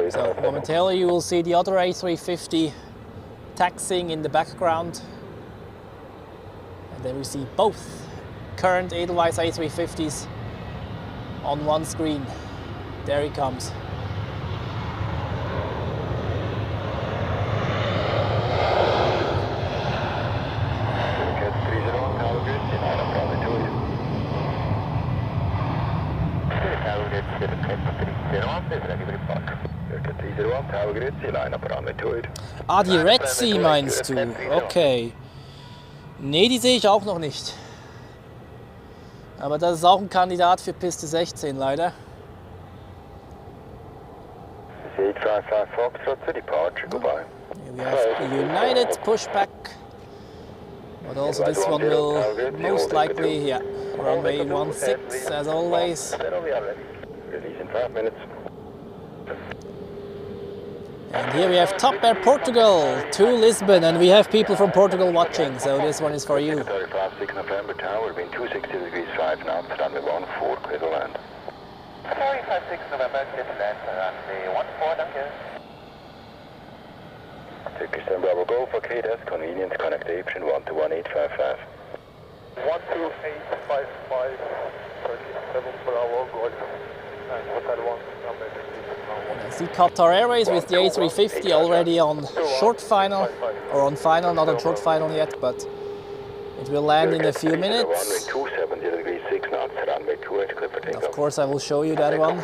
So momentarily you will see the other A350 taxiing in the background. And then we see both current Edelweiss A350s on one screen. There he comes. Ah, die Red Sea meinst du? Okay. Nee, die sehe ich auch noch nicht. Aber das ist auch ein Kandidat für Piste 16, leider. Here we have the United pushback. But also this one will most likely, yeah, runway 16 as always. And here we have Top Air Portugal to Lisbon, and we have people from Portugal watching, so this one is for you. 35 November Tower, wind 260 degrees 5 knots, runway 14, clear to land. 35 November, clear to land, runway 14, danke. Turkish Airlines Bravo Golf for KDS, convenience, connect Apron 121-855. 12855, Turkish Airlines Bravo Golf, and Hotel 1, number 3. I see Qatar Airways with the A350 already on short final, or on final, not on short final yet, but it will land in a few minutes. Of course, I will show you that one.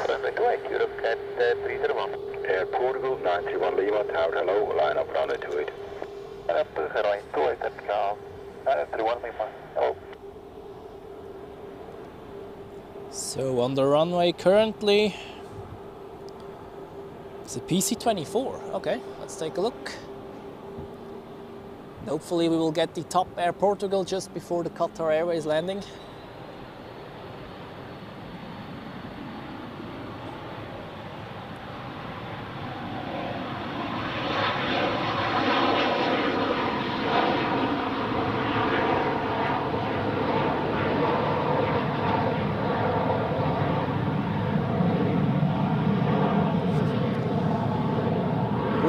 Air Portugal 931 Lima, tower hello, line up runway 28. So on the runway currently, it's a PC-24. Okay, let's take a look. Hopefully we will get the Top Air Portugal just before the Qatar Airways landing.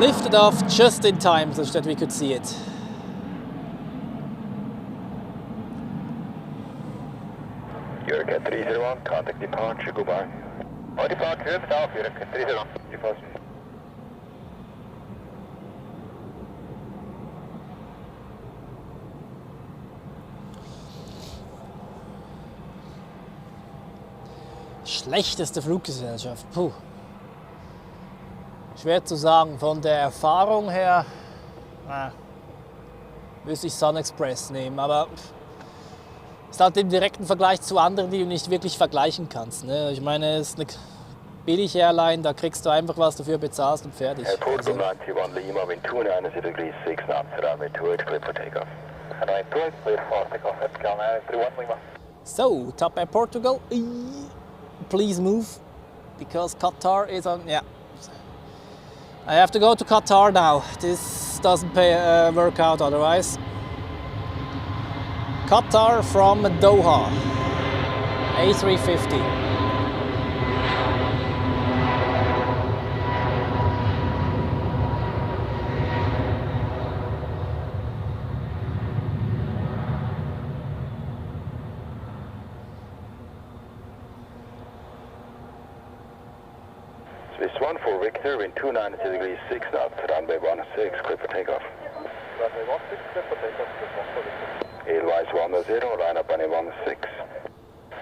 Lifted off just in time so that we could see it. Zurich 301, contact departure, goodbye. Oh, departure, lift off, Zurich 301, departure. Schlechteste Fluggesellschaft, puh. Schwer zu sagen, von der Erfahrung her müsste ich Sun Express nehmen, aber ist halt im direkten Vergleich zu anderen, die du nicht wirklich vergleichen kannst. Ne? Ich meine, es ist eine Billig-Airline, da kriegst du einfach, was du dafür bezahlst und fertig. Also. So, Top Air Portugal, please move, because Qatar is on, yeah. I have to go to Qatar now. This doesn't work out otherwise. Qatar from Doha, A350. Swiss 1 for Victor, wind 290 degrees 6 knots, runway 16, clear for takeoff. Runway 16, clear for takeoff, Swiss 1 for Victor. Edelweiss 10, line up runway 16.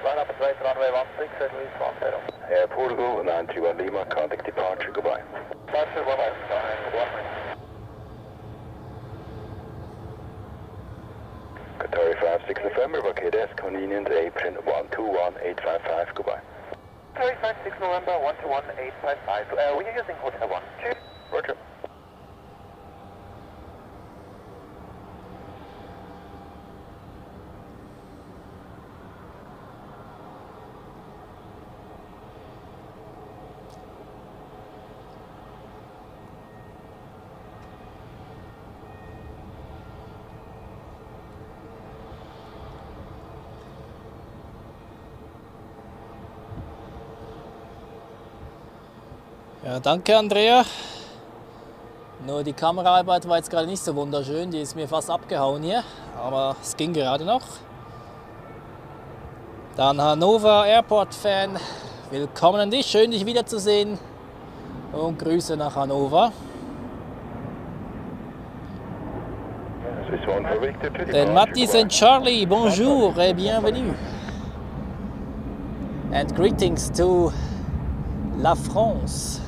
Line up right, runway 16, Edelweiss 10. Air Portugal 931 Lima, contact departure, goodbye. Departure, bye-bye. 6 November, okay, that's convenient, apron 121855, goodbye. 356 November, 121855, we are using Hotel 1. Cheers. Roger. Ja, danke Andrea. Nur die Kameraarbeit war jetzt gerade nicht so wunderschön, die ist mir fast abgehauen hier, aber es ging gerade noch. Dann Hannover Airport Fan, willkommen an dich, schön dich wiederzusehen und Grüße nach Hannover. Then Mathis and Charlie, bonjour et bienvenue. And greetings to La France.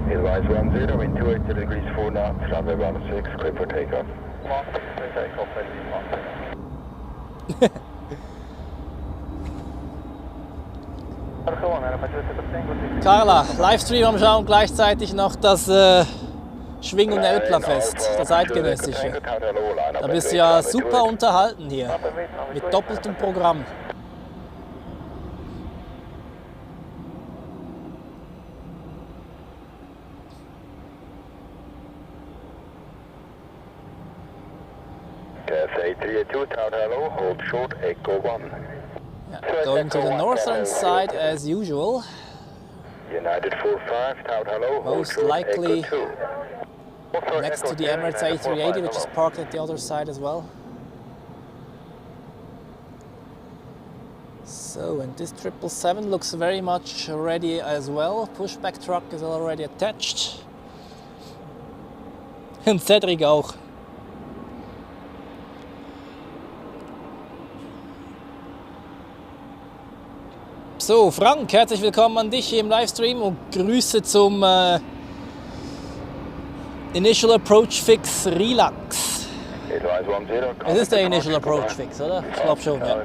Edelweiss 10, wind 280 degrees 4 knots, runway 16, clear for takeoff. Carla, Livestream am Schauen, gleichzeitig noch das Schwing- und Elblerfest, das eidgenössische. Da bist du ja super unterhalten hier, mit doppeltem Programm. A380, town hello, hold short, echo 1. Yeah, going to the northern side as usual. United 45, town hello, hold Most short, likely echo 2. next to the Emirates A380, which is parked at the other side as well. So, and this 777 looks very much ready as well. Pushback truck is already attached. Und Cedric auch. So, Frank, herzlich willkommen an dich hier im Livestream und Grüße zum Initial Approach Fix Relax. Es ist der Initial Approach Fix, oder? Ich glaube schon, ja.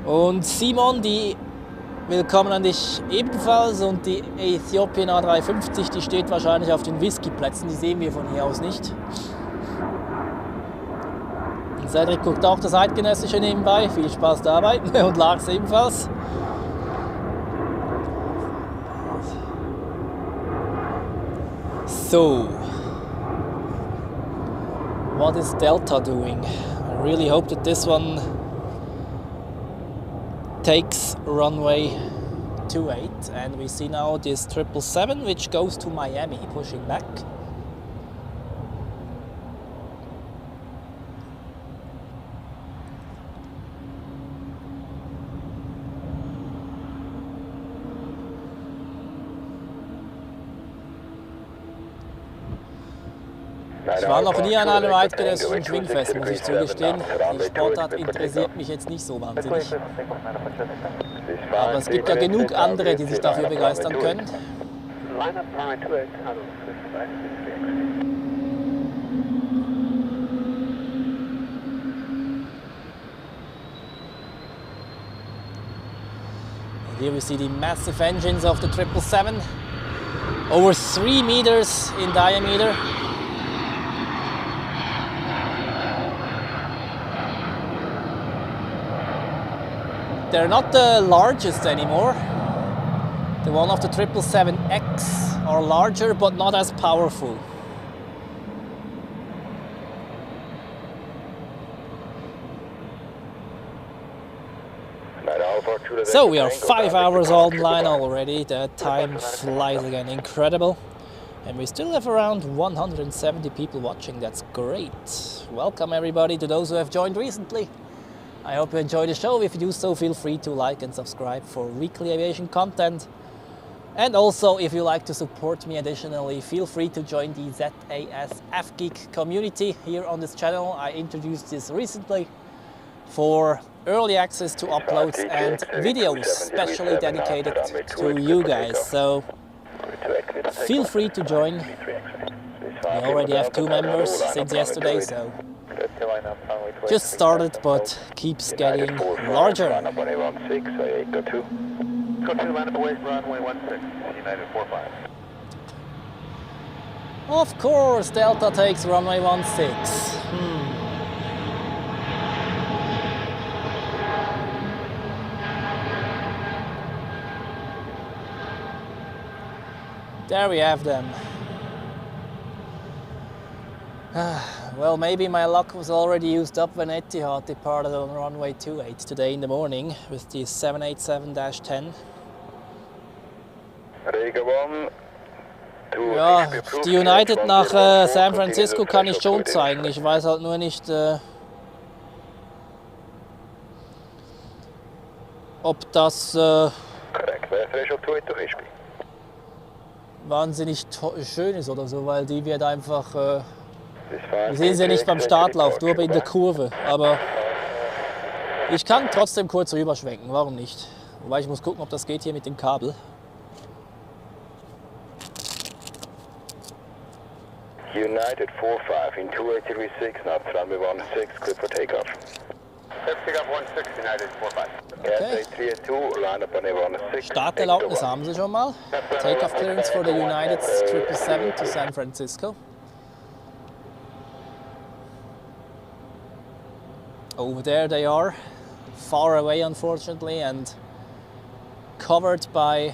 Und Simon, die willkommen an dich ebenfalls, und die Ethiopian A350, die steht wahrscheinlich auf den Whiskyplätzen, die sehen wir von hier aus nicht. Cedric guckt auch das Eidgenössische nebenbei, viel Spaß dabei, und Lars ebenfalls. So, what is Delta doing? I really hope that this one takes runway 28, and we see now this 777 which goes to Miami, pushing back. Ich war noch nie an einem eidgenössischen Schwingfest, muss ich zugestehen. Die Sportart interessiert mich jetzt nicht so wahnsinnig. Aber es gibt ja genug andere, die sich dafür begeistern können. Here we see the massive engines of the 777, over 3 meters in diameter. They're not the largest anymore. The one of the 777X are larger but not as powerful. So we are 5 hours online already. The time flies again, incredible. And we still have around 170 people watching, that's great. Welcome everybody to those who have joined recently. I hope you enjoy the show. If you do so, feel free to like and subscribe for weekly aviation content. And also, if you like to support me additionally, feel free to join the ZAS F-Geek community here on this channel. I introduced this recently. for early access to uploads and videos specially dedicated to you guys. So feel free to join. We already have 2 members since yesterday, so just started but keeps getting larger. Of course, Delta takes runway 16. There we have them. Well, maybe my luck was already used up when Etihad departed on runway 28 today in the morning with the 787-10. Ja, die United nach San Francisco kann ich schon zeigen. Ich weiß halt nur nicht, ob das wahnsinnig schön ist oder so, weil die wird einfach, wir sehen sie ja nicht beim Startlauf, nur in der Kurve, aber ich kann trotzdem kurz rüberschwenken, warum nicht? Wobei ich muss gucken, ob das geht hier mit dem Kabel. United 45 in 2836 knots, runway 16, clear for takeoff. Takeoff 16, United 45. Okay. Starterlaubnis haben sie schon mal. Takeoff clearance for the United 777 to San Francisco. Over there they are, far away unfortunately, and covered by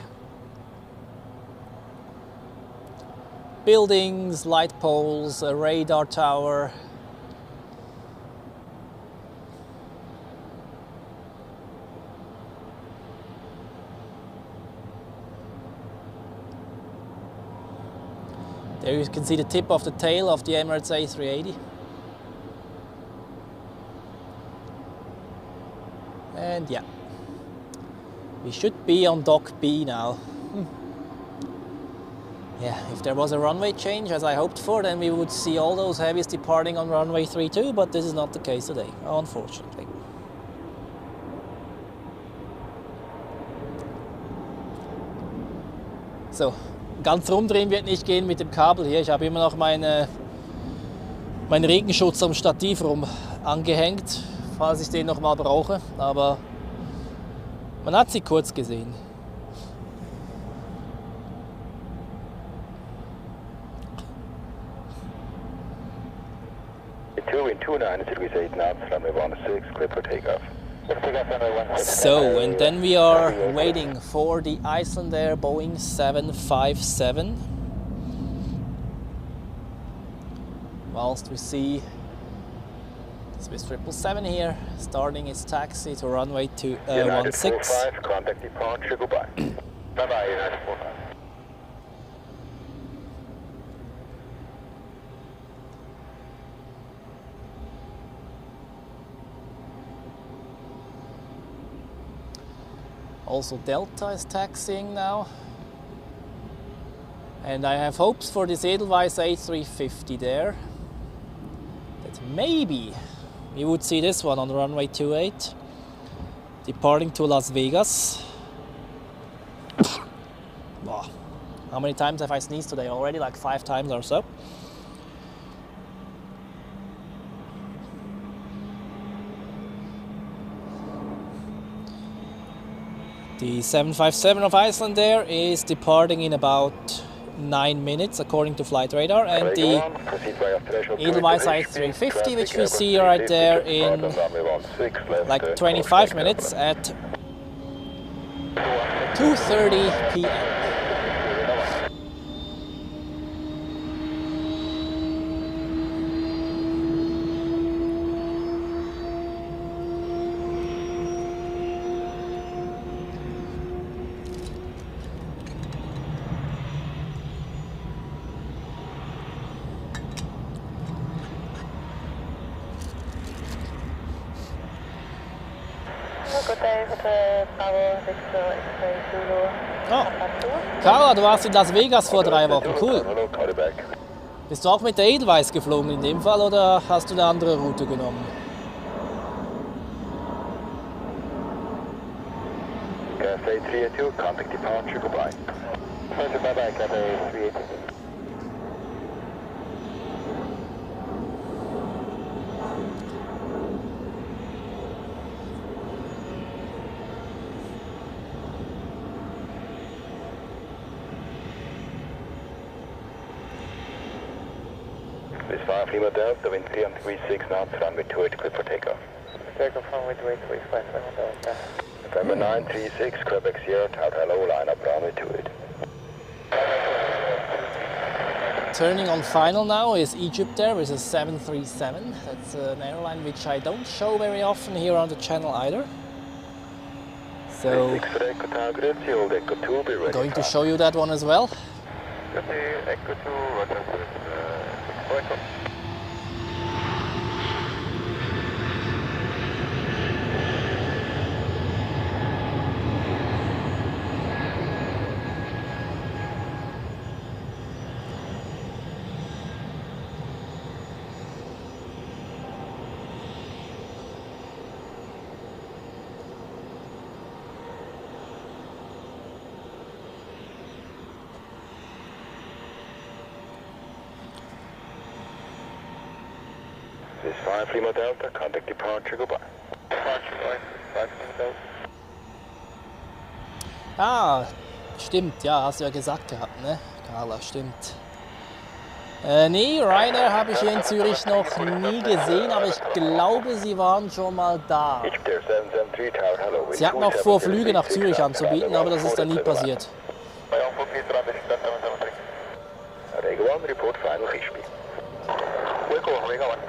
buildings, light poles, a radar tower. There you can see the tip of the tail of the Emirates A380. And yeah, we should be on Dock B now. Yeah, if there was a runway change, as I hoped for, then we would see all those heavies departing on runway 32, but this is not the case today, unfortunately. So, ganz rumdrehen wird nicht gehen mit dem Kabel hier. Ich habe immer noch meinen Regenschutz am Stativ rum angehängt, falls ich den noch mal brauche, aber man hat sie kurz gesehen. So, and then we are waiting for the Iceland Air Boeing 757. Whilst we see Swiss 777 here starting its taxi to runway 16. Contact departure, goodbye. Bye-bye, United 45. Also Delta is taxiing now. And I have hopes for this Edelweiss A350 there. That maybe we would see this one on runway 28, departing to Las Vegas. Wow. How many times have I sneezed today already? Like 5 times or so. The 757 of Iceland Air is departing in about 9 minutes according to flight radar, and the Edelweiss A350, which we see right there, in like 25 minutes at 2:30 p.m. Oh, Carla, du warst in Las Vegas vor 3 Wochen, cool. Bist du auch mit der Edelweiss geflogen in dem Fall oder hast du eine andere Route genommen? A380, contact departure, goodbye. Roger, bye-bye, Qatar A380. This 5 Lima Delta, wind 336 knots, runway 28, clear for takeoff. Takeoff runway 28, 5 Lima Delta. November 936, Quebec Sierra, Tower hello, line up runway 28. Turning on final now is Egypt Air with a 737. That's an airline which I don't show very often here on the channel either. So I'm going to show you that one as well. Echo 2, Roger, Echo. This 5 Lima Delta, contact departure, goodbye. Departure, 5 Lima Delta. Ah, stimmt, ja, hast du ja gesagt gehabt, ne? Carla, stimmt. Nee, Ryanair habe ich hier in Zürich noch nie gesehen, aber ich glaube, sie waren schon mal da. Sie hatten auch vor, Flüge nach Zürich anzubieten, aber das ist dann nie passiert. Rego 1, report final Kishpi. Rego 1.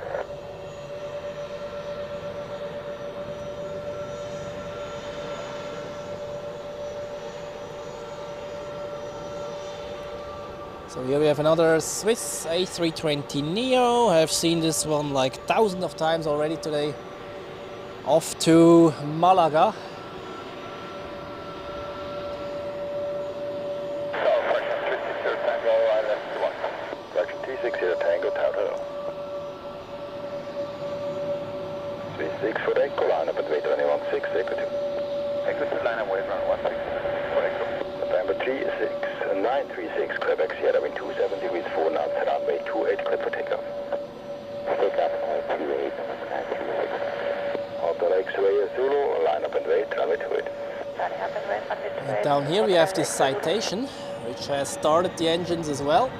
So here we have another Swiss A320neo. I've seen this one like thousands of times already today. Off to Malaga. Fraction 360 Tango, Tower hello. Swiss 6 for Echo, line up at weight runway 16, Echo 2. Echo 2, line up weight runway 16 for Echo. November 936, Quebec Sierra, wind 27 degrees 4 knots, runway 28, clear for takeoff. Takeoff, 28, 938. Hotel X-Ray Zulu, line up and wait, runway 28. And down here we have this citation, which has started the engines as well.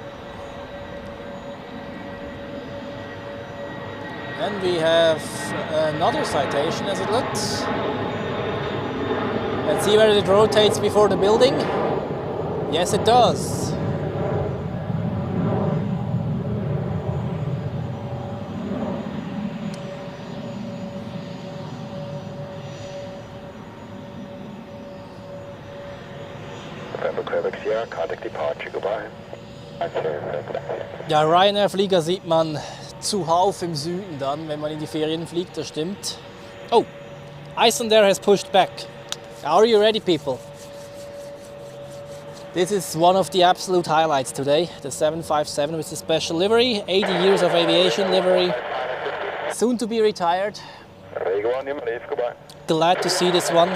And we have another citation as it looks. Let's see whether it rotates before the building. Yes, it does. November Quebec Sierra, contact departure, goodbye. Ja, Ryanair-Flieger sieht man zuhauf im Süden dann, wenn man in die Ferien fliegt, das stimmt. Oh, Iceland Air has pushed back. Are you ready, people? This is one of the absolute highlights today, the 757 with the special livery, 80 years of aviation livery, soon to be retired. Glad to see this one.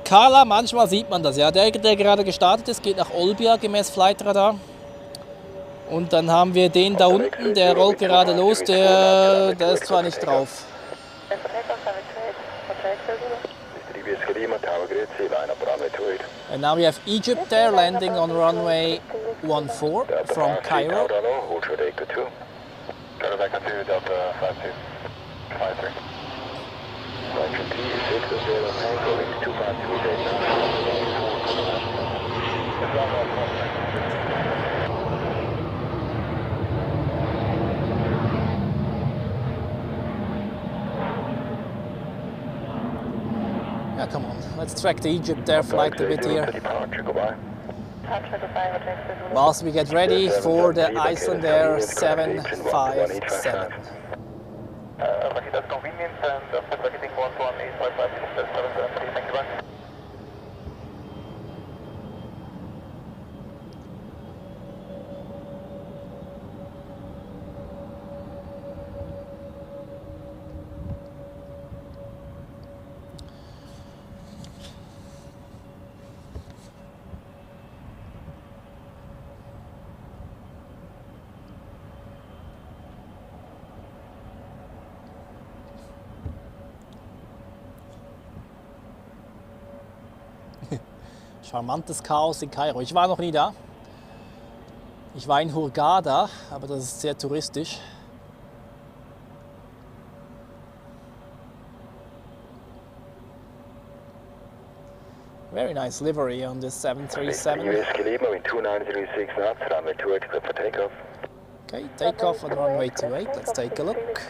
Carla, manchmal sieht man das, ja. Der gerade gestartet ist, geht nach Olbia gemäß Flightradar. Und dann haben wir den da unten, der rollt gerade los, der ist zwar nicht drauf. And now we have Egypt Air landing on runway 14 from Cairo. Yeah, come on, let's track the Egypt Air flight a bit here. Whilst we get ready for the Iceland Air 757. That's convenient and after getting 11855, thank you very much. Charmantes Chaos in Kairo. Ich war noch nie da. Ich war in Hurghada, aber das ist sehr touristisch. Very nice livery on this 737. Okay, takeoff on runway 28. Let's take a look.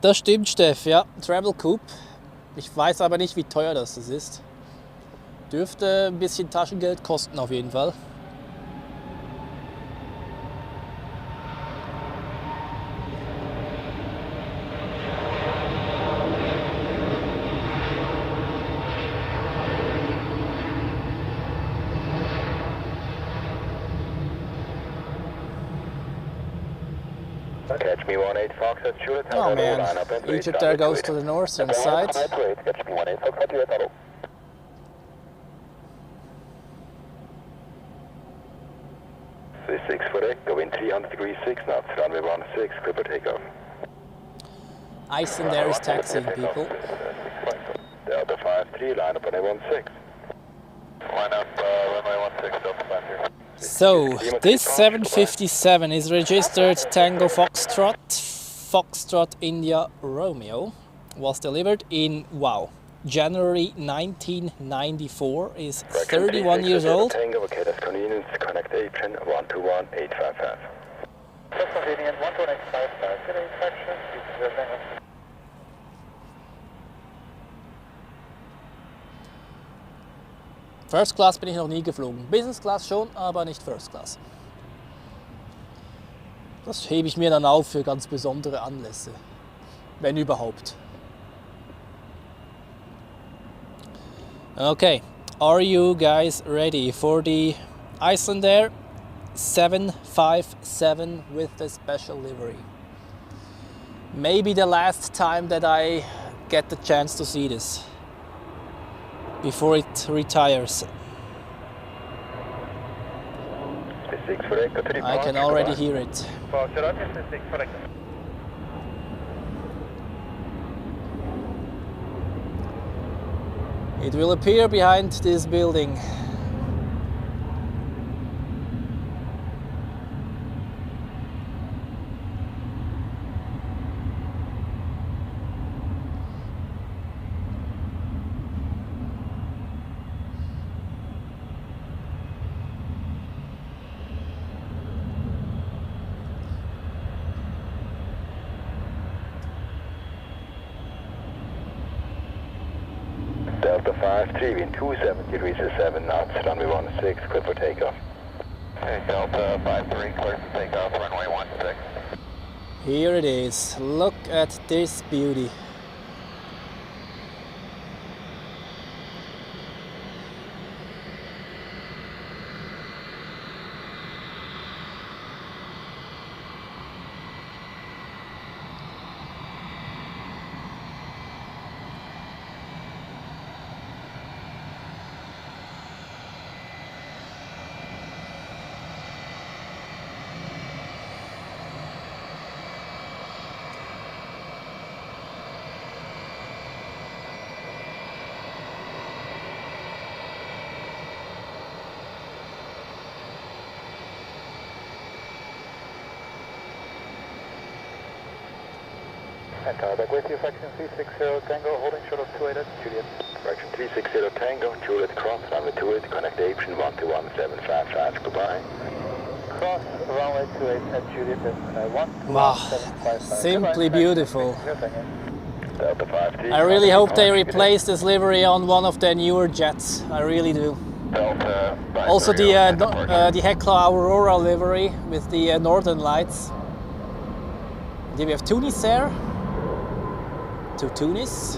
Das stimmt, Steff, ja. Travel Coupe. Ich weiß aber nicht, wie teuer das ist. Dürfte ein bisschen Taschengeld kosten auf jeden Fall. Catch me 18 Foxtrot Juliet. Oh man, Egypt Air goes to the northern side. Catch me 18 Foxtrot Juliet, hello. 6 for deck, go in 300 degrees 6 knots, runway 16, clear for takeoff. Iceland Air is taxiing people. Delta 53, line up runway 16. Line up runway 16, Delta 53. So, this 757 is registered Tango Foxtrot, Foxtrot India Romeo, was delivered in, wow, January 1994, is 31 years old. Tango, okay, that's convenience, connect apron, 121855. That's convenient, 12855, good inspection, First Class bin ich noch nie geflogen. Business Class schon, aber nicht First Class. Das hebe ich mir dann auf für ganz besondere Anlässe. Wenn überhaupt. Okay, are you guys ready for the Iceland Air 757 with the special livery? Maybe the last time that I get the chance to see this before it retires. I can already hear it. It will appear behind this building. Delta 53, wind 270 degrees to 7 knots, runway 16, clear for takeoff. Okay, Delta 53, clear for takeoff, runway 16. Here it is. Look at this beauty. And tower back with you, Fraction 360 Tango, holding short of 28 at Juliet. Fraction 360 Tango, Juliet cross, runway 28, connect apron 121755, goodbye. Cross, runway 28 at Juliet, Wow, 1755. simply beautiful. Delta 53. I really hope they replace this livery on one of their newer jets. I really do. Delta 53. Also the Hekla Aurora livery with the northern lights. Then we have Tunis Air to Tunis.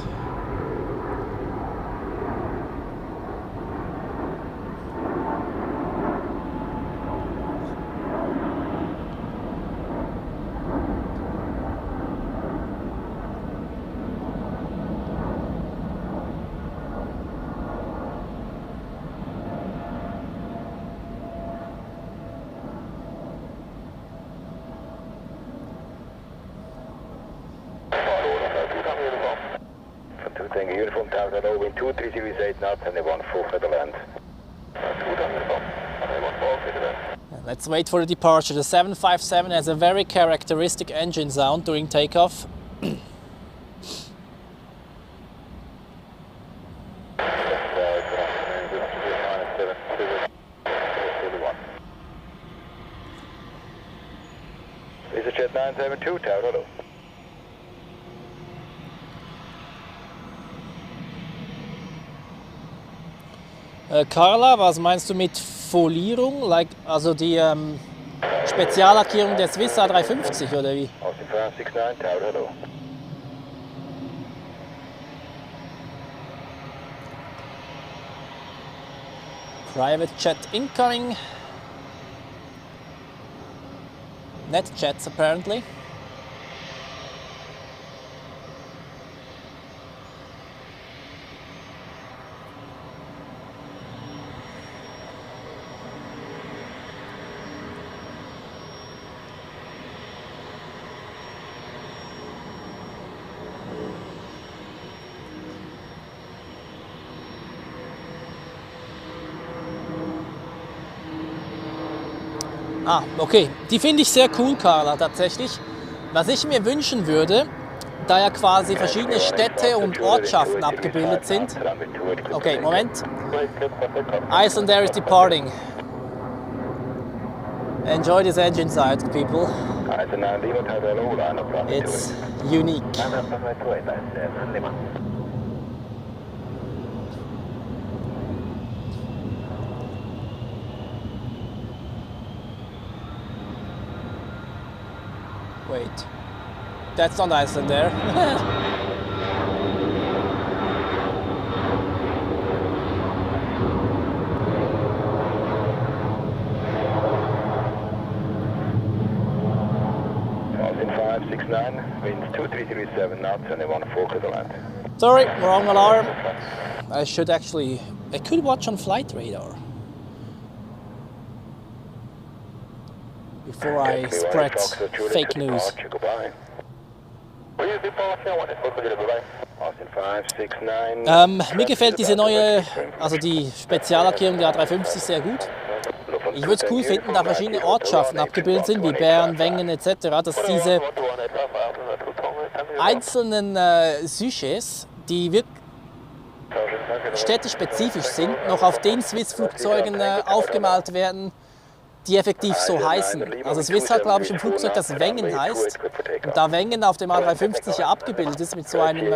uniform Tower Hello, wind 2308 knots and 1 full for the land. Let's wait for the departure. The 757 has a very characteristic engine sound during takeoff. EasyJet 972 Tower Hello. Carla, was meinst du mit Folierung? Also die Speziallackierung der Swiss A350 oder wie? Austin 569 Tower Hello. Private jet incoming. Net jets apparently. Ah, okay. Die finde ich sehr cool, Carla, tatsächlich. Was ich mir wünschen würde, da ja quasi verschiedene Städte und Ortschaften abgebildet sind. Okay, Moment. Iceland Air is departing. Enjoy this engine side, people. It's unique. Wait, that's not Iceland Air. Austin 569, winds 2337 knots and 1 full for the land. Sorry, wrong alarm. I could watch on flight radar before I spread fake news. Mir gefällt diese neue, also die Speziallackierung der A350 sehr gut. Ich würde es cool finden, da verschiedene Ortschaften abgebildet sind, wie Bern, Wengen etc., dass diese einzelnen Sujets, die wirklich städtespezifisch sind, noch auf den Swiss-Flugzeugen aufgemalt werden, die effektiv so heißen. Also Swiss hat, glaube ich, ein Flugzeug, das Wengen heißt. Und da Wengen auf dem A350 ja abgebildet ist mit so einem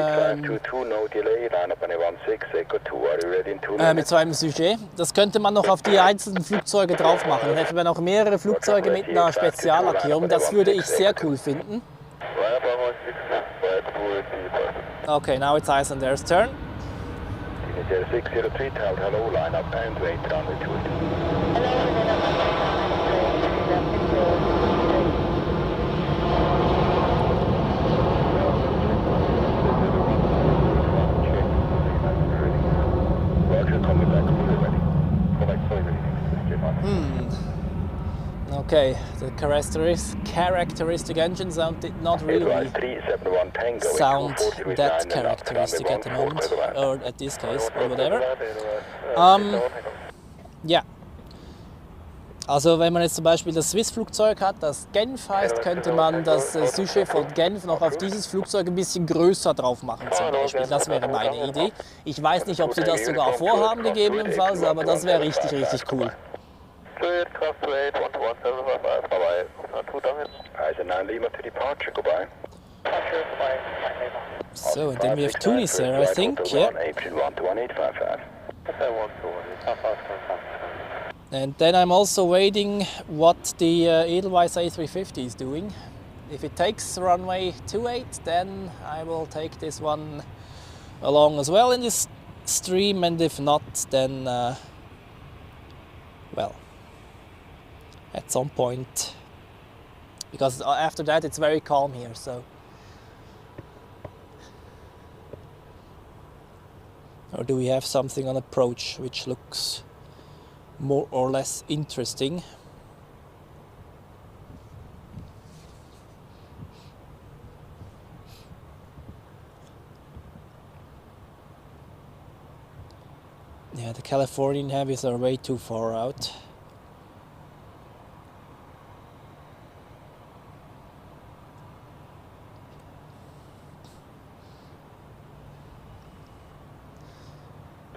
Sujet, das könnte man noch auf die einzelnen Flugzeuge drauf machen. Dann hätten wir noch mehrere Flugzeuge mit einer Speziallackierung. Das würde ich sehr cool finden. Okay, now it's Iceland Air's turn. 603 Tower Hello, line up and wait runway 28. Okay, the characteristic engine sound did not really sound that characteristic at the moment, or at this case, or whatever. Ja, also wenn man jetzt zum Beispiel das Swiss-Flugzeug hat, das Genf heißt, könnte man das Sujet von Genf noch auf dieses Flugzeug ein bisschen größer drauf machen zum Beispiel. Das wäre meine Idee. Ich weiß nicht, ob sie das sogar vorhaben gegebenenfalls, aber das wäre richtig, richtig cool. So, and then we have Tunis there, I think, yeah. And then I'm also waiting what the Edelweiss A350 is doing. If it takes runway 28, then I will take this one along as well in this stream, and if not, then, well, at some point, because after that it's very calm here, so. Or do we have something on approach which looks more or less interesting? Yeah, the Californian heavies are way too far out.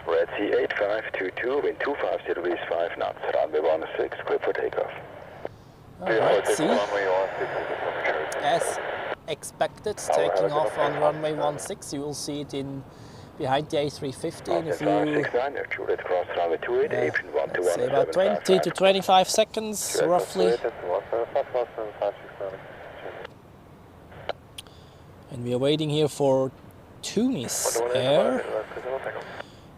Red C8522, wind 250 degrees 5 knots, runway 16, clear for takeoff. Alright, see, as expected, taking off on runway 16. You will see it in behind the A350 in a few, let's say about 20 to 25 seconds, roughly. And we are waiting here for Tunis Air.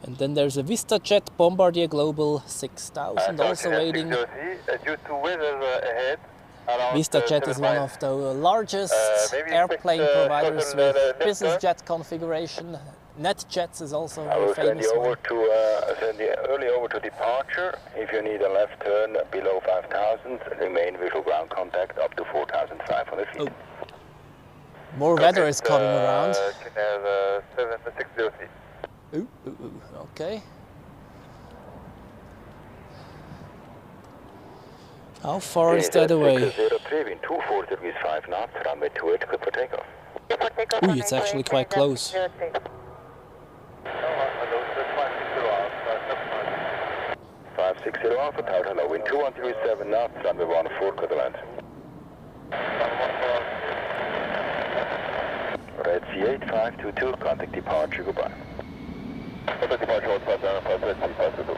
And then there's a VistaJet Bombardier Global 6000 also waiting. VistaJet is one of the largest airplane providers with business jet configuration. NetJets is also a famous one. Send you early over to departure. If you need a left turn below 5,000, remain visual ground contact up to 4,500 feet. Oh. More weather is coming around. Ooh, okay. How far is that away? Ooh, it's actually quite close. 560 Alpha Tower, hello, wind 2137 knots, runway 14, clear the land. Red C8522, contact departure, goodbye. Contact departure, 1552.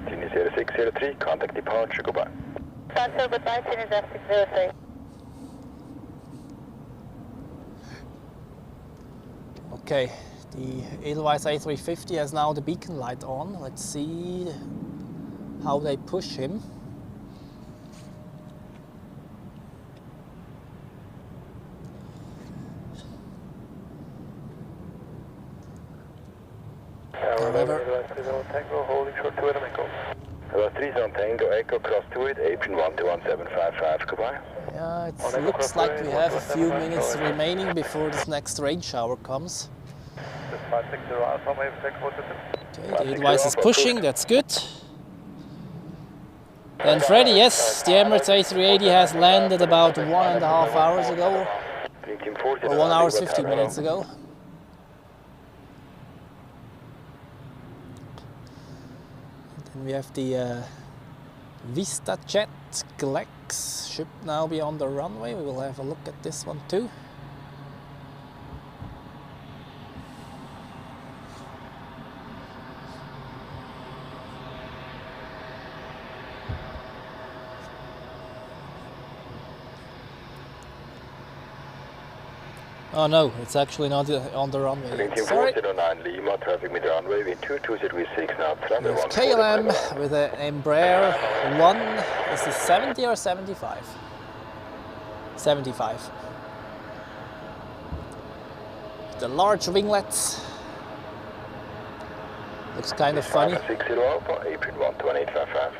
Tunis 603, contact departure, goodbye. Cancel, goodbye, Tunis 603. Okay, the Edelweiss A350 has now the beacon light on. Let's see how they push him. However, holding short 2 Echo. About 3 on Tango, Echo, cross 28, Apron 121755, goodbye. yeah, it looks like we have a few minutes remaining before this next rain shower comes. Okay, the Edelweiss is pushing, that's good. Then Freddy, yes, the Emirates A380 has landed about 1.5 hours ago, or 1 hour 15 minutes ago. Then we have the VistaJet Glex, should now be on the runway. We will have a look at this one too. Oh no, it's actually not on the runway. Sorry. Lima, traffic mid runway, wind 2236 knots, runway 14. KLM with an Embraer 1, is this 70 or 75? 75. The large winglets. Looks kind of funny. 60 Alpha, Apron 11855.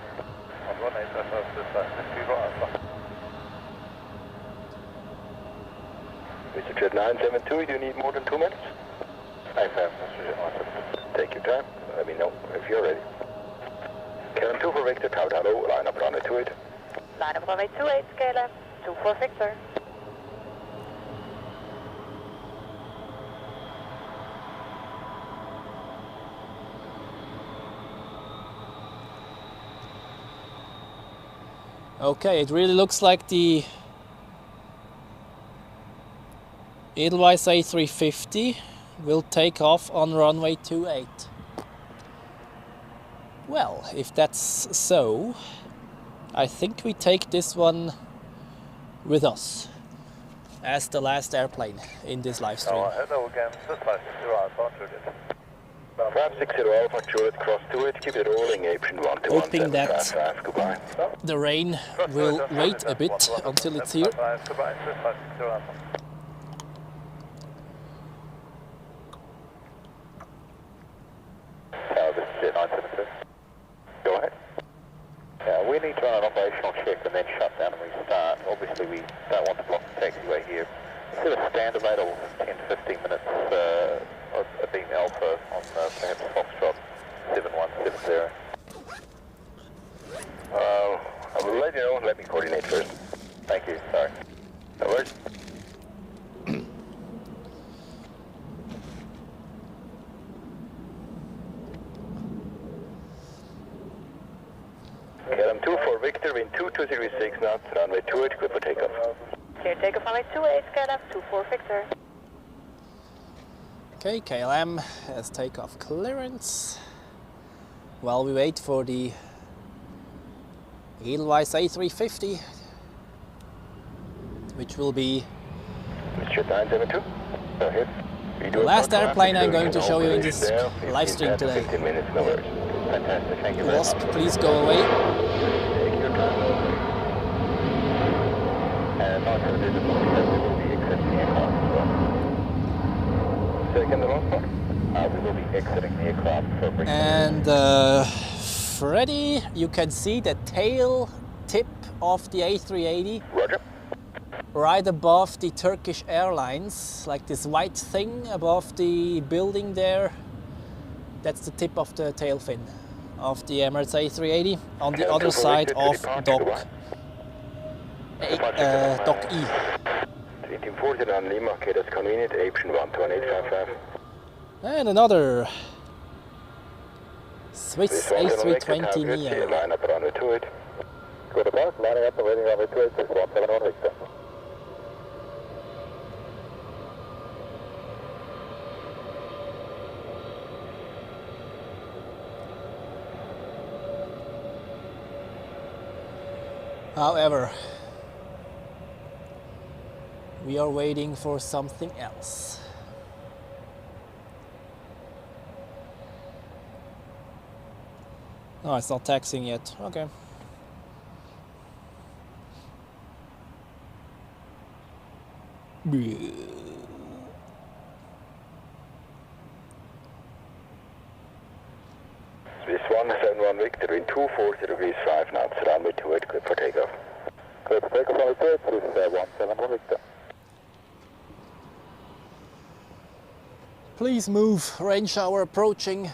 Mr. Jet 972, do you need more than 2 minutes? I have, Mr. Jet 972. Take your time, let me know if you're ready. KLM 2 for Victor, Tower, hello, line up runway 28. Line up runway 28, KLM, 2 for Victor. Okay, it really looks like the Edelweiss A350 will take off on runway 28. Well, if that's so, I think we take this one with us as the last airplane in this live stream. Hello again, this is 0 Alpha, 560 Alpha, Juliet, cross to it, keep it rolling, Apron 121, Hoping that 755, goodbye. the rain will wait a bit until it's here. Goodbye, Swiss 560 Alpha. This is Jet 976. Go ahead. We need to run an operational check and then shut down and restart. Obviously, we don't want to block the taxiway here. Set a standard rate of 10-15 minutes of being Alpha on perhaps Foxtrot 7170. I will let you know. Let me coordinate first. Thank you. Sorry. No worries. KLM 2 for Victor, wind 2206 knots, runway 28, clear for takeoff. Clear takeoff runway 28, KLM 24 Victor. Okay, KLM has takeoff clearance. While we wait for the Edelweiss A350, which will be Jet 972, go ahead. the last airplane I'm going to show you in this live stream today. 15 minutes, no worries. Fantastic, thank you very much. Wasp, please go away. Take your time. And also there's a possibility we will be exiting the aircraft as well. Second, the last part? We will be exiting the aircraft for bringing. And Freddy, you can see the tail tip of the A380 Roger. right above the Turkish Airlines, like this white thing above the building there. That's the tip of the tail fin of the Emirates A380 on the other side of dock E. 1840 on Lima, okay, that's convenient, Apron 12855. And another Swiss A320 Neo. Line up runway 28. Go to park, lining up and waiting runway 28, 6171 Victor. However, we are waiting for something else. No, it's not taxiing yet. Okay. Swiss 171 Victor in 240 degrees 5 knots, runway 28, clear for takeoff. Clear for takeoff, runway 28, Swiss 171 Victor. Please move, rain shower approaching.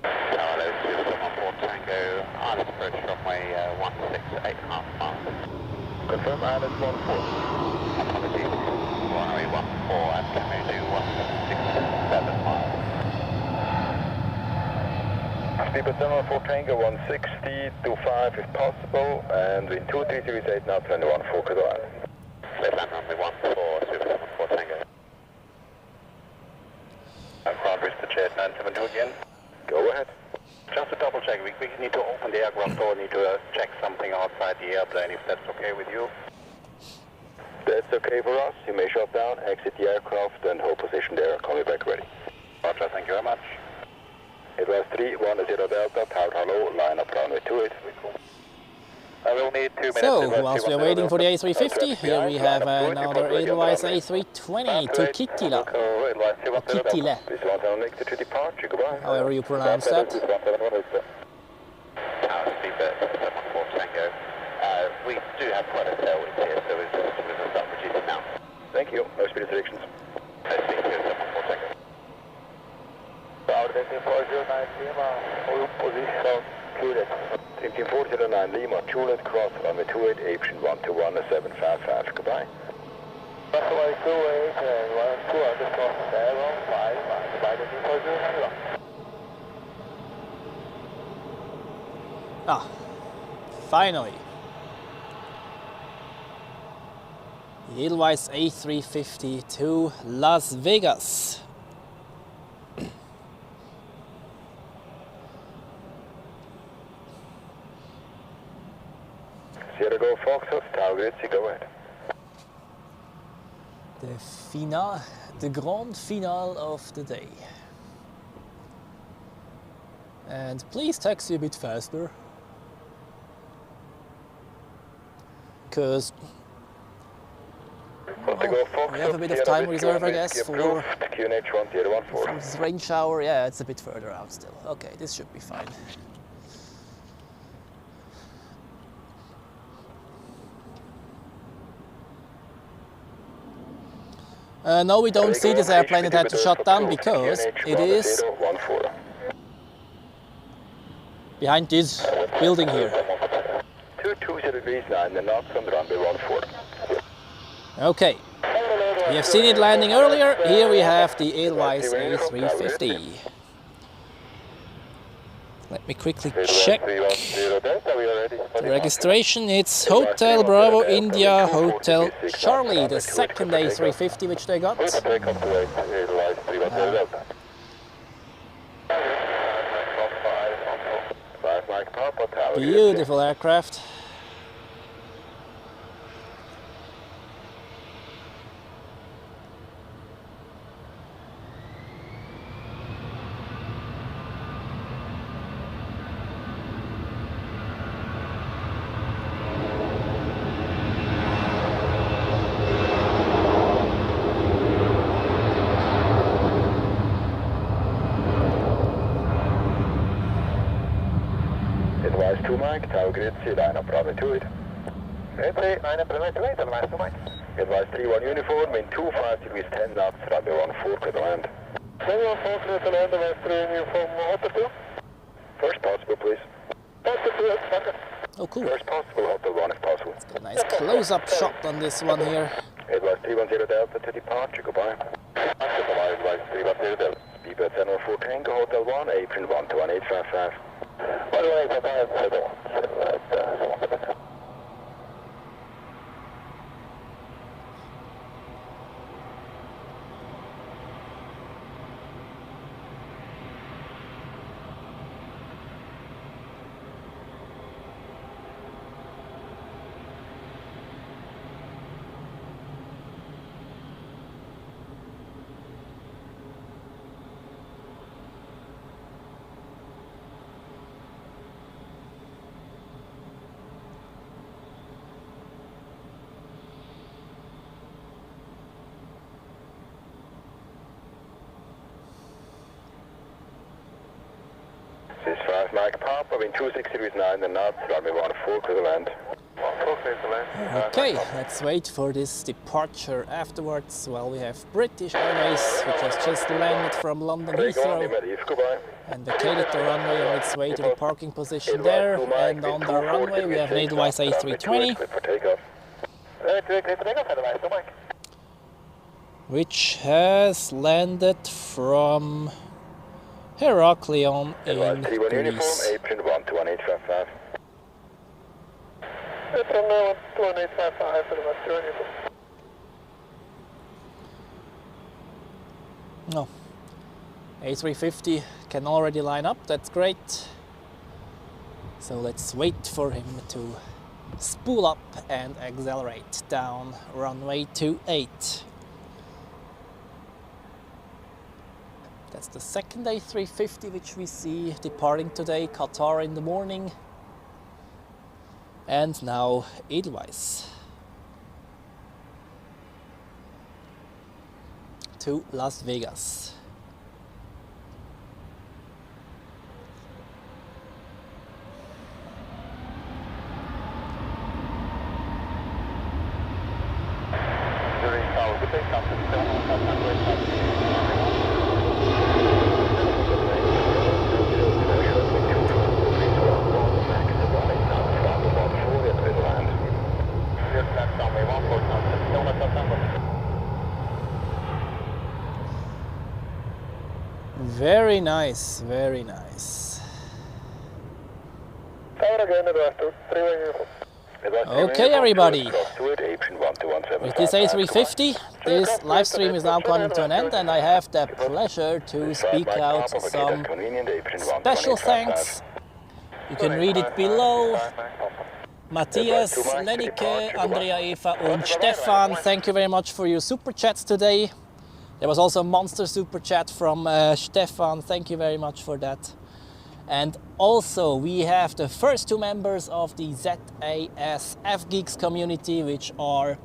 Hello, Swiss 114 Tango, Island approach runway 168.5 miles. Confirm Island 14. Apologies, runway 14 and can we do 167 miles. Speed at 114 Tango 160 to 5 if possible, and wind 2338 knots, runway 14 Qatar Island. Left land runway 14, Swiss 114 Tango. Ground bridge to Jet 972 again. Go ahead. Just to double check, we need to open the aircraft door, need to check something outside the airplane, if that's okay with you. That's okay for us. You may shut down, exit the aircraft, and hold position there. Call me back ready. Roger, thank you very much. It was 310 Delta, powered hello, line up runway 28. I will need 2 minutes. So, whilst we are waiting for the A350, here we have another Edelweiss A320 to Kittila. Kittila, however you pronounce that. We do have quite a tailwind here, so we're going to start reducing now. Thank you. No speed restrictions. No speed restrictions, 114. Power 18409 Lima, all position Juliet. 18409 Lima, Juliet, cross runway 28, Apron 121-755. Goodbye. Runway 28 and 12 cross 75, goodbye, 18409. Ah, finally. The Edelweiss A350 to Las Vegas. Sierra Golf Foxtrot, Tower Grid, go ahead. The grand finale of the day. And please taxi a bit faster, because we have a bit of time reserve, I guess, for this rain shower. Yeah, it's a bit further out still. Okay, this should be fine. No, we don't see this airplane. It had to shut down because it is behind this building here. 220 degrees 9 and knots on the runway 14. Okay, we have seen it landing earlier. Here we have the Edelweiss A350. Let me quickly check the registration. It's Hotel Bravo India Hotel Charlie, the second A350 which they got. Beautiful aircraft. Advise 2 Mike, Tower Grid, line up runway 28. Midday, line up runway 28, advise 2 Mike. Advise 31 uniform, wind 25 degrees 10 knots, runway 14 clear to land. Runway 14 clear to land, advise 3 uniform, Hotel 2. First possible, please. Hotel 2, second. Oh, cool. First possible, Hotel 1 if possible. It's got a nice close-up shot on this one here. Advise 310 Delta to departure, goodbye. Advise 310 Delta. Speedbird 704 Tango, Hotel 1, apron 121.855. 11855, This is 5 Mike Papa, wind 26 degrees 9 and knots, runway 14 clear to land. 14 clear to land. Okay, let's wait for this departure afterwards. Well, we have British Airways, which has just landed from London Heathrow and vacated the runway on its way to the parking position there. And on the runway we have an Edelweiss A320, which has landed from Heraklion in Greece. Apron 121.855. Apron 121.855 for the Western. No, A350 can already line up, that's great. So let's wait for him to spool up and accelerate down runway 28. That's the second A350 which we see departing today, Qatar in the morning. And now Edelweiss to Las Vegas. Very nice, very nice. Okay, everybody. With this A350, this live stream is now coming to an end, and I have the pleasure to speak out some special thanks. You can read it below. Matthias, Lennike, Andrea, Eva und Stefan, thank you very much for your super chats today. There was also a monster super chat from Stefan, thank you very much for that. And also we have the first two members of the ZAS F-Geeks community, which are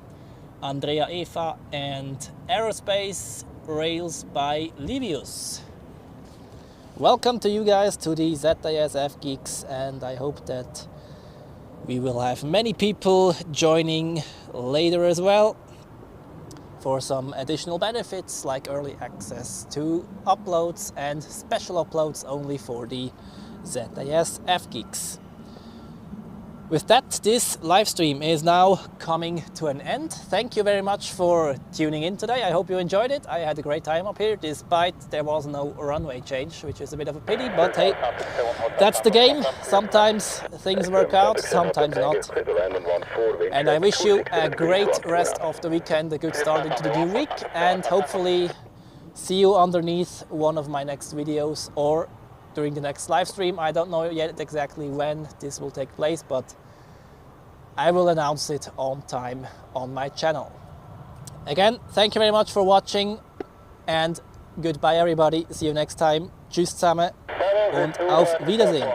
Andrea, Eva and Aerospace Rails by Livius. Welcome to you guys to the ZAS F-Geeks, and I hope that we will have many people joining later as well for some additional benefits like early access to uploads and special uploads only for the ZAS F-Geeks. With that, this live stream is now coming to an end. Thank you very much for tuning in today. I hope you enjoyed it. I had a great time up here, despite there was no runway change, which is a bit of a pity, but hey, that's the game. Sometimes things work out, sometimes not. And I wish you a great rest of the weekend, a good start into the new week, and hopefully see you underneath one of my next videos or during the next live stream. I don't know yet exactly when this will take place, but I will announce it on time on my channel. Again, thank you very much for watching and goodbye everybody. See you next time. Tschüss zusammen und auf Wiedersehen.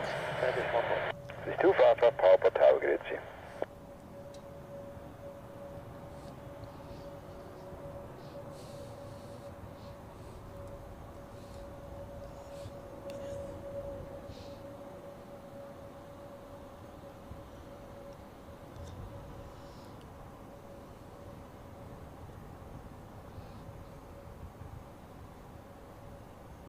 It's too far from Power Tower, Grüezi.